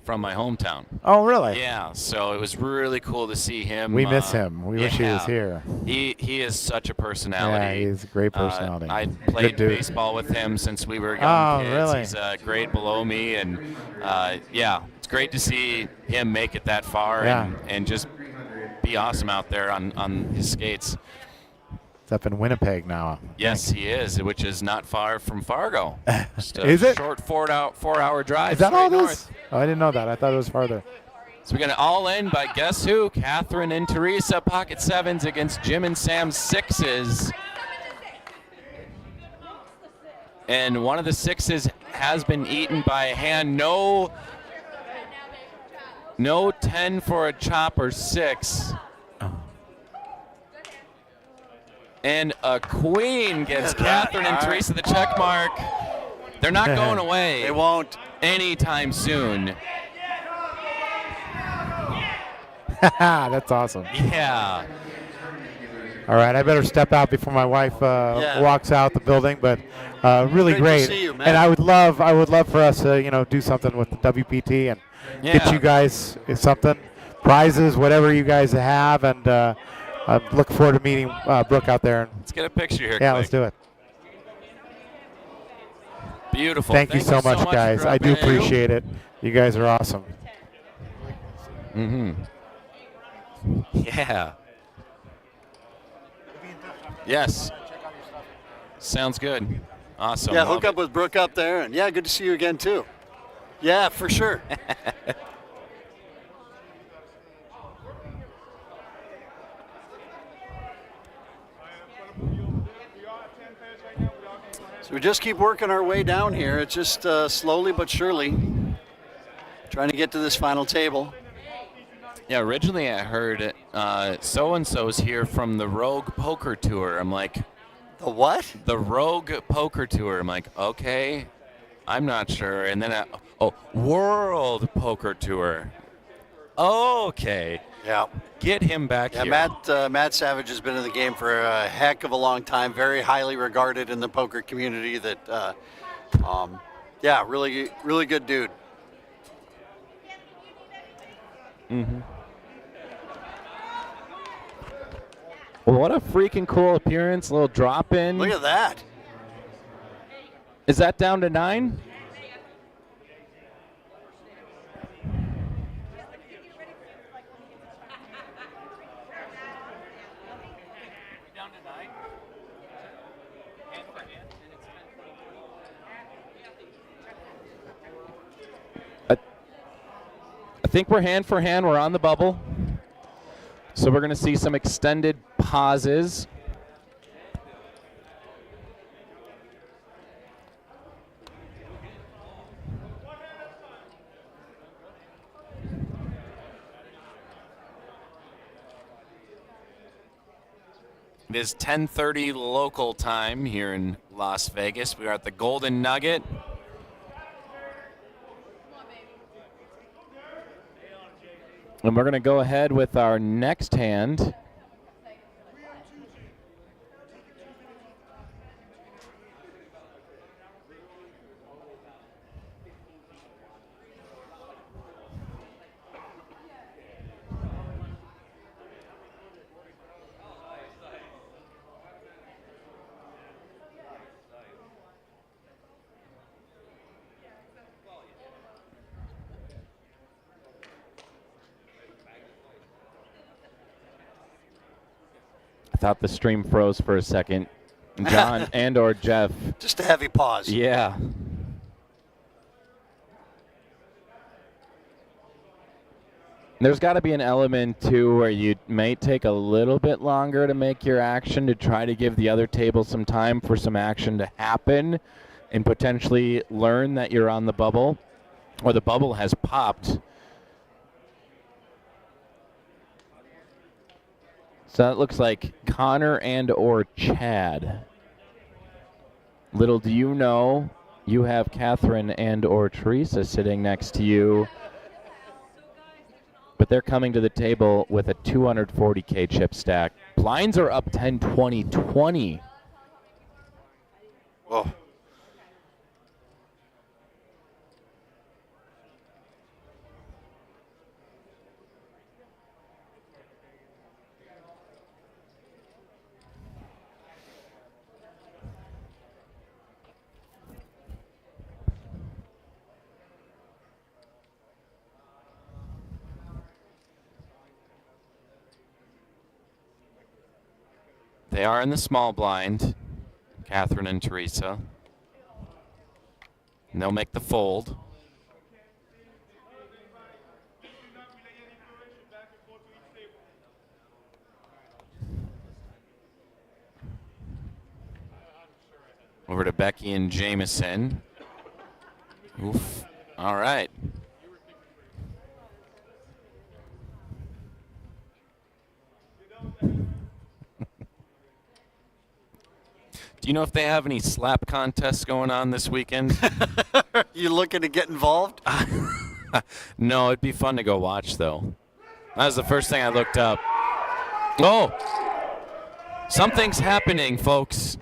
from my hometown. Oh, really? Yeah, so it was really cool to see him. We miss him. We wish he was here. He is such a Yeah, personality. he's a great personality. I Good played dude. baseball with him since we were young Oh, kids. really? He's a grade below me, and yeah, it's great to see him make it that far Yeah. and just be awesome out there on his skates. It's up in Winnipeg now. Yes, he is, which is not far from Fargo. Just a Is it? short 4-hour drive. Is that all straight this? north. Oh, I didn't know that. I thought it was farther. So we're going to all in by guess who? Catherine and Teresa, pocket sevens against Jim and Sam's sixes. And one of the sixes has been eaten by a hand. No 10 for a chop or 6. And a queen gives Catherine and Teresa the check mark. They're not going away They won't. anytime soon. That's awesome. Yeah. All right, I better step out before my wife walks out the building. But really Great to great, see you, man. and I would love for us to do something with the WPT and get Yeah. you guys something, prizes, whatever you guys have, and I look forward to meeting Brooke out there. Let's get a picture here. Yeah, quick. let's do it. Beautiful. Thank you so much, guys. I do appreciate it. You guys are awesome. Mm-hmm. Yeah. Yes. Sounds good. Awesome. Yeah, Love hook up with Brooke up there, and yeah, good to see you again too. Yeah, for sure. So we just keep working our way down here. It's just slowly but surely trying to get to this final table. Yeah, originally I heard so-and-so's here from the Rogue Poker Tour. I'm like, The what? the Rogue Poker Tour. I'm like, okay, I'm not sure. And then, World Poker Tour. Okay. Yeah. Get him back Yeah, here. Matt Savage has been in the game for a heck of a long time. Very highly regarded in the poker community. That, yeah, really, really good dude. Mm-hmm. Well, what a freaking cool appearance. A little drop in. Look at that. Is that down to 9? I think we're hand for hand. We're on the bubble. So we're going to see some extended pauses. It is 10:30 local time here in Las Vegas. We are at the Golden Nugget. And we're going to go ahead with our next hand. I thought the stream froze for a second. John and or Jeff. Just a heavy pause. Yeah. There's got to be an element, too, where you may take a little bit longer to make your action to try to give the other table some time for some action to happen and potentially learn that you're on the bubble or the bubble has popped. So that looks like Connor and or Chad. Little do you know, you have Catherine and or Teresa sitting next to you. But they're coming to the table with a 240K chip stack. Blinds are up 10, 20, 20. Whoa. They are in the small blind, Catherine and Teresa. And they'll make the fold. Over to Becky and Jameson. Oof. All right. Do you know if they have any slap contests going on this weekend? You looking to get involved? No, it'd be fun to go watch, though. That was the first thing I looked up. Oh! Something's happening, folks.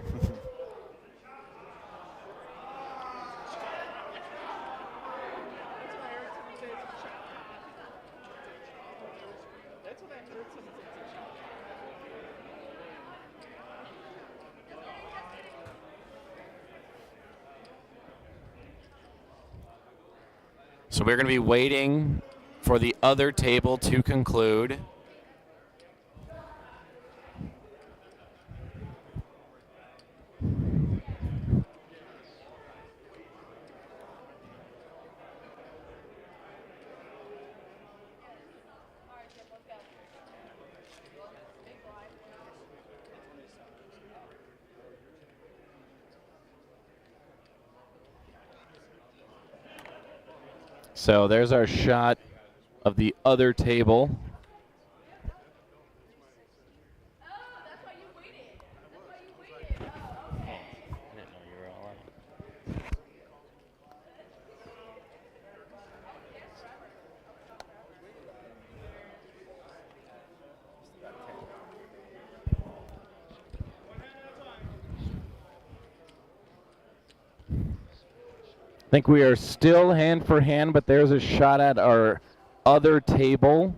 So we're going to be waiting for the other table to conclude. So there's our shot of the other table. I think we are still hand for hand, but there's a shot at our other table.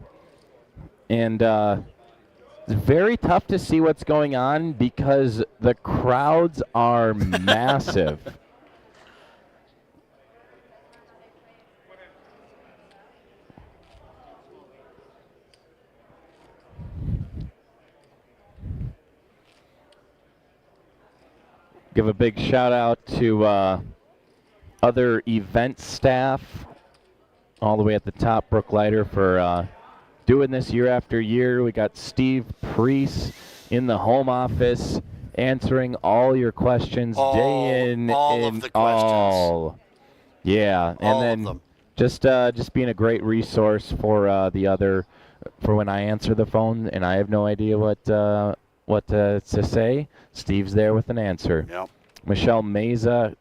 And it's very tough to see what's going on because the crowds are massive. Give a big shout out to other event staff all the way at the top. Brooke Leiter for doing this year after year. We got Steve Priest in the home office answering all your questions day in all and of the all. Yeah, and all then of them. just being a great resource for for when I answer the phone and I have no idea what to say. Steve's there with an answer. Yep. Michelle Meza,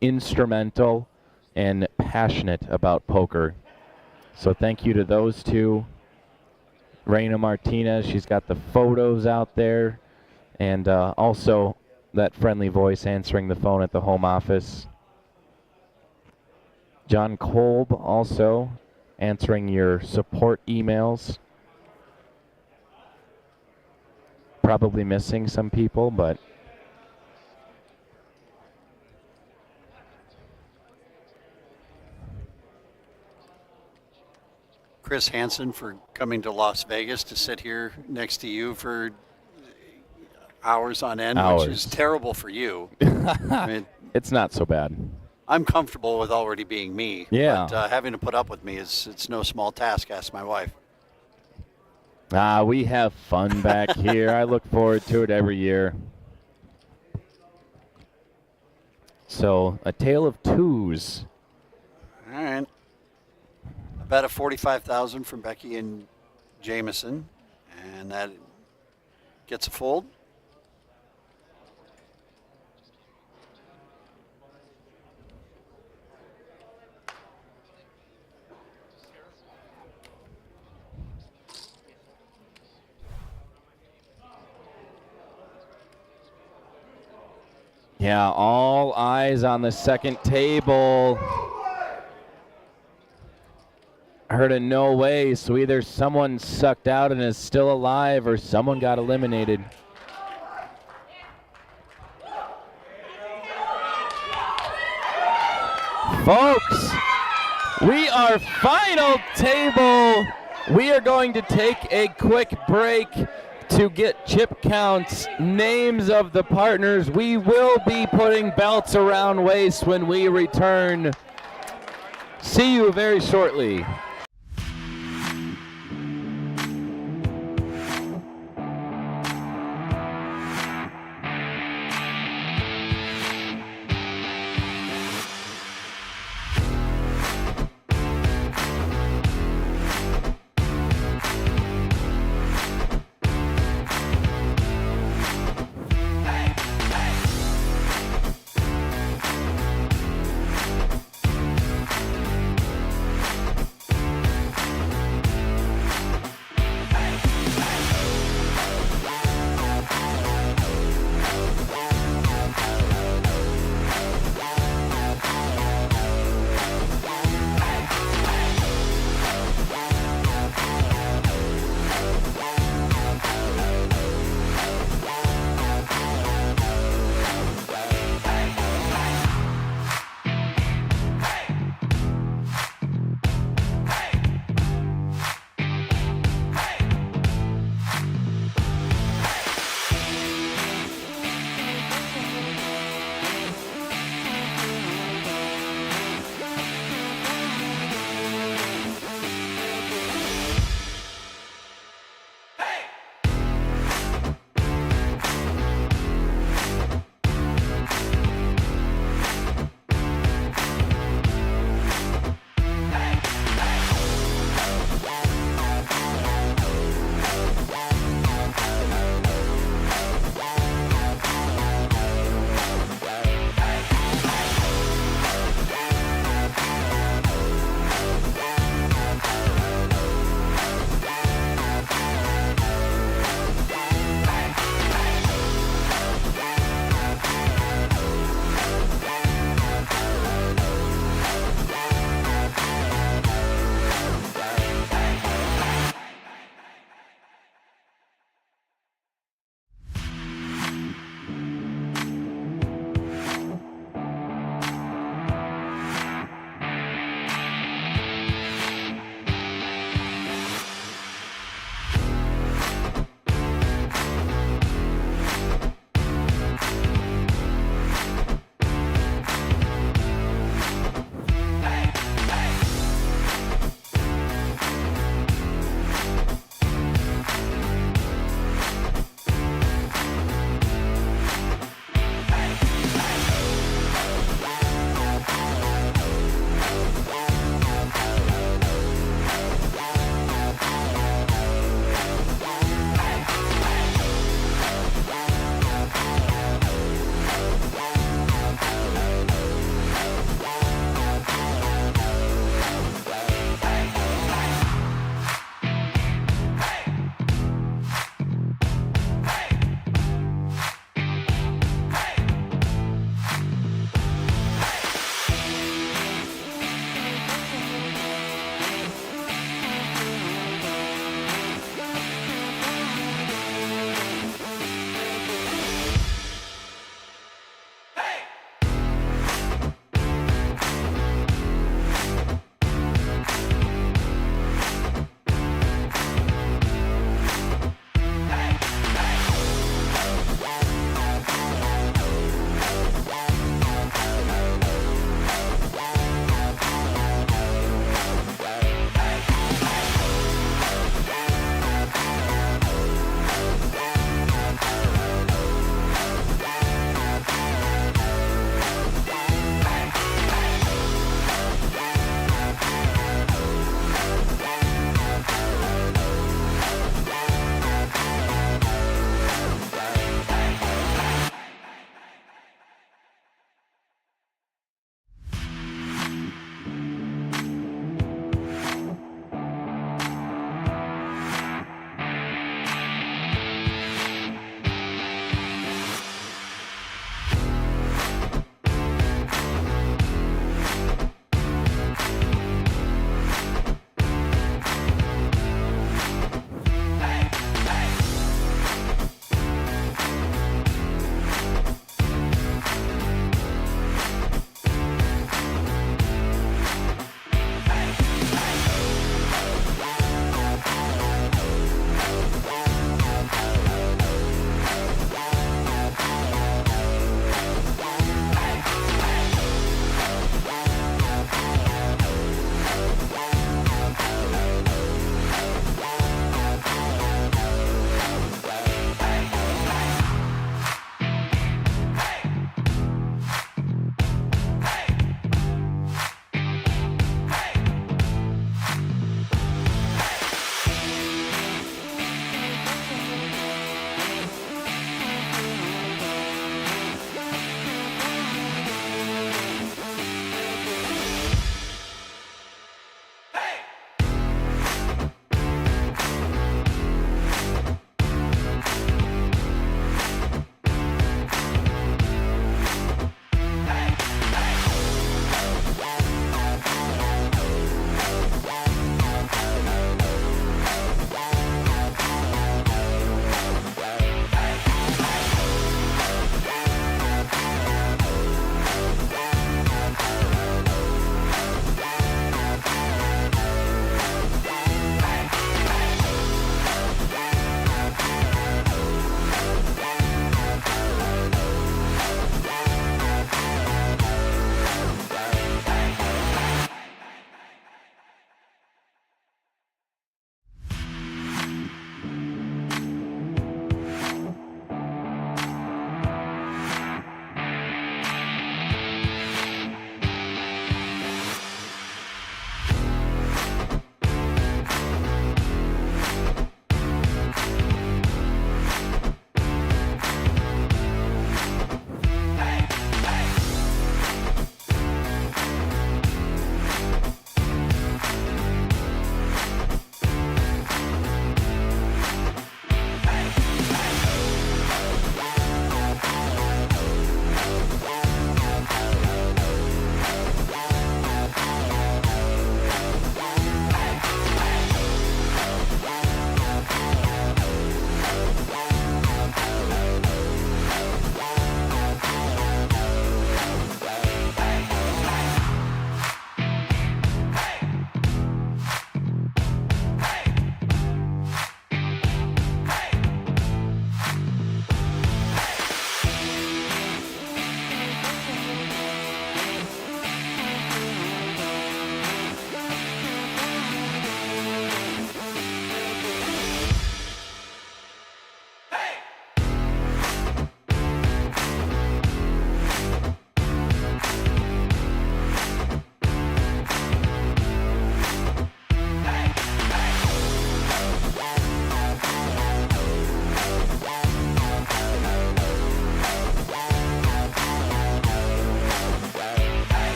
instrumental and passionate about poker. So thank you to those two. Reina Martinez, she's got the photos out there. And also that friendly voice answering the phone at the home office. John Kolb also answering your support emails. Probably missing some people, but Chris Hansen for coming to Las Vegas to sit here next to you for hours on end, which is terrible for you. I mean, it's not so bad. I'm comfortable with already being me. Yeah. But having to put up with me it's no small task, ask my wife. We have fun back here. I look forward to it every year. So, a tale of twos. All right. I bet a $45,000 from Becky and Jameson, and that gets a fold. Yeah, all eyes on the second table. I heard a no way, so either someone sucked out and is still alive or someone got eliminated. Folks, we are final table. We are going to take a quick break to get chip counts, names of the partners. We will be putting belts around waist when we return. See you very shortly.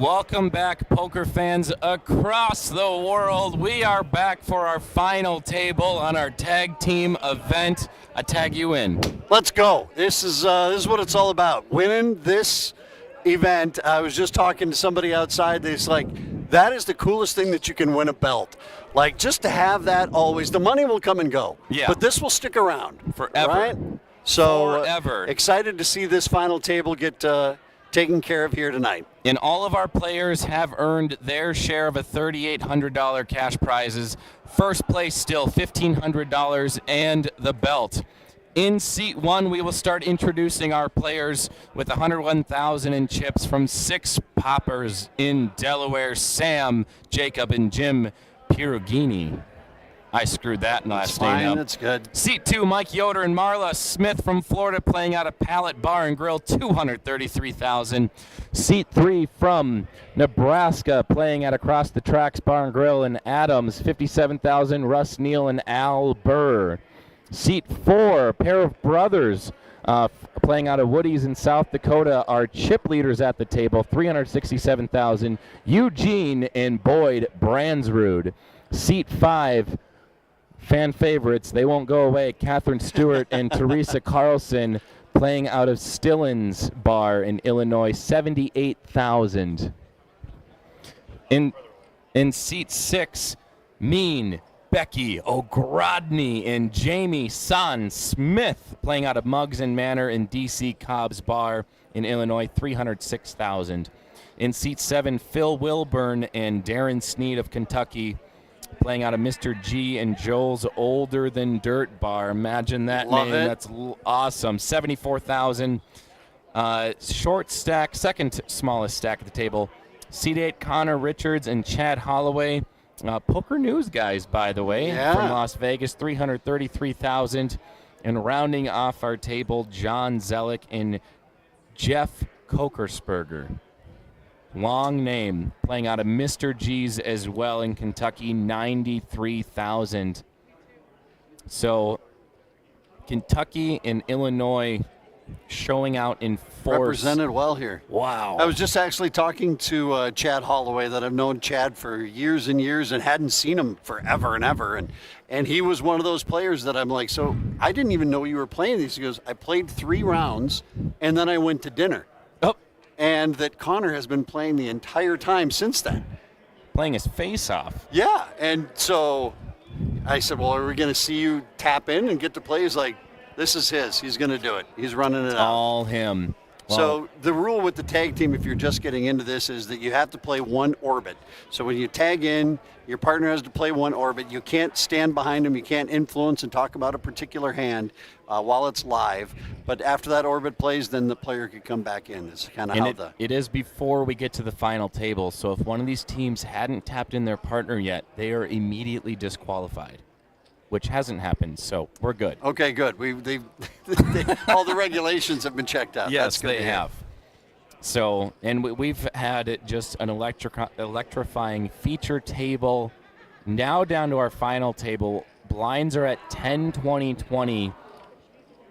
Welcome back, poker fans across the world. We are back for our final table on our tag team event. I tag you in. Let's go. This is what it's all about. Winning this event. I was just talking to somebody outside. It's like, that is the coolest thing that you can win a belt. Like, just to have that always. The money will come and go. Yeah. But this will stick around. Forever. Right? So Forever. Excited to see this final table get taken care of here tonight. And all of our players have earned their share of a $3,800 cash prizes. First place still $1,500 and the belt. In seat 1, we will start introducing our players with $101,000 in chips from 6 poppers in Delaware, Sam, Jacob, and Jim Pirugini. I screwed that last name up. That's good. Seat 2, Mike Yoder and Marla Smith from Florida playing out of Pallet Bar and Grill, $233,000. Seat 3 from Nebraska playing at Across the Tracks Bar and Grill in Adams, $57,000. Russ Neal and Al Burr. Seat 4, pair of brothers playing out of Woody's in South Dakota, are chip leaders at the table, $367,000. Eugene and Boyd Bransrud. Seat 5, fan favorites, they won't go away, Catherine Stewart and Teresa Carlson playing out of Stillin's Bar in Illinois, $78,000. In seat 6, Mean, Becky O'Grodney and Jamie San Smith playing out of Muggs and Manor in DC Cobb's Bar in Illinois, $306,000. In seat 7, Phil Wilburn and Darren Sneed of Kentucky playing out of Mr. G and Joel's Older Than Dirt Bar. Imagine that Love name. it. That's awesome. $74,000. Short stack, second smallest stack at the table. Seat 8, Connor Richards and Chad Holloway. Poker News guys, by the way, from Las Vegas, $333,000. And rounding off our table, John Zellick and Jeff Kokersperger. Long name, playing out of Mr. G's as well in Kentucky, $93,000. So Kentucky and Illinois showing out in force. Represented well here. Wow. I was just actually talking to Chad Holloway, that I've known Chad for years and years and hadn't seen him forever and ever. And he was one of those players that I'm like, so I didn't even know you were playing these. He goes, I played 3 rounds and then I went to dinner. Oh. And that Connor has been playing the entire time since then. Playing his face off. Yeah. And so I said, well, are we going to see you tap in and get to play? He's like, this is his. He's going to do it. He's running it out. All him. Wow. So the rule with the tag team, if you're just getting into this, is that you have to play 1 orbit. So when you tag in, your partner has to play 1 orbit. You can't stand behind him. You can't influence and talk about a particular hand while it's live. But after that orbit plays, then the player could come back in. It's kind of how it is before we get to the final table. So if one of these teams hadn't tapped in their partner yet, they are immediately disqualified, which hasn't happened, so we're good. Okay, good. All the regulations have been checked out. Yes, That's good they have. So, and we've had just an electrifying feature table. Now down to our final table. Blinds are at 10, 20, 20.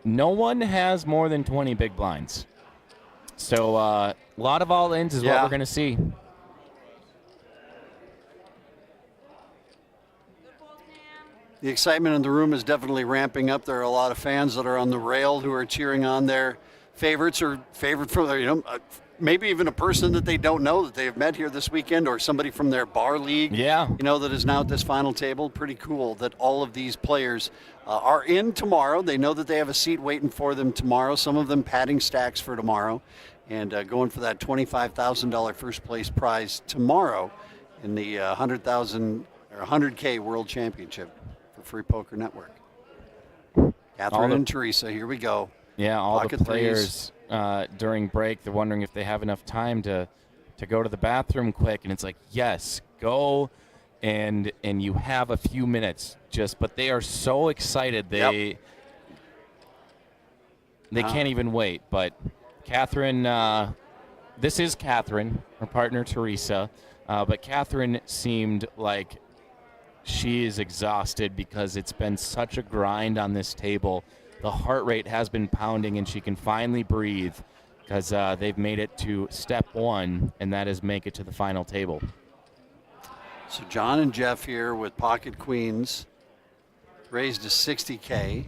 No one has more than 20 big blinds. So a lot of all-ins is what we're going to see. The excitement in the room is definitely ramping up. There are a lot of fans that are on the rail who are cheering on their favorites or favorite from their, maybe even a person that they don't know that they have met here this weekend, or somebody from their bar league, that is now at this final table. Pretty cool that all of these players are in tomorrow. They know that they have a seat waiting for them tomorrow, some of them padding stacks for tomorrow, and going for that $25,000 first place prize tomorrow in the 100,000 or 100K World Championship for Free Poker Network. Catherine and Teresa, here we go. Yeah, all Pocket the players during break, they're wondering if they have enough time to go to the bathroom quick, and it's like, yes, go, and you have a few minutes. But they are so excited they can't even wait. But Catherine, this is Catherine, her partner Teresa, but Catherine seemed like she is exhausted because it's been such a grind on this table. The heart rate has been pounding, and she can finally breathe because they've made it to step 1, and that is make it to the final table. So John and Jeff here with pocket queens, raised to 60K.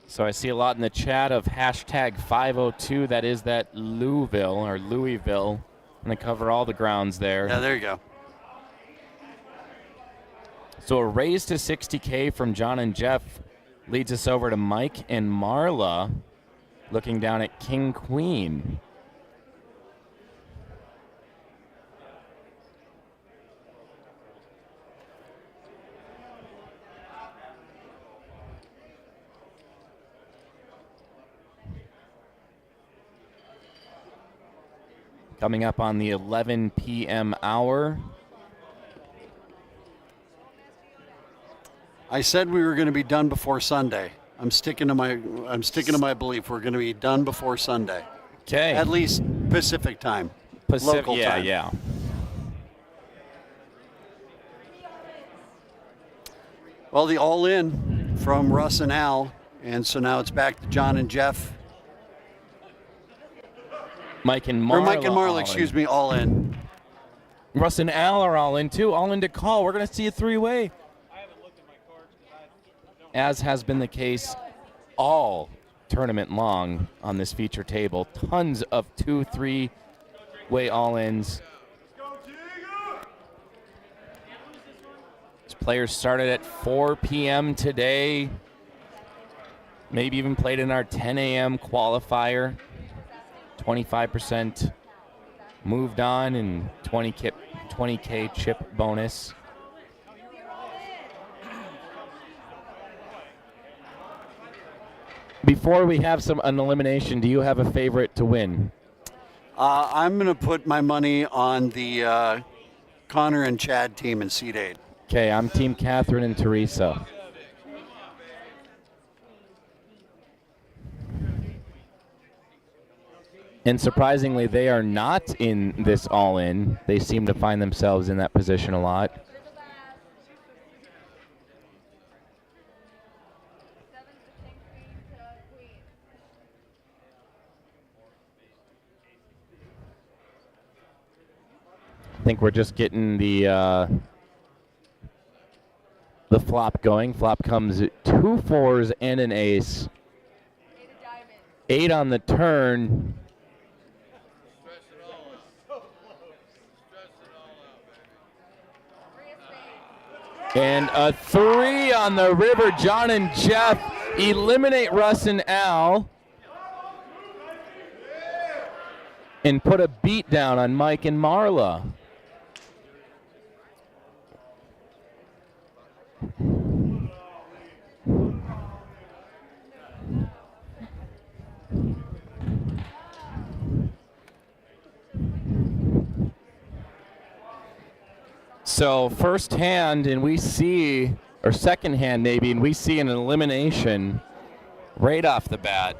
So I see a lot in the chat of hashtag 502. That is that Louisville. I'm going to cover all the grounds there. Yeah, there you go. So a raise to 60K from John and Jeff leads us over to Mike and Marla looking down at King Queen. Coming up on the 11 p.m. hour. I said we were going to be done before Sunday. I'm sticking to my belief. We're going to be done before Sunday. Okay. At least Pacific time. Local time. Yeah. Well, the all-in from Russ and Al, and so now it's back to John and Jeff. Mike and Marla, excuse me, all in. Russ and Al are all in too. All in to call. We're going to see a three-way. As has been the case all tournament long on this feature table. Tons of 2, 3-way all-ins. These players started at 4 p.m. today. Maybe even played in our 10 a.m. qualifier. 25% moved on and 20K chip bonus. Before we have an elimination, do you have a favorite to win? I'm going to put my money on the Connor and Chad team in Seed 8. Okay, I'm Team Catherine and Teresa. And surprisingly, they are not in this all-in. They seem to find themselves in that position a lot. I think we're just getting the flop going. Flop comes 2 4s and an ace. 8 on the turn. And a 3 on the river. John and Jeff eliminate Russ and Al. And put a beat down on Mike and Marla. So first hand, and we see, or second hand maybe, and we see an elimination right off the bat.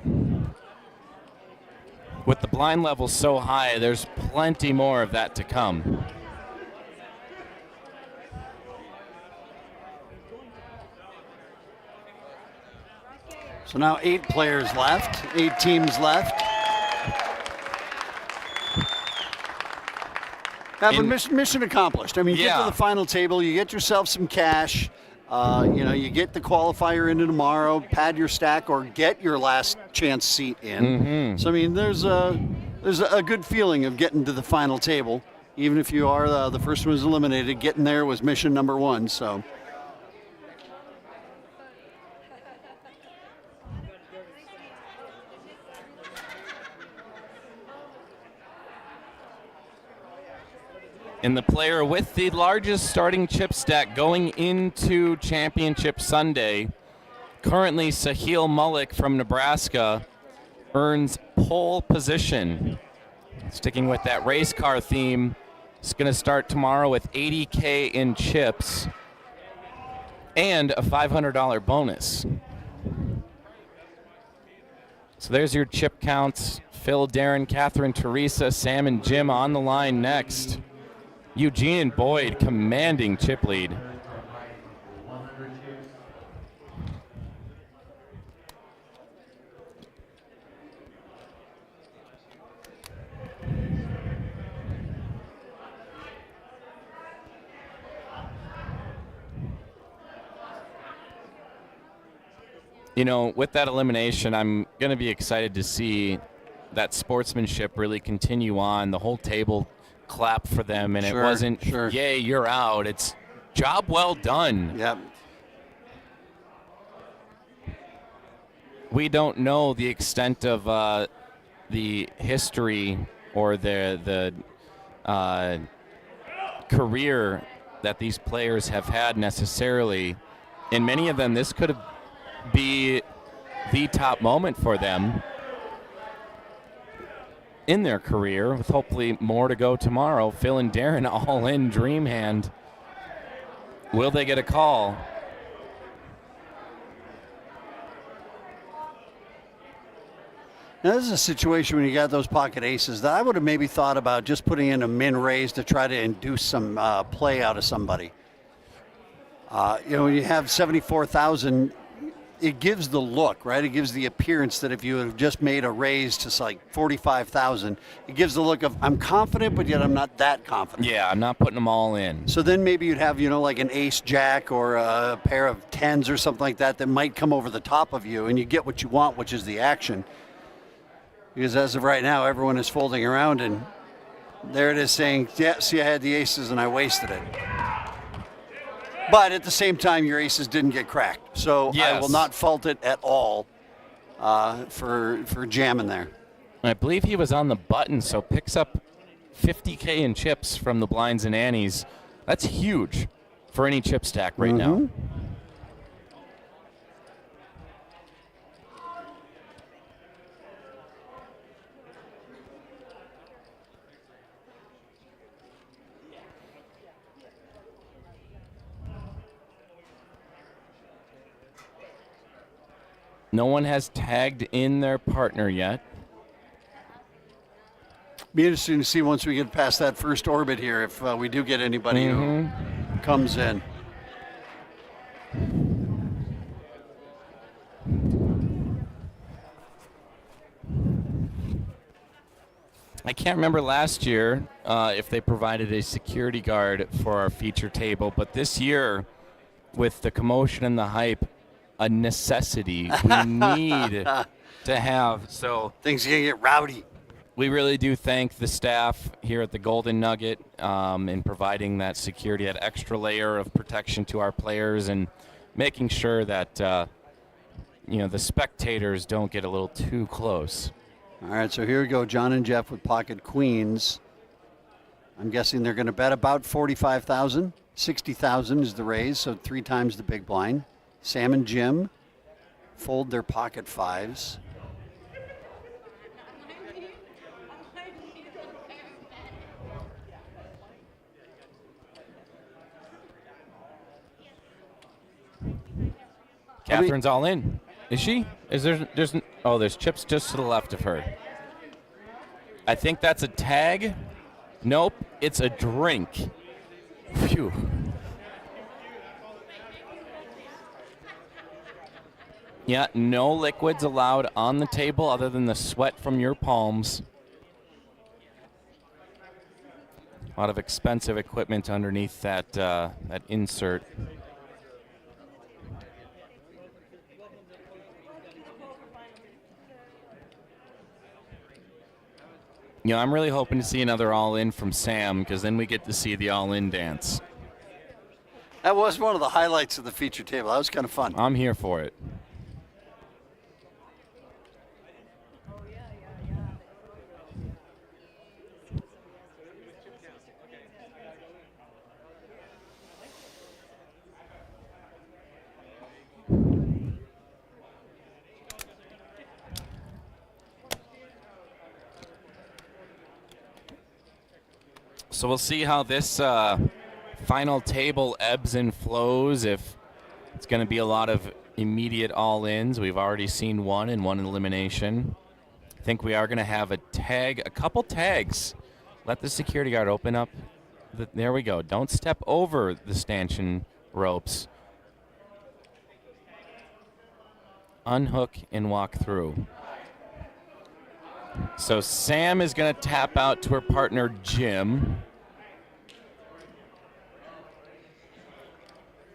With the blind level so high, there's plenty more of that to come. So now 8 players left, 8 teams left. Mission accomplished. I mean, get to the final table, you get yourself some cash. You get the qualifier into tomorrow, pad your stack, or get your last chance seat in. Mm-hmm. So I mean, there's a good feeling of getting to the final table, even if you are the first one was eliminated. Getting there was mission number 1. So. And the player with the largest starting chip stack going into Championship Sunday, currently Sahil Mullick from Nebraska, earns pole position. Sticking with that race car theme, it's going to start tomorrow with $80K in chips and a $500 bonus. So there's your chip counts Phil, Darren, Catherine, Teresa, Sam, and Jim on the line next. Eugene and Boyd commanding chip lead. You know, with that elimination, I'm going to be excited to see that sportsmanship really continue on. The whole table clapped for them, and it wasn't, yay, you're out. It's job well done. Yep. We don't know the extent of the history or the career that these players have had necessarily. In many of them, this could be the top moment for them in their career, with hopefully more to go tomorrow. Phil and Darren all in dream hand. Will they get a call? Now, this is a situation when you got those pocket aces that I would have maybe thought about just putting in a min raise to try to induce some play out of somebody. You know, when you have 74,000, it gives the look, right? It gives the appearance that if you have just made a raise to like 45,000, it gives the look of I'm confident, but yet I'm not that confident. Yeah, I'm not putting them all in. So then maybe you'd have, you know, like an ace jack or a pair of tens or something like that that might come over the top of you, and you get what you want, which is the action. Because as of right now, everyone is folding around, and there it is saying, yeah, see, I had the aces and I wasted it. But at the same time, your aces didn't get cracked. So yes. I will not fault it at all for jamming there. I believe he was on the button, so picks up $50K in chips from the blinds and annies. That's huge for any chip stack right now. No one has tagged in their partner yet. Be interesting to see once we get past that first orbit here if we do get anybody who comes in. I can't remember last year if they provided a security guard for our feature table, but this year, with the commotion and the hype, a necessity we need to have. So things are going to get rowdy. We really do thank the staff here at the Golden Nugget in providing that security, that extra layer of protection to our players, and making sure that you know, the spectators don't get a little too close. All right, so here we go. John and Jeff with pocket queens. I'm guessing they're going to bet about 45,000. 60,000 is the raise, so 3 times the big blind. Sam and Jim fold their pocket fives. Catherine's all in. Is she? Is there's chips just to the left of her. I think that's a tag. Nope, it's a drink. Phew. Yeah, no liquids allowed on the table other than the sweat from your palms. A lot of expensive equipment underneath that that insert. You know, I'm really hoping to see another all-in from Sam, because then we get to see the all-in dance. That was one of the highlights of the feature table. That was kind of fun. I'm here for it. So we'll see how this final table ebbs and flows, if it's going to be a lot of immediate all-ins. We've already seen one in elimination. I think we are going to have a couple tags. Let the security guard open up. There we go. Don't step over the stanchion ropes. Unhook and walk through. So Sam is going to tap out to her partner, Jim.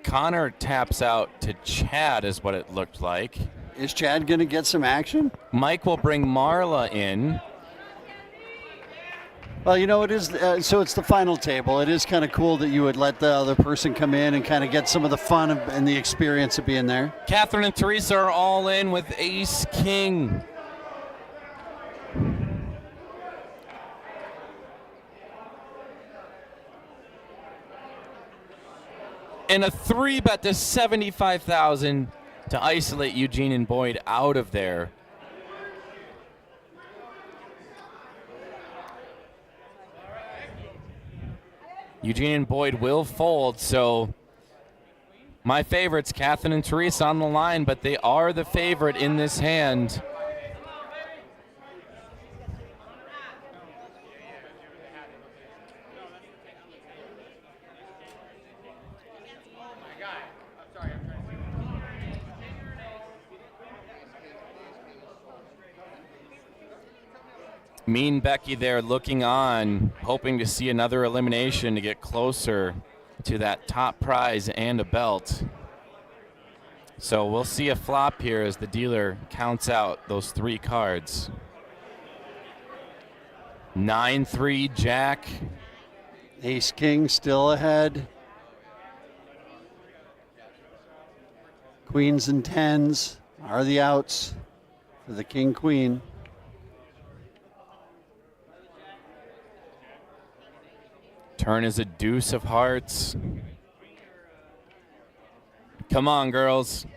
Connor taps out to Chad is what it looked like. Is Chad going to get some action? Mike will bring Marla in. Well, you know, it is, so it's the final table. It is kind of cool that you would let the other person come in and kind of get some of the fun and the experience of being there. Catherine and Teresa are all in with Ace King. And a 3-bet to 75,000 to isolate Eugene and Boyd out of there. Eugene and Boyd will fold, so my favorites, Catherine and Teresa, on the line, but they are the favorite in this hand. Mean Becky there looking on, hoping to see another elimination to get closer to that top prize and a belt. So we'll see a flop here as the dealer counts out those 3 cards. 9-3 Jack. Ace King still ahead. Queens and 10s are the outs for the King Queen. Turn is a deuce of hearts. Come on, girls.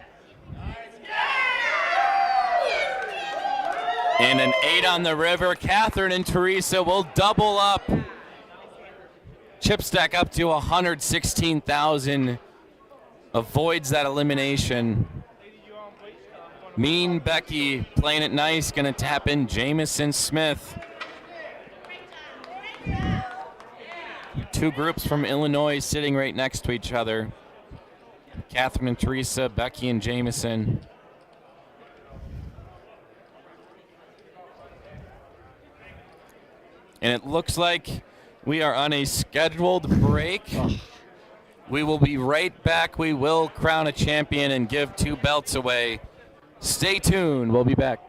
And an 8 on the river. Catherine and Teresa will double up. Chip stack up to 116,000. Avoids that elimination. Mean Becky playing it nice. Going to tap in Jamison Smith. 2 groups from Illinois sitting right next to each other. Catherine and Teresa, Becky and Jamison. And it looks like we are on a scheduled break. We will be right back. We will crown a champion and give 2 belts away. Stay tuned. We'll be back.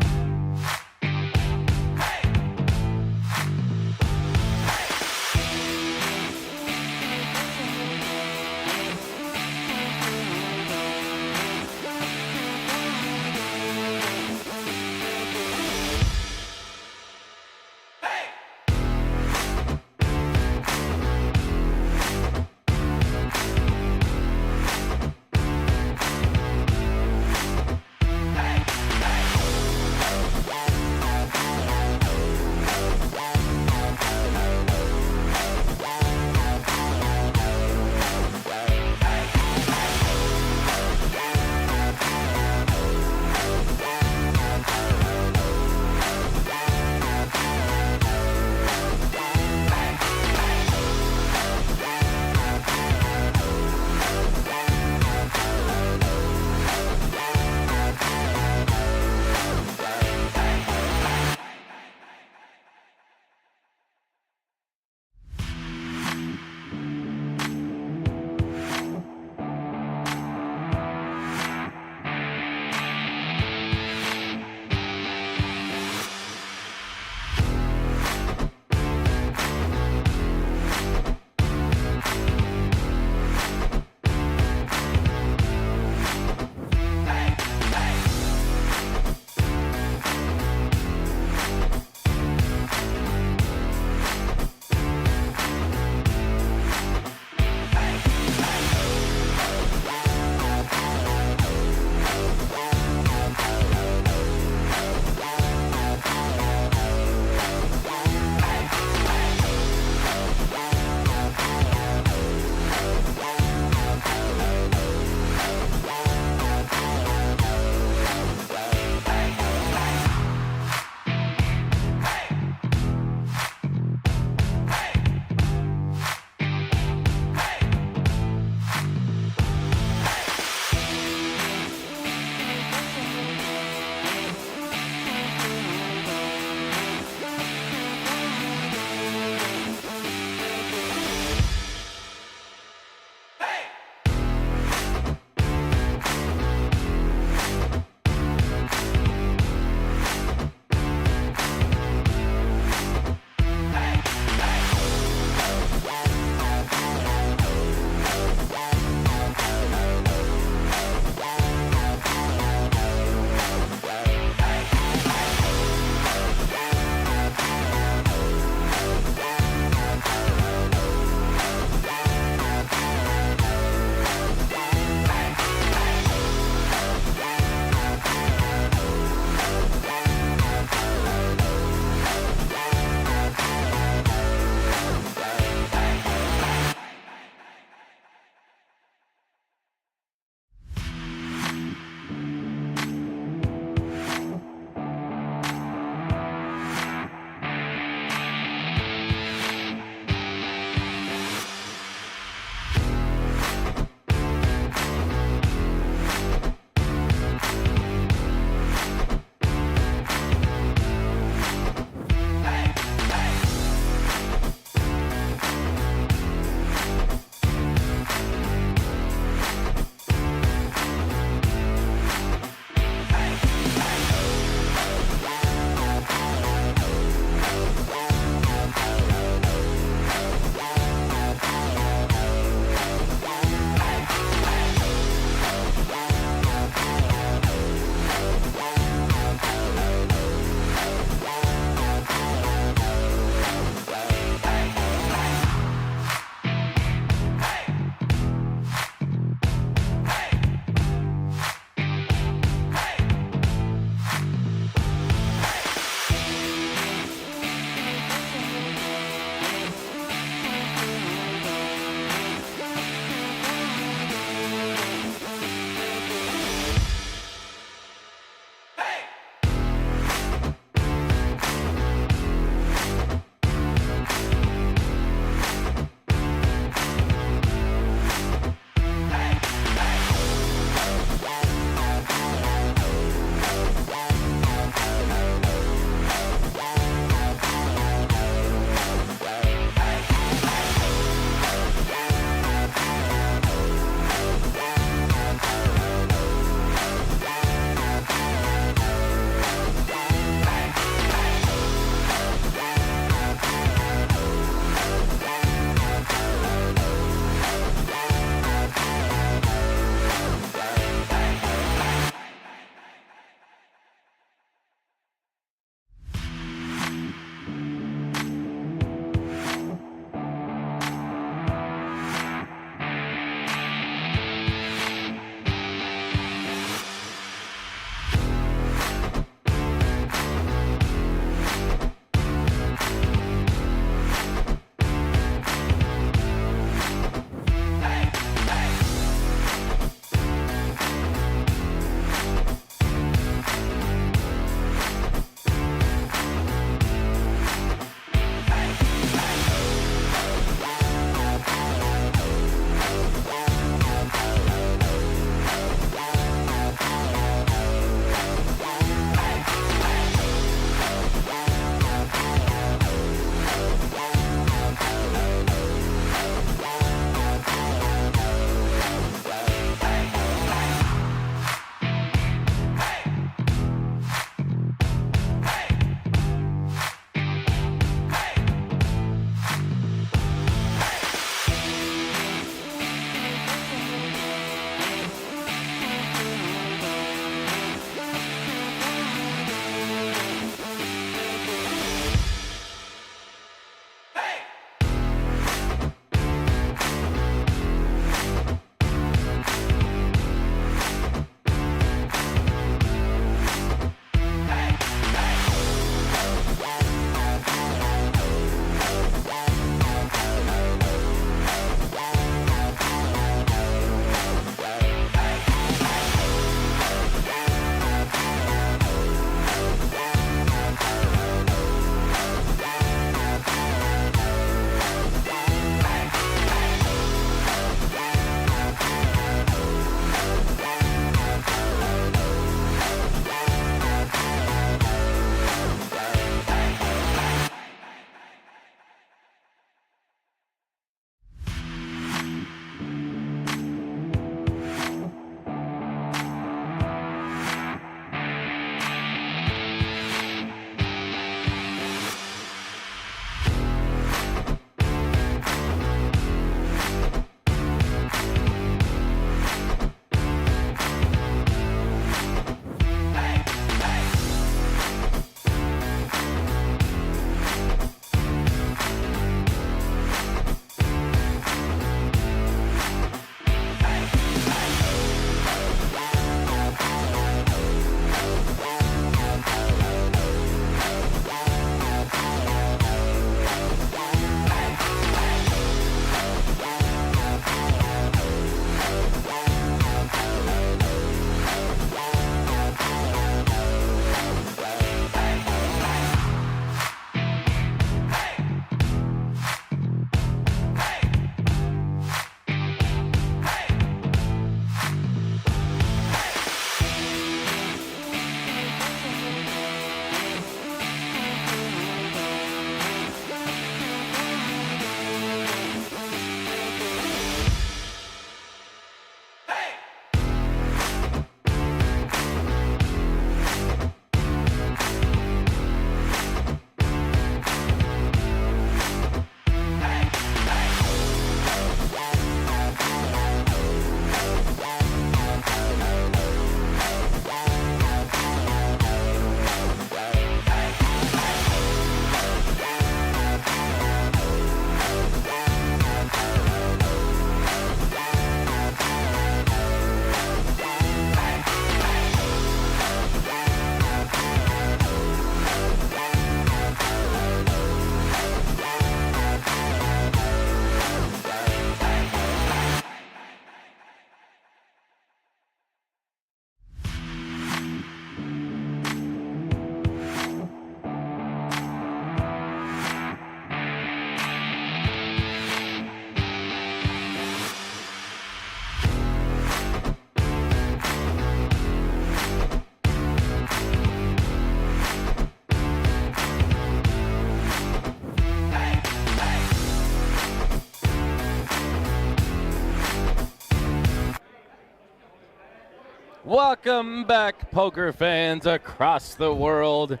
Welcome back, poker fans across the world.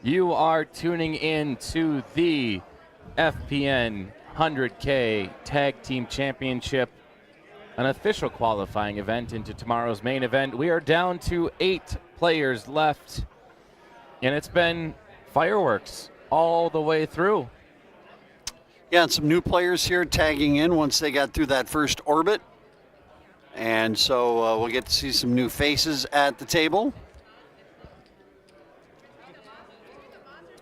You are tuning in to the FPN 100K Tag Team Championship, an official qualifying event into tomorrow's main event. We are down to 8 players left, and it's been fireworks all the way through. Yeah, and some new players here tagging in once they got through that first orbit. And so we'll get to see some new faces at the table.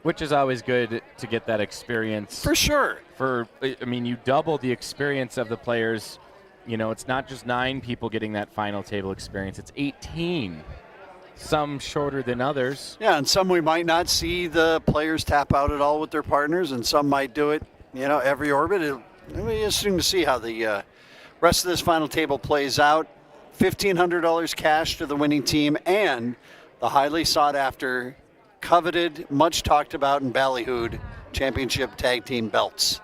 Which is always good to get that experience. For sure. You double the experience of the players. You know, it's not just 9 people getting that final table experience, it's 18. Some shorter than others. Yeah, and some we might not see the players tap out at all with their partners, and some might do it, every orbit. It'll be interesting to see how the rest of this final table plays out. $1,500 cash to the winning team and the highly sought after, coveted, much talked about and ballyhooed championship tag team belts.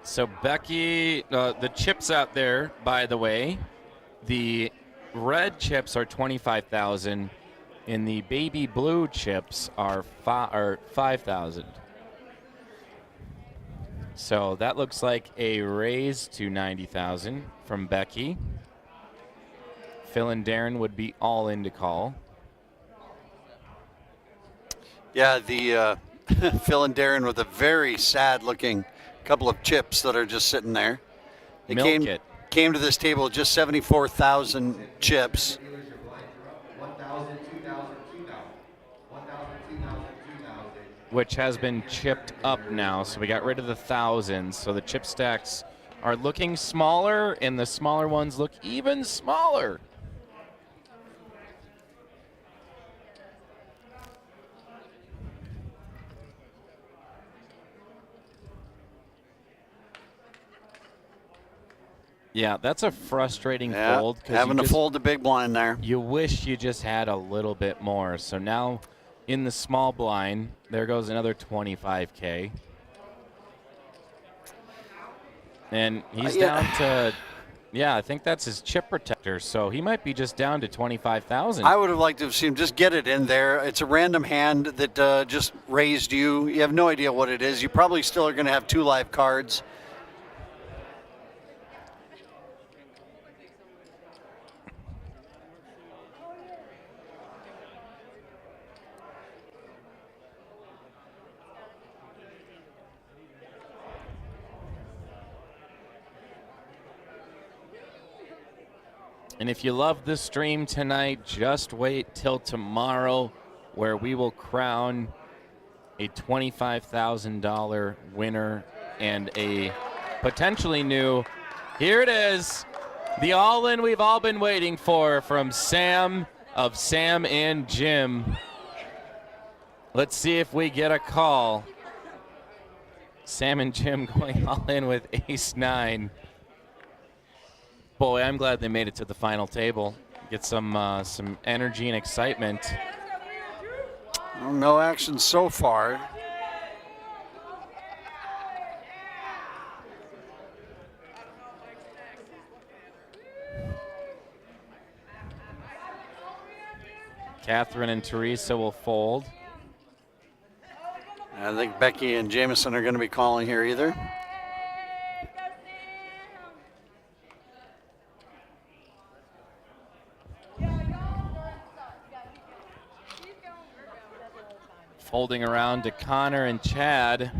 So Becky, the chips out there, by the way, the red chips are $25,000, and the baby blue chips are $5,000. So that looks like a raise to $90,000 from Becky. Phil and Darren would be all in to call. Yeah, the Phil and Darren with a very sad-looking couple of chips that are just sitting there. They came to this table with just 74,000 chips. Which has been chipped up now, so we got rid of the thousands. So the chip stacks are looking smaller, and the smaller ones look even smaller. Yeah, that's a frustrating fold. Having to fold the big blind there. You wish you just had a little bit more. So now in the small blind, there goes another $25K. And he's down to, I think that's his chip protector. So he might be just down to $25,000. I would have liked to have seen him just get it in there. It's a random hand that just raised you. You have no idea what it is. You probably still are going to have 2 live cards. And if you love the stream tonight, just wait till tomorrow, where we will crown a $25,000 winner and a potentially new, here it is, the all-in we've all been waiting for from Sam of Sam and Jim. Let's see if we get a call. Sam and Jim going all in with ace-9. Boy, I'm glad they made it to the final table. Get some energy and excitement. Well, no action so far. Catherine and Teresa will fold. I think Becky and Jameson are going to be calling here either. Folding around to Connor and Chad.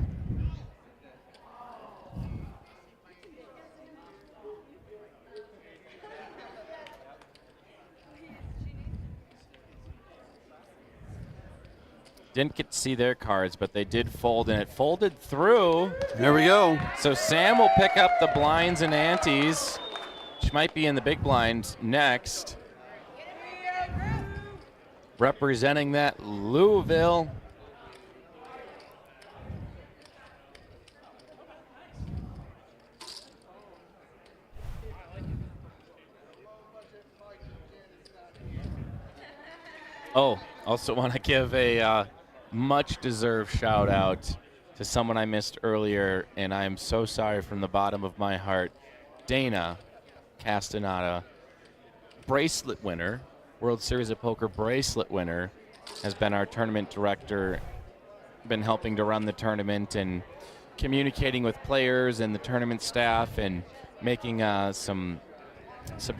Didn't get to see their cards, but they did fold, and it folded through. There we go. So Sam will pick up the blinds and antes, which might be in the big blinds next. Representing that Louisville. Oh, also want to give a much deserved shout out to someone I missed earlier, and I am so sorry from the bottom of my heart. Dana Castaneda, bracelet winner, World Series of Poker bracelet winner, has been our tournament director, been helping to run the tournament and communicating with players and the tournament staff and making some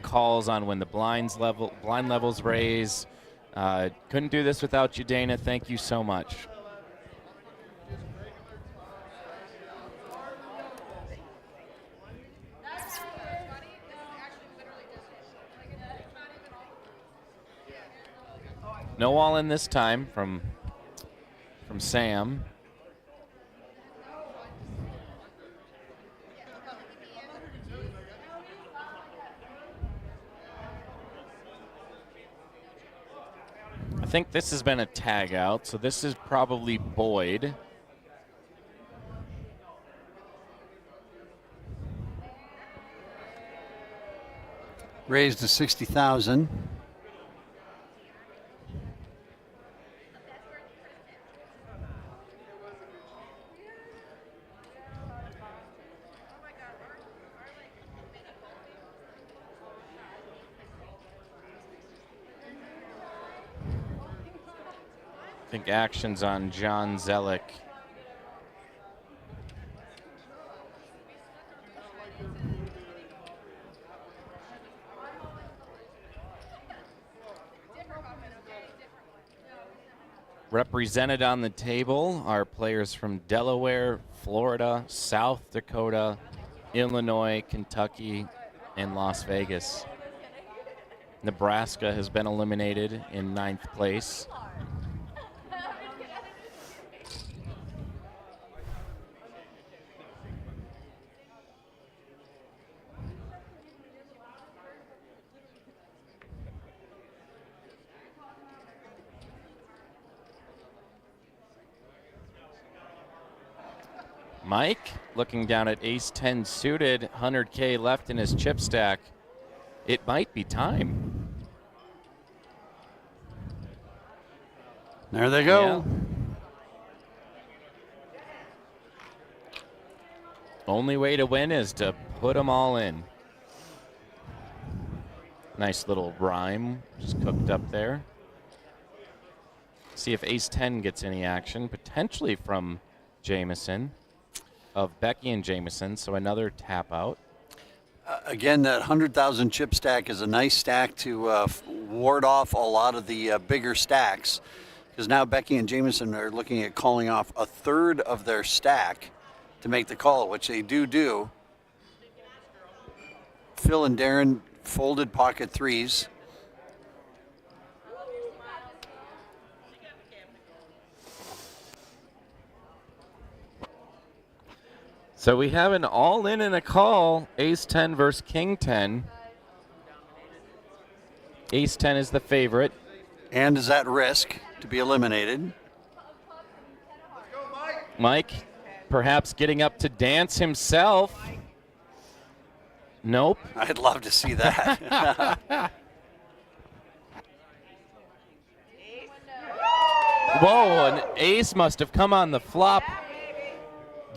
calls on when the blind levels raise. Couldn't do this without you, Dana. Thank you so much. No all in this time from Sam. I think this has been a tag out, so this is probably Boyd. Raised to 60,000. I think action's on John Zellick. Represented on the table are players from Delaware, Florida, South Dakota, Illinois, Kentucky, and Las Vegas. Nebraska has been eliminated in 9th place. Mike looking down at ace-10 suited, 100K left in his chip stack. It might be time. There they go. Yeah. Only way to win is to put them all in. Nice little rhyme just cooked up there. See if ace-10 gets any action, potentially from Jameson. Of Becky and Jameson, so another tap out. Again, that 100,000 chip stack is a nice stack to ward off a lot of the bigger stacks, because now Becky and Jameson are looking at calling off a third of their stack to make the call, which they do. Phil and Darren folded pocket threes. So we have an all-in and a call, ace-10 versus king-10. Ace-10 is the favorite. And is at risk to be eliminated. Mike perhaps getting up to dance himself. Nope. I'd love to see that. Whoa, an ace must have come on the flop.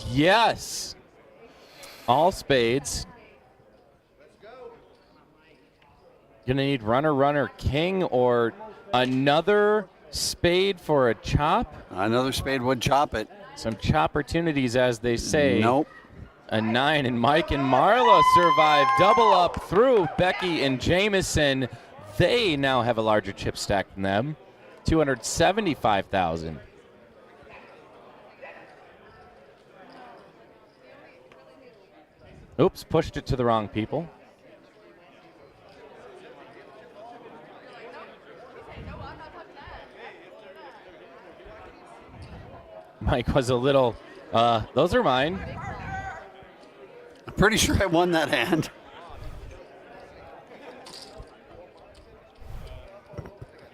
Yes. All spades. Gonna need runner, runner, king, or another spade for a chop. Another spade would chop it. Some chopportunities, as they say. Nope. A 9, and Mike and Marla survive. Double up through Becky and Jameson. They now have a larger chip stack than them. 275,000. Oops, pushed it to the wrong people. Mike was a little, those are mine. I'm pretty sure I won that hand.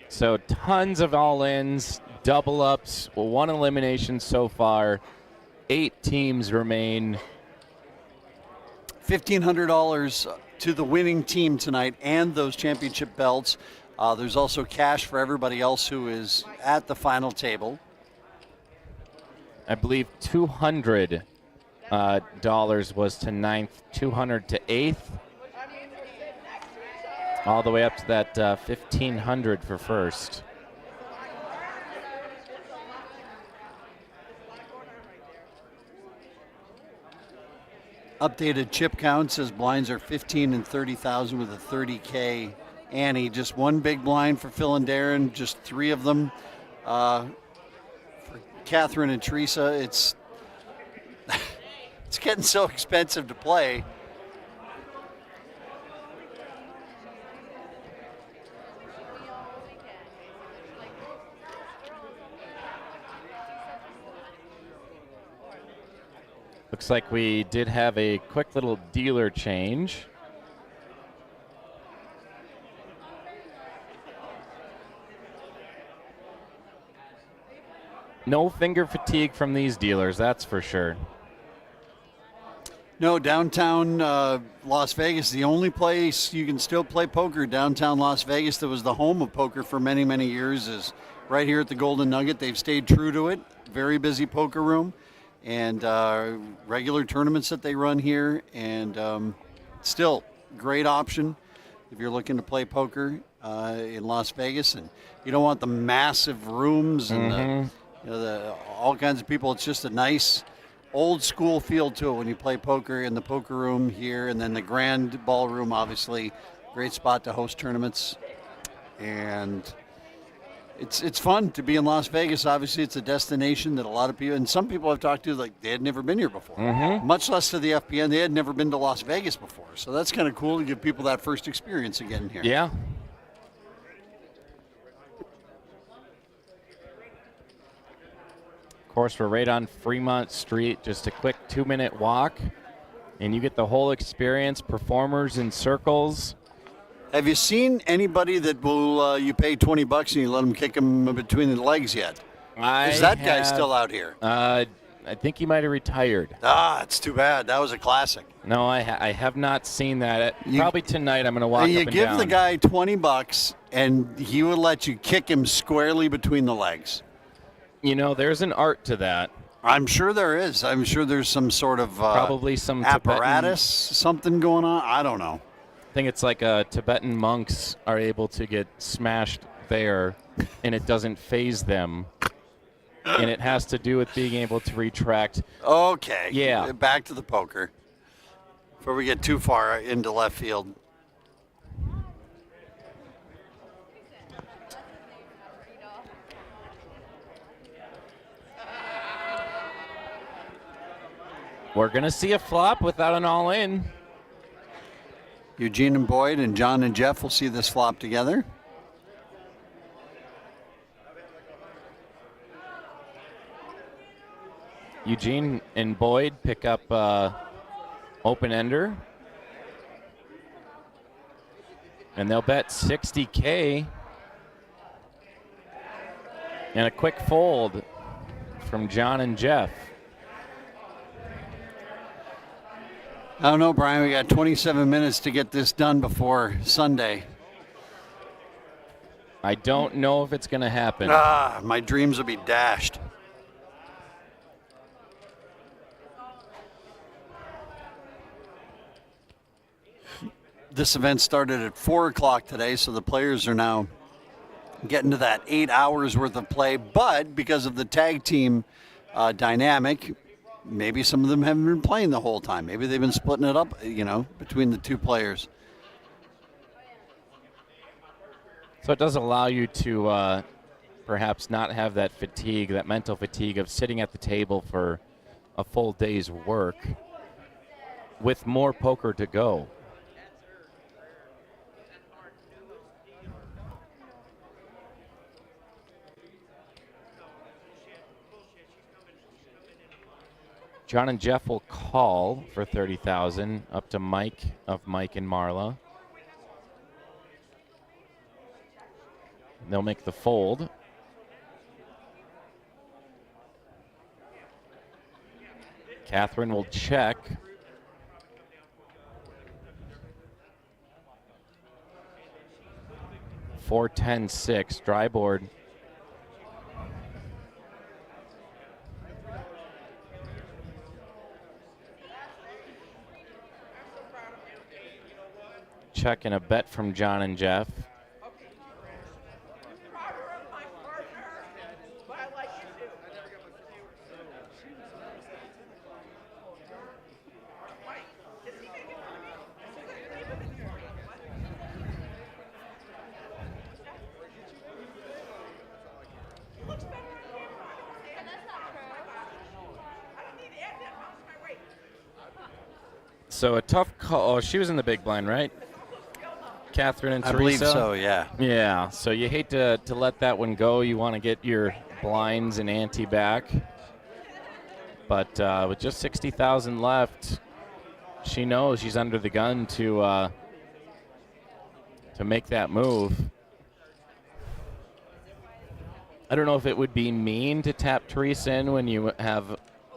So tons of all-ins, double-ups, 1 elimination so far. 8 teams remain. $1,500 to the winning team tonight and those championship belts. There's also cash for everybody else who is at the final table. I believe $200 was to 9th, 200 to 8th, all the way up to that 1,500 for first. Updated chip count says blinds are 15 and 30,000 with a 30K ante. Just one big blind for Phil and Darren, just 3 of them. For Catherine and Teresa, it's getting so expensive to play. Looks like we did have a quick little dealer change. No finger fatigue from these dealers, that's for sure. No, downtown Las Vegas, the only place you can still play poker, downtown Las Vegas, that was the home of poker for many, many years, is right here at the Golden Nugget. They've stayed true to it. Very busy poker room. And regular tournaments that they run here, and still great option if you're looking to play poker in Las Vegas, and you don't want the massive rooms and all kinds of people. It's just a nice old school feel to it when you play poker in the poker room here, and then the grand ballroom, obviously great spot to host tournaments, and it's fun to be in Las Vegas. Obviously, it's a destination that a lot of people, and some people I've talked to, like, they had never been here before. Much less to the FPN. They had never been to Las Vegas before. So that's kind of cool to give people that first experience again here. Yeah. Of course, we're right on Fremont Street, just a quick 2-minute walk, and you get the whole experience, performers in circles. Have you seen anybody that will you pay $20 and you let them kick them between the legs yet? Is that guy still out here? I think he might have retired. It's too bad. That was a classic. No, I have not seen that. Probably tonight I'm going to walk up and down. You give the guy $20 and he will let you kick him squarely between the legs. You know, there's an art to that. I'm sure there is. I'm sure there's some sort of probably some apparatus, something going on. I don't know. I think it's like Tibetan monks are able to get smashed there, and it doesn't phase them. And it has to do with being able to retract. Okay. Yeah. Back to the poker. Before we get too far into left field. We're going to see a flop without an all-in. Eugene and Boyd and John and Jeff will see this flop together. Eugene and Boyd pick up open-ender. And they'll bet $60K. And a quick fold from John and Jeff. I don't know, Brian. We got 27 minutes to get this done before Sunday. I don't know if it's going to happen. My dreams will be dashed. This event started at 4 o'clock today, so the players are now getting to that 8 hours worth of play. But because of the tag team dynamic, maybe some of them haven't been playing the whole time. Maybe they've been splitting it up, between the two players. So it does allow you to perhaps not have that fatigue, that mental fatigue of sitting at the table for a full day's work with more poker to go. John and Jeff will call for $30,000 up to Mike of Mike and Marla. They'll make the fold. Catherine will check. Four, 10, 6, dry board. check and a bet from John and Jeff. So a tough call. Oh, she was in the big blind, right? Catherine and I Teresa? believe so, yeah. Yeah, so you hate to let that one go. You want to get your blinds and ante back. But with just 60,000 left, she knows she's under the gun to make that move. I don't know if it would be mean to tap Teresa in when you have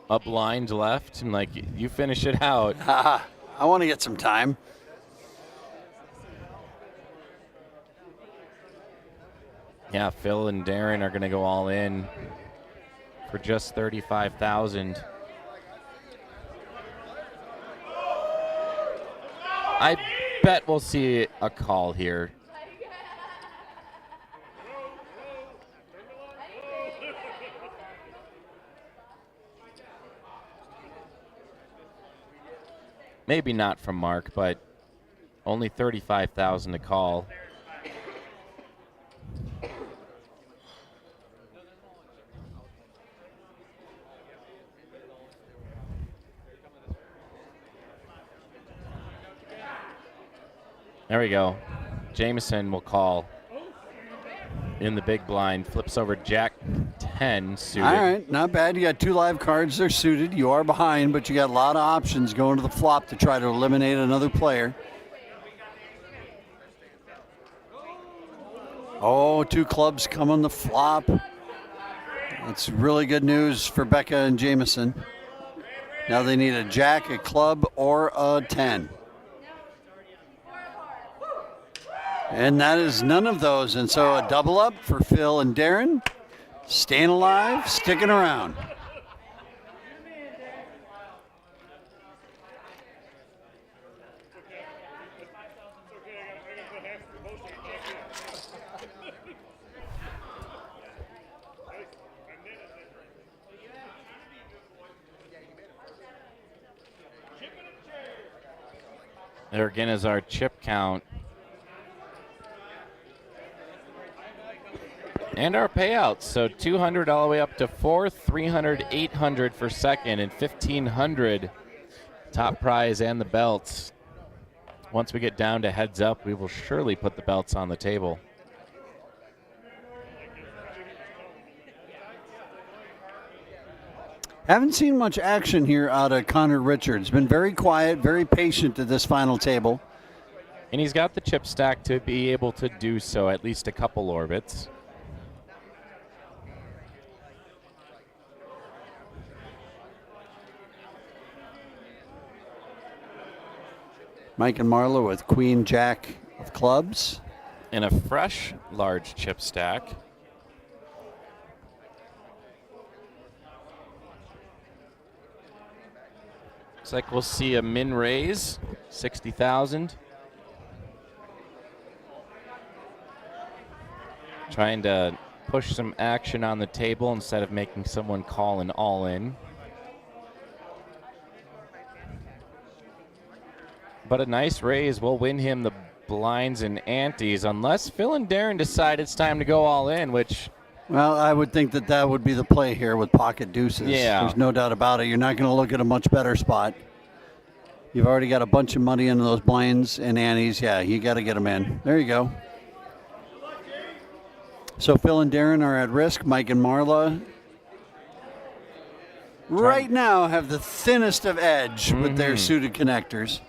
a blind left and like you finish it out. I want to get some time. Yeah, Phil and Darren are going to go all in for just 35,000. I bet we'll see a call here. Maybe not from Mark, but only 35,000 to call. There we go. Jameson will call in the big blind. Flips over Jack 10 suited. All right, not bad. You got 2 live cards. They're suited. You are behind, but you got a lot of options going to the flop to try to eliminate another player. Oh, 2 clubs come on the flop. That's really good news for Becca and Jameson. Now they need a jack, a club, or a 10. And that is none of those. And so a double up for Phil and Darren. Staying alive, sticking around. There again is our chip count. And our payouts, so 200 all the way up to 4, 300, 800 for second, and 1,500 top prize and the belts. Once we get down to heads up, we will surely put the belts on the table. Haven't seen much action here out of Connor Richards. Been very quiet, very patient at this final table. And he's got the chip stack to be able to do so, at least a couple orbits. Mike and Marla with Queen Jack of clubs. And a fresh large chip stack. Looks like we'll see a min raise, 60,000. Trying to push some action on the table instead of making someone call an all in. But a nice raise will win him the blinds and antes, unless Phil and Darren decide it's time to go all in, which... Well, I would think that that would be the play here with pocket deuces. Yeah. There's no doubt about it. You're not going to look at a much better spot. You've already got a bunch of money into those blinds and antes. Yeah, you got to get them in. There you go. So Phil and Darren are at risk. Mike and Marla right now have the thinnest of edge with their suited connectors.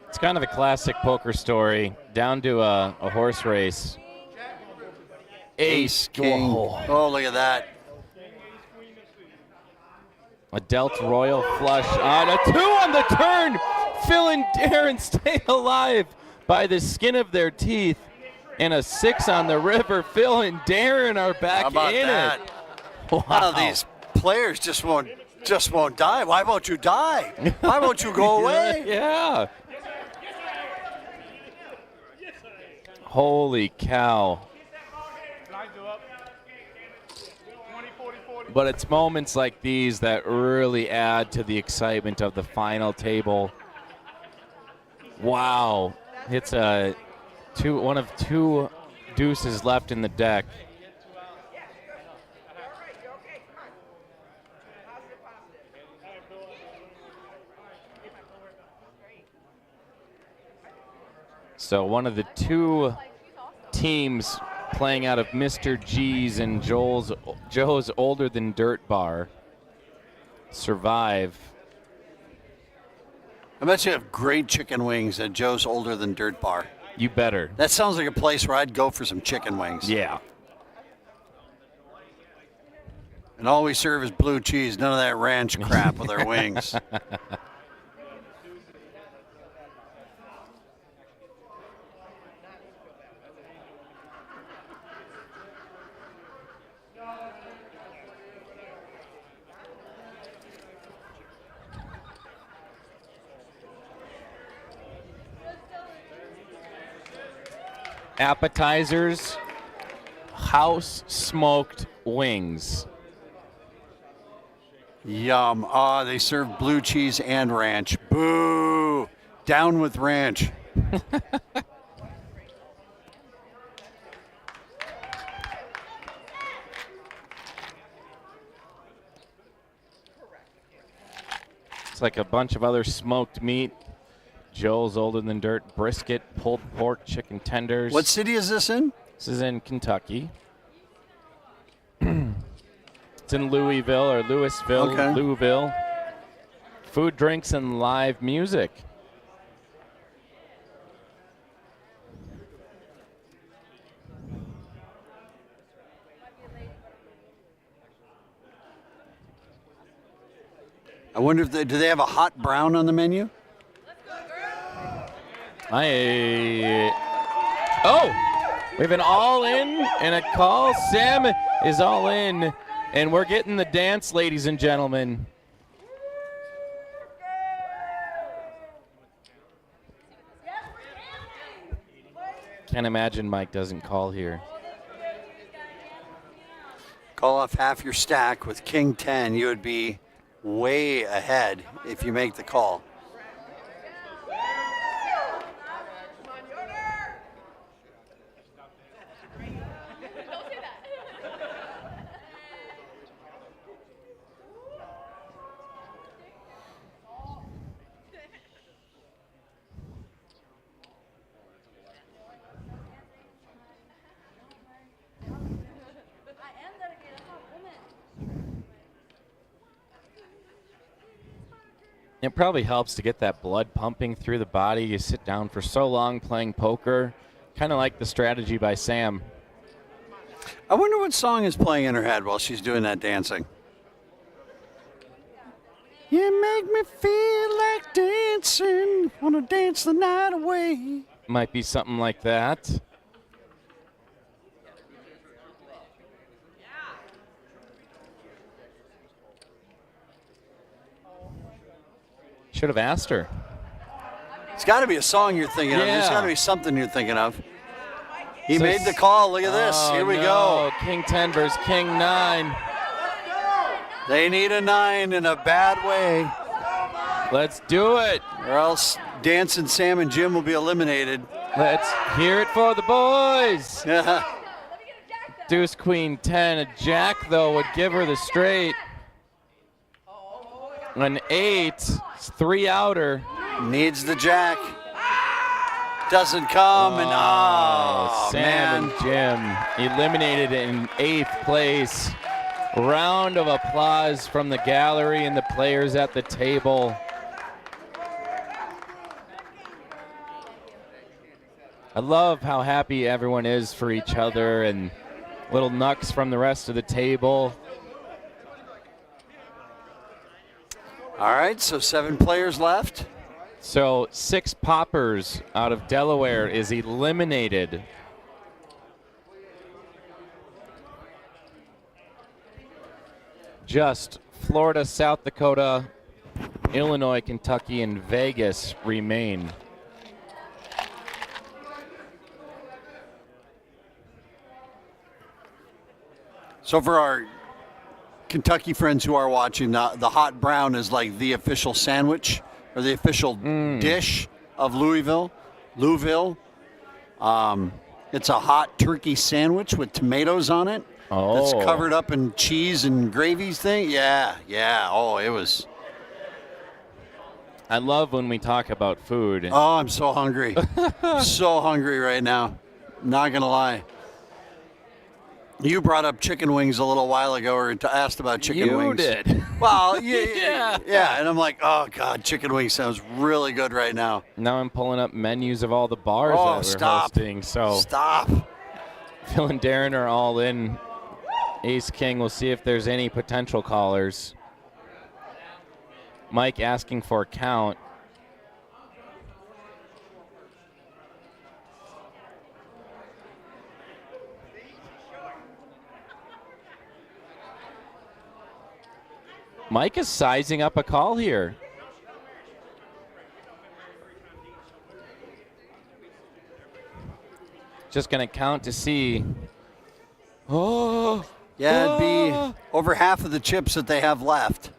It's kind of a classic poker story, down to a horse race. Ace, king. Whoa. Oh, look at that. A dealt royal flush on a 2 on the turn. Phil and Darren stay alive. by the skin of their teeth, and a 6 on the river. Phil and Darren are back How about in that? it. Wow. Wow, these players just won't die. Why won't you die? Why won't you go away? Yeah. Holy cow. But it's moments like these that really add to the excitement of the final table. Wow. It's one of 2 deuces left in the deck. So one of the 2 teams playing out of Mr. G's and Joe's Older Than Dirt Bar survive. I bet you have great chicken wings at Joe's Older Than Dirt Bar. You better. That sounds like a place where I'd go for some chicken wings. Yeah. And all we serve is blue cheese, none of that ranch crap with our wings. Appetizers, house smoked wings. Yum. Ah, they serve blue cheese and ranch. Boo. Down with ranch. It's like a bunch of other smoked meat. Joel's Older Than Dirt, brisket, pulled pork, chicken tenders. What city is this in? This is in Kentucky. It's in Louisville or Louisville, Okay. Louisville. Food, drinks, and live music. I wonder if do they have a hot brown on the menu? We have an all-in and a call. Sam is all in, and we're getting the dance, ladies and gentlemen. Can't imagine Mike doesn't call here. Call off half your stack with King 10. You would be way ahead if you make the call. It probably helps to get that blood pumping through the body. You sit down for so long playing poker. Kind of like the strategy by Sam. I wonder what song is playing in her head while she's doing that dancing. You make me feel like dancing, wanna dance the night away. Might be something like that. Should have asked her. It's got to be a song you're thinking of. There's Yeah. got to be something you're thinking of. He made the call. Look at this. Oh, Here we no. go. King 10 versus King 9. They need a 9 in a bad way, Let's do it. or else Dancing Sam and Jim will be eliminated. Let's hear it for the boys. Yeah. Deuce Queen 10. A jack, though, would give her the straight. An 8. 3 outer. Needs the jack. Doesn't come, and Sam man. and Jim eliminated in 8th place. Round of applause from the gallery and the players at the table. I love how happy everyone is for each other and little knucks from the rest of the table. All right, so 7 players left. So 6 poppers out of Delaware is eliminated. Just Florida, South Dakota, Illinois, Kentucky, and Vegas remain. So for our Kentucky friends who are watching, the hot brown is like the official sandwich or the official dish of Louisville. It's a hot turkey sandwich with tomatoes on it. Oh. That's covered up in cheese and gravies thing. Yeah. Oh, it was. I love when we talk about food. Oh, I'm so hungry. So hungry right now. Not going to lie. You brought up chicken wings a little while ago, or asked about chicken wings. You did. Well, yeah. And I'm like, oh, God, chicken wings sounds really good right now. Now I'm pulling up menus of all the bars that we're hosting. So Stop. Phil and Darren are all in. Ace King, we'll see if there's any potential callers. Mike asking for a count. Mike is sizing up a call here. Just going to count to see. Oh. Yeah, it'd be over half of the chips that they have left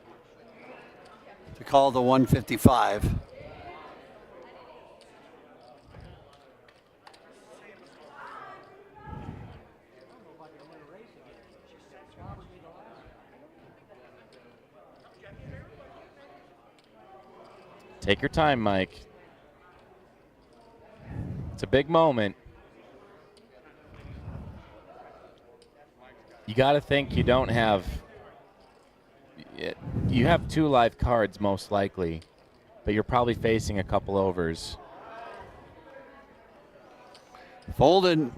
to call the 155. Take your time, Mike. It's a big moment. You got to think you don't have. You have 2 live cards most likely, but you're probably facing a couple overs. Folded.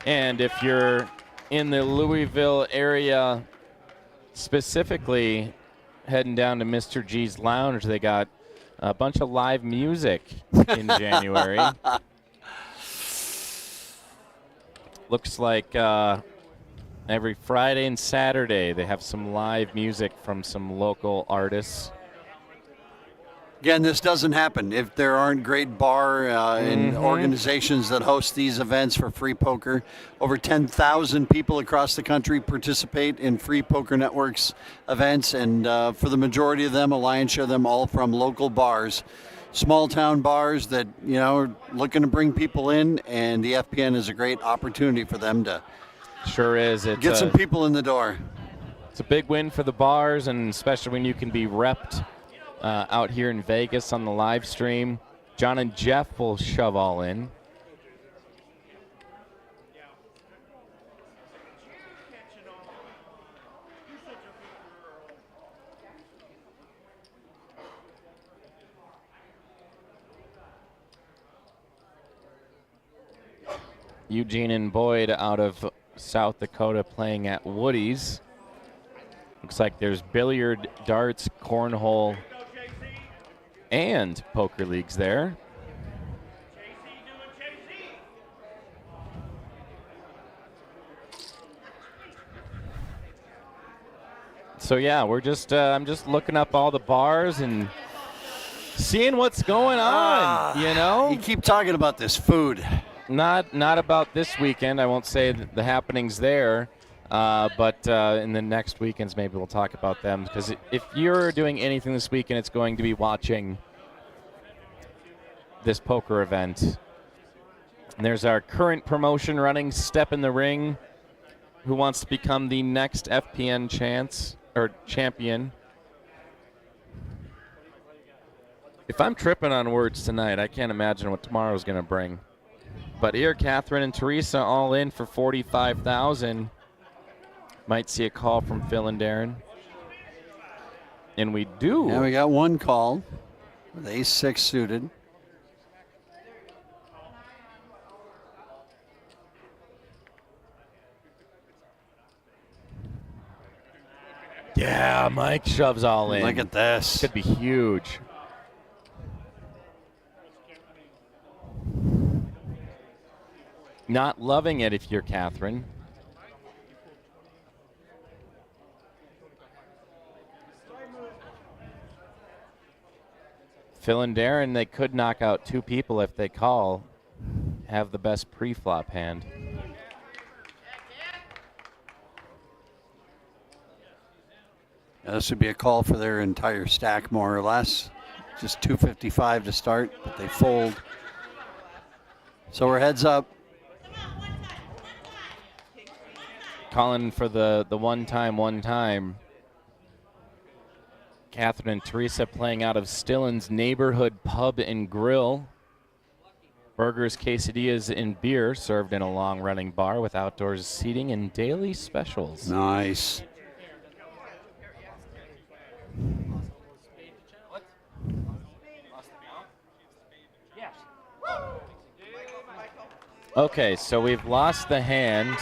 And if you're in the Louisville area, specifically heading down to Mr. G's Lounge, they got a bunch of live music in January. Looks like every Friday and Saturday they have some live music from some local artists. Again, this doesn't happen if there aren't great bar and organizations that host these events for free poker. Over 10,000 people across the country participate in Free Poker Network's events, and for the majority of them, a lion's share of them, all from local bars, small town bars that are looking to bring people in, and the FPN is a great opportunity for them to sure is. Get some people in the door. It's a big win for the bars, and especially when you can be repped out here in Vegas on the live stream. John and Jeff will shove all in. Eugene and Boyd out of South Dakota playing at Woody's. Looks like there's billiard, darts, cornhole, and poker leagues there. So yeah, we're just I'm just looking up all the bars and seeing what's going on. You keep talking about this food. Not about this weekend. I won't say the happenings there. But in the next weekends, maybe we'll talk about them. Because if you're doing anything this weekend, it's going to be watching this poker event. And there's our current promotion running, Step in the Ring. Who wants to become the next FPN champion? If I'm tripping on words tonight, I can't imagine what tomorrow's going to bring. But here, Catherine and Teresa all in for $45,000. Might see a call from Phil and Darren. And we do. Yeah, we got one call with ace-6 suited. Yeah, Mike shoves all in. Look at this. Could be huge. Not loving it if you're Catherine. Phil and Darren, they could knock out 2 people if they call. Have the best pre-flop hand. Yeah, this would be a call for their entire stack, more or less. Just 255 to start, but they fold. So we're heads up. Calling for the one time. Catherine and Teresa playing out of Stillin's Neighborhood Pub and Grill. Burgers, quesadillas, and beer served in a long-running bar with outdoors seating and daily specials. Nice. Okay, so we've lost the hand.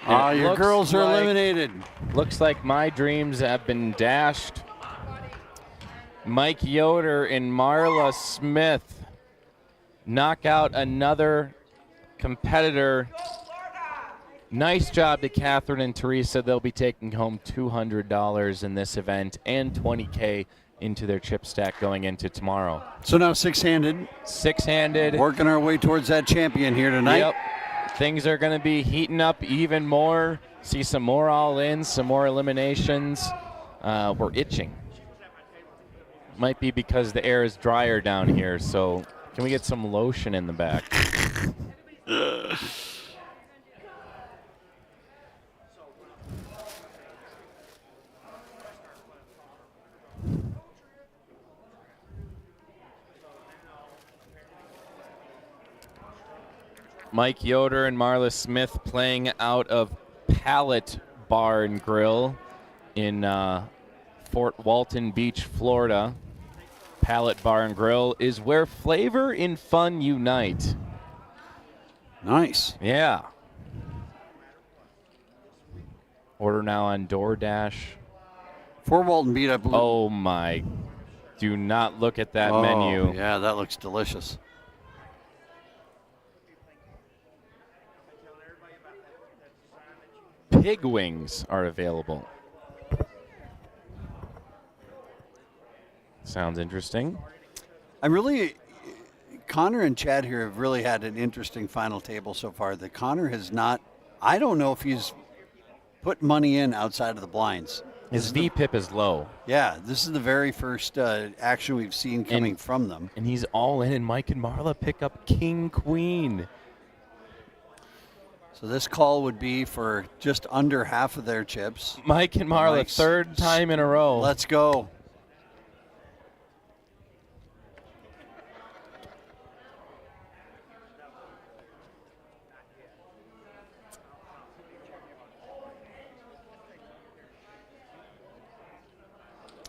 Your girls are eliminated. Looks like my dreams have been dashed. Mike Yoder and Marla Smith knock out another competitor. Nice job to Catherine and Teresa. They'll be taking home $200 in this event and $20K into their chip stack going into tomorrow. So now six-handed. Six-handed. Working our way towards that champion here tonight. Yep. Things are going to be heating up even more. See some more all-ins, some more eliminations. We're itching. Might be because the air is drier down here, so can we get some lotion in the back? Mike Yoder and Marla Smith playing out of Pallet Bar and Grill in Fort Walton Beach, Florida. Pallet Bar and Grill is where flavor and fun unite. Nice. Yeah. Order now on DoorDash. Fort Walton Beach, I believe. Oh my. Do not look at that menu. Yeah, that looks delicious. Pig wings are available. Sounds interesting. Connor and Chad here have really had an interesting final table so far. That Connor has not, I don't know if he's put money in outside of the blinds. His VPIP is low. Yeah, this is the very first action we've seen coming from them. And he's all in, and Mike and Marla pick up King Queen. So this call would be for just under half of their chips. Mike and Marla, third time in a row. Let's go.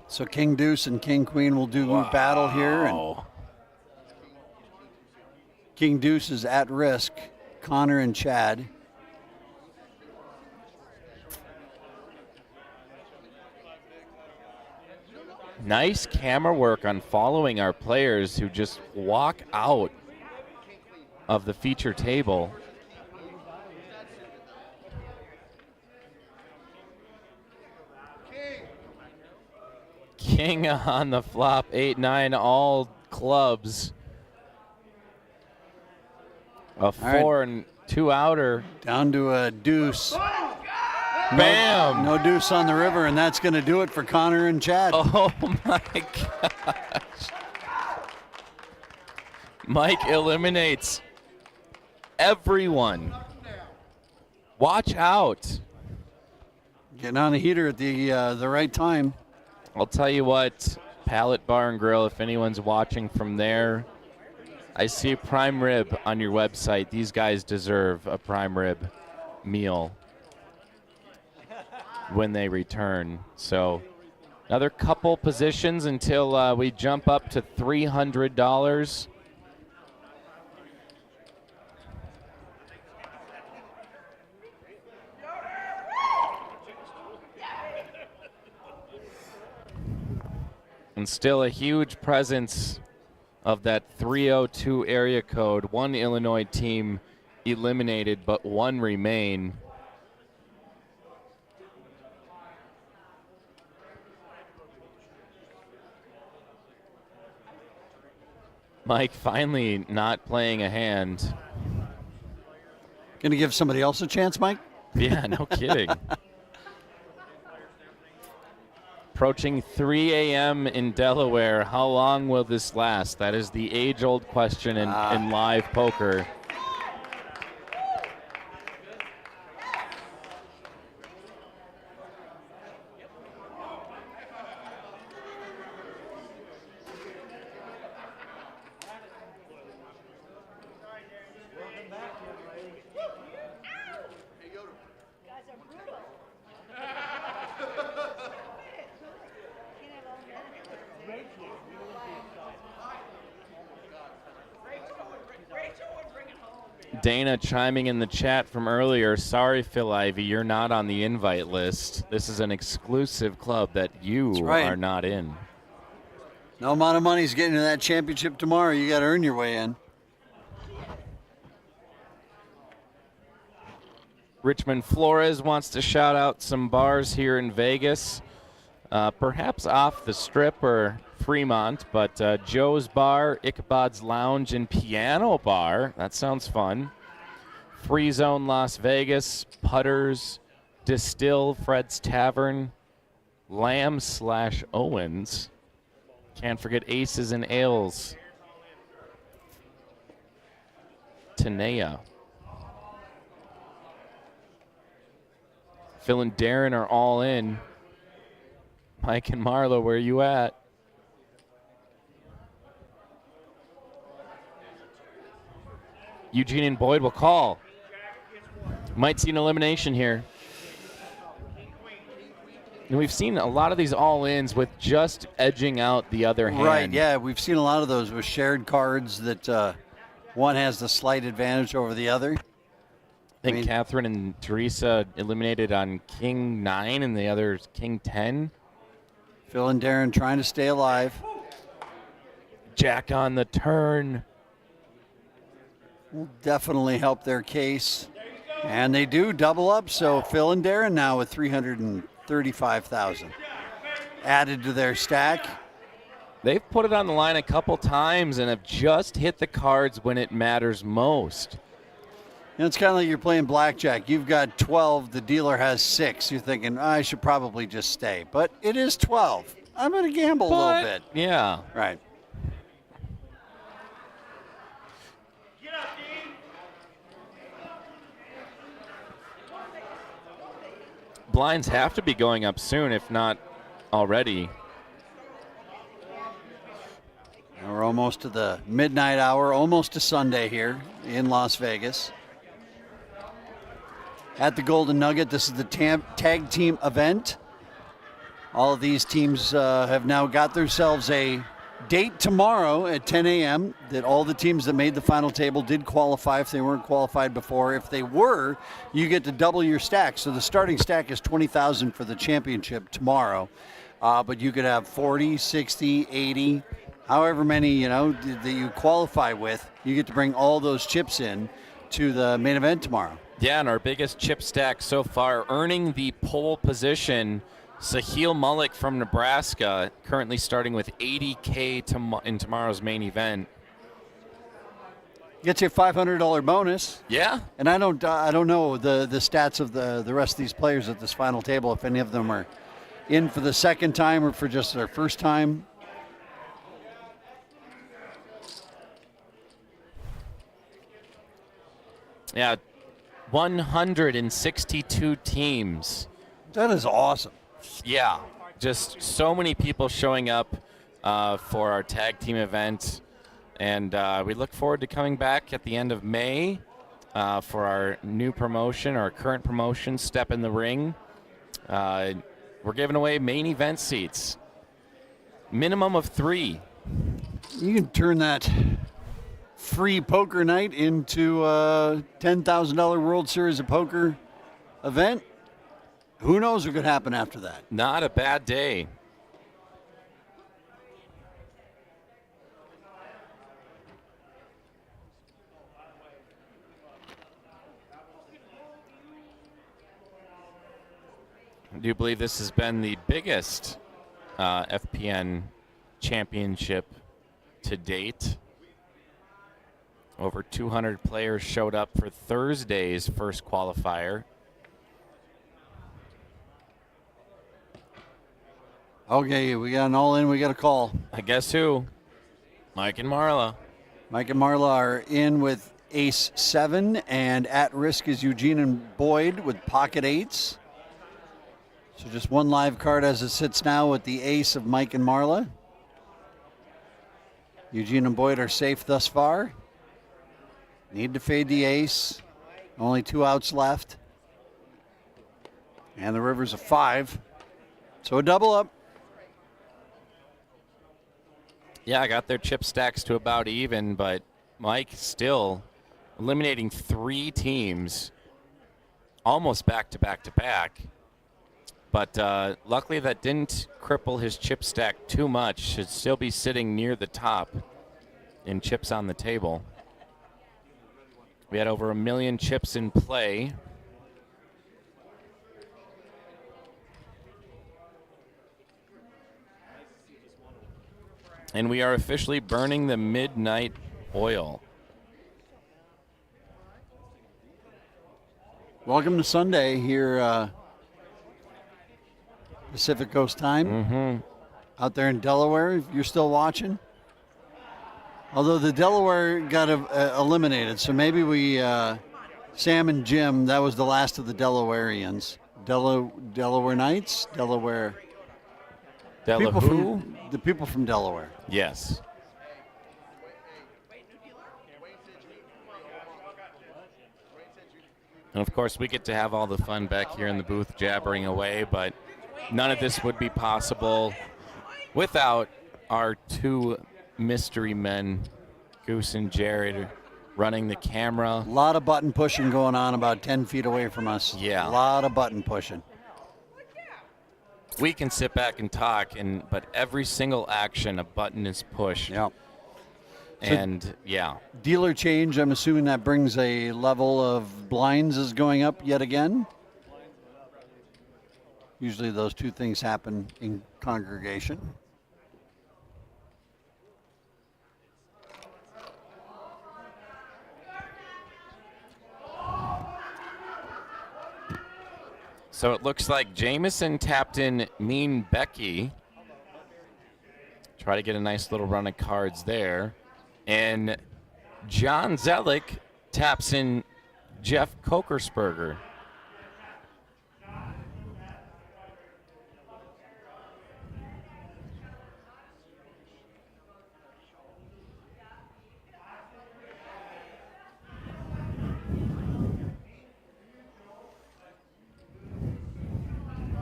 So King Deuce and King Queen will do battle here. And King Deuce is at risk. Connor and Chad. Nice camera work on following our players who just walk out of the feature table. King on the flop, 8-9, all clubs. A 4 and 2 outer. Down to a deuce. Bam! No deuce on the river, and that's going to do it for Connor and Chad. Oh, my gosh. Mike eliminates everyone. Watch out. Getting on the heater at the right time. I'll tell you what, Pallet Bar and Grill, if anyone's watching from there, I see a prime rib on your website. These guys deserve a prime rib meal when they return. So another couple positions until we jump up to $300. And still a huge presence of that 302 area code. One Illinois team eliminated, but one remain. Mike finally not playing a hand. Going to give somebody else a chance, Mike? Yeah, no kidding. Approaching 3 a.m. in Delaware. How long will this last? That is the age-old question in live poker. Dana chiming in the chat from earlier. Sorry, Phil Ivey, you're not on the invite list. This is an exclusive club that you are not in. No amount of money is getting to that championship tomorrow. You got to earn your way in. Richmond Flores wants to shout out some bars here in Vegas. Perhaps off the Strip or Fremont, but Joe's Bar, Ichabod's Lounge, and Piano Bar. That sounds fun. Free Zone Las Vegas, Putters, Distill, Fred's Tavern, Lamb/Owens. Can't forget Aces and Ales. Tenea. Phil and Darren are all in. Mike and Marlo, where are you at? Eugene and Boyd will call. Might see an elimination here. And we've seen a lot of these all-ins with just edging out the other hand. Right, yeah, we've seen a lot of those with shared cards that one has the slight advantage over the other. I think Catherine and Teresa eliminated on King 9 and the other's King 10. Phil and Darren trying to stay alive. Jack on the turn. Will definitely help their case. And they do double up, so Phil and Darren now with $335,000 added to their stack. They've put it on the line a couple times and have just hit the cards when it matters most. You know, it's kind of like you're playing blackjack. You've got 12, the dealer has 6. You're thinking, I should probably just stay. But it is 12. I'm going to gamble a little bit. Yeah. Right. Blinds have to be going up soon, if not already. We're almost to the midnight hour, almost to Sunday here in Las Vegas. At the Golden Nugget, this is the tag team event. All of these teams have now got themselves a date tomorrow at 10 a.m. that all the teams that made the final table did qualify if they weren't qualified before. If they were, you get to double your stack. So the starting stack is $20,000 for the championship tomorrow. But you could have 40, 60, 80, however many, that you qualify with. You get to bring all those chips in to the main event tomorrow. Yeah, and our biggest chip stack so far, earning the pole position, Sahil Mullick from Nebraska, currently starting with $80K in tomorrow's main event. Gets you a $500 bonus. Yeah. And I don't know the stats of the rest of these players at this final table, if any of them are in for the second time or for just their first time. Yeah, 162 teams. That is awesome. Yeah, just so many people showing up for our tag team event. And we look forward to coming back at the end of May for our new promotion, our current promotion, Step in the Ring. We're giving away main event seats. Minimum of 3. You can turn that free poker night into a $10,000 World Series of Poker event. Who knows what could happen after that? Not a bad day. do you believe this has been the biggest FPN championship to date? Over 200 players showed up for Thursday's first qualifier. Okay, we got an all-in. We got a call. I guess who? Mike and Marla. Mike and Marla are in with ace 7, and at risk is Eugene and Boyd with pocket 8s. So just one live card as it sits now with the ace of Mike and Marla. Eugene and Boyd are safe thus far. Need to fade the ace. Only 2 outs left. And the river's a 5. So a double up. Yeah, I got their chip stacks to about even, but Mike still eliminating 3 teams almost back to back to back. But luckily that didn't cripple his chip stack too much. Should still be sitting near the top in chips on the table. We had over 1 million chips in play. And we are officially burning the midnight oil. Welcome to Sunday here, Pacific Coast time. Out there in Delaware, if you're still watching. Although the Delaware got eliminated, so maybe we, Sam and Jim, that was the last of the Delawareans. Delaware Knights? Delaware. The people from Delaware. Yes. And of course, we get to have all the fun back here in the booth jabbering away, but none of this would be possible without our 2 mystery men, Goose and Jared, running the camera. A lot of button pushing going on about 10 feet away from us. Yeah. A lot of button pushing. We can sit back and talk, but every single action, a button is pushed. Yeah. And, yeah. Dealer change, I'm assuming that brings a level of blinds is going up yet again. Usually those 2 things happen in congregation. So it looks like Jamison tapped in Mean Becky. Try to get a nice little run of cards there. And John Zellick taps in Jeff Kokersberger.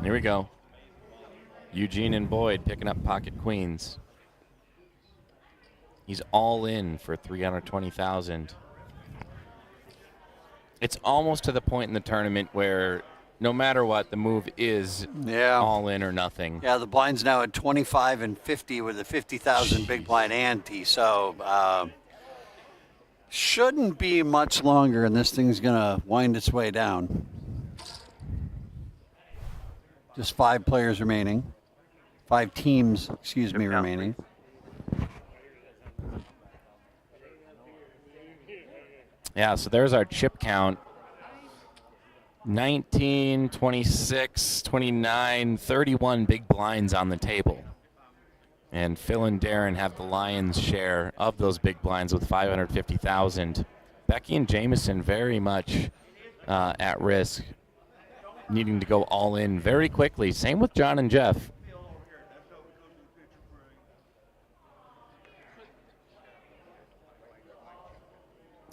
Here we go. Eugene and Boyd picking up pocket queens. He's all in for 320,000. It's almost to the point in the tournament where no matter what, the move is all in or nothing. Yeah, the blind's now at 25 and 50 with a 50,000 big blind ante. So shouldn't be much longer, and this thing's going to wind its way down. Just 5 players remaining. 5 teams, excuse me, remaining. Yeah, so there's our chip count. 19, 26, 29, 31 big blinds on the table. And Phil and Darren have the lion's share of those big blinds with 550,000. Becky and Jamison very much at risk, needing to go all in very quickly. Same with John and Jeff.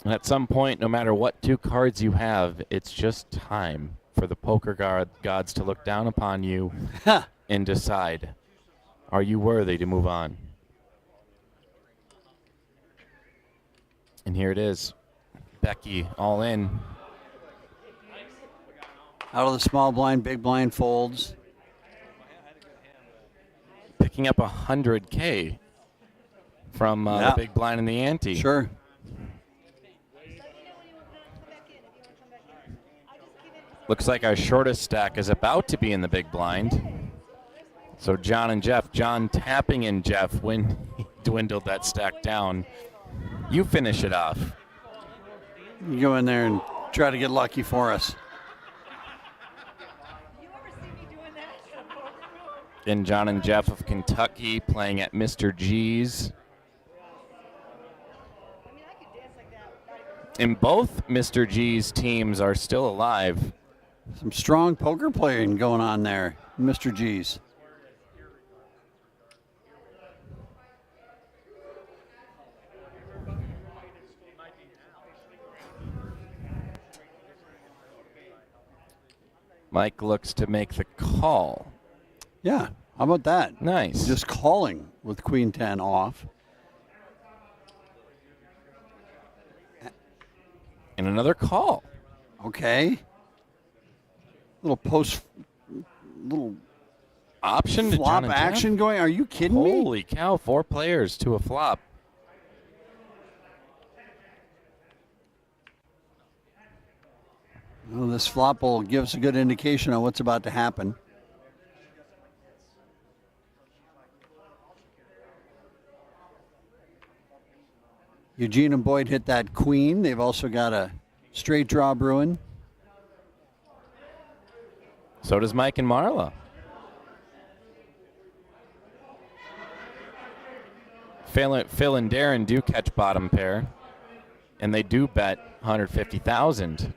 And at some point, no matter what 2 cards you have, it's just time for the poker gods to look down upon you and decide, are you worthy to move on? And here it is. Becky all in. Out of the small blind, big blind folds. Picking up 100K from the big blind and the ante. Sure. Looks like our shortest stack is about to be in the big blind. So John and Jeff, John tapping in Jeff when he dwindled that stack down. You finish it off. You go in there and try to get lucky for us. And John and Jeff of Kentucky playing at Mr. G's. And both Mr. G's teams are still alive. Some strong poker playing going on there, Mr. G's. Mike looks to make the call. Yeah, how about that? Nice. Just calling with Queen 10 off. And another call. Okay. Little option to flop John and action Jeff? going. Are you kidding me? Holy cow, 4 players to a flop. Well, this flop will give us a good indication on what's about to happen. Eugene and Boyd hit that queen. They've also got a straight draw brewing. So does Mike and Marla. Phil and Darren do catch bottom pair, and they do bet 150,000.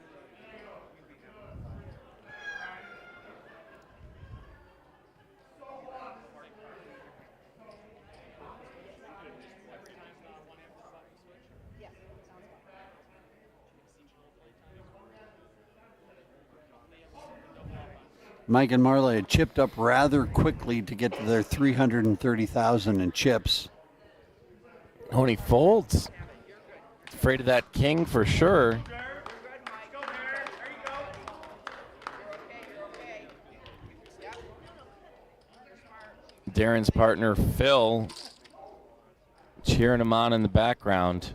Mike and Marla had chipped up rather quickly to get to their 330,000 in chips. Oh, and he folds. Afraid of that king for sure. Darren's partner, Phil, cheering him on in the background.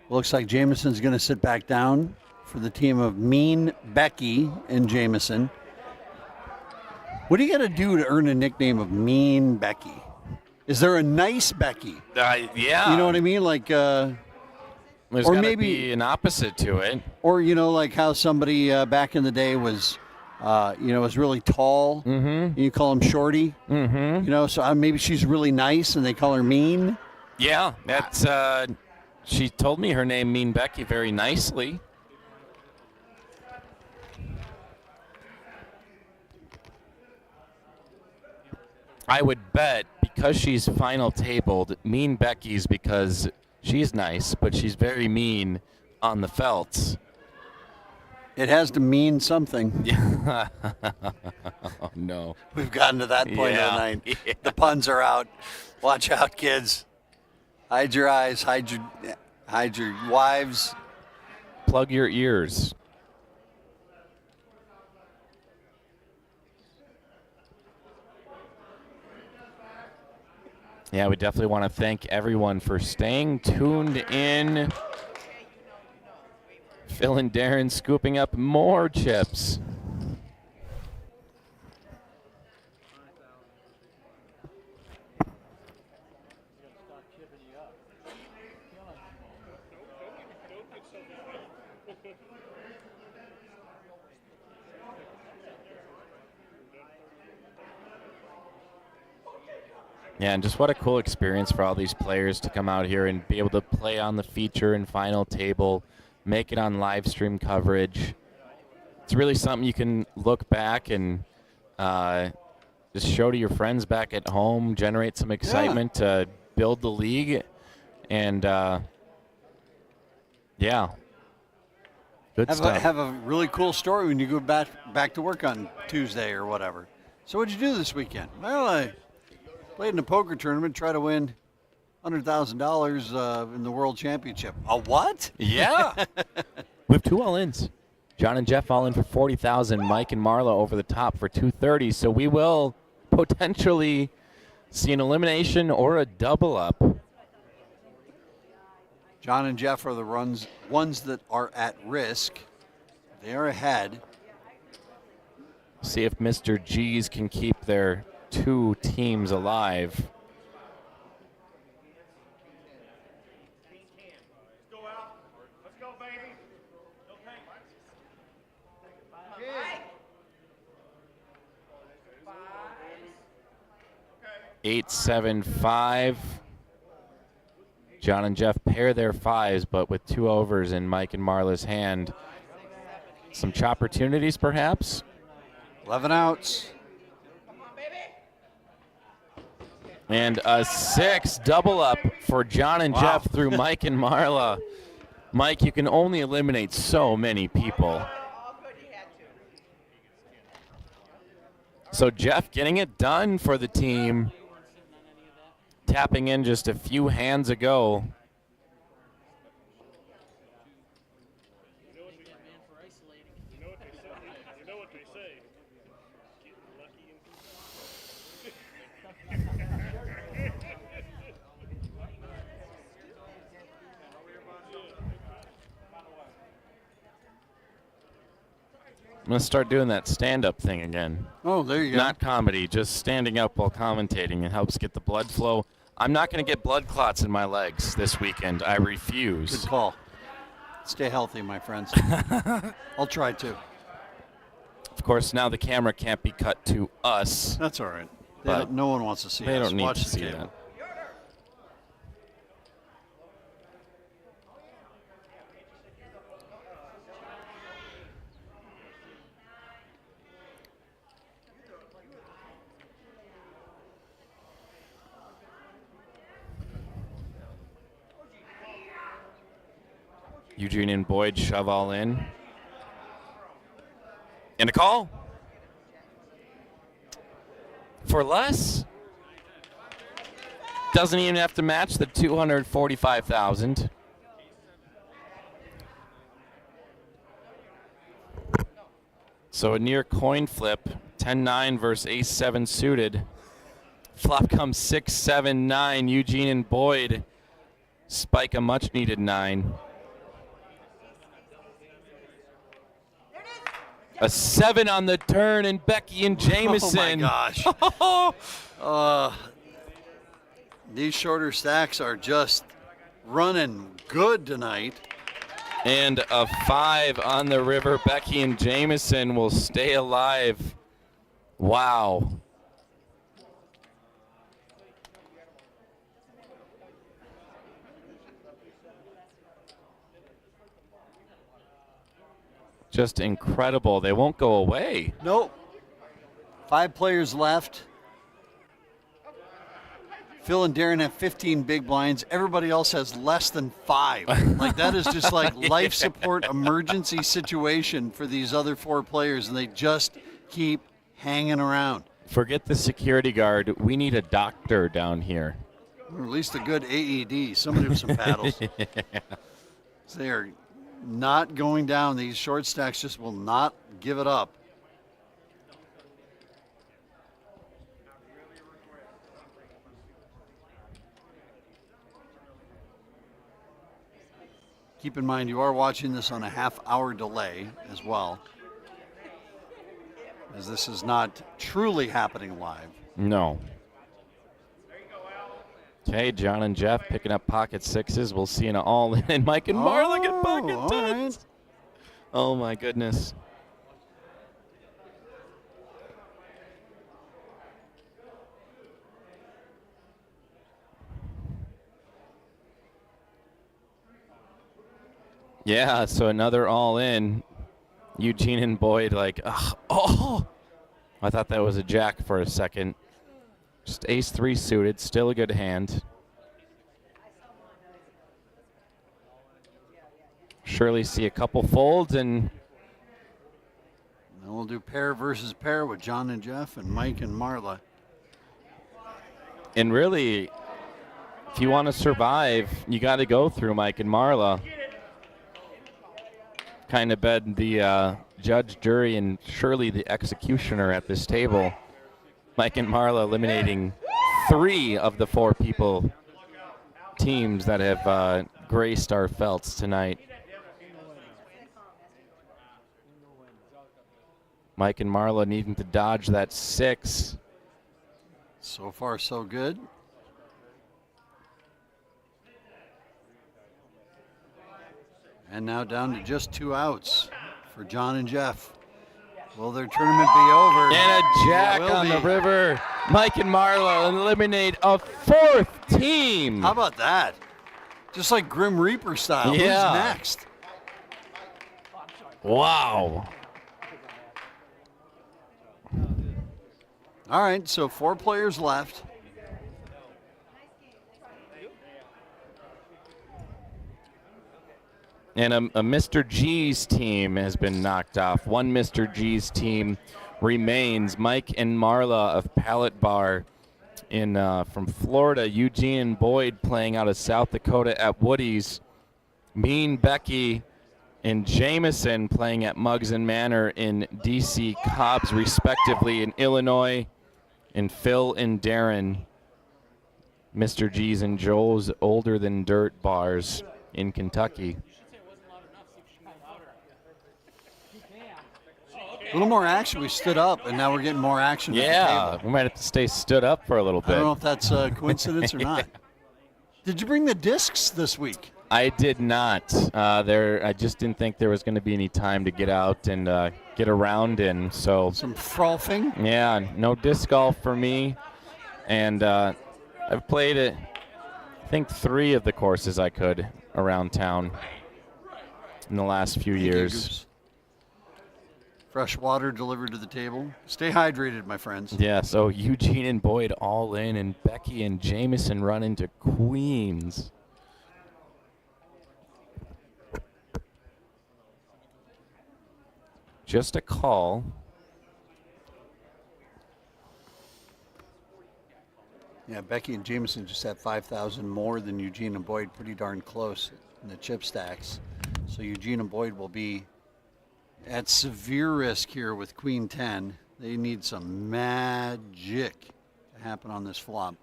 Looks like Jameson's going to sit back down for the team of Mean Becky and Jameson. What do you got to do to earn a nickname of Mean Becky? Is there a nice Becky? Yeah. You know what I mean? Like, There's or gotta maybe be an opposite to it. Or, you know, like how somebody back in the day was, was really tall. Mm-hmm. And you call him Shorty. Mm-hmm. You know, so maybe she's really nice and they call her Mean. Yeah, that's. She told me her name, Mean Becky, very nicely. I would bet because she's final tabled, Mean Becky's because she's nice, but she's very mean on the felts. It has to mean something. Yeah. Oh, no. We've gotten to that point of the night. Yeah. The puns are out. Watch out, kids. Hide your eyes. Hide your wives. Plug your ears. Yeah, we definitely want to thank everyone for staying tuned in. Phil and Darren scooping up more chips. Yeah, and just what a cool experience for all these players to come out here and be able to play on the feature and final table, make it on live stream coverage. It's really something you can look back and just show to your friends back at home, generate some excitement to build the league. And, yeah, good stuff. Have a really cool story when you go back to work on Tuesday or whatever. So what'd you do this weekend? Well, I played in a poker tournament, try to win $100,000 in the World Championship. A what? Yeah. We have 2 all-ins. John and Jeff all in for 40,000. Mike and Marla over the top for 230. So we will potentially see an elimination or a double up. John and Jeff are the ones that are at risk. They are ahead. See if Mr. G's can keep their 2 teams alive. Let's go, baby. 8-7-5. John and Jeff pair their 5s, but with 2 overs in Mike and Marla's hand. Some opportunities, perhaps. 11 outs. And a 6 double up for John and Jeff through Mike and Marla. Mike, you can only eliminate so many people. So Jeff getting it done for the team. Tapping in just a few hands ago. I'm going to start doing that stand-up thing again. Oh, there you go. Not comedy, just standing up while commentating. It helps get the blood flow. I'm not going to get blood clots in my legs this weekend. I refuse. Good call. Stay healthy, my friends. I'll try to. Of course, now the camera can't be cut to us. That's all right. But No one wants to see They us. don't need Watch to the see cable. that. Eugene and Boyd shove all in. And a call. For less. Doesn't even have to match the 245,000. So a near coin flip. 10-9 versus ace-7 suited. Flop comes 6-7-9. Eugene and Boyd spike a much-needed 9. A 7 on the turn, and Becky and Jamison. Oh, my gosh. These shorter stacks are just running good tonight. And a 5 on the river. Becky and Jamison will stay alive. Wow. Just incredible. They won't go away. Nope. 5 players left. Phil and Darren have 15 big blinds. Everybody else has less than 5. Like, that is just like life support emergency situation for these other 4 players, and they just keep hanging around. Forget the security guard. We need a doctor down here. Or at least a good AED, somebody with some paddles. So they are not going down. These short stacks just will not give it up. Keep in mind, you are watching this on a half-hour delay as well, as this is not truly happening live. No. Okay, John and Jeff picking up pocket 6s. We'll see an all-in. And Mike and Marla get pocket 10s. Right. Oh, my goodness. Yeah, so another all-in. Eugene and Boyd like, ugh, oh! I thought that was a jack for a second. Just ace-3 suited, still a good hand. Surely see a couple folds, and Then we'll do pair versus pair with John and Jeff and Mike and Marla. really, if you want to survive, you got to go through Mike and Marla. Kind of been the judge, jury, and surely the executioner at this table. Mike and Marla eliminating 3 of the 4 teams that have graced our felts tonight. Mike and Marla needing to dodge that 6. So far, so good. And now down to just 2 outs for John and Jeff. Will their tournament be over? And a jack It will on the be. river. Mike and Marla eliminate a 4th team. How about that? Just like Grim Reaper style. Yeah. Who's next? Wow. All right, so 4 players left. And a Mr. G's team has been knocked off. One Mr. G's team remains. Mike and Marla of Pallet Bar from Florida. Eugene and Boyd playing out of South Dakota at Woody's. Mean Becky and Jameson playing at Muggs and Manor in DC Cobbs, respectively, in Illinois. And Phil and Darren, Mr. G's and Joe's Older Than Dirt bars in Kentucky. A little more action. We stood up, and now we're getting more action at the Yeah, table. we might have to stay stood up for a little I don't know bit. if that's a coincidence or not. Did you bring the discs this week? I did not. I just didn't think there was going to be any time to get out and get around in. So, Some frolfing? yeah, no disc golf for me. And I've played it, I think 3 of the courses I could around town in the last few years. Goose. Fresh water delivered to the table. Stay hydrated, my friends. Yeah, so Eugene and Boyd all in, and Becky and Jameson run into queens. Just a call. Yeah, Becky and Jameson just have 5,000 more than Eugene and Boyd, pretty darn close in the chip stacks. So Eugene and Boyd will be at severe risk here with Queen 10. They need some magic to happen on this flop.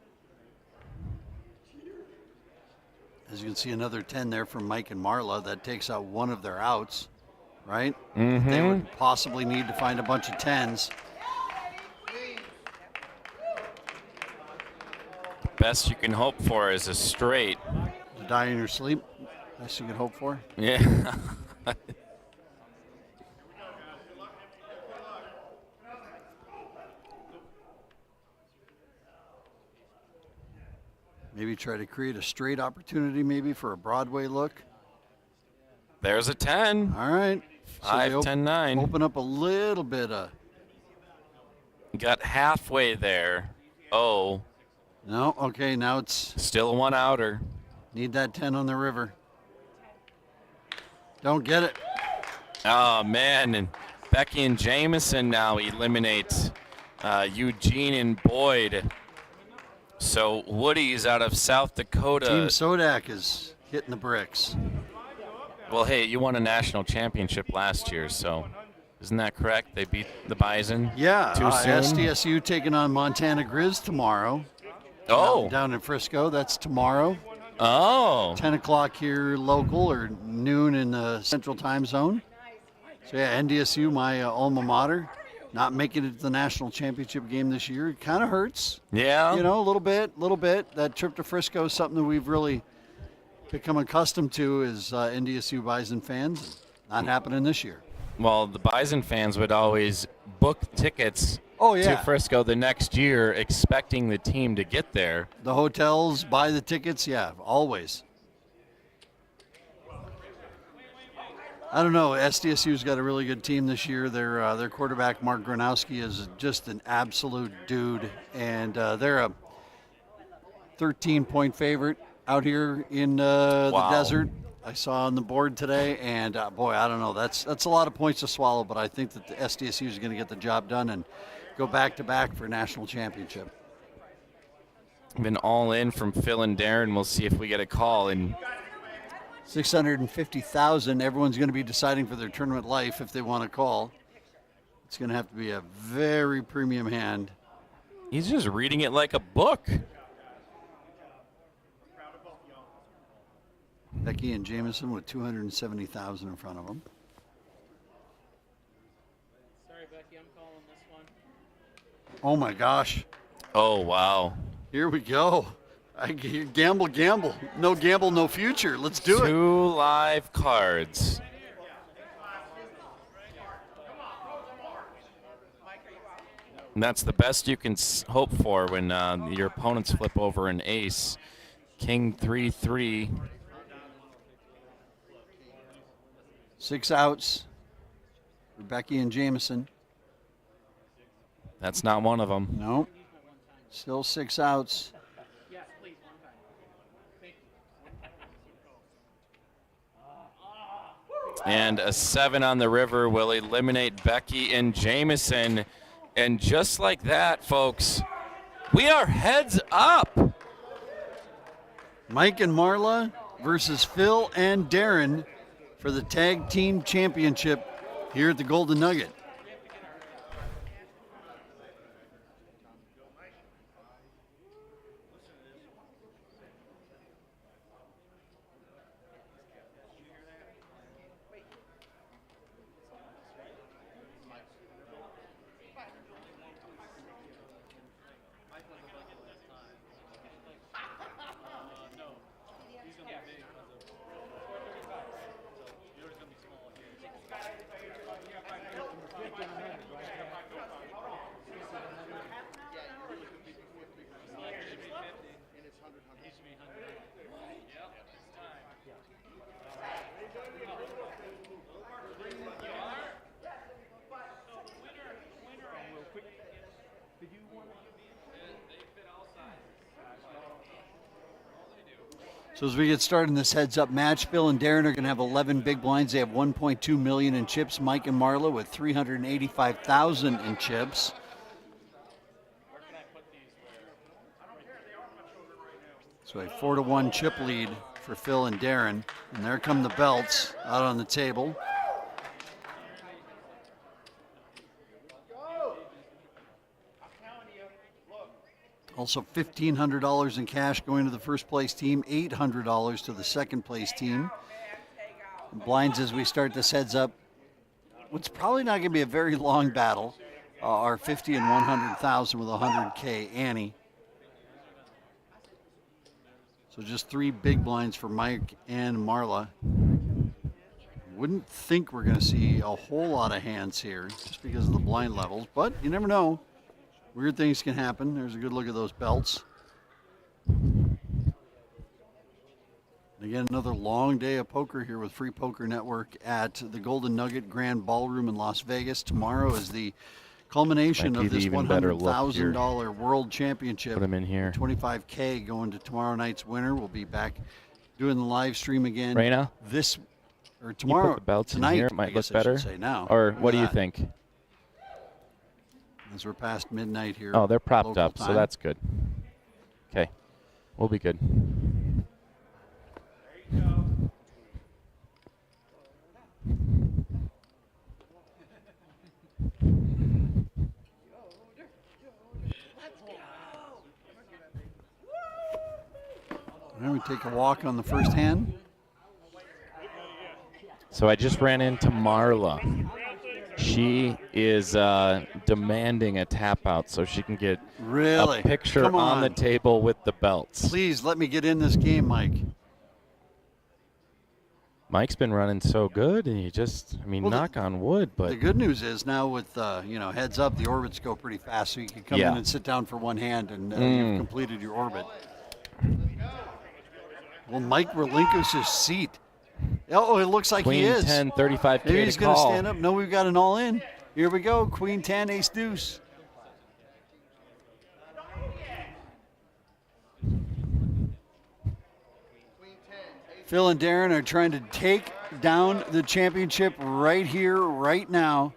As you can see, another 10 there from Mike and Marla. That takes out one of their outs, right? Mm-hmm. They would possibly need to find a bunch of 10s. Best you can hope for is a straight. To die in your sleep, best you could hope for. Yeah. Maybe try to create a straight opportunity maybe for a Broadway look. There's a 10. All right. 5, 10, 9. Open up a little bit of. Got halfway there. Oh, No, okay, now it's still a 1 outer. need that 10 on the river. Don't get it. Oh, man. And Becky and Jameson now eliminate Eugene and Boyd. So Woody's out of South Dakota. Team Sodak is hitting the bricks. Well, hey, you won a national championship last year, so isn't that correct? They beat the Bison. Yeah, Too soon? SDSU taking on Montana Grizz tomorrow. Oh. Down in Frisco, that's tomorrow. Oh. 10 o'clock here local or noon in the central time zone. So yeah, NDSU, my alma mater, not making it to the national championship game this year. It kind of hurts. Yeah. You know, a little bit. That trip to Frisco is something that we've really become accustomed to as NDSU Bison fans. Not happening this year. Well, the Bison fans would always book tickets Oh, yeah. to Frisco the next year, expecting the team to get there. The hotels, buy the tickets, yeah, always. I don't know. SDSU's got a really good team this year. Their quarterback, Mark Gronowski, is just an absolute dude. And they're a 13-point favorite out here in the Wow. desert. I saw on the board today. And, boy, I don't know. That's a lot of points to swallow. But I think that the SDSU is going to get the job done and go back-to-back for a national championship. Been all in from Phil and Darren. We'll see if we get a call. And 650,000. Everyone's going to be deciding for their tournament life if they want to call. It's going to have to be a very premium hand. he's just reading it like a book. Becky and Jameson with 270,000 in front of them. Sorry, Becky, I'm calling this one. Oh my gosh. Oh, wow. Here we go. Gamble, gamble. No gamble, no future. Let's do it. 2 live cards. And that's the best you can hope for when your opponents flip over an ace. King 3-3. 6 outs for Becky and Jameson. That's not one of them. No. Still 6 outs. And a 7 on the river will eliminate Becky and Jameson. And just like that, folks, we are heads up. Mike and Marla versus Phil and Darren for the tag team championship here at the Golden Nugget. So as we get started in this heads-up match, Phil and Darren are going to have 11 big blinds. They have 1.2 million in chips. Mike and Marla with 385,000 in chips. So a 4-1 chip lead for Phil and Darren. And there come the belts out on the table. Also $1,500 in cash going to the first place team, $800 to the second place team. Blinds as we start this heads up. What's probably not going to be a very long battle are 50 and 100,000 with 100K Annie. So just 3 big blinds for Mike and Marla. Wouldn't think we're going to see a whole lot of hands here just because of the blind levels, but you never know. Weird things can happen. There's a good look at those belts. Again, another long day of poker here with Free Poker Network at the Golden Nugget Grand Ballroom in Las Vegas. Tomorrow is the culmination of this $100,000 World Championship. Put him in here. 25K going to tomorrow night's winner. We'll be back doing the live stream again. Raina? This or tomorrow. You put the belts tonight, in here. It might look better. Say now. Or what do you think? As we're past midnight here. Oh, they're propped up, time. so that's good. Okay, we'll be good. Then we take a walk on the first hand. So I just ran into Marla. She is demanding a tap out so she can get really? a picture on the table with the belts. Please let me get in this game, Mike. Mike's been running so good, and you just, I mean, knock on wood. But the good news is now with, heads up, the orbits go pretty fast, so you can come in and sit down for one hand, and you've completed your orbit. Well, Mike relinquishes his seat. Oh, it looks like Queen he is. 10, 35K Maybe he's to going to call. stand up. No, we've got an all-in. Here we go. Queen 10, ace deuce. Phil and Darren are trying to take down the championship right here, right now.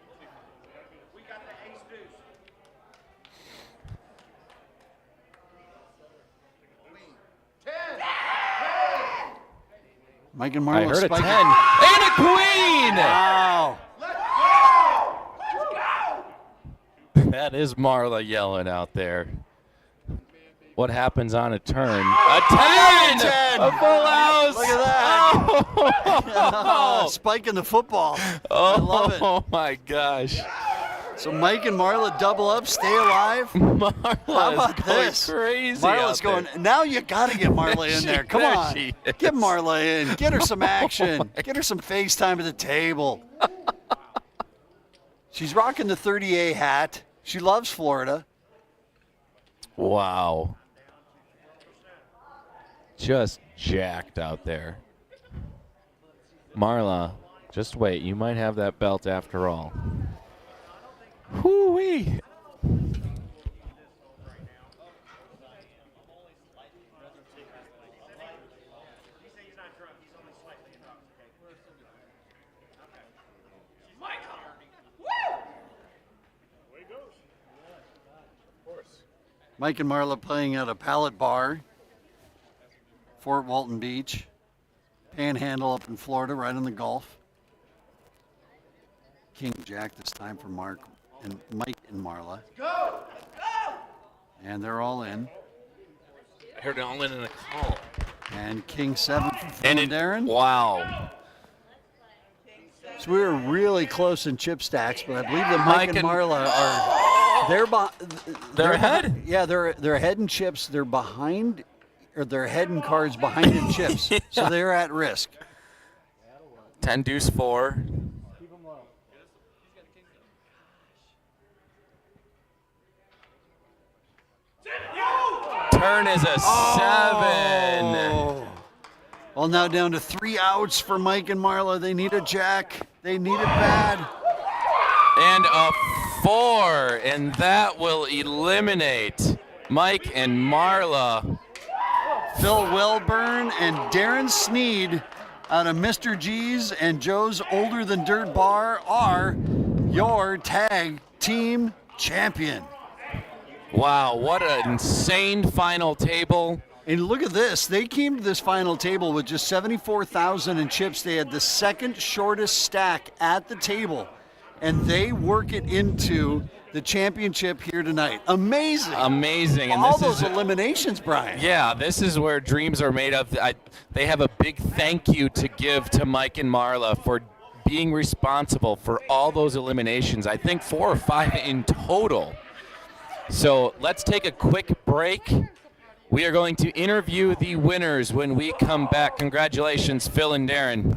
Mike and Marla. I heard a 10 and a queen. Wow. That is Marla yelling out there. what happens on a turn. A 10! 10! A full house! Look at that. Oh, Spiking the football. I love it. Oh my gosh. So Mike and Marla double up, stay alive. Marla How about is going this? crazy. Marla's out going, there. now you got to get Marla in there. Come There on. she is. Get Marla in. Get her some action. Get her some FaceTime at the table. She's rocking the 30A hat. She loves Florida. Wow. Just jacked out there. Marla, just wait. You might have that belt after all. Whoo-wee. Mike and Marla playing at a pallet bar, Fort Walton Beach, Panhandle up in Florida, right on the Gulf. King Jack this time for Mark and Mike and Marla. Go! And they're all in. I heard it all in a call. And King 7 for Phil And and Darren. Wow. So we were really close in chip stacks, but I believe that Mike and Marla are They're ahead? Yeah, they're ahead in chips. They're behind, or they're ahead in cards, behind in chips. Yeah. So they're at risk. 10 deuce 4. Turn is a 7. Oh. Well, now down to 3 outs for Mike and Marla. They need a jack. They need it bad. And a 4, and that will eliminate Mike and Marla. Phil Wellburn and Darren Sneed out of Mr. G's and Joe's Older Than Dirt Bar are your tag team champion. Wow, what an insane final table. And look at this. They came to this final table with just 74,000 in chips. They had the second shortest stack at the table, and they work it into the championship here tonight. Amazing. Amazing. And all this those is, eliminations, Brian. yeah, this is where dreams are made of. They have a big thank you to give to Mike and Marla for being responsible for all those eliminations. I think 4 or 5 in total. So let's take a quick break. We are going to interview the winners when we come back. Congratulations, Phil and Darren.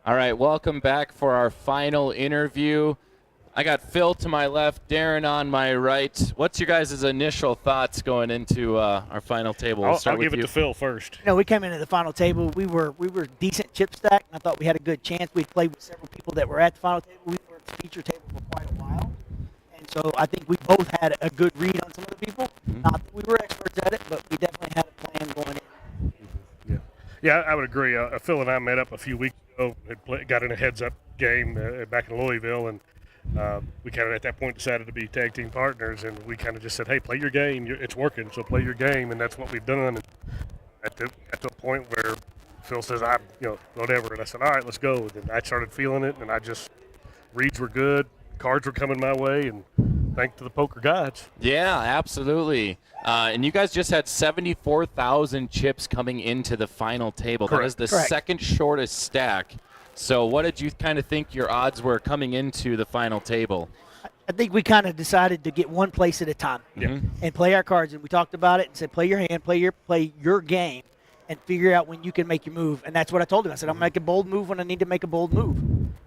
All right, welcome back for our final interview. I got Phil to my left, Darren on my right. What's your guys' initial thoughts going into our final table? I'll give it to Phil first. You know, we came into the final table. We were decent chip stack, and I thought we had a good chance. We played with several people that were at the final table. We were at the feature table for quite a while, and so I think we both had a good read on some of the people. Not that we were experts at it, but we definitely had a plan going in. Yeah, I would agree. Phil and I met up a few weeks ago, got in a heads-up game back in Louisville, and we kind of at that point decided to be tag team partners, and we kind of just said, hey, play your game. It's working, so play your game, and that's what we've done. And at to a point where Phil says, whatever, and I said, all right, let's go. And I started feeling it, and reads were good, cards were coming my way, and thanks to the poker gods. Yeah, absolutely. And you guys just had 74,000 chips coming into the final table. Correct. That is the Correct. second shortest stack. So what did you kind of think your odds were coming into the final table? I think we kind of decided to get one place at a time and play our cards. And we talked about it and said, play your hand, play your game, and figure out when you can make your move. And that's what I told him. I said, I'm going to make a bold move when I need to make a bold move.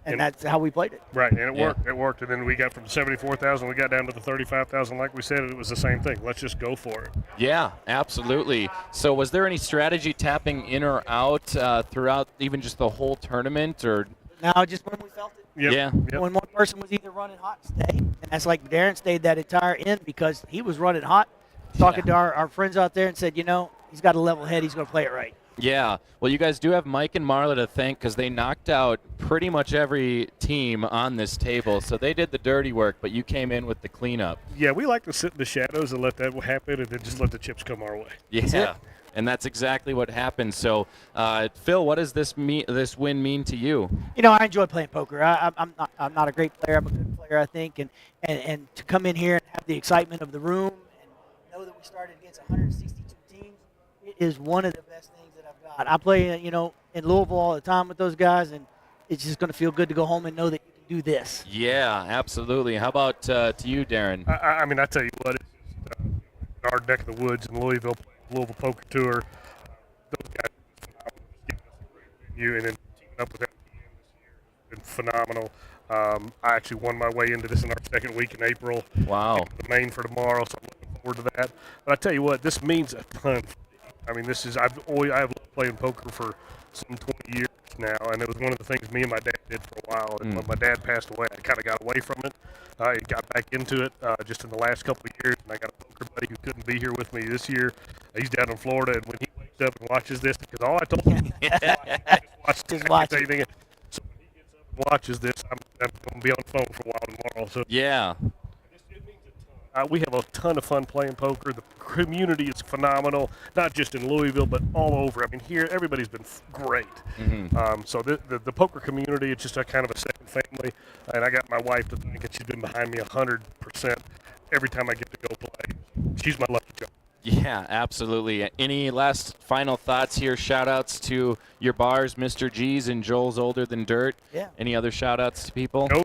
And that's how we played it. Right, and it worked. It worked, and then we got from 74,000, we got down to the 35,000. Like we said, it was the same thing. Let's just go for it. Yeah, absolutely. So was there any strategy tapping in or out throughout even just the whole tournament? Or Now, just when we felt it. Yep. Yeah. Yep. When one person was either running hot, stay. And that's like Darren stayed that entire end because he was running hot, talking to our friends out there and said, he's got a level head. He's going to play it right. Yeah. Well, you guys do have Mike and Marla to thank because they knocked out pretty much every team on this table. So they did the dirty work, but you came in with the cleanup. Yeah, we like to sit in the shadows and let that happen, and then just let the chips come our way. Yeah. And that's exactly what happened. So, Phil, what does this win mean to you? I enjoy playing poker. I'm not a great player. I'm a good player, I think. And to come in here and have the excitement of the room and know that we started against 162 teams, it is one of the best things that I've got. I play, in Louisville all the time with those guys, and it's just going to feel good to go home and know that you can do this. Yeah, absolutely. How about to you, Darren? I tell you what, it's our neck of the woods in Louisville Poker Tour. Those guys have been phenomenal, just giving us a great venue, and then teaming up with FPN this year has been phenomenal. I actually won my way into this in our second week in April. Wow. The main for tomorrow, so I'm looking forward to that. But I tell you what, this means a ton. I've loved playing poker for some 20 years now, and it was one of the things me and my dad did for a while. And when my dad passed away, I kind of got away from it. I got back into it just in the last couple of years, and I got a poker buddy who couldn't be here with me this year. He's down in Florida, and when he wakes up and watches this, because all I told him was Just watch it. anything. So when he gets up and watches this, I'm going to be on the phone for a while tomorrow. So Yeah. it means a ton. We have a ton of fun playing poker. The community is phenomenal, not just in Louisville, but all over. Here, everybody's been great. So the poker community, it's just a kind of a second family. And I got my wife to thank, and she's been behind me 100% every time I get to go play. She's my lucky charm. Yeah, absolutely. Any last final thoughts here? Shout-outs to your bars, Mr. G's and Joel's Older Than Dirt. Yeah. Any other shout-outs to people? Joe's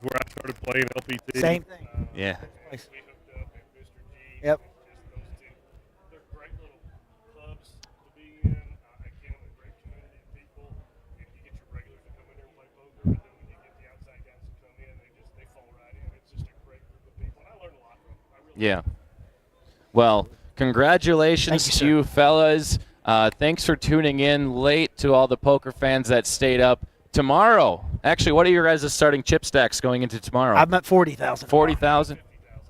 where I started playing LPT. Same thing. Yeah. We hooked up at Mr. G. Yep. Just those two. They're great little clubs to be in. Again, a great community of people. If you get your regulars to come in here and play poker, and then when you get the outside guys to come in, they fall right in. It's just a great group of people, and I learned a lot from them. I really Yeah. Well, congratulations Thank you, to you fellas. Thanks for tuning in late to all the poker fans that stayed up. Tomorrow, actually, what are your guys' starting chip stacks going into tomorrow? I'm at 40,000. 40,000?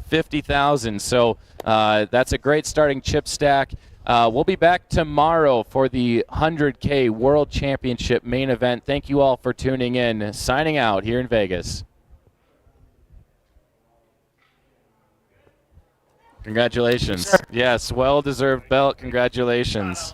50,000. So that's a great starting chip stack. We'll be back tomorrow for the 100K World Championship main event. Thank you all for tuning in. Signing out here in Vegas. Congratulations. Yes, well-deserved belt. Congratulations.